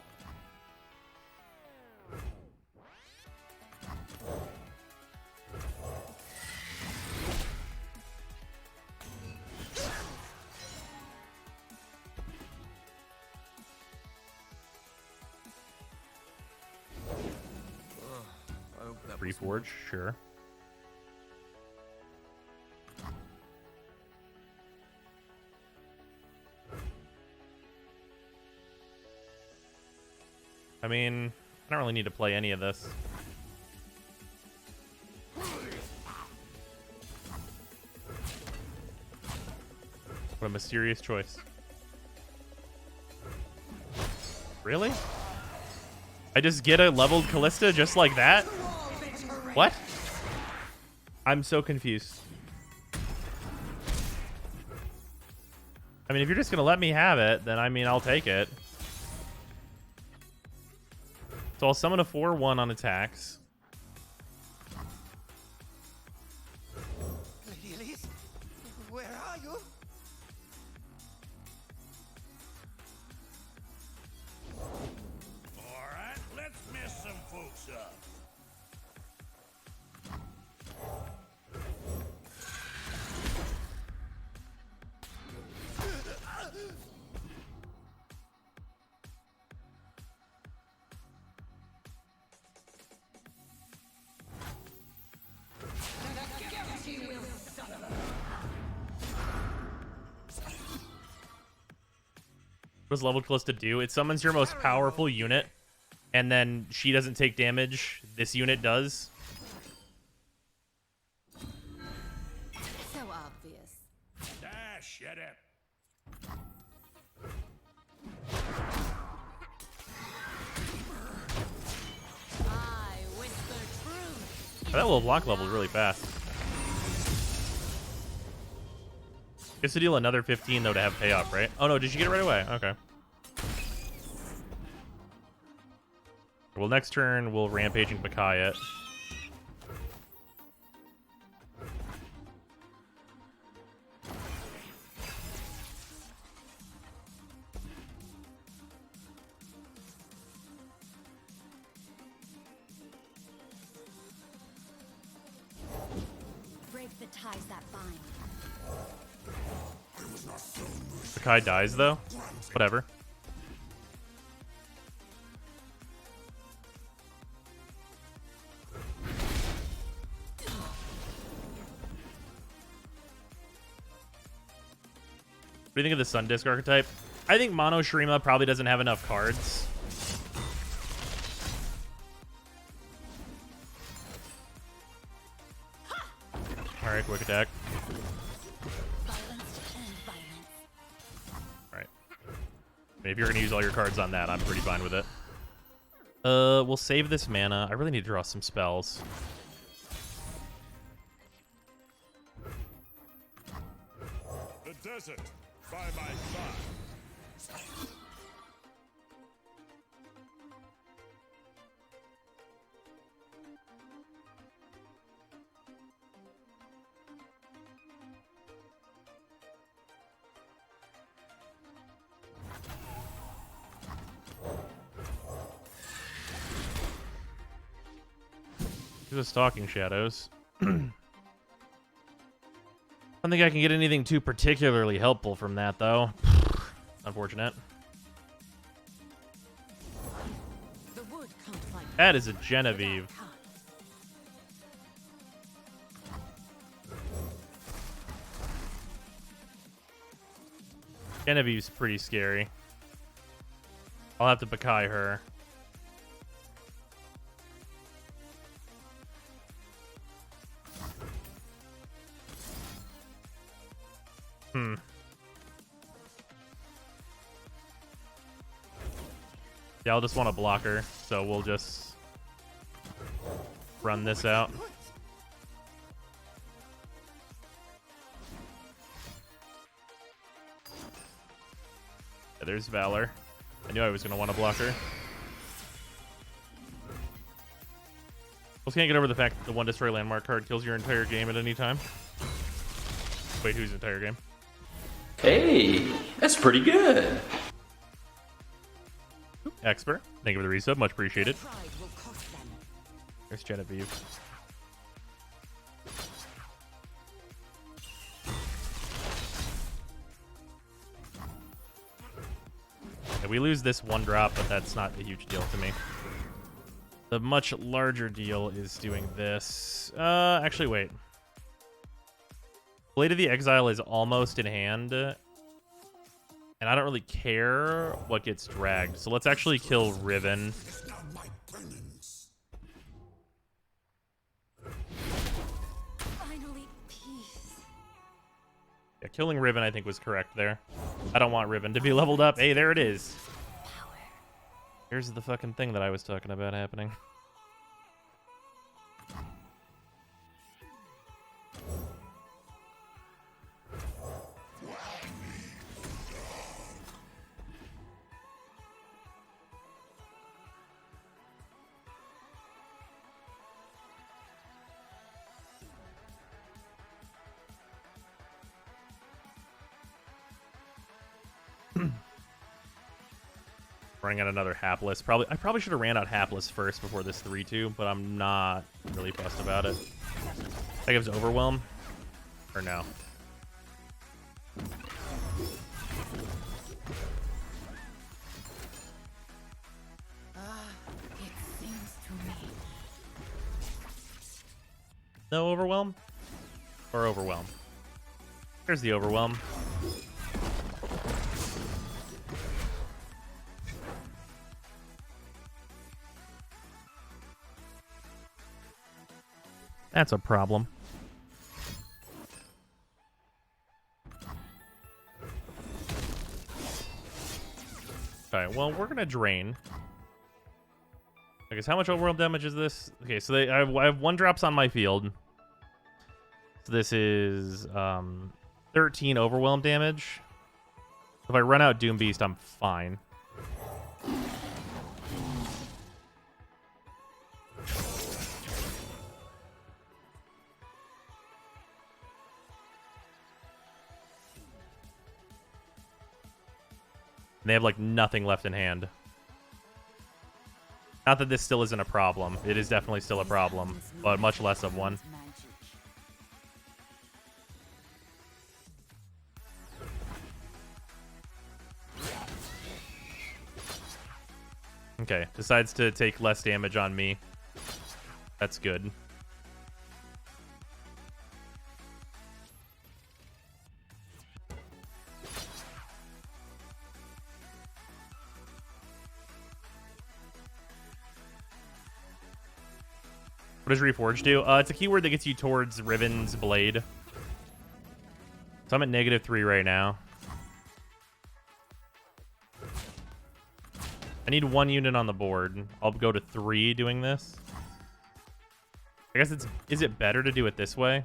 Reforge, sure. I mean, I don't really need to play any of this. What a mysterious choice. Really? I just get a leveled Callista just like that? What? I'm so confused. I mean, if you're just gonna let me have it, then I mean, I'll take it. So I'll summon a 4/1 on attacks. Lady Elise, where are you? All right, let's mess some folks up. What does leveled Callista do? It summons your most powerful unit, and then she doesn't take damage. This unit does. So obvious. Ah, shut up. I whisper truth. That little block level is really fast. Gets to deal another 15 though to have payoff, right? Oh no, did you get it right away? Okay. Well, next turn we'll rampage and Bakai it. Break the ties that bind. Bakai dies though? Whatever. What do you think of the Sun Disc archetype? I think Mono Shurima probably doesn't have enough cards. Alright, quick attack. Alright. I mean, if you're gonna use all your cards on that, I'm pretty fine with it. We'll save this mana. I really need to draw some spells. The desert by my side. These are Stalking Shadows. I don't think I can get anything too particularly helpful from that, though. Unfortunate. That is a Genevieve. Genevieve's pretty scary. I'll have to Bakai her. Yeah, I'll just want to block her, so we'll just run this out. Yeah, there's Valor. I knew I was going to want to block her. Just can't get over the fact that the one Destroy Landmark card kills your entire game at any time. Wait, whose entire game? Hey, that's pretty good. Expert, thank you for the resub, much appreciated. There's Genevieve. Yeah, we lose this one drop, but that's not a huge deal to me. The much larger deal is doing this. Actually, wait. Blade of the Exile is almost in hand. And I don't really care what gets dragged. So let's actually kill Riven. Finally, peace. Yeah, killing Riven, I think, was correct there. I don't want Riven to be leveled up. Hey, there it is. Here's the fucking thing that I was talking about happening. Running out another hapless. I probably should have ran out hapless first before this 3-2, but I'm not really fussed about it. That gives overwhelm, or no? It seems to me. No overwhelm, or overwhelm. Here's the overwhelm. That's a problem. Alright, well, we're gonna drain. I guess how much overwhelm damage is this? Okay, so I have 1 drops on my field. So this is 13 overwhelm damage. If I run out Doom Beast, I'm fine. And they have, like, nothing left in hand. Not that this still isn't a problem. It is definitely still a problem, but much less of one. Okay, decides to take less damage on me. That's good. What does Reforge do? It's a keyword that gets you towards Riven's blade. So I'm at -3 right now. I need 1 unit on the board. I'll go to 3 doing this. I guess is it better to do it this way?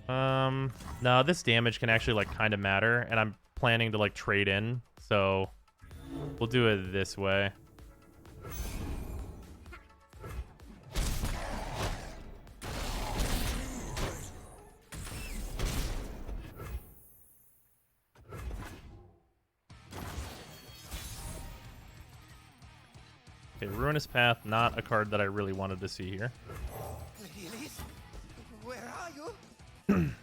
No, this damage can actually, like, kind of matter, and I'm planning to, like, trade in, so we'll do it this way. Okay, Ruinous Path, not a card that I really wanted to see here. Where are you? Did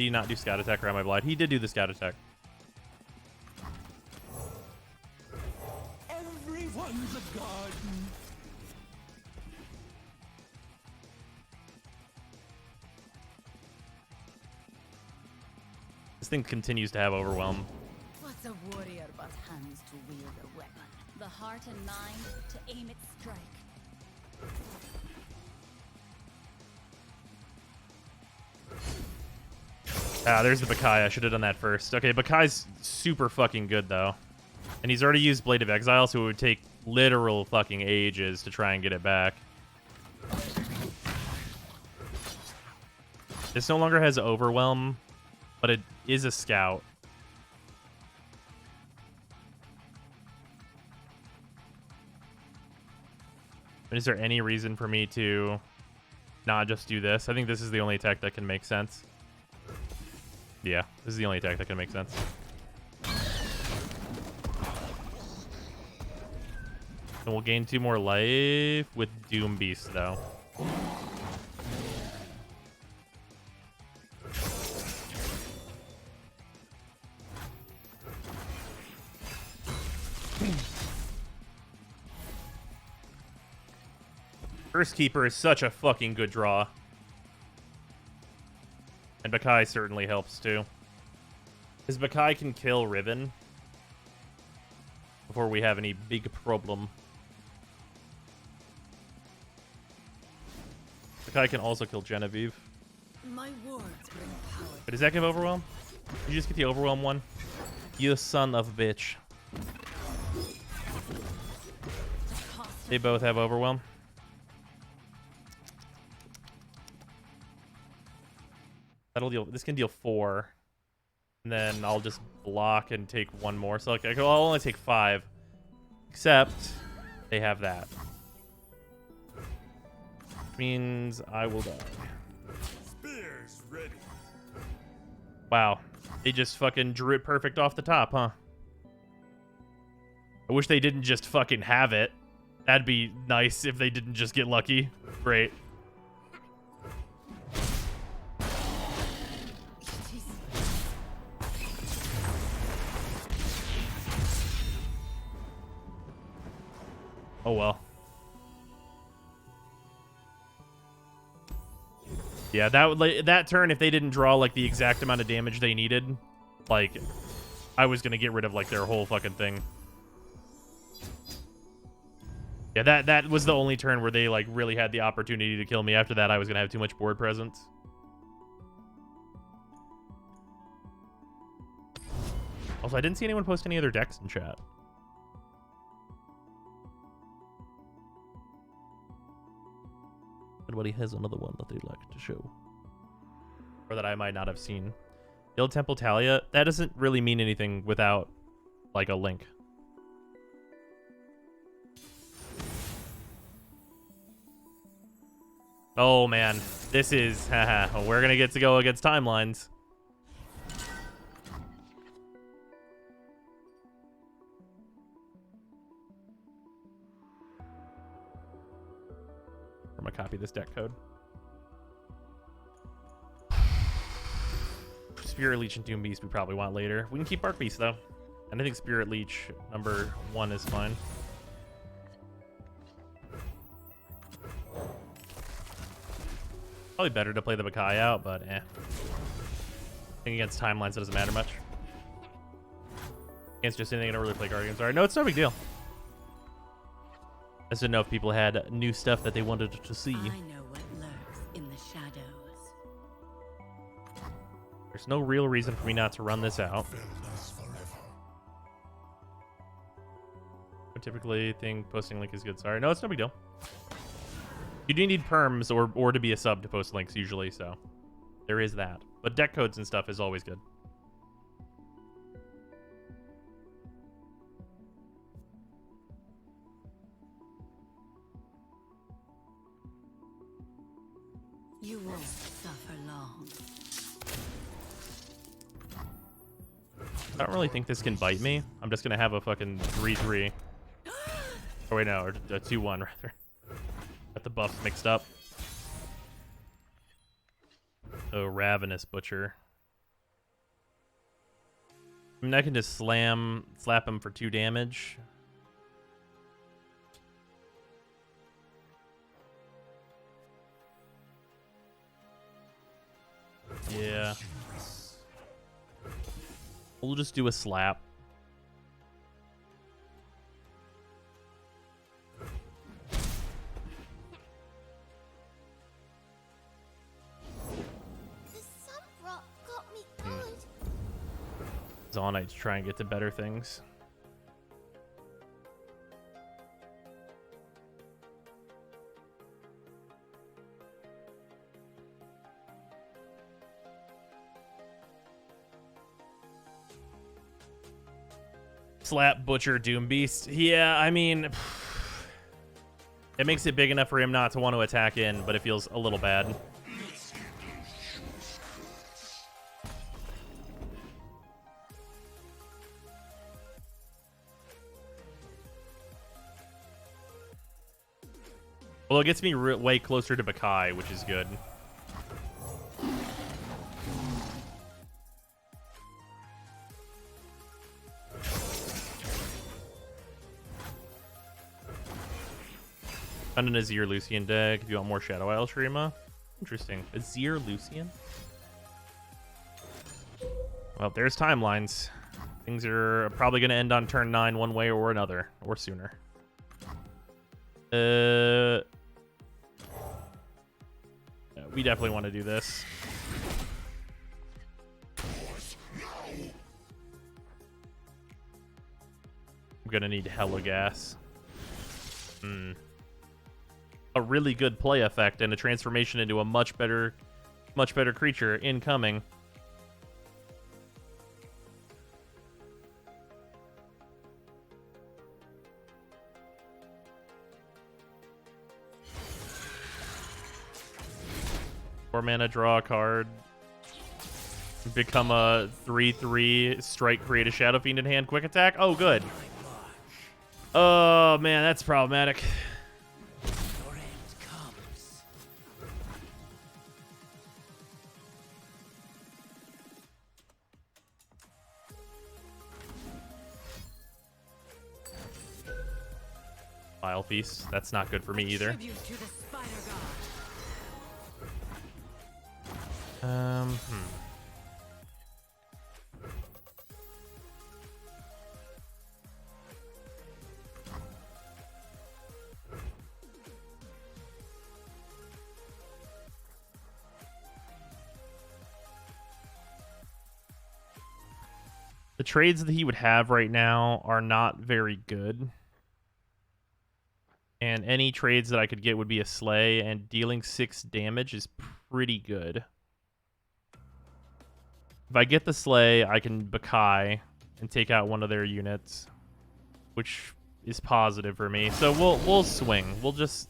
he not do Scout Attack around my blind? He did do the Scout Attack. Everyone's a garden. This thing continues to have overwhelm. What's a warrior but hands to wield a weapon? The heart and mind to aim its strike. Ah, there's the Bakai. I should have done that first. Okay, Bakai's super fucking good, though. And he's already used Blade of Exile, so it would take literal fucking ages to try and get it back. This no longer has Overwhelm, but it is a Scout. Is there any reason for me to not just do this? I think this is the only attack that can make sense. Yeah, this is the only attack that can make sense. And we'll gain 2 more life with Doom Beast, though. First Keeper is such a fucking good draw. And Bakai certainly helps too. Because Bakai can kill Riven before we have any big problem. Bakai can also kill Genevieve. My words bring power. But does that give Overwhelm? Did you just get the Overwhelm one? You son of a bitch. They both have Overwhelm. That'll deal. This can deal 4. And then I'll just block and take 1 more. So like, I'll only take 5. Except they have that. Which means I will die. Spears ready. Wow. They just fucking drew it perfect off the top, huh? I wish they didn't just fucking have it. That'd be nice if they didn't just get lucky. Great. Oh well. Yeah, that turn, if they didn't draw like the exact amount of damage they needed, like, I was gonna get rid of like their whole fucking thing. Yeah, that was the only turn where they like really had the opportunity to kill me. After that, I was gonna have too much board presence. Also, I didn't see anyone post any other decks in chat. Everybody has another one that they'd like to show. Or that I might not have seen. Guild Temple Talia, that doesn't really mean anything without, like, a link. Oh, man. This is... Haha, we're gonna get to go against timelines. I'm gonna copy this deck code. Spirit Leech and Doom Beast we probably want later. We can keep Arc Beast though. And I think Spirit Leech number 1 is fine. Probably better to play the Bakai out, but eh. I think against timelines it doesn't matter much. Against just anything, I don't really play Guardians. Alright, no, it's no big deal. I just didn't know if people had new stuff that they wanted to see. I know what lurks in the shadows. There's no real reason for me not to run this out. I typically think posting link is good. Sorry, no, it's no big deal. You do need perms or to be a sub to post links usually, so there is that. But deck codes and stuff is always good. You won't suffer long. I don't really think this can bite me. I'm just gonna have a fucking 3-3. Oh wait, no, or a 2-1 rather. Got the buffs mixed up. Oh, Ravenous Butcher. I mean, I can just slap him for 2 damage. Yeah. We'll just do a slap. Zonite to try and get to better things. Slap, Butcher, Doom Beast. Yeah, I mean, it makes it big enough for him not to want to attack in, but it feels a little bad. Well, it gets me way closer to Bakai, which is good. Found an Azir Lucian deck if you want more Shadow Isle Shrima. Interesting. Azir Lucian? Well, there's timelines. Things are probably going to end on turn 9 one way or another, or sooner. Yeah, we definitely want to do this. I'm going to need hella gas. A really good play effect and a transformation into a much better creature incoming. Four mana, draw a card. Become a 3/3 strike, create a Shadow Fiend in hand, quick attack. Oh, good. Oh man, that's problematic. Vile Feast. That's not good for me either. The trades that he would have right now are not very good. And any trades that I could get would be a Slay, and dealing 6 damage is pretty good. If I get the Slay, I can Bakai and take out one of their units, which is positive for me. So we'll swing.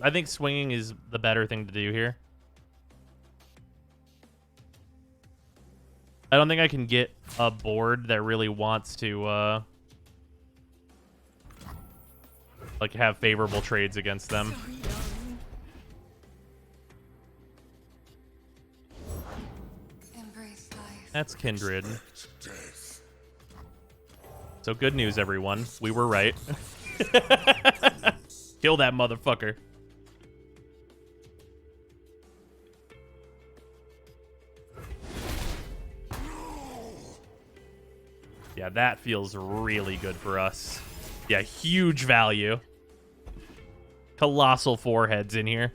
I think swinging is the better thing to do here. I don't think I can get a board that really wants to like have favorable trades against them. That's Kindred. So good news, everyone. We were right. Kill that motherfucker. Yeah, that feels really good for us. Yeah, huge value. Colossal foreheads in here.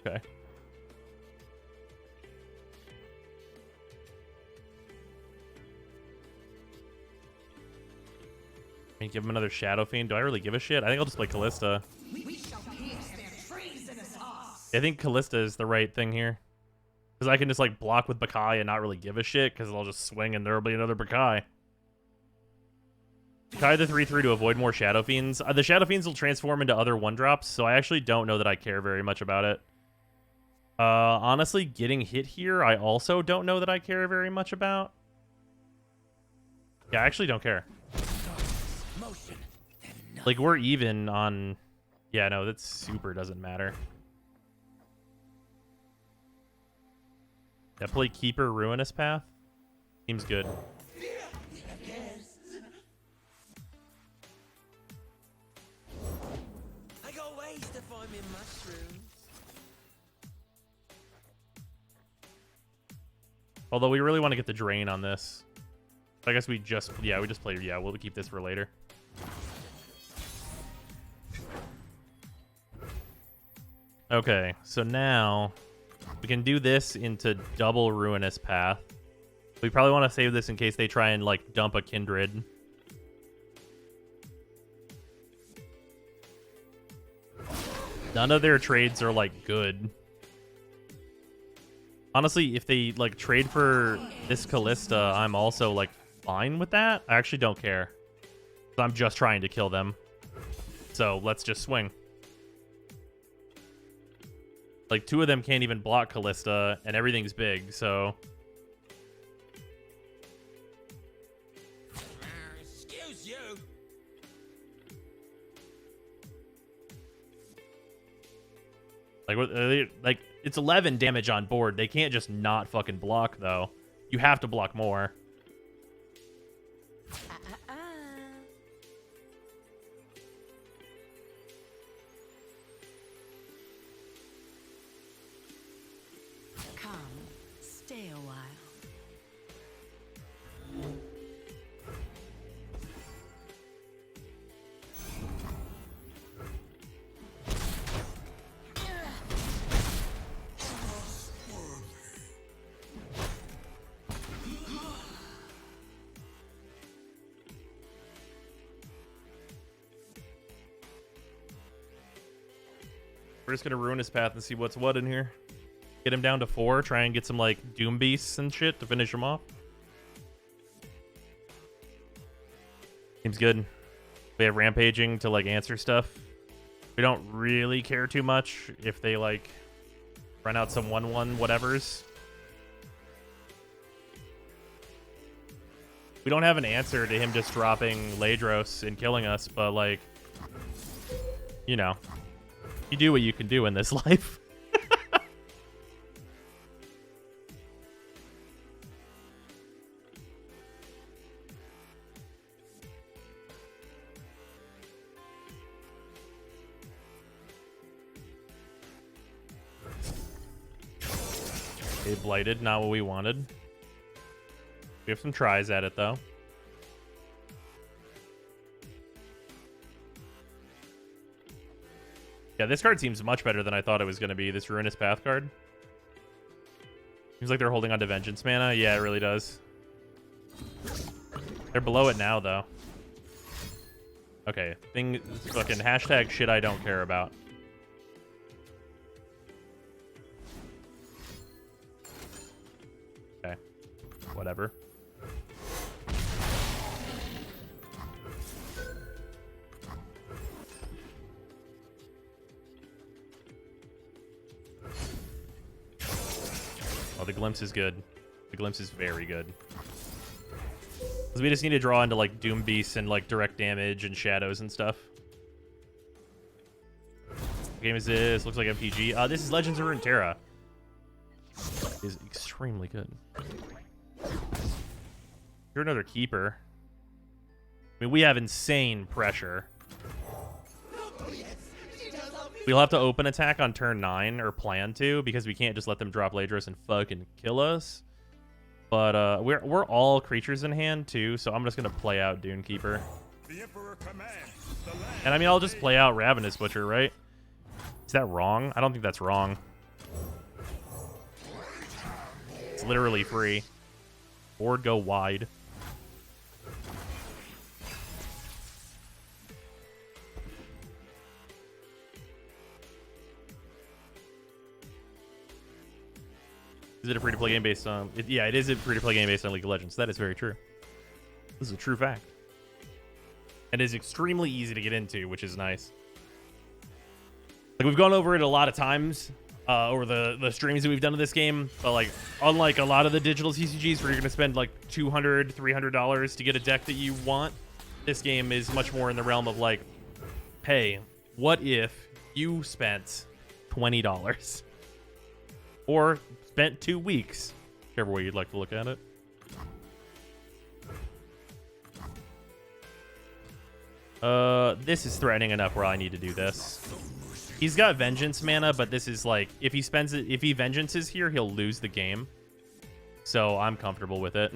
Okay. Give him another Shadow Fiend. Do I really give a shit? I think I'll just play Callista. I think Callista is the right thing here. Because I can just like block with Bakai and not really give a shit, because I'll just swing and there'll be another Bakai. Bakai the 3/3 to avoid more Shadow Fiends. The Shadow Fiends will transform into other 1-drops, so I actually don't know that I care very much about it. Honestly, getting hit here, I also don't know that I care very much about. Yeah, I actually don't care. Like, we're even on... Yeah, no, that super doesn't matter. Yeah, play Keeper Ruinous Path. Seems good. I got ways to find me mushrooms. Although we really want to get the drain on this. I guess we just... Yeah, we just play... Yeah, we'll keep this for later. Okay, so now we can do this into double Ruinous Path. We probably want to save this in case they try and, like, dump a Kindred. None of their trades are, like, good. Honestly, if they, like, trade for this Callista, I'm also, like, fine with that. I actually don't care. I'm just trying to kill them. So, let's just swing. Like, 2 of them can't even block Callista, and everything's big, so... Excuse you. Like, like it's 11 damage on board. They can't just not fucking block, though. You have to block more. Come, stay a while. We're just gonna ruin his path and see what's what in here. Get him down to 4. Try and get some like Doom Beasts and shit to finish him off. Seems good. We have Rampaging to like answer stuff. We don't really care too much if they like run out some 1/1 whatevers. We don't have an answer to him just dropping Ladros and killing us, but like, you know, you do what you can do in this life. Okay, Blighted, not what we wanted. We have some tries at it, though. Yeah, this card seems much better than I thought it was going to be, this Ruinous Path card. Seems like they're holding on to Vengeance mana. Yeah, it really does. They're below it now, though. Okay, fucking hashtag shit I don't care about. Okay, whatever. Oh, the Glimpse is good. The Glimpse is very good. Because we just need to draw into, like, Doom Beasts and, like, direct damage and shadows and stuff. What game is this? Looks like MPG. This is Legends of Runeterra. It is extremely good. You're another keeper. I mean, we have insane pressure. We'll have to open attack on turn 9, or plan to, because we can't just let them drop Ladros and fucking kill us. But we're all creatures in hand too, so I'm just gonna play out Dunekeeper. And I mean, I'll just play out Ravenous Butcher, right? Is that wrong? I don't think that's wrong. It's literally free. Board go wide. Is it a free-to-play game based on... yeah, it is a free-to-play game based on League of Legends. That is very true. This is a true fact. And it is extremely easy to get into, which is nice. Like, we've gone over it a lot of times over the streams that we've done of this game. But, like, unlike a lot of the digital CCGs where you're going to spend, like, $200, $300 to get a deck that you want, this game is much more in the realm of, like, hey, what if you spent $20? Or spent 2 weeks, whichever way you'd like to look at it. This is threatening enough where I need to do this. He's got Vengeance mana, but this is like, if he spends it, if he Vengeances here, he'll lose the game. So I'm comfortable with it.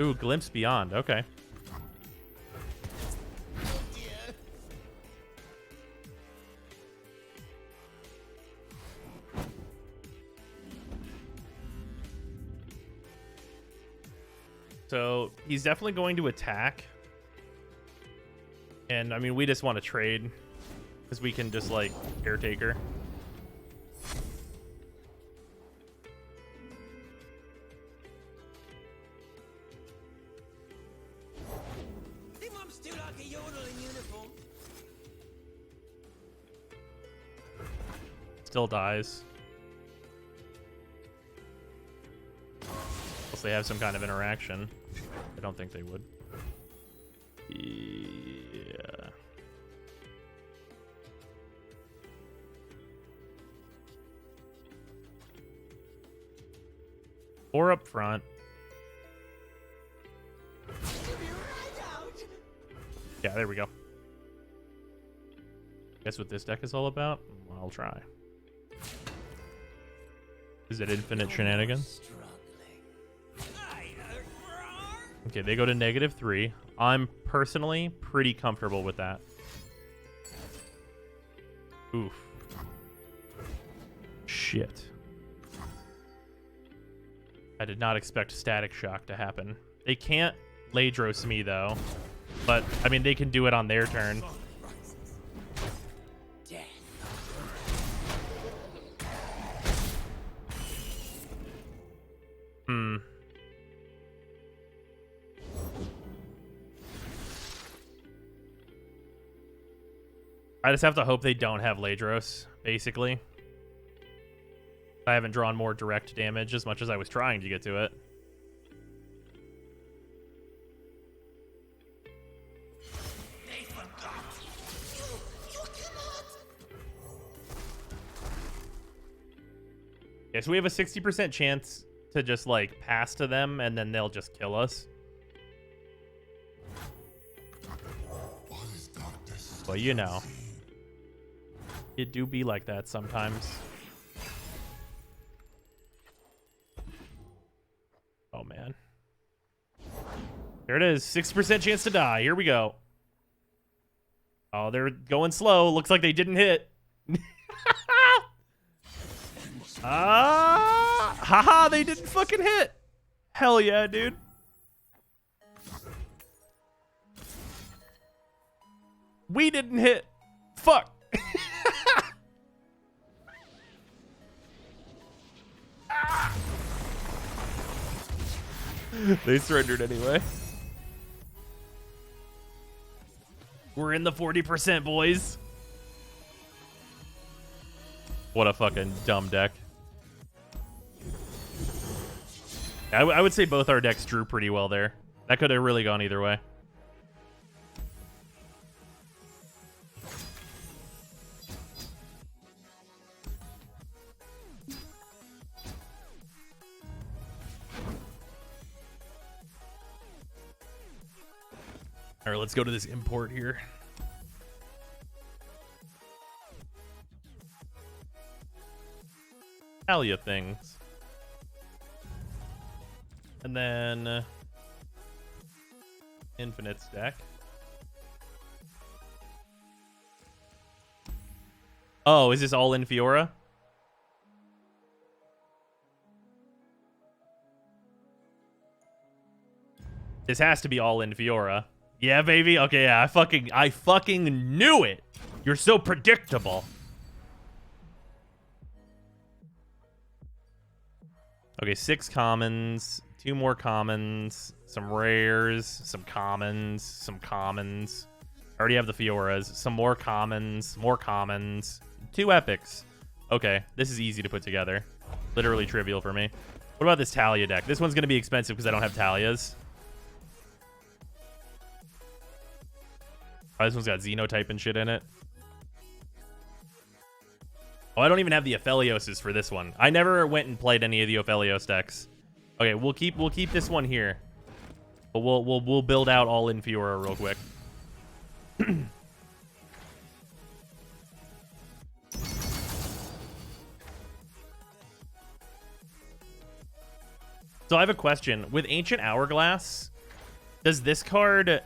Ooh, Glimpse Beyond. Okay. So he's definitely going to attack. And I mean, we just want to trade because we can just like Caretaker. Still dies. they have some kind of interaction. I don't think they would. Yeah. Or up front. Yeah, there we go. Guess what this deck is all about? I'll try. Is it infinite shenanigans? Okay, they go to -3. I'm personally pretty comfortable with that. Oof. Shit. I did not expect Static Shock to happen. They can't Ladros me, though. But, I mean, they can do it on their turn. Hmm. I just have to hope they don't have Ladros, basically. I haven't drawn more direct damage as much as I was trying to get to it. Yeah, so we have a 60% chance to just, like, pass to them, and then they'll just kill us. Well, you know. It do be like that sometimes. Oh, man. There it is. 60% chance to die. Here we go. Oh, they're going slow. Looks like they didn't hit. Haha, they didn't fucking hit. Hell yeah, dude. We didn't hit. Fuck. They surrendered anyway. We're in the 40%, boys. What a fucking dumb deck. I would say both our decks drew pretty well there. That could have really gone either way. All right, let's go to this import here. Talia things. And then Infinite's deck. Oh, is this all in Fiora? This has to be all in Fiora. Yeah, baby. Okay, yeah, I fucking knew it. You're so predictable. Okay, 6 commons, 2 more commons, some rares, some commons, some commons. I already have the Fioras. Some more commons, 2 epics. Okay, this is easy to put together. Literally trivial for me. What about this Talia deck? This one's going to be expensive because I don't have Talias. Oh, this one's got Xenotype and shit in it. Oh, I don't even have the Aphelioses for this one. I never went and played any of the Aphelios decks. Okay, we'll keep this one here. But we'll build out all in Fiora real quick. So I have a question. With Ancient Hourglass, does this card...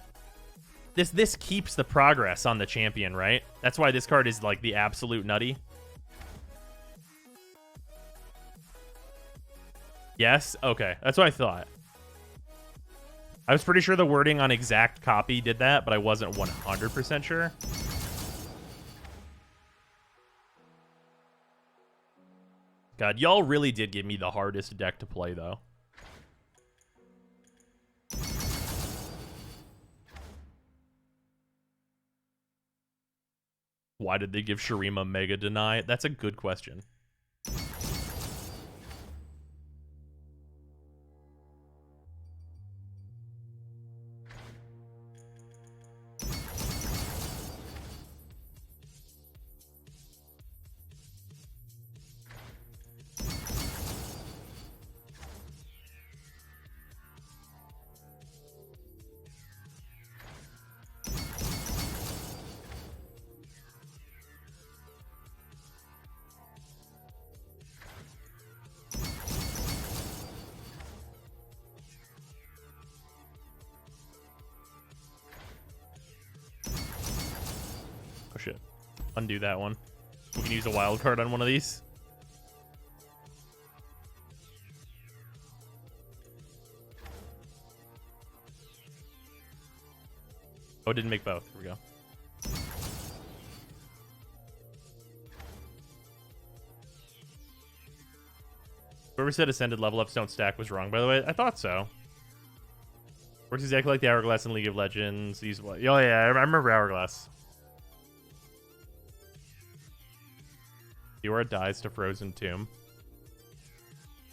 This keeps the progress on the champion, right? That's why this card is like the absolute nutty. Yes? Okay. That's what I thought. I was pretty sure the wording on exact copy did that, but I wasn't 100% sure. God, y'all really did give me the hardest deck to play, though. Why did they give Shurima Mega Deny? That's a good question. shit. Undo that one. We can use a wild card on one of these. Oh, it didn't make both. Here we go. Whoever said ascended level ups don't stack was wrong, by the way. I thought so. Works exactly like the Hourglass in League of Legends. These, oh yeah, I remember Hourglass. Fiora dies to Frozen Tomb.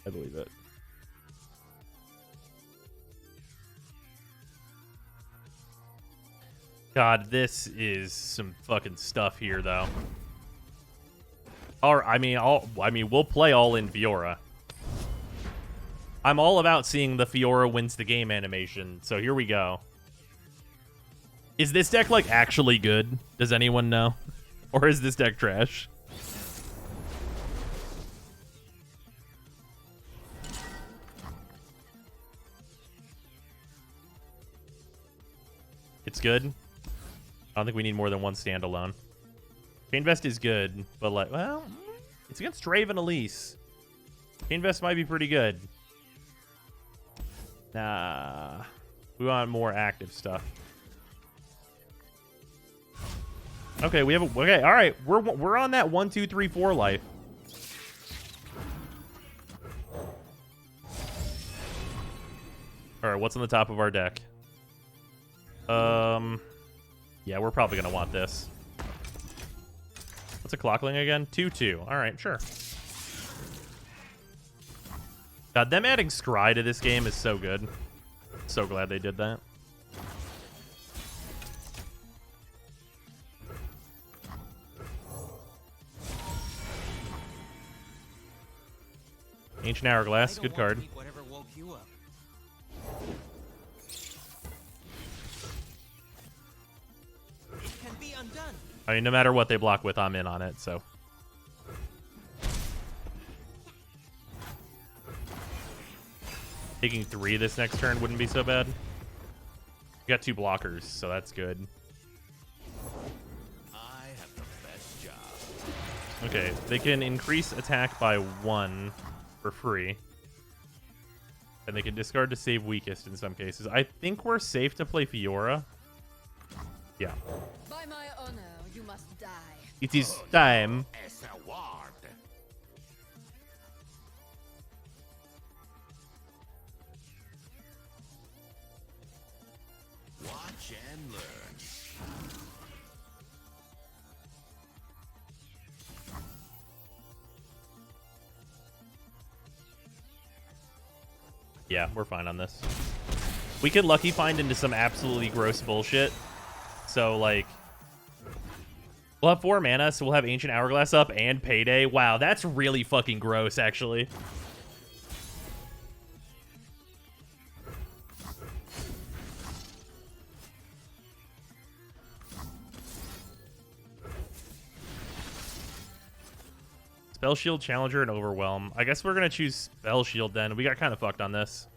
I believe it. God, this is some fucking stuff here, though. Or I mean, we'll play all in Fiora. I'm all about seeing the Fiora wins the game animation, so here we go. Is this deck, like, actually good? Does anyone know? Or is this deck trash? It's good. I don't think we need more than one standalone. Chainvest is good, but, like, well, it's against Draven Elise. Chainvest might be pretty good. Nah, we want more active stuff. Okay, we have a, okay, all right. We're on that 1, 2, 3, 4 life. All right, what's on the top of our deck? Yeah, we're probably gonna want this. What's a clockling again? 2/2. All right, sure. God, them adding Scry to this game is so good. So glad they did that. Ancient Hourglass, good card. I mean, no matter what they block with, I'm in on it, so. Taking 3 this next turn wouldn't be so bad. We got 2 blockers, so that's good. I have the best job. Okay, they can increase attack by 1 for free. And they can discard to save weakest in some cases. I think we're safe to play Fiora. Yeah. By my honor, you must die. It is time. Watch and learn. Yeah, we're fine on this. We could lucky find into some absolutely gross bullshit. So, like, we'll have 4 mana, so we'll have Ancient Hourglass up and Payday. Wow, that's really fucking gross, actually. Spell Shield, Challenger, and Overwhelm. I guess we're going to choose Spell Shield then. We got kind of fucked on this.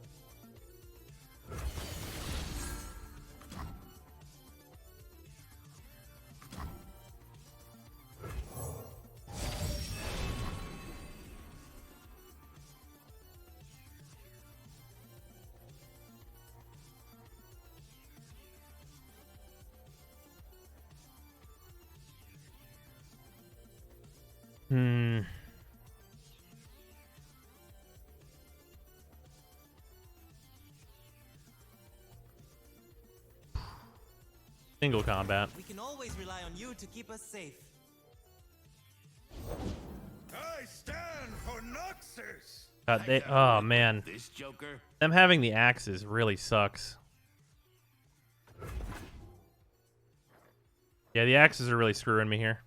Single combat. We can always rely on you to keep us safe. I stand for Noxus. Oh man, This Joker. them having the axes really sucks. Yeah, the axes are really screwing me here.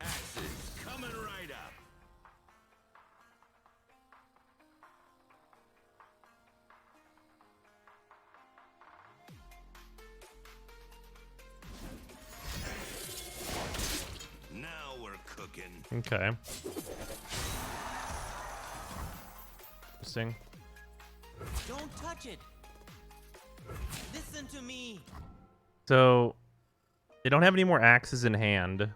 Axes coming right up. Okay. Interesting. Don't touch it. Listen to me. So they don't have any more axes in hand.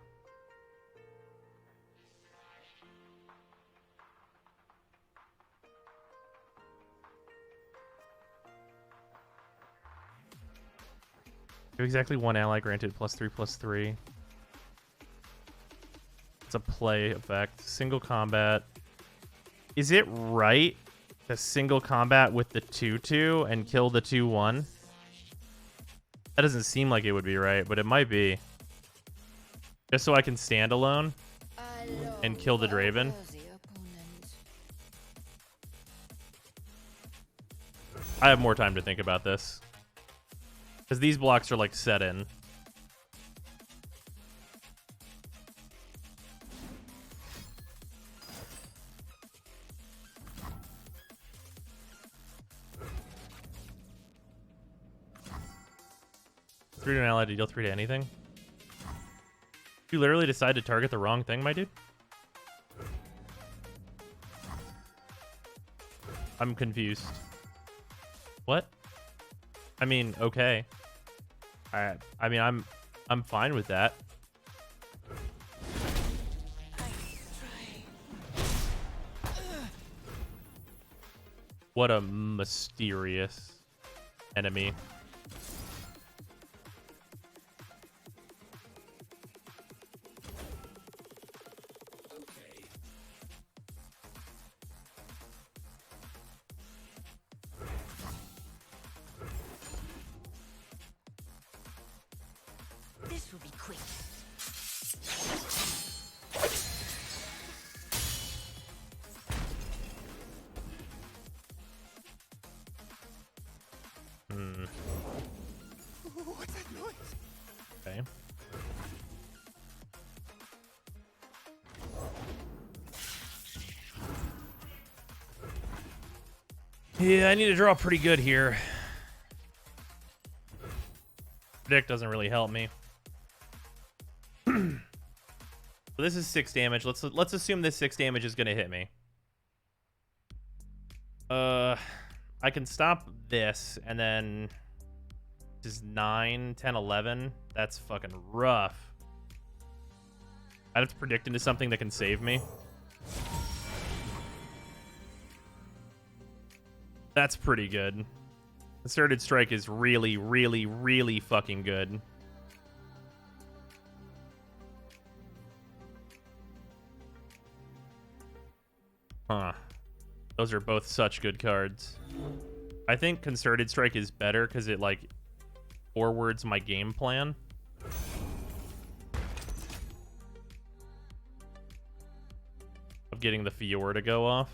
Exactly one ally granted +3/+3. It's a play effect. Single combat. Is it right to single combat with the 2/2 and kill the 2/1? That doesn't seem like it would be right, but it might be. Just so I can stand alone and kill the Draven. I have more time to think about this. Because these blocks are like set in. Three to an ally to deal 3 to anything. You literally decide to target the wrong thing, my dude? I'm confused. What? I mean, okay. I mean, I'm fine with that. What a mysterious enemy. This will be quick. What's that noise? Okay. Yeah, I need to draw pretty good here. Predict doesn't really help me. So this is 6 damage. Let's assume this 6 damage is gonna hit me. I can stop this, and then this is 9, 10, 11. That's fucking rough. I'd have to predict into something that can save me. That's pretty good. Concerted Strike is really, really, really fucking good. Huh. Those are both such good cards. I think Concerted Strike is better because it, like, forwards my game plan. Of getting the Fiora to go off.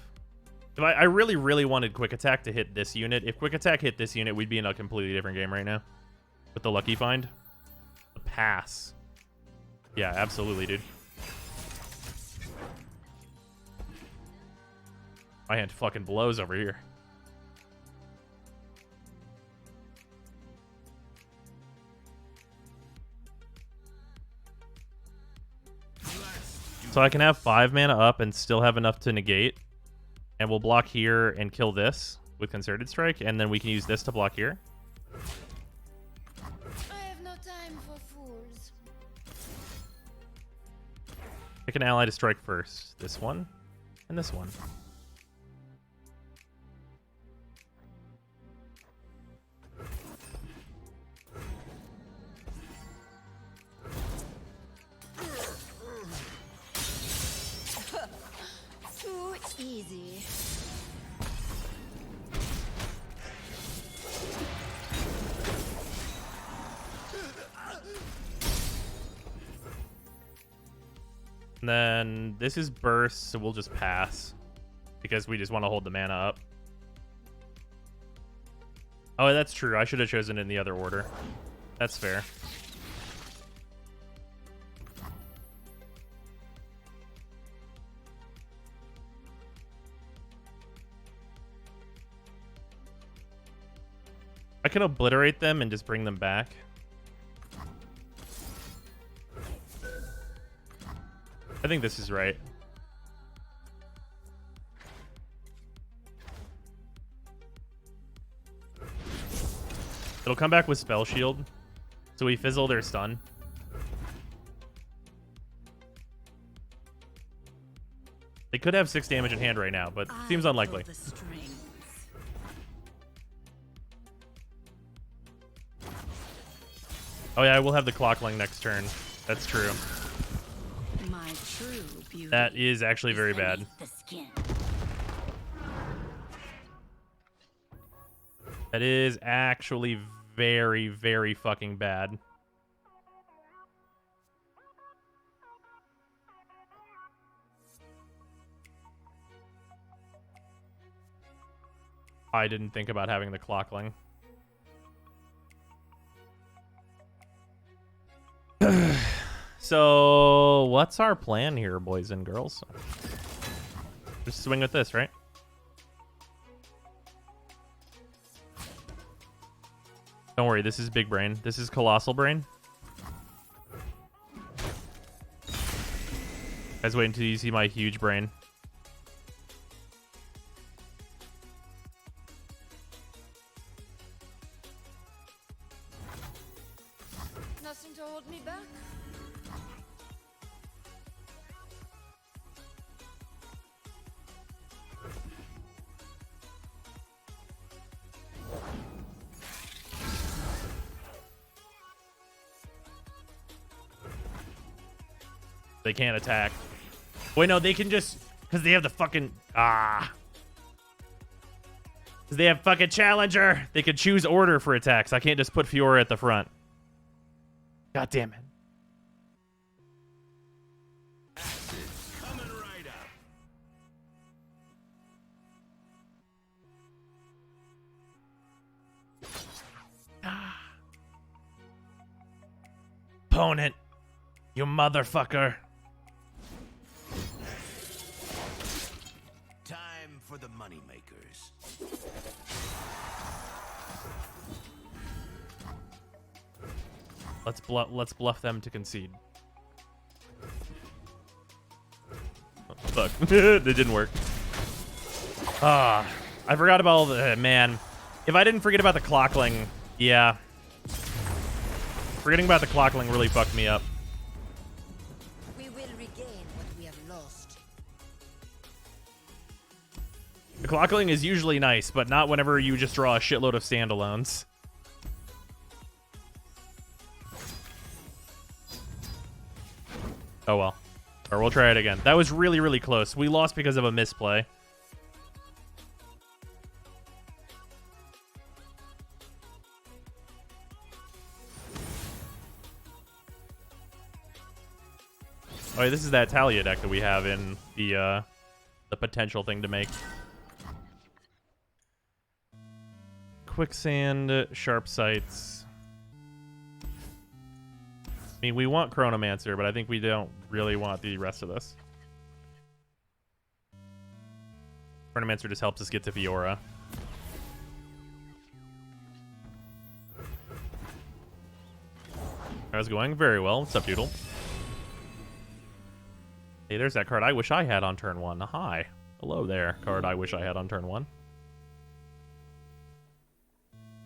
If I really, really wanted Quick Attack to hit this unit. If Quick Attack hit this unit, we'd be in a completely different game right now. With the Lucky Find. The pass. Yeah, absolutely, dude. My hand fucking blows over here. So I can have 5 mana up and still have enough to negate. And we'll block here and kill this with Concerted Strike. And then we can use this to block here. I have no time for fools. Pick an ally to strike first. This one and this one. Too easy. And then this is burst, so we'll just pass. Because we just want to hold the mana up. Oh, that's true. I should have chosen it in the other order. That's fair. I can obliterate them and just bring them back. I think this is right. It'll come back with Spell Shield. So we fizzle their stun. They could have 6 damage in hand right now, but seems unlikely. Oh yeah, I will have the Clockling next turn. That's true. My true beauty That is actually very bad. the skin. That is actually very, very fucking bad. I didn't think about having the Clockling. So, what's our plan here, boys and girls? Just swing with this, right? Don't worry, this is big brain. This is colossal brain. Guys, wait until you see my huge brain. Nothing to hold me back. They can't attack. Wait, no, they can just... Because they have the fucking... Because they have fucking Challenger. They could choose order for attacks. I can't just put Fiora at the front. God damn it. Coming right up. Opponent. You motherfucker. Time for the moneymakers. Let's bluff them to concede. Oh, fuck. That didn't work. I forgot about all the... man. If I didn't forget about the Clockling, yeah. Forgetting about the Clockling really fucked me up. We will regain what we have lost. The Clockling is usually nice, but not whenever you just draw a shitload of standalones. Oh well. Or we'll try it again. That was really, really close. We lost because of a misplay. Oh, yeah, this is that Talia deck that we have in the potential thing to make. Quicksand, Sharp Sights. I mean, we want Chronomancer, but I think we don't really want the rest of this. Chronomancer just helps us get to Fiora. That was going very well. What's up, Doodle? Hey, there's that card I wish I had on turn 1. Hi. Hello there, card I wish I had on turn 1.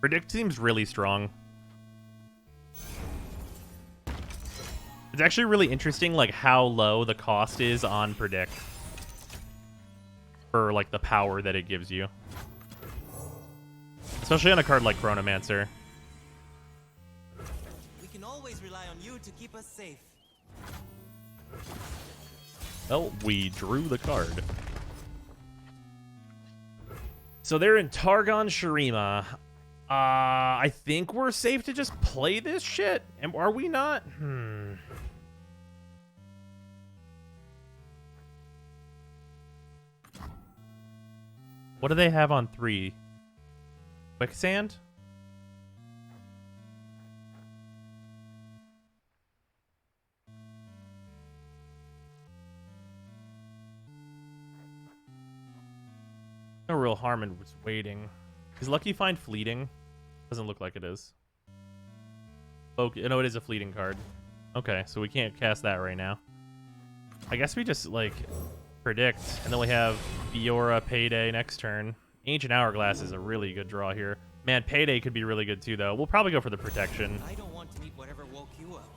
Predict seems really strong. It's actually really interesting, like, how low the cost is on Predict. For, like, the power that it gives you. Especially on a card like Chronomancer. We can always rely on you to keep us safe. Well, we drew the card. So they're in Targon Shurima. I think we're safe to just play this shit. And are we not? What do they have on 3? Quicksand? No real harm in just waiting. Is Lucky Find fleeting? Doesn't look like it is. Oh, no, it is a fleeting card. Okay, so we can't cast that right now. I guess we just, like, predict, and then we have Fiora, Payday next turn. Ancient Hourglass is a really good draw here. Man, Payday could be really good too, though. We'll probably go for the protection. I don't want to meet whatever woke you up.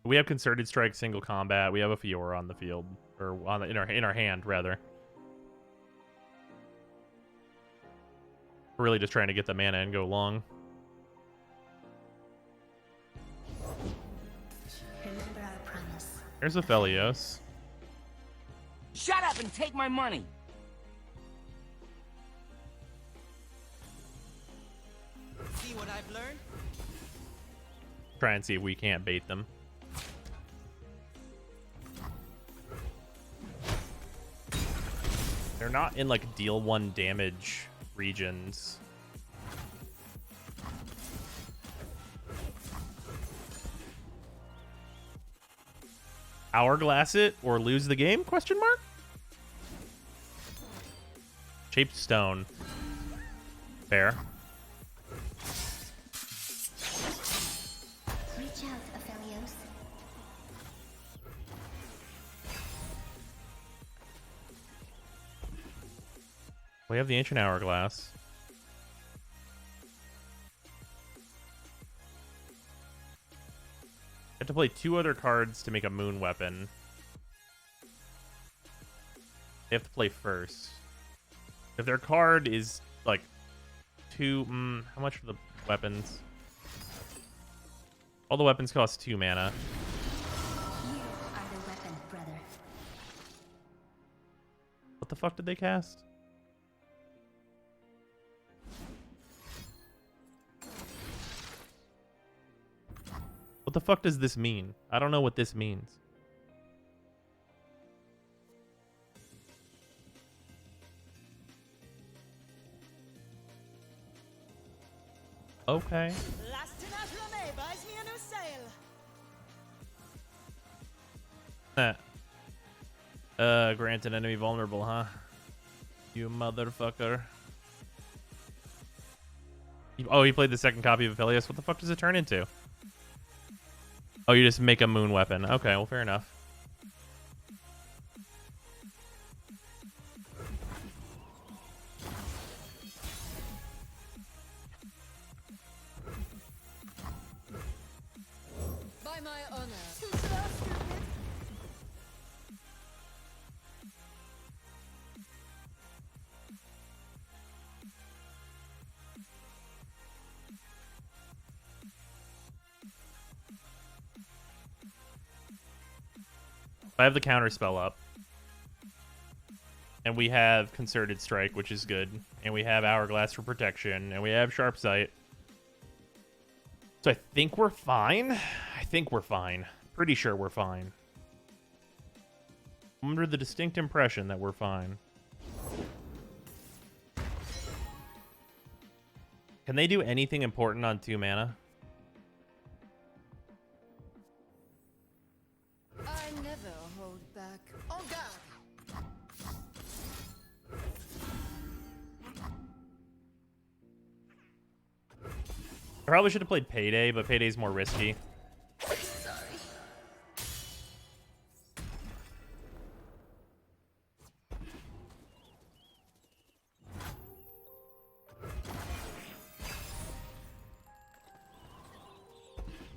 We have Concerted Strike, single combat. We have a Fiora on the field, or on the, in our hand rather. We're really just trying to get the mana and go long. Remember our promise. There's a Felios. Shut up and take my money! See what I've learned? Try and see if we can't bait them. They're not in, like, deal 1 damage regions. Hourglass it or lose the game? Question mark? Shaped stone. Fair. Reach out, Aphelios. We have the Ancient Hourglass. Have to play 2 other cards to make a moon weapon. They have to play first. If their card is like 2, how much for the weapons? All the weapons cost 2 mana. You are the weapon, brother. What the fuck did they cast? What the fuck does this mean? I don't know what this means. Okay. buys me a new sail. Grant an enemy vulnerable, huh? You motherfucker. Oh, he played the second copy of Aphelios. What the fuck does it turn into? Oh, you just make a moon weapon. Okay, well, fair enough. By my honor. I have the counter spell up. And we have Concerted Strike, which is good. And we have Hourglass for protection. And we have Sharp Sight. So I think we're fine. I think we're fine. Pretty sure we're fine. I'm under the distinct impression that we're fine. Can they do anything important on 2 mana? I never hold back. On guard. I probably should have played Payday, but Payday's more risky. Sorry.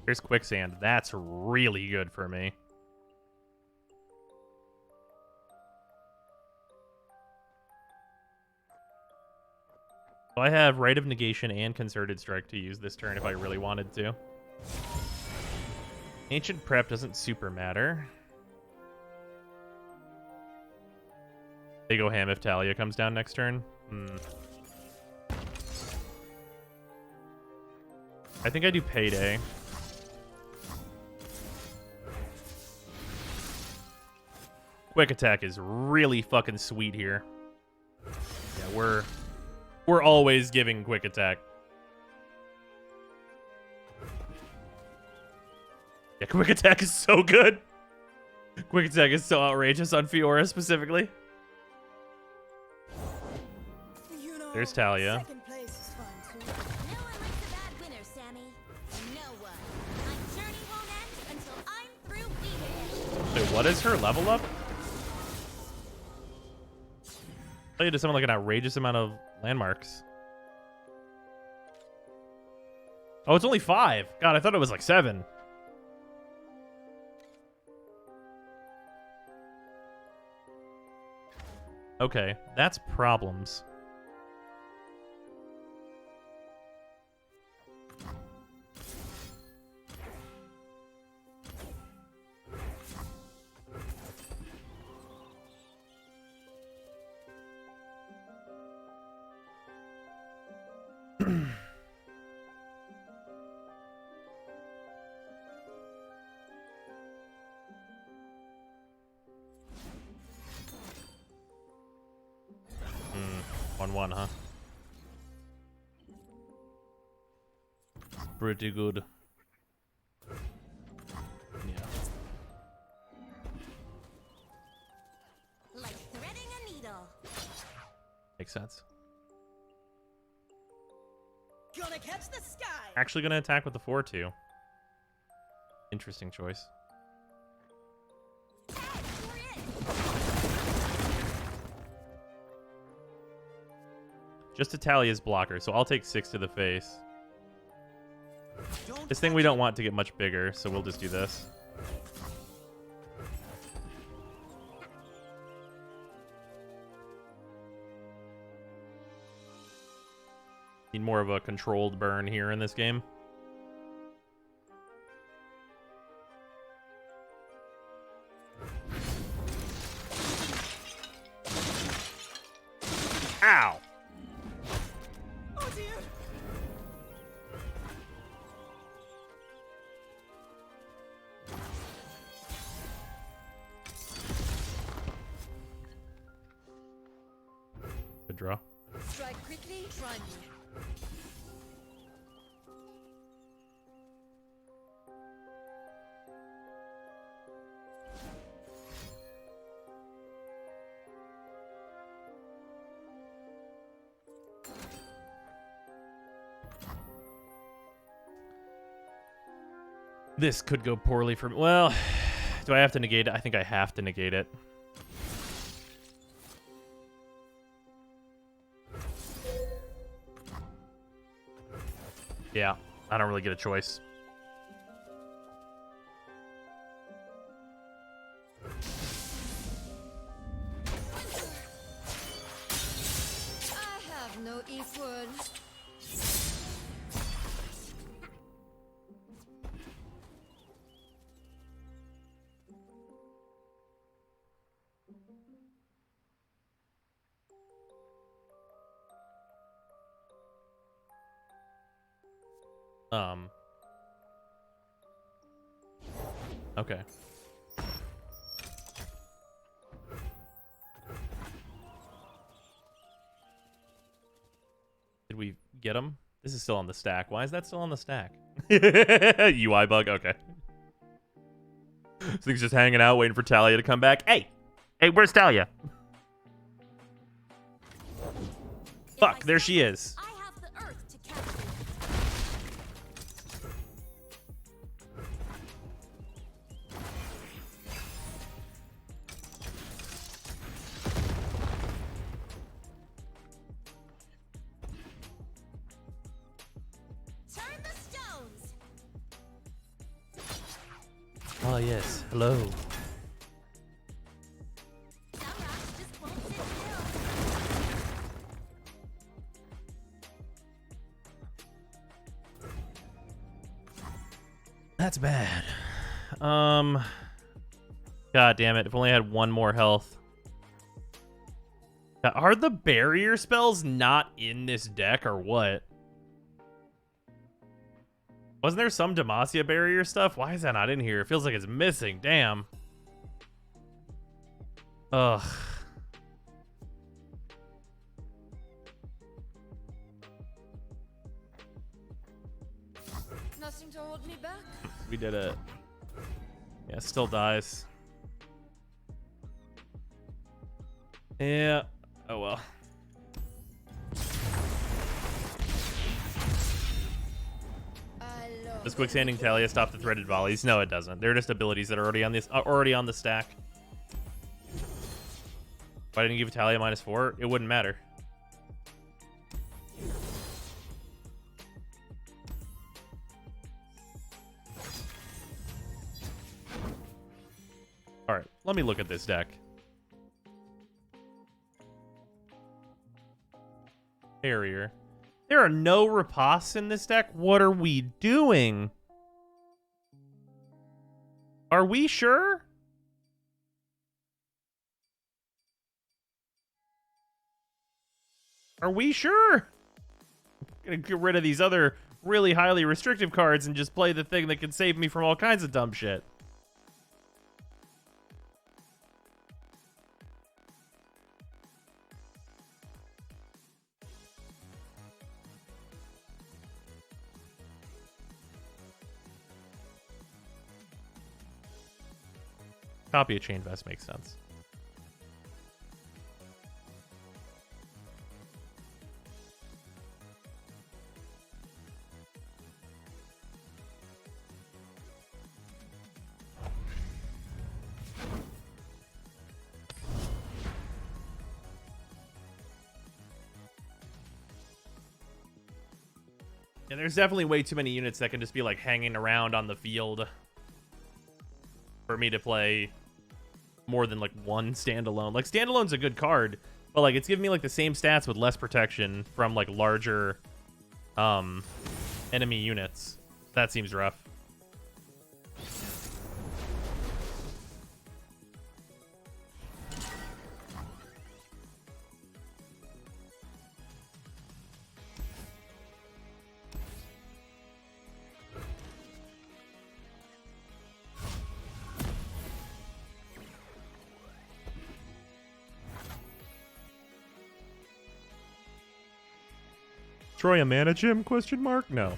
Here's Quicksand. That's really good for me. So I have Rite of Negation and Concerted Strike to use this turn if I really wanted to. Ancient Prep doesn't super matter. They go ham if Talia comes down next turn. I think I do Payday. Quick Attack is really fucking sweet here. Yeah, we're always giving Quick Attack. Yeah, Quick Attack is so good. Quick Attack is so outrageous on Fiora specifically. You know, There's Talia. Second place is fun too. No one likes a bad winner, Sammy. No one. My journey won't end until I'm through beating it. Wait, what is her level up? I you to summon like an outrageous amount of landmarks. Oh, it's only 5. God, I thought it was like 7. Okay, that's problems. One, huh? Pretty good. Yeah. Like threading a needle. Makes sense. Gonna catch the sky. Actually gonna attack with the 4-2. Interesting choice. Just to Talia's blocker, so I'll take 6 to the face. This thing we don't want to get much bigger, so we'll just do this. Need more of a controlled burn here in this game. Ow! Oh dear. Good draw. Strike quickly, try me. This could go poorly for me. Well, do I have to negate it? I think I have to negate it. Yeah, I don't really get a choice. I have no equal. Okay. Did we get him? This is still on the stack. Why is that still on the stack? UI bug? Okay. This thing's just hanging out, waiting for Talia to come back. Hey! Hey, where's Talia? Fuck, there she is. I have the earth to catch you. Turn the stones. Oh, yes. Hello. Some rocks just won't sit still. That's bad. God damn it. If only I had one more health. Are the barrier spells not in this deck or what? Wasn't there some Demacia barrier stuff? Why is that not in here? It feels like it's missing. Damn. Ugh. Nothing to hold me back. We did it. Yeah, still dies. Yeah. Oh well. Does quicksanding Talia stop the threaded volleys? No, it doesn't. They're just abilities that are already on the stack. If I didn't give Talia -4, it wouldn't matter. All right, let me look at this deck. Barrier. There are no ripostes in this deck? What are we doing? Are we sure? Are we sure? Gonna get rid of these other really highly restrictive cards and just play the thing that can save me from all kinds of dumb shit. Copy a Chain Vest makes sense. Yeah, there's definitely way too many units that can just be like hanging around on the field for me to play more than like one standalone. Like standalone's a good card, but like it's giving me like the same stats with less protection from like larger enemy units. That seems rough. Destroy a mana gem? Question mark? No.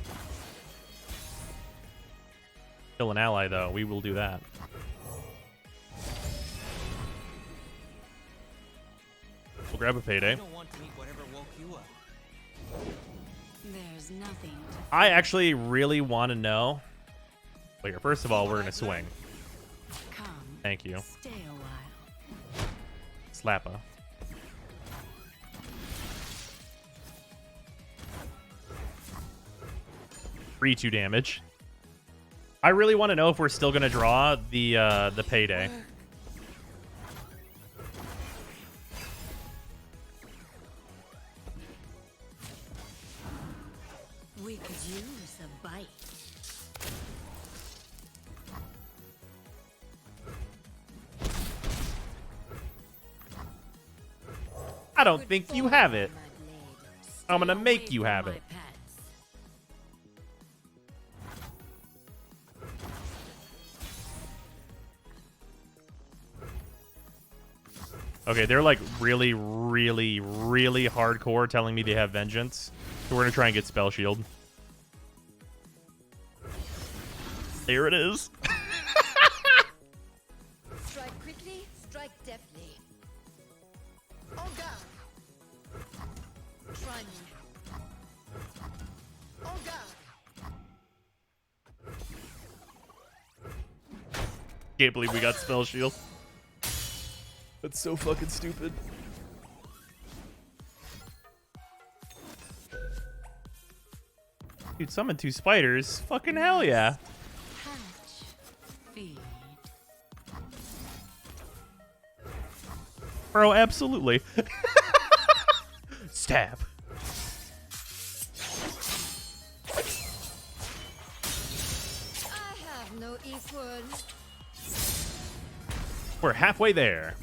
Kill an ally though. We will do that. We'll grab a payday. There's nothing. I actually really want to know. Wait, first of all, we're gonna swing. Thank you. Stay a while. Slappa. Free 2 damage. I really want to know if we're still gonna draw the payday. We could use a bite. I don't think you have it. I'm gonna make you have it. Okay, they're like really, really, really hardcore telling me they have vengeance. So we're gonna try and get Spell Shield. There it is. Strike quickly, strike deftly. En garde. Try me. En garde. Can't believe we got Spell Shield. That's so fucking stupid. Dude, summon 2 spiders. Fucking hell yeah. Hatch. Feed. Bro, absolutely. Stab. I have no equal. We're halfway there.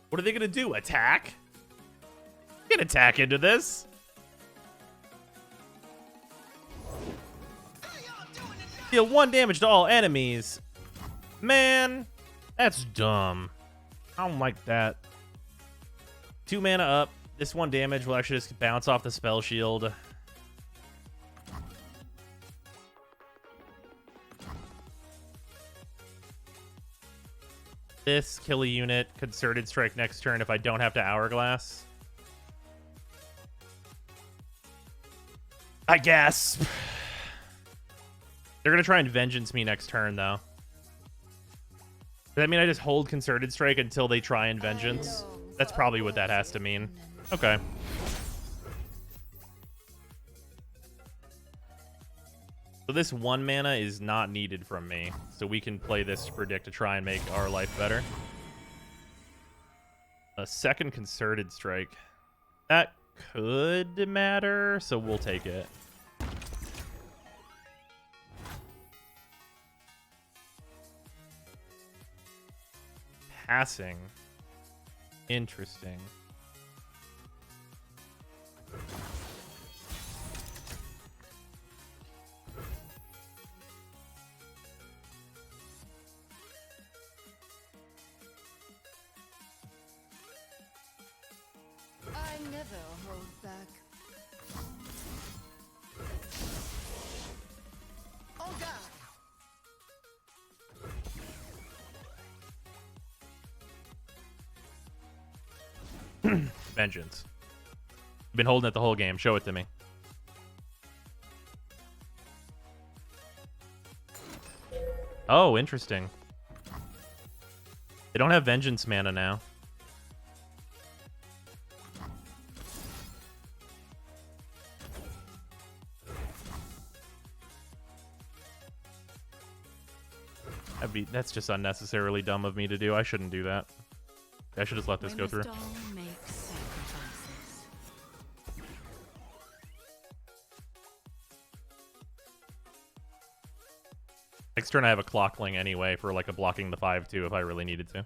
What are they gonna do? Attack? Get attack into this. Deal 1 damage to all enemies. Man, that's dumb. I don't like that. 2 mana up. This one damage will actually just bounce off the spell shield. This kill a unit, concerted strike next turn if I don't have to hourglass. I guess. They're gonna try and vengeance me next turn though. Does that mean I just hold concerted strike until they try and vengeance? That's probably what that has to mean. Okay. So this 1 mana is not needed from me, so we can play this to predict to try and make our life better. A second concerted strike. That could matter, so we'll take it. Passing. Interesting. I never hold back. En garde! Vengeance. Been holding it the whole game. Show it to me. Oh, interesting. They don't have vengeance mana now. That's just unnecessarily dumb of me to do. I shouldn't do that. I should just let this go through. Next turn I have a clockling anyway for like a blocking the 5-2 if I really needed to.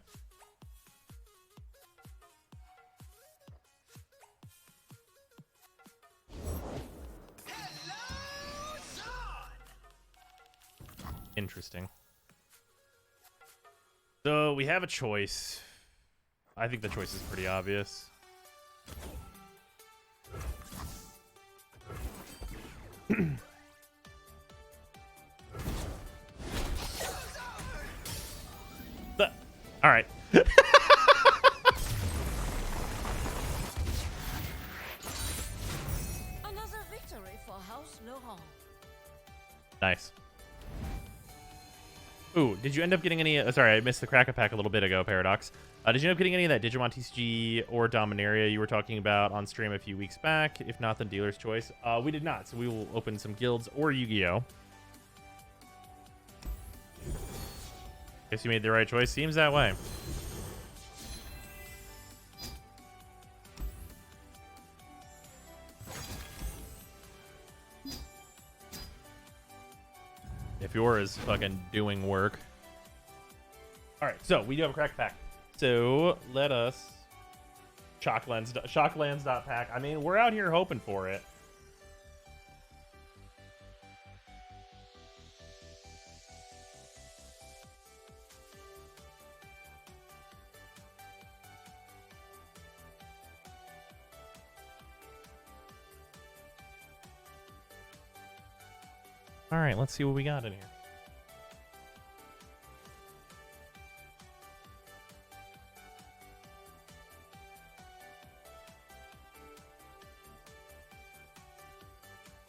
Interesting. So we have a choice. I think the choice is pretty obvious. All right. Another victory for House Laurent. Nice. Ooh, did you end up getting any... sorry, I missed the Crack-A-Pack a little bit ago, Paradox. Did you end up getting any of that Digimon TCG or Dominaria you were talking about on stream a few weeks back? If not, then dealer's choice. We did not, so we will open some guilds or Yu-Gi-Oh! Guess you made the right choice. Seems that way. If yours is fucking doing work. Alright, so we do have a crack pack. So let us Shocklands.pack. I mean, we're out here hoping for it. All right, let's see what we got in here.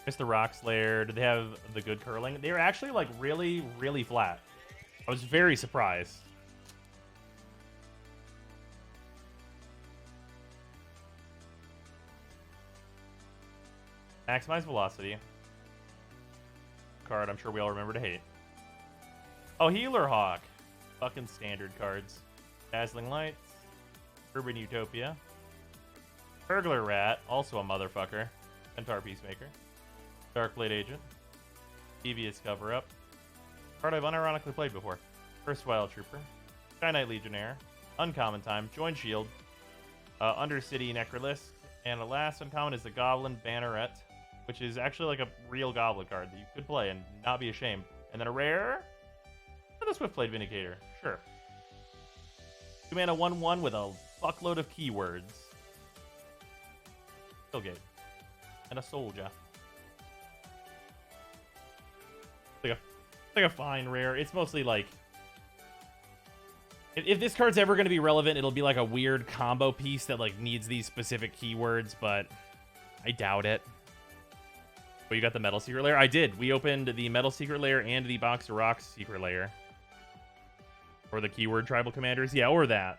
Mr. Rockslayer. Did they have the good curling? They were actually like really, really flat. I was very surprised. Maximize velocity. Card I'm sure we all remember to hate. Oh, Healer Hawk. Fucking standard cards. Dazzling Lights. Urban Utopia. Burglar Rat, also a motherfucker. Centaur Peacemaker. Darkblade Agent. Devious Cover-Up. Card I've unironically played before. First Wild Trooper. Sky Knight Legionnaire. Uncommon Time. Join Shield. Undercity Necrolisk. And the last uncommon is the Goblin Banneret, which is actually like a real Goblin card that you could play and not be ashamed. And then a rare, the Swiftblade Vindicator. Sure. 2 mana 1/1 with a fuckload of keywords. Tailgate. And a soldier. It's like a fine rare. It's mostly like... If this card's ever going to be relevant, it'll be like a weird combo piece that like needs these specific keywords, but I doubt it. But you got the Metal Secret Lair? I did. We opened the Metal Secret Lair and the Box of Rocks Secret Lair. Or the keyword Tribal Commanders. Yeah, or that.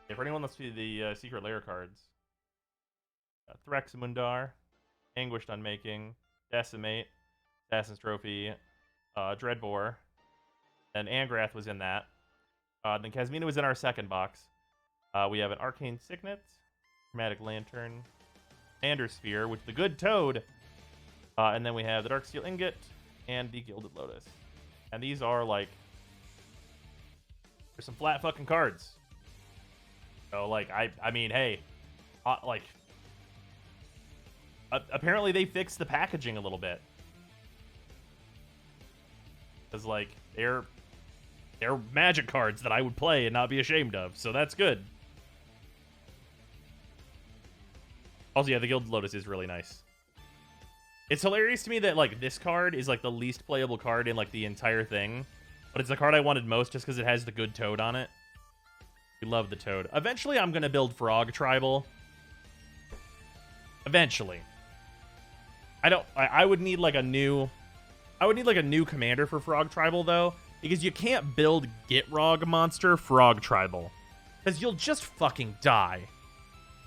Yeah, for anyone that's the Secret Lair cards. Thraxamundar, Anguished Unmaking, Decimate, Assassin's Trophy, Dreadbore, and Angrath was in that. Then Kasmina was in our second box. We have an Arcane Signet, Chromatic Lantern, Commander Sphere, which is the good Toad, and then we have the Darksteel Ingot and the Gilded Lotus. And these are like, there's some flat fucking cards. So like, I mean, hey, like, apparently they fixed the packaging a little bit. Because like, they're Magic cards that I would play and not be ashamed of, so that's good. Also, yeah, the Gilded Lotus is really nice. It's hilarious to me that, like, this card is, like, the least playable card in, like, the entire thing. But it's the card I wanted most just because it has the good Toad on it. We love the Toad. Eventually, I'm going to build Frog Tribal. Eventually. I would need, like, a new... I would need, like, a new commander for Frog Tribal, though. Because you can't build Gitrog monster Frog Tribal. Because you'll just fucking die.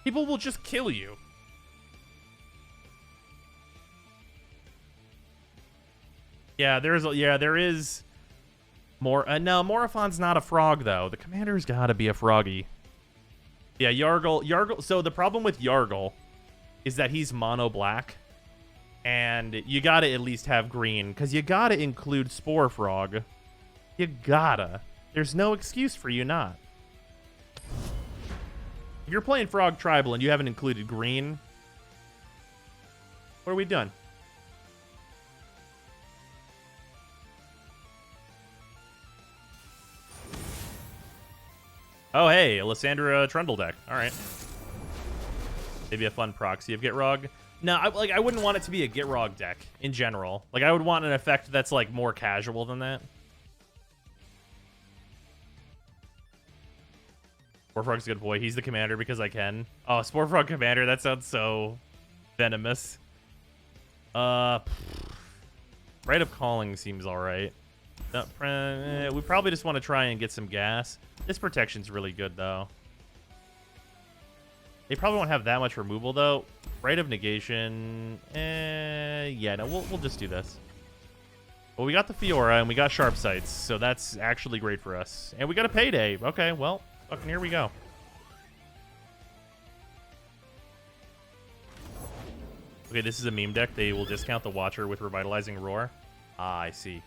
People will just kill you. Yeah, there is more. No, Morophon's not a frog though. The commander's got to be a froggy. Yeah, Yargle. So the problem with Yargle is that he's mono black, and you got to at least have green because you got to include Spore Frog. You gotta. There's no excuse for you not. If you're playing Frog Tribal and you haven't included green, what are we done? Oh, hey, Lysandra Trundle deck. All right. Maybe a fun proxy of Gitrog. No, I wouldn't want it to be a Gitrog deck in general. Like, I would want an effect that's, like, more casual than that. Sporefrog's a good boy. He's the commander because I can. Oh, Sporefrog commander. That sounds so venomous. Rite of Calling seems all right. We probably just want to try and get some gas. This protection's really good, though. They probably won't have that much removal, though. Rite of Negation. Yeah, no, we'll just do this. Well, we got the Fiora, and we got Sharp Sights, so that's actually great for us. And we got a Payday. Okay, well, fucking here we go. Okay, this is a meme deck. They will discount the Watcher with Revitalizing Roar. Ah, I see.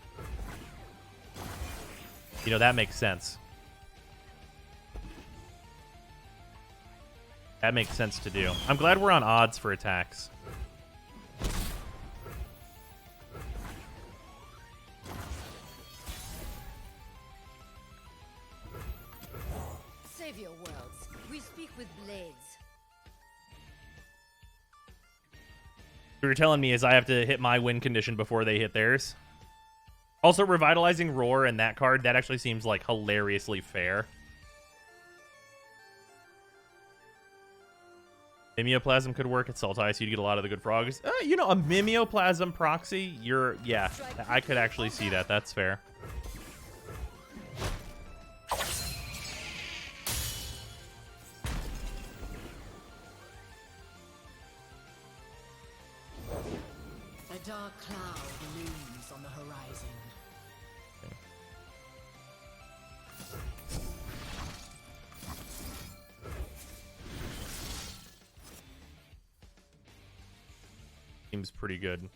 You know, that makes sense. That makes sense to do. I'm glad we're on odds for attacks. Save your worlds. We speak with blades. What you're telling me is I have to hit my win condition before they hit theirs. Also, Revitalizing Roar and that card, that actually seems like hilariously fair. Mimeoplasm could work at Sultai, so you'd get a lot of the good frogs. You know, a Mimeoplasm proxy, yeah, I could actually see that. That's fair. A dark cloud looms on the horizon. Seems pretty good.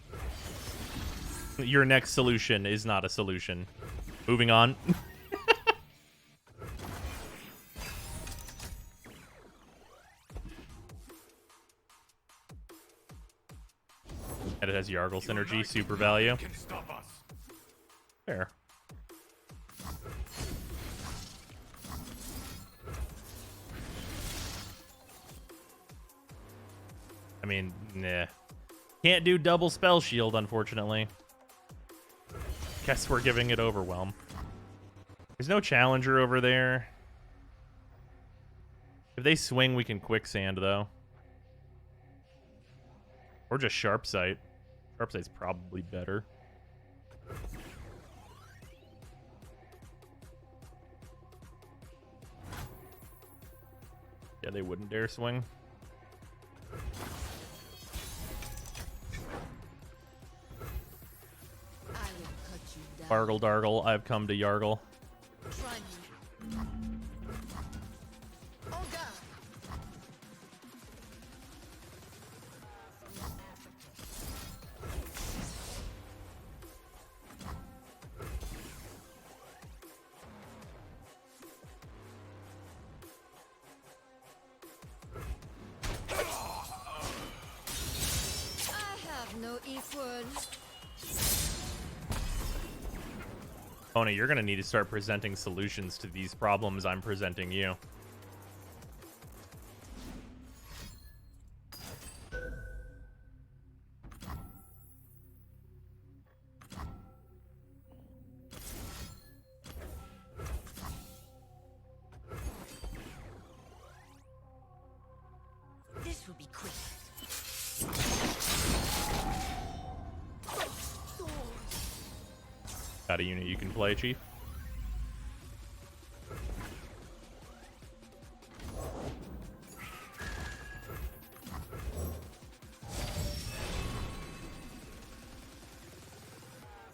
Your next solution is not a solution. Moving on. And it has Yargle synergy, super value. Fair. I mean, nah. Can't do double spell shield, unfortunately. Guess we're giving it overwhelm. There's no challenger over there. If they swing, we can quicksand, though. Or just sharp sight. Sharp sight's probably better. Yeah, they wouldn't dare swing. Bargle Dargle, I've come to Yargle. Pony, you're gonna need to start presenting solutions to these problems I'm presenting you. This will be quick. Got a unit you can play, Chief?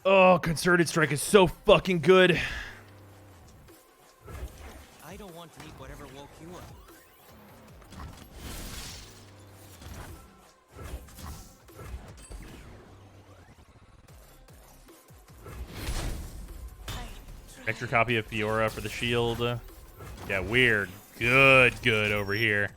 Oh, Concerted Strike is so fucking good. I don't want to eat whatever woke you up. Extra copy of Fiora for the shield. Yeah, weird. Good over here.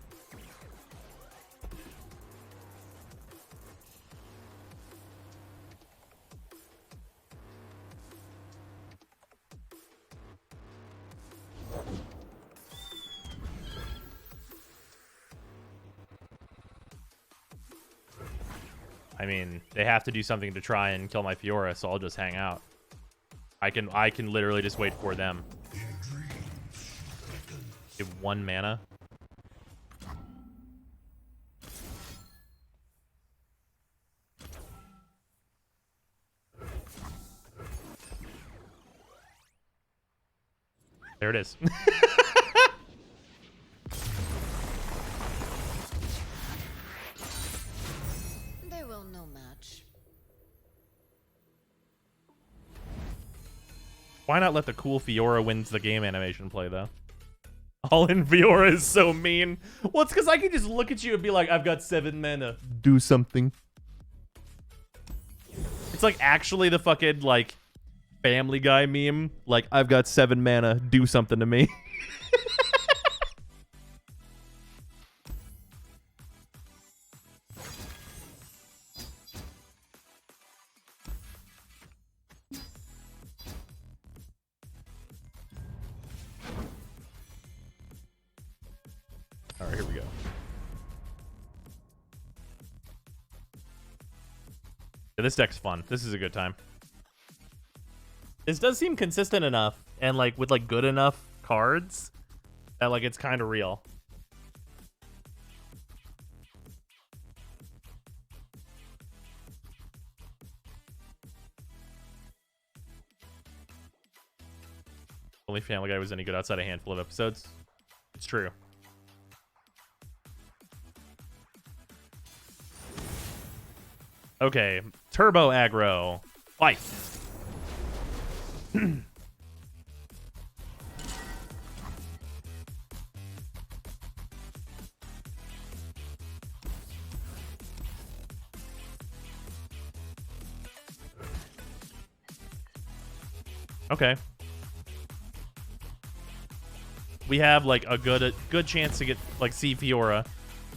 I mean, they have to do something to try and kill my Fiora, so I'll just hang out. I can literally just wait for them. Give 1 mana. There it is. They will no match. Why not let the cool Fiora wins the game animation play, though? All in Fiora is so mean. Well, it's because I can just look at you and be like, I've got 7 mana. Do something. It's like actually the fucking, like, Family Guy meme. Like, I've got 7 mana. Do something to me. All right, here we go. Yeah, this deck's fun. This is a good time. This does seem consistent enough, and like with like good enough cards that like it's kind of real. Only Family Guy was any good outside a handful of episodes. It's true. Okay, Turbo Aggro. Fight. Okay. We have like a good chance to get like see Fiora.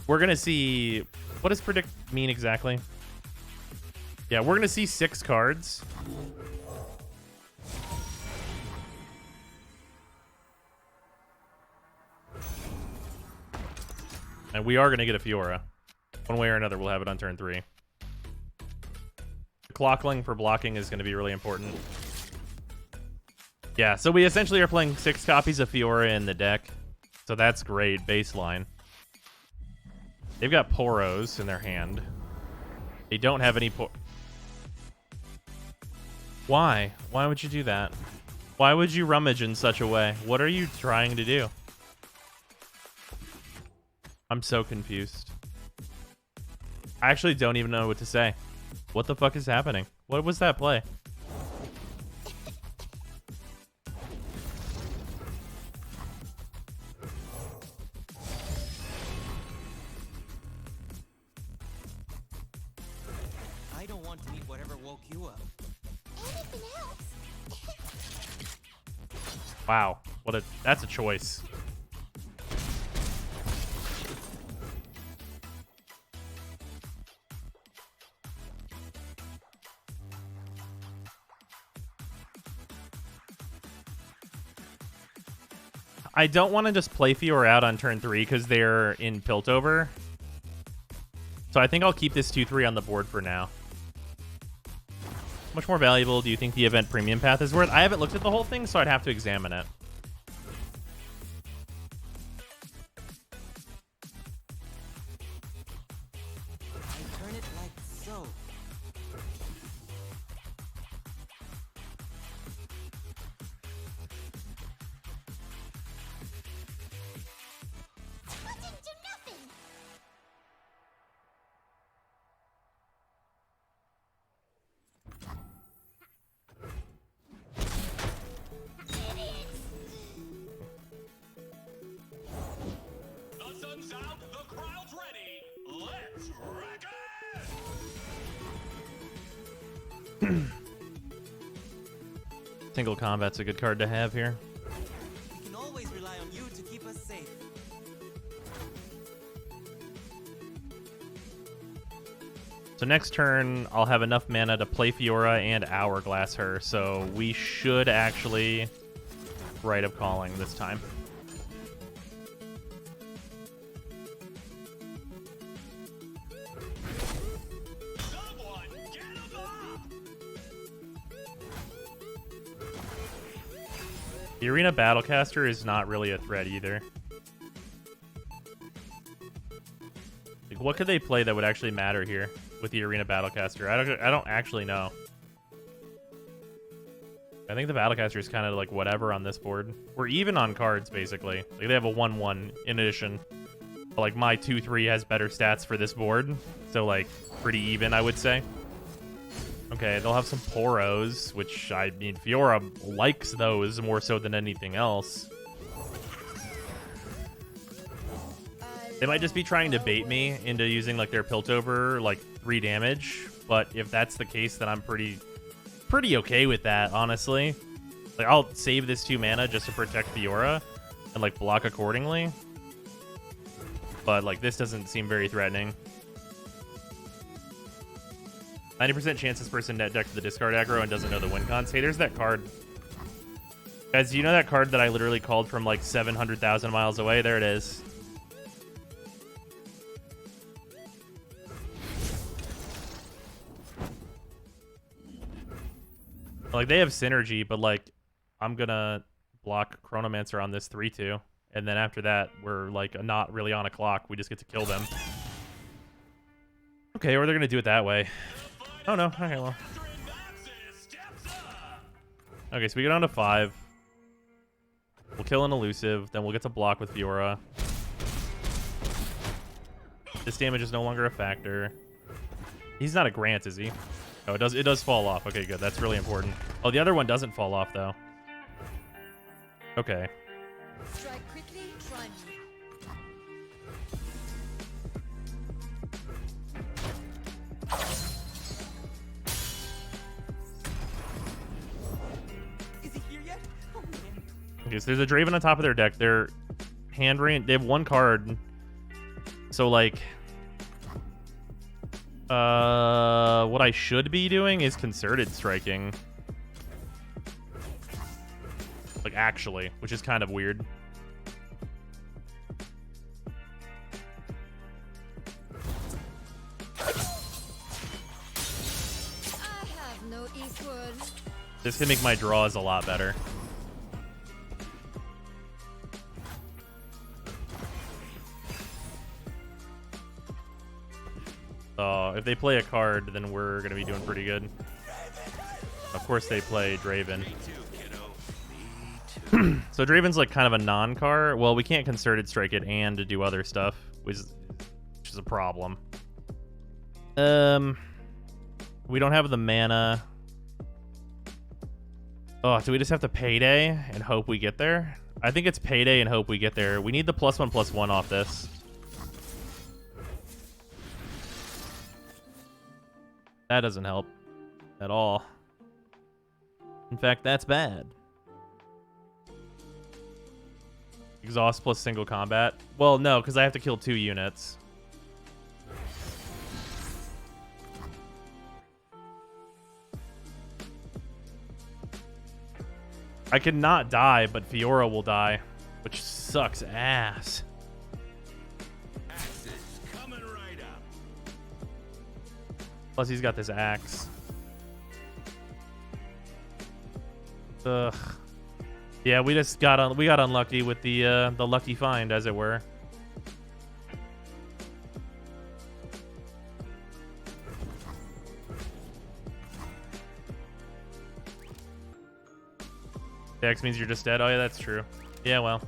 We're gonna see, what does predict mean exactly? Yeah, we're gonna see 6 cards. And we are gonna get a Fiora. One way or another, we'll have it on turn 3. Clockling for blocking is going to be really important. Yeah, so we essentially are playing 6 copies of Fiora in the deck. So that's great, baseline. They've got Poros in their hand. They don't have any Why? Why would you do that? Why would you rummage in such a way? What are you trying to do? I'm so confused. I actually don't even know what to say. What the fuck is happening? What was that play? I don't want to eat whatever woke you up. Anything else? Wow. That's a choice. I don't want to just play Fiora out on turn 3 because they're in Piltover. So I think I'll keep this 2-3 on the board for now. How much more valuable do you think the event premium path is worth? I haven't looked at the whole thing, so I'd have to examine it. I turn it like so. Button do nothing. Idiots. The sun's out, the crowd's ready. Let's wreck it! Single combat's a good card to have here. We can always rely on you to keep us safe. So next turn, I'll have enough mana to play Fiora and Hourglass her, so we should actually Rite of Calling this time. The Arena Battlecaster is not really a threat either. Like, what could they play that would actually matter here with the Arena Battlecaster? I don't actually know. I think the Battlecaster is kind of like whatever on this board. We're even on cards, basically. Like, they have a 1-1 in addition. But, like, my 2-3 has better stats for this board. So, like, pretty even, I would say. Okay, they'll have some Poros, which, I mean, Fiora likes those more so than anything else. They might just be trying to bait me into using, like, their Piltover, like, 3 damage. But if that's the case, then I'm pretty okay with that, honestly. Like, I'll save this 2 mana just to protect Fiora and, like, block accordingly. But, like, this doesn't seem very threatening. 90% chance this person net decked the discard aggro and doesn't know the win cons. Hey, there's that card. Guys, do you know that card that I literally called from like 700,000 miles away? There it is. Like, they have synergy, but like, I'm gonna block Chronomancer on this 3-2. And then after that, we're like not really on a clock. We just get to kill them. Okay, or they're gonna do it that way. Oh no, okay, well. Okay, so we get on to 5. We'll kill an elusive, then we'll get to block with Fiora. This damage is no longer a factor. He's not a Grant, is he? Oh, it does fall off. Okay, good. That's really important. Oh, the other one doesn't fall off, though. Okay. Strike quickly, try me. Is he here yet? Oh, man. Okay, so there's a Draven on top of their deck. Their hand range, they have 1 card. So, like, what I should be doing is concerted striking. Like, actually, which is kind of weird. Eastwood. This can make my draws a lot better. So if they play a card, then we're gonna be doing pretty good. Of course they play Draven. So Draven's like kind of a non-card. Well, we can't concerted strike it and to do other stuff, which is a problem. We don't have the mana. Oh, do we just have to payday and hope we get there? I think it's payday and hope we get there. We need the +1/+1 off this. That doesn't help at all. In fact, that's bad. Exhaust plus single combat. Well, no, because I have to kill 2 units. I could not die, but Fiora will die, which sucks ass. Plus, he's got this axe. Ugh. Yeah, we just got unlucky with the lucky find, as it were. The X means you're just dead. Oh yeah, that's true. Yeah, well.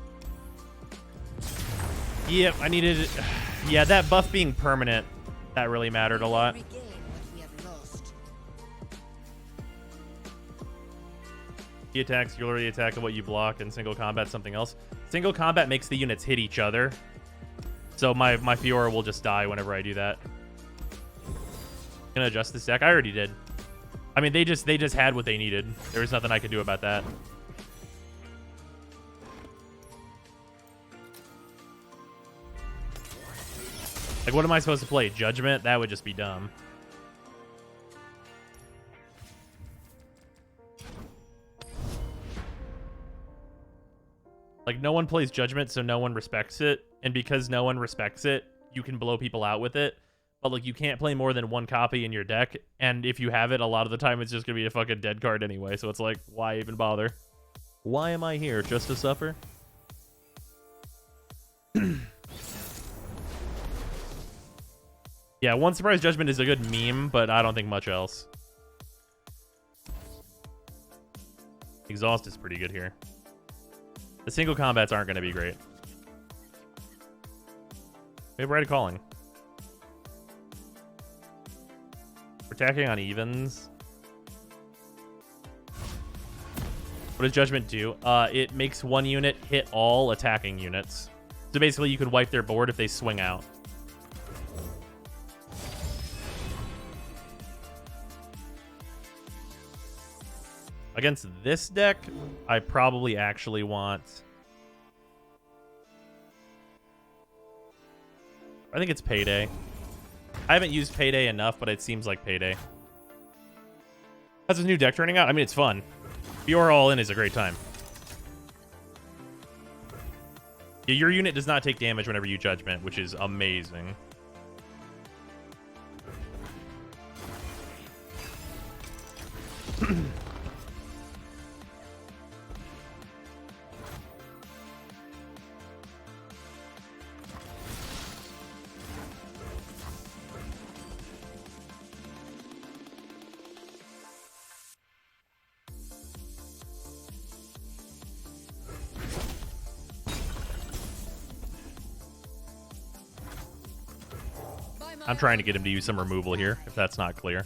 Yep, I needed it. Yeah, that buff being permanent, that really mattered a lot. He attacks, you already attack at what you block, and single combat something else. Single combat makes the units hit each other. So my Fiora will just die whenever I do that. Gonna adjust this deck? I already did. I mean, they just had what they needed. There was nothing I could do about that. Like, what am I supposed to play? Judgment? That would just be dumb. Like, no one plays Judgment, so no one respects it. And because no one respects it, you can blow people out with it. But, like, you can't play more than 1 copy in your deck. And if you have it, a lot of the time, it's just going to be a fucking dead card anyway. So it's like, why even bother? Why am I here? Just to suffer? Yeah, one surprise judgment is a good meme, but I don't think much else. Exhaust is pretty good here. The single combats aren't going to be great. Maybe Rite of Calling. We're attacking on evens. What does Judgment do? It makes 1 unit hit all attacking units. So basically, you could wipe their board if they swing out. Against this deck, I probably actually want... I think it's Payday. I haven't used Payday enough, but it seems like Payday. How's this new deck turning out? I mean, it's fun. Fiora all in is a great time. Yeah, your unit does not take damage whenever you Judgment, which is amazing. I'm trying to get him to use some removal here, if that's not clear.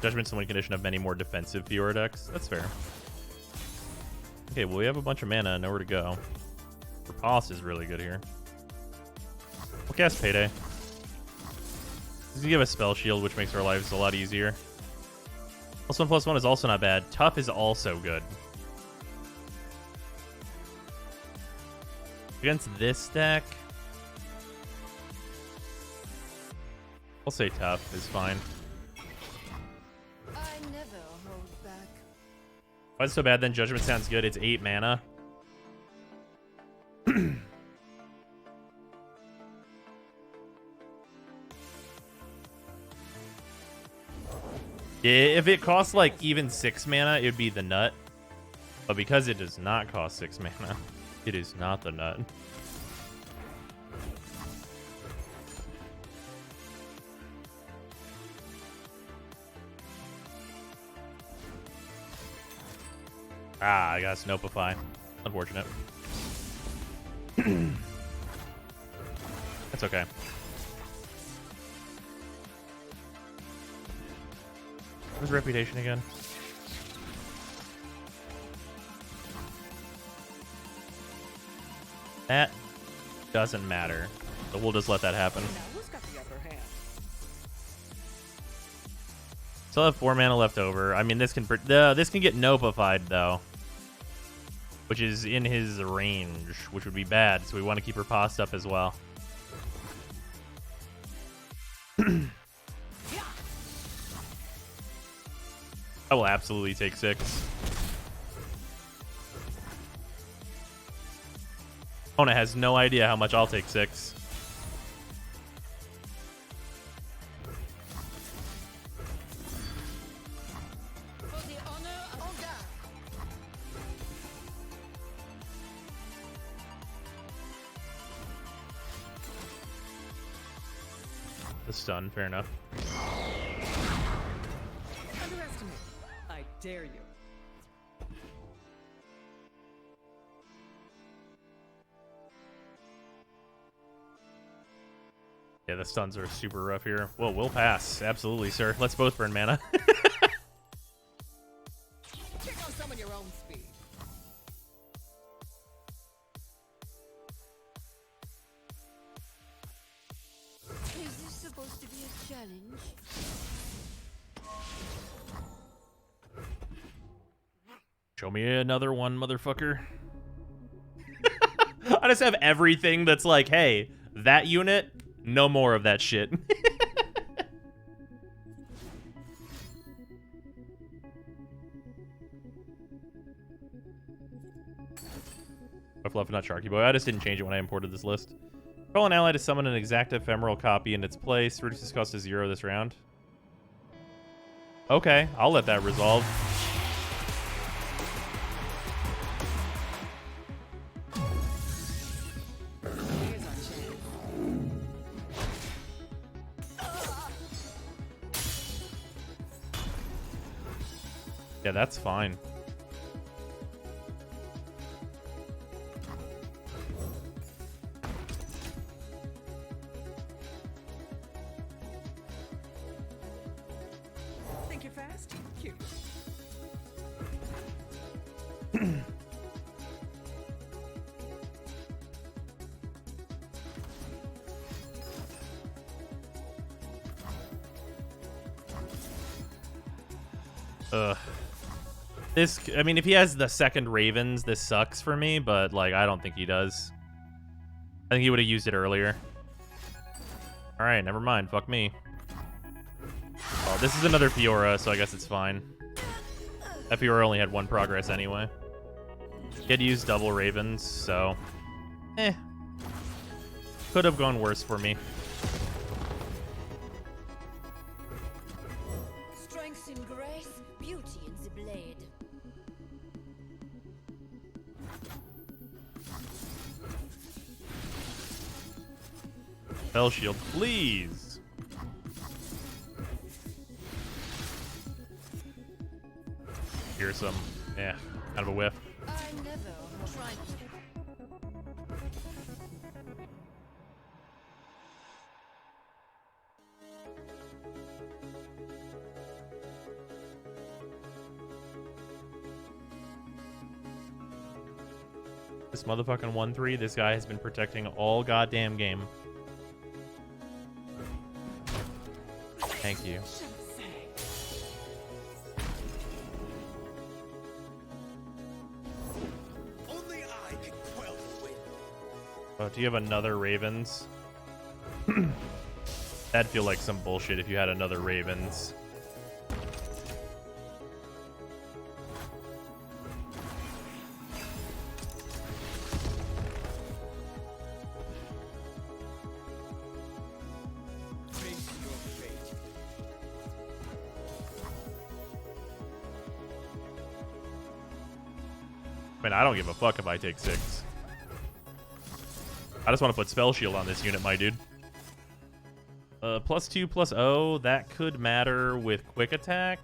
Judgment's the win condition of many more defensive Fiora decks. That's fair. Okay, well, we have a bunch of mana, nowhere to go. Riposte is really good here. We'll cast Payday. He's gonna give us Spell Shield, which makes our lives a lot easier. +1/+1 is also not bad. Tough is also good. Against this deck, I'll say Tough is fine. I never hold back. Why is it so bad then? Judgment sounds good. It's 8 mana. If it costs like even 6 mana, it would be the nut. But because it does not cost 6 mana, it is not the nut. Ah, I got Snopify. Unfortunate. That's okay. What's reputation again? That doesn't matter. So we'll just let that happen. Still have 4 mana left over. I mean, this can get nopified though, which is in his range, which would be bad. So we want to keep her passed up as well. I will absolutely take 6. Ona has no idea how much I'll take 6. The stun, fair enough. Underestimate. I dare you. Yeah, the stuns are super rough here. Well, we'll pass. Absolutely, sir. Let's both burn mana. Check on some of your own speed. Is this supposed to be a challenge? Show me another one, motherfucker. I just have everything that's like, hey, that unit, no more of that shit. Fluff, not Sharky Boy. I just didn't change it when I imported this list. Call an ally to summon an exact ephemeral copy in its place. Reduces cost to 0 this round. Okay, I'll let that resolve. Yeah, that's fine. Think you're fast? Cute. Ugh. This, I mean, if he has the second Ravens, this sucks for me, but, like, I don't think he does. I think he would have used it earlier. Alright, never mind. Fuck me. Oh, this is another Fiora, so I guess it's fine. That Fiora only had 1 progress anyway. He had to use double Ravens, so... Could have gone worse for me. Strength in grace, beauty in the blade. Spell shield, please. Here's some, kind of a whiff. I never tried. This motherfucking 1-3, this guy has been protecting all goddamn game. Thank you. Only I can quell the wind. Oh, do you have another Ravens? That'd feel like some bullshit if you had another Ravens. I mean, I don't give a fuck if I take 6. I just want to put Spell Shield on this unit, my dude. +2/+0, that could matter with quick attack.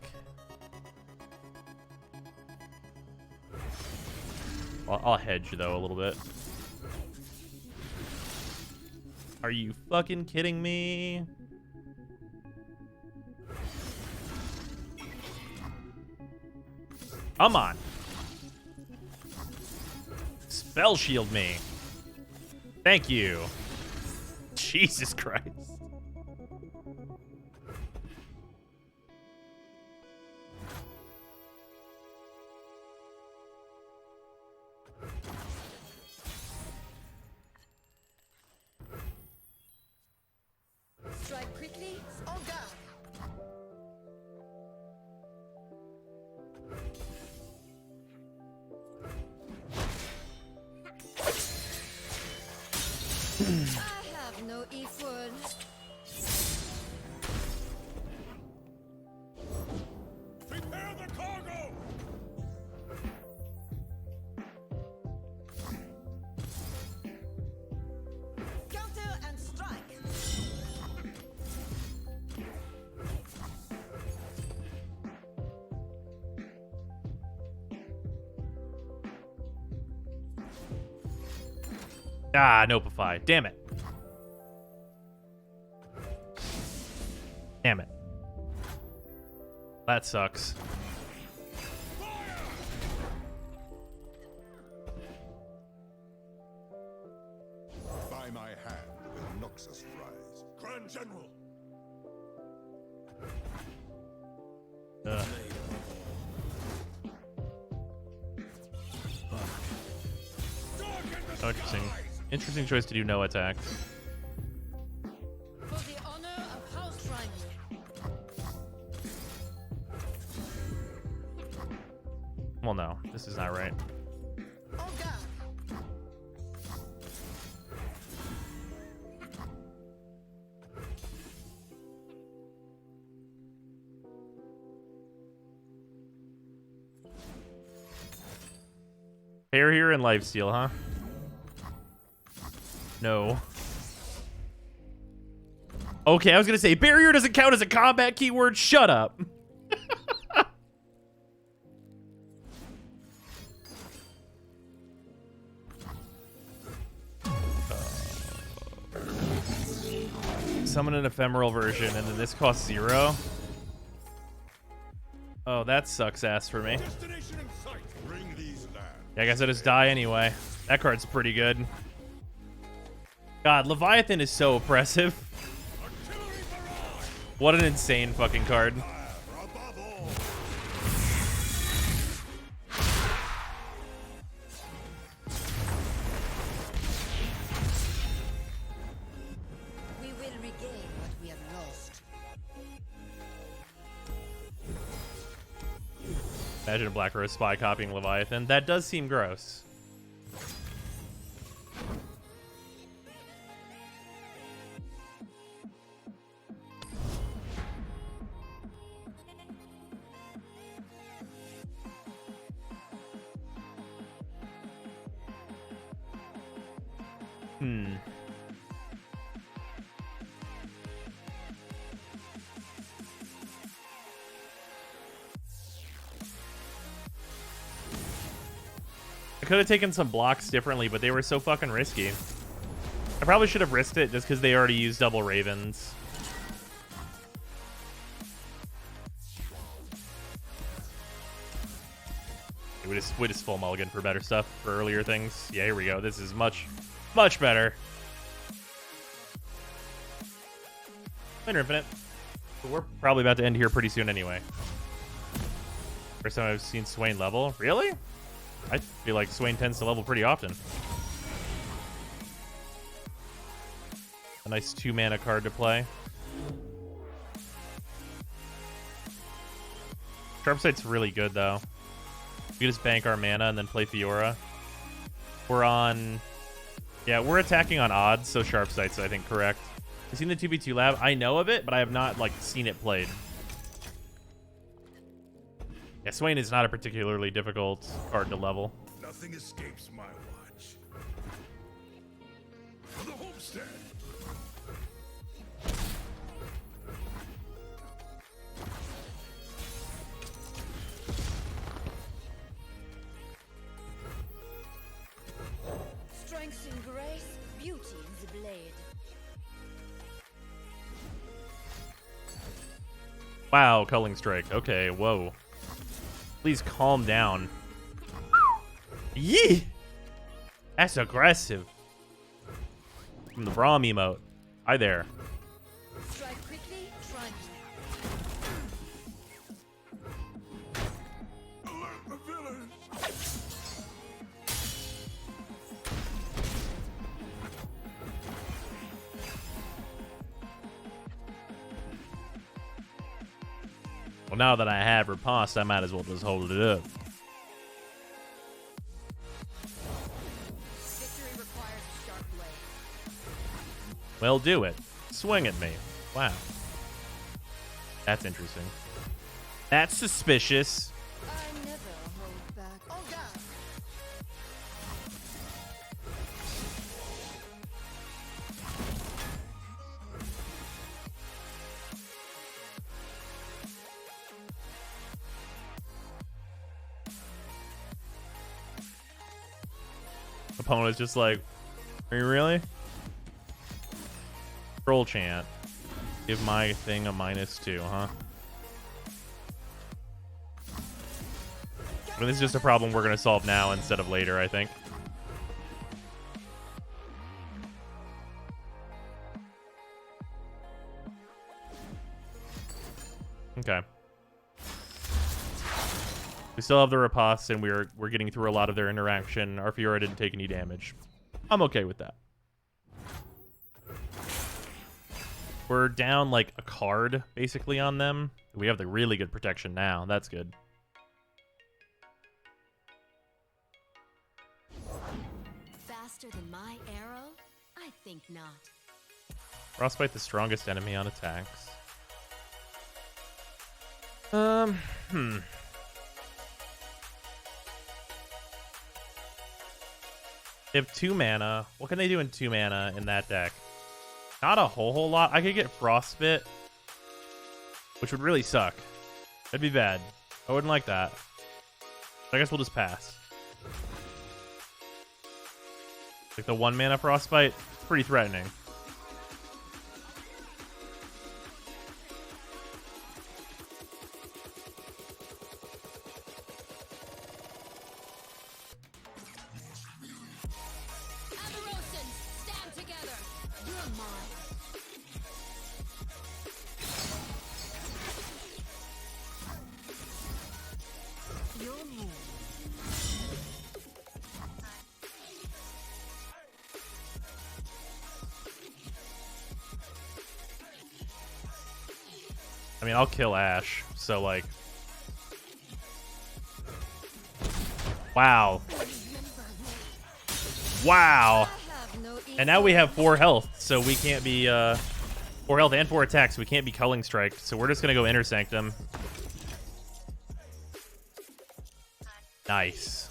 I'll hedge, though, a little bit. Are you fucking kidding me? Come on. Spell shield me. Thank you. Jesus Christ. Strike quickly, on guard. I have no e-food. Prepare the cargo! Counter and strike. Ah, Nopify. Damn it. Damn it. That sucks. By my hand will Noxus rise. Grand General! Oh, interesting. Interesting choice to do no attack. For the honor of House Rhyme. Well, no. This is not right. On guard. Barrier and lifesteal, huh? No. Okay, I was gonna say barrier doesn't count as a combat keyword. Shut up. Summon an ephemeral version, and then this costs 0. Oh, that sucks ass for me. Yeah, I guess I just die anyway. That card's pretty good. God, Leviathan is so oppressive. What an insane fucking card. We will regain what we have lost. Imagine a Black Rose spy copying Leviathan. That does seem gross. I could have taken some blocks differently, but they were so fucking risky. I probably should have risked it just because they already used double Ravens. We just full mulligan for better stuff, for earlier things. Yeah, here we go. This is much, much better. Minor Infinite. But we're probably about to end here pretty soon anyway. First time I've seen Swain level. Really? I feel like Swain tends to level pretty often. A nice 2-mana card to play. Sharpsight's really good, though. We can just bank our mana and then play Fiora. We're on... Yeah, we're attacking on odds, so Sharpsight's, I think, correct. I've seen the 2v2 lab. I know of it, but I have not, like, seen it played. Yeah, Swain is not a particularly difficult card to level. Now Nothing escapes my watch. For the homestead. Strength in grace, beauty in the blade. Wow, culling strike. Okay, whoa. Please calm down. Yee! That's aggressive. From the Braum emote. Hi there. Strike quickly, try Alert the villain! Well, now that I have riposte, I might as well just hold it up. Victory requires a sharp blade. Well, do it. Swing at me. Wow. That's interesting. That's suspicious. I never hold back. Oh God! Opponent's just like, are you really? Troll chant. Give my thing a -2, huh? I mean, this is just a problem we're going to solve now instead of later, I think. Okay. We still have the riposte, and we're getting through a lot of their interaction. Our Fiora didn't take any damage. I'm okay with that. We're down like a card, basically, on them. We have the really good protection now. That's good. Faster than my arrow? I think not. Frostbite the strongest enemy on attacks. They have 2 mana. What can they do in 2 mana in that deck? Not a whole lot. I could get Frostbite, which would really suck. That'd be bad. I wouldn't like that. I guess we'll just pass. Like the 1 mana Frostbite, pretty threatening. Stand together. You're mine. Your move. I mean, I'll kill Ash, so like... Wow. Wow. And now we have 4 health, so we can't be, 4 health and 4 attacks, so we can't be Culling Strike, so we're just gonna go Inner Sanctum. Nice.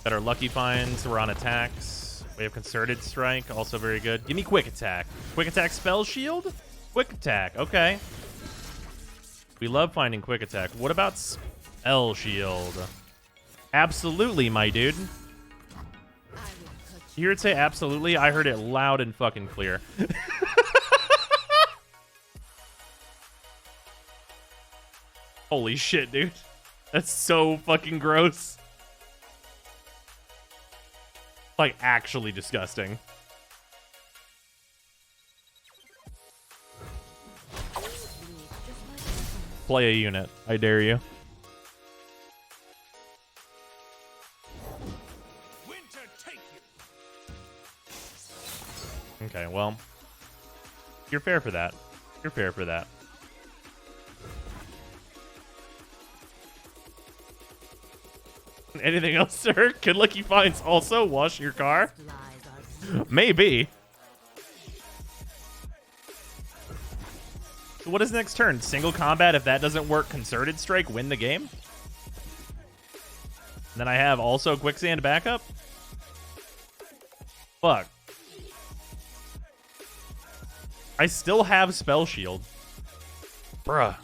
Got our Lucky Finds, we're on attacks. We have Concerted Strike, also very good. Give me Quick Attack. Quick Attack Spell Shield? Quick Attack, okay. We love finding Quick Attack. What about Spell Shield? Absolutely, my dude. You hear it say absolutely? I heard it loud and fucking clear. Holy shit, dude. That's so fucking gross. Like, actually disgusting. Play a unit. I dare you. Okay, well, you're fair for that. You're fair for that. Anything else, sir? Can Lucky Finds also wash your car? Maybe. So what is next turn? Single combat? If that doesn't work, Concerted Strike, win the game? And then I have also quicksand backup. Fuck. I still have spell shield. Bruh.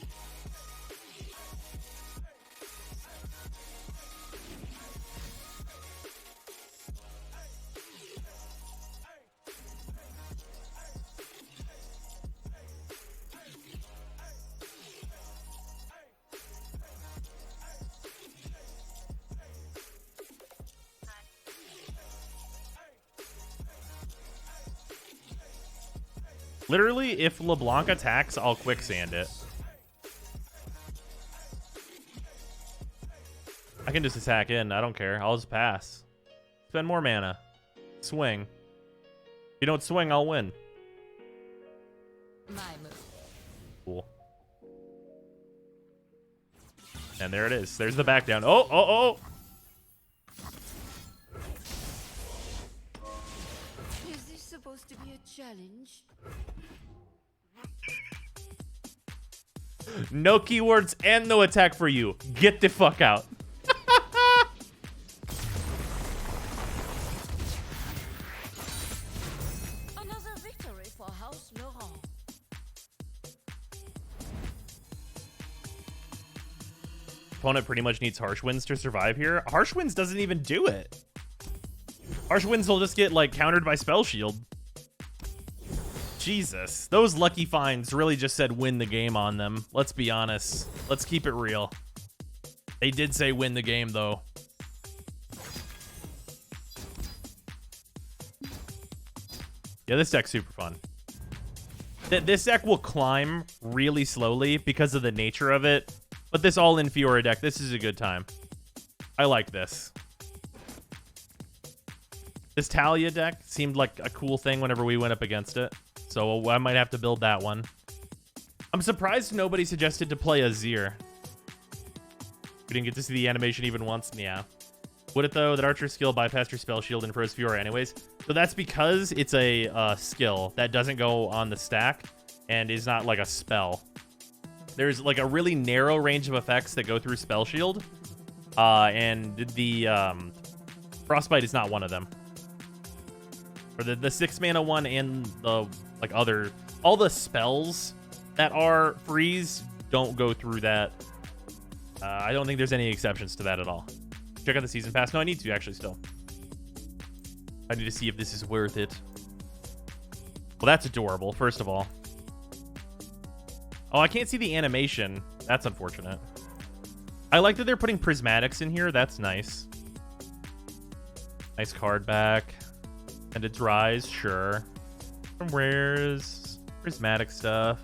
Literally, if LeBlanc attacks, I'll quicksand it. I can just attack in. I don't care. I'll just pass. Spend more mana. Swing. If you don't swing, I'll win. My move. Cool. And there it is. There's the back down. Oh, oh, oh! Is this supposed to be a challenge? No keywords and no attack for you. Get the fuck out. Another victory for House Laurent. Opponent pretty much needs Harsh Winds to survive here. Harsh Winds doesn't even do it. Harsh Winds will just get, like, countered by Spell Shield. Jesus. Those lucky finds really just said win the game on them. Let's be honest. Let's keep it real. They did say win the game, though. Yeah, this deck's super fun. This deck will climb really slowly because of the nature of it. But this all-in Fiora deck, this is a good time. I like this. This Talia deck seemed like a cool thing whenever we went up against it. So I might have to build that one. I'm surprised nobody suggested to play Azir. We didn't get to see the animation even once. Yeah. Would it, though, that Archer's skill bypassed your spell shield and froze Fiora anyways? So that's because it's a skill that doesn't go on the stack and is not like a spell. There's like a really narrow range of effects that go through spell shield. And the Frostbite is not one of them. Or the 6 mana one and the like other, all the spells that are freeze don't go through that. I don't think there's any exceptions to that at all. Check out the season pass. No, I need to actually still. I need to see if this is worth it. Well, that's adorable, first of all. Oh, I can't see the animation. That's unfortunate. I like that they're putting prismatics in here. That's nice. Nice card back. And it's Rise, sure. From rares, prismatic stuff.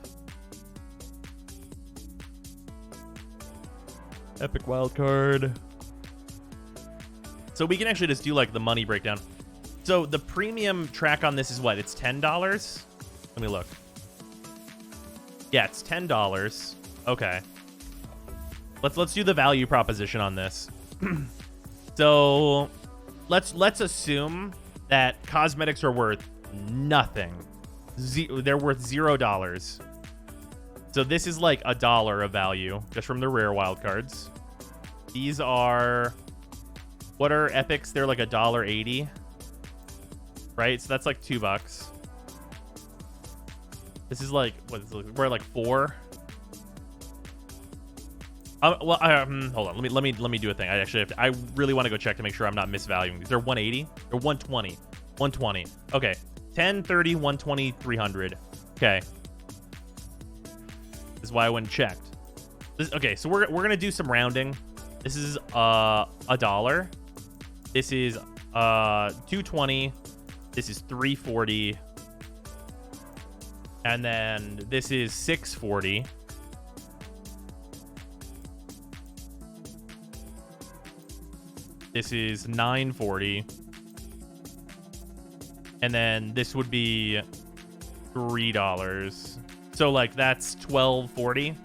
Epic wild card. So we can actually just do like the money breakdown. So the premium track on this is what? It's $10? Let me look. Yeah, it's $10. Okay. Let's do the value proposition on this. So let's assume that cosmetics are worth nothing. They're worth $0. So this is like $1 of value just from the rare wildcards. These are, what are epics? They're like $1.80, right? So that's like $2. This is like, what is it? We're like 4. Well, hold on. Let me do a thing. I actually have to, I really want to go check to make sure I'm not misvaluing these. They're 180 or 120. 120. Okay. 10, 30, 120, 300. Okay. This is why I went and checked. Okay, so we're gonna do some rounding. This is $1. This is 220. This is 340. And then this is 640. This is 940. And then this would be $3. So like that's $12.40.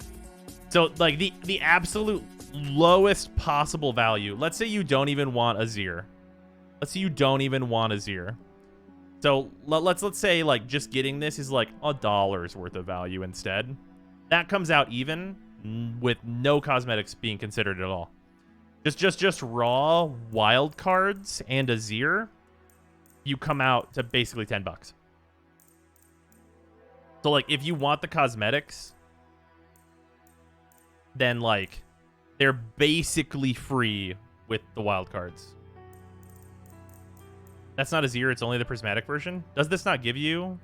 So like the absolute lowest possible value. Let's say you don't even want Azir. Let's say you don't even want Azir. So let's say like just getting this is like $1 worth of value instead. That comes out even with no cosmetics being considered at all. Just raw wild cards and a Zir, you come out to basically $10. So like if you want the cosmetics, then like they're basically free with the wild cards. That's not a Zir, it's only the prismatic version. Does this not give you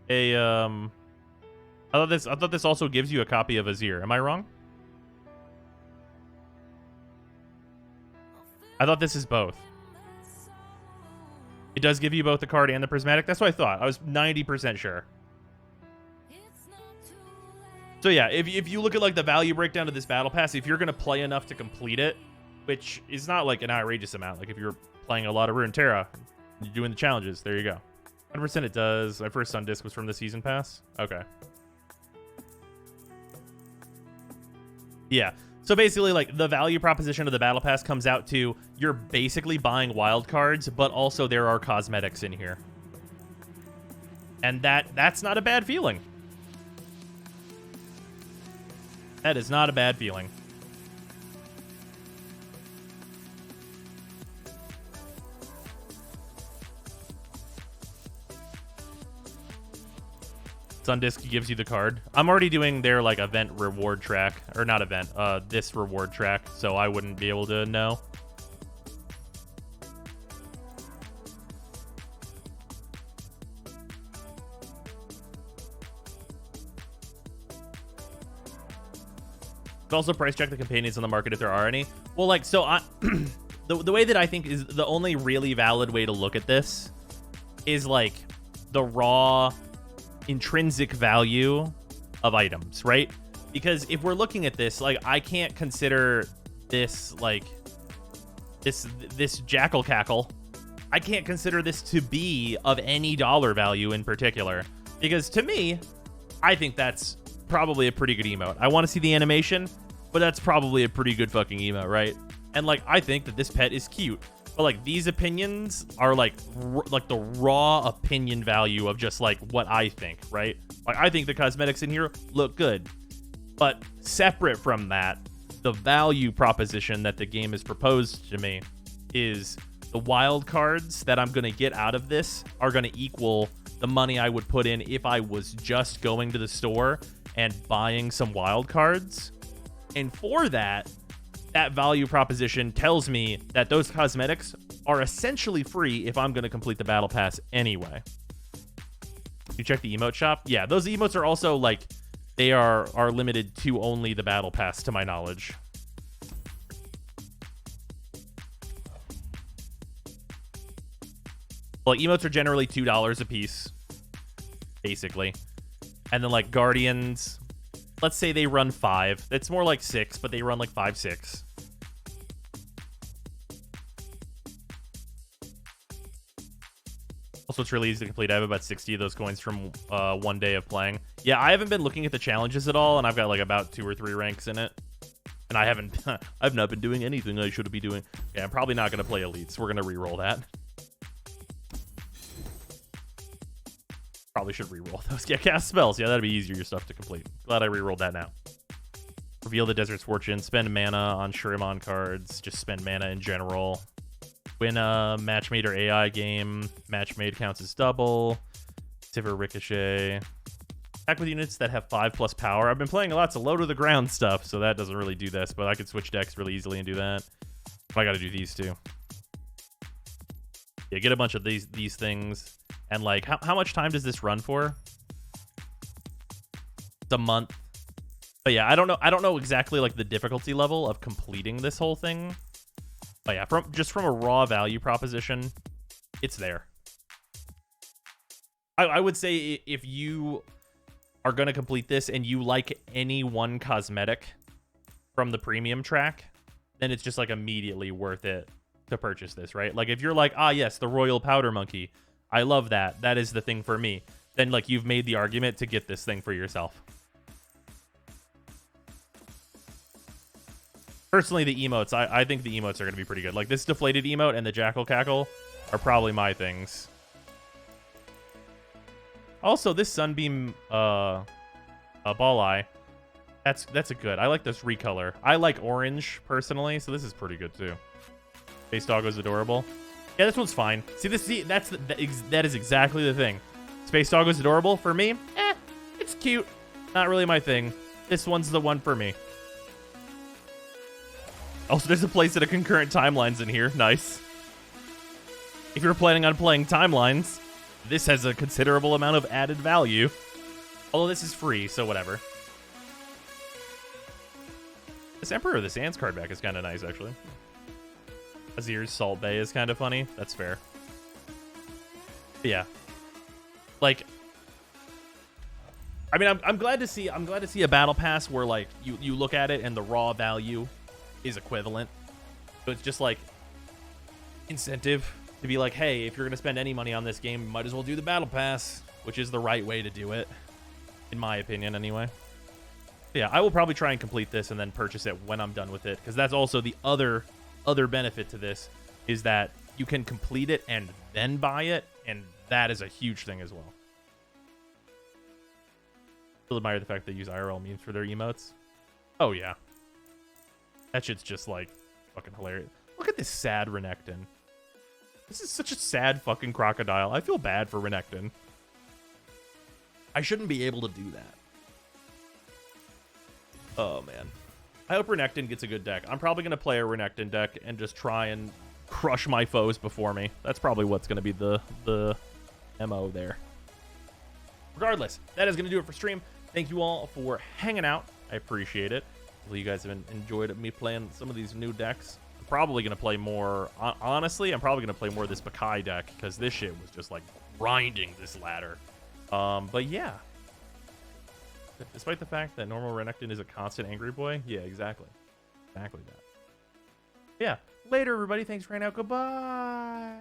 a I thought this also gives you a copy of a Zir. Am I wrong? I thought this is both. It does give you both the card and the prismatic. That's what I thought. I was 90% sure. So yeah, if you look at like the value breakdown of this battle pass, if you're gonna play enough to complete it, which is not like an outrageous amount, like if you're playing a lot of Runeterra, you're doing the challenges, there you go. 100% it does. My first Sun Disc was from the season pass. Okay. Yeah. So basically, like, the value proposition of the Battle Pass comes out to you're basically buying wild cards, but also there are cosmetics in here. And that's not a bad feeling. That is not a bad feeling. Sundisc gives you the card. I'm already doing their like event reward track, or not event, this reward track, so I wouldn't be able to know. Also price check the companions on the market if there are any. Well, like, so the way that I think is the only really valid way to look at this is like the raw intrinsic value of items, right? Because if we're looking at this, like, I can't consider this like this jackal cackle. I can't consider this to be of any dollar value in particular, because to me, I think that's probably a pretty good emote. I want to see the animation, but that's probably a pretty good fucking emote, right? And like, I think that this pet is cute, but like these opinions are like the raw opinion value of just like what I think, right? Like, I think the cosmetics in here look good, but separate from that, the value proposition that the game has proposed to me is the wild cards that I'm gonna get out of this are gonna equal the money I would put in if I was just going to the store and buying some wild cards. And for that value proposition tells me that those cosmetics are essentially free if I'm going to complete the battle pass anyway. You check the emote shop? Yeah, those emotes are also like, they are limited to only the battle pass to my knowledge. Well, emotes are generally $2 a piece, basically. And then like Guardians, let's say they run 5. It's more like 6, but they run like 5, 6. Also, it's really easy to complete. I have about 60 of those coins from 1 day of playing. Yeah, I haven't been looking at the challenges at all, and I've got like about 2 or 3 ranks in it. And I haven't, I've not been doing anything I should be doing. Yeah, I'm probably not going to play Elites. We're going to re-roll that. Probably should re-roll those. Yeah, cast spells. Yeah, that'd be easier stuff to complete. Glad I re-rolled that now. Reveal the Desert's Fortune. Spend mana on Shuriman cards. Just spend mana in general. Win a match made or AI game. Match made counts as double. Sivir Ricochet. Attack with units that have 5+ power. I've been playing lots of low to the ground stuff, so that doesn't really do this, but I could switch decks really easily and do that. But I gotta do these too. Yeah, get a bunch of these things. And like, how much time does this run for? It's a month. But yeah, I don't know exactly like the difficulty level of completing this whole thing. But yeah, from a raw value proposition, it's there. I would say if you are going to complete this and you like any one cosmetic from the premium track, then it's just like immediately worth it to purchase this, right? Like if you're like, ah, yes, the Royal Powder Monkey, I love that. That is the thing for me. Then like you've made the argument to get this thing for yourself. Personally, the emotes, I think the emotes are going to be pretty good. Like this deflated emote and the Jackal Cackle are probably my things. Also, this Sunbeam ball eye That's a good. I like this recolor. I like orange personally, so this is pretty good too. Space Doggo's adorable. Yeah, this one's fine. See, that is exactly the thing. Space Doggo's adorable for me. It's cute. Not really my thing. This one's the one for me. Also, there's a place that a concurrent timelines in here. Nice. If you're planning on playing timelines, this has a considerable amount of added value. Although this is free, so whatever. This Emperor of the Sands card back is kind of nice, actually. Azir's Salt Bay is kind of funny. That's fair. But yeah. Like, I mean, I'm glad to see a battle pass where like you look at it and the raw value is equivalent. So it's just like incentive to be like, hey, if you're gonna spend any money on this game, you might as well do the battle pass, which is the right way to do it, in my opinion, anyway. But yeah, I will probably try and complete this and then purchase it when I'm done with it, because that's also the other benefit to this, is that you can complete it and then buy it, and that is a huge thing as well. Still admire the fact they use IRL memes for their emotes. Oh yeah, that shit's just like fucking hilarious. Look at this sad Renekton. This is such a sad fucking crocodile. I feel bad for Renekton. I shouldn't be able to do that. Oh man, I hope Renekton gets a good deck. I'm probably gonna play a Renekton deck and just try and crush my foes before me. That's probably what's gonna be the MO there. Regardless, that is gonna do it for stream. Thank you all for hanging out. I appreciate it. Hopefully you guys have enjoyed me playing some of these new decks. I'm probably gonna play more. Honestly, I'm probably gonna play more of this Bakai deck, because this shit was just like grinding this ladder. But yeah. Despite the fact that normal Renekton is a constant angry boy. Yeah, exactly. Exactly that. Yeah. Later, everybody. Thanks for hanging out. Goodbye.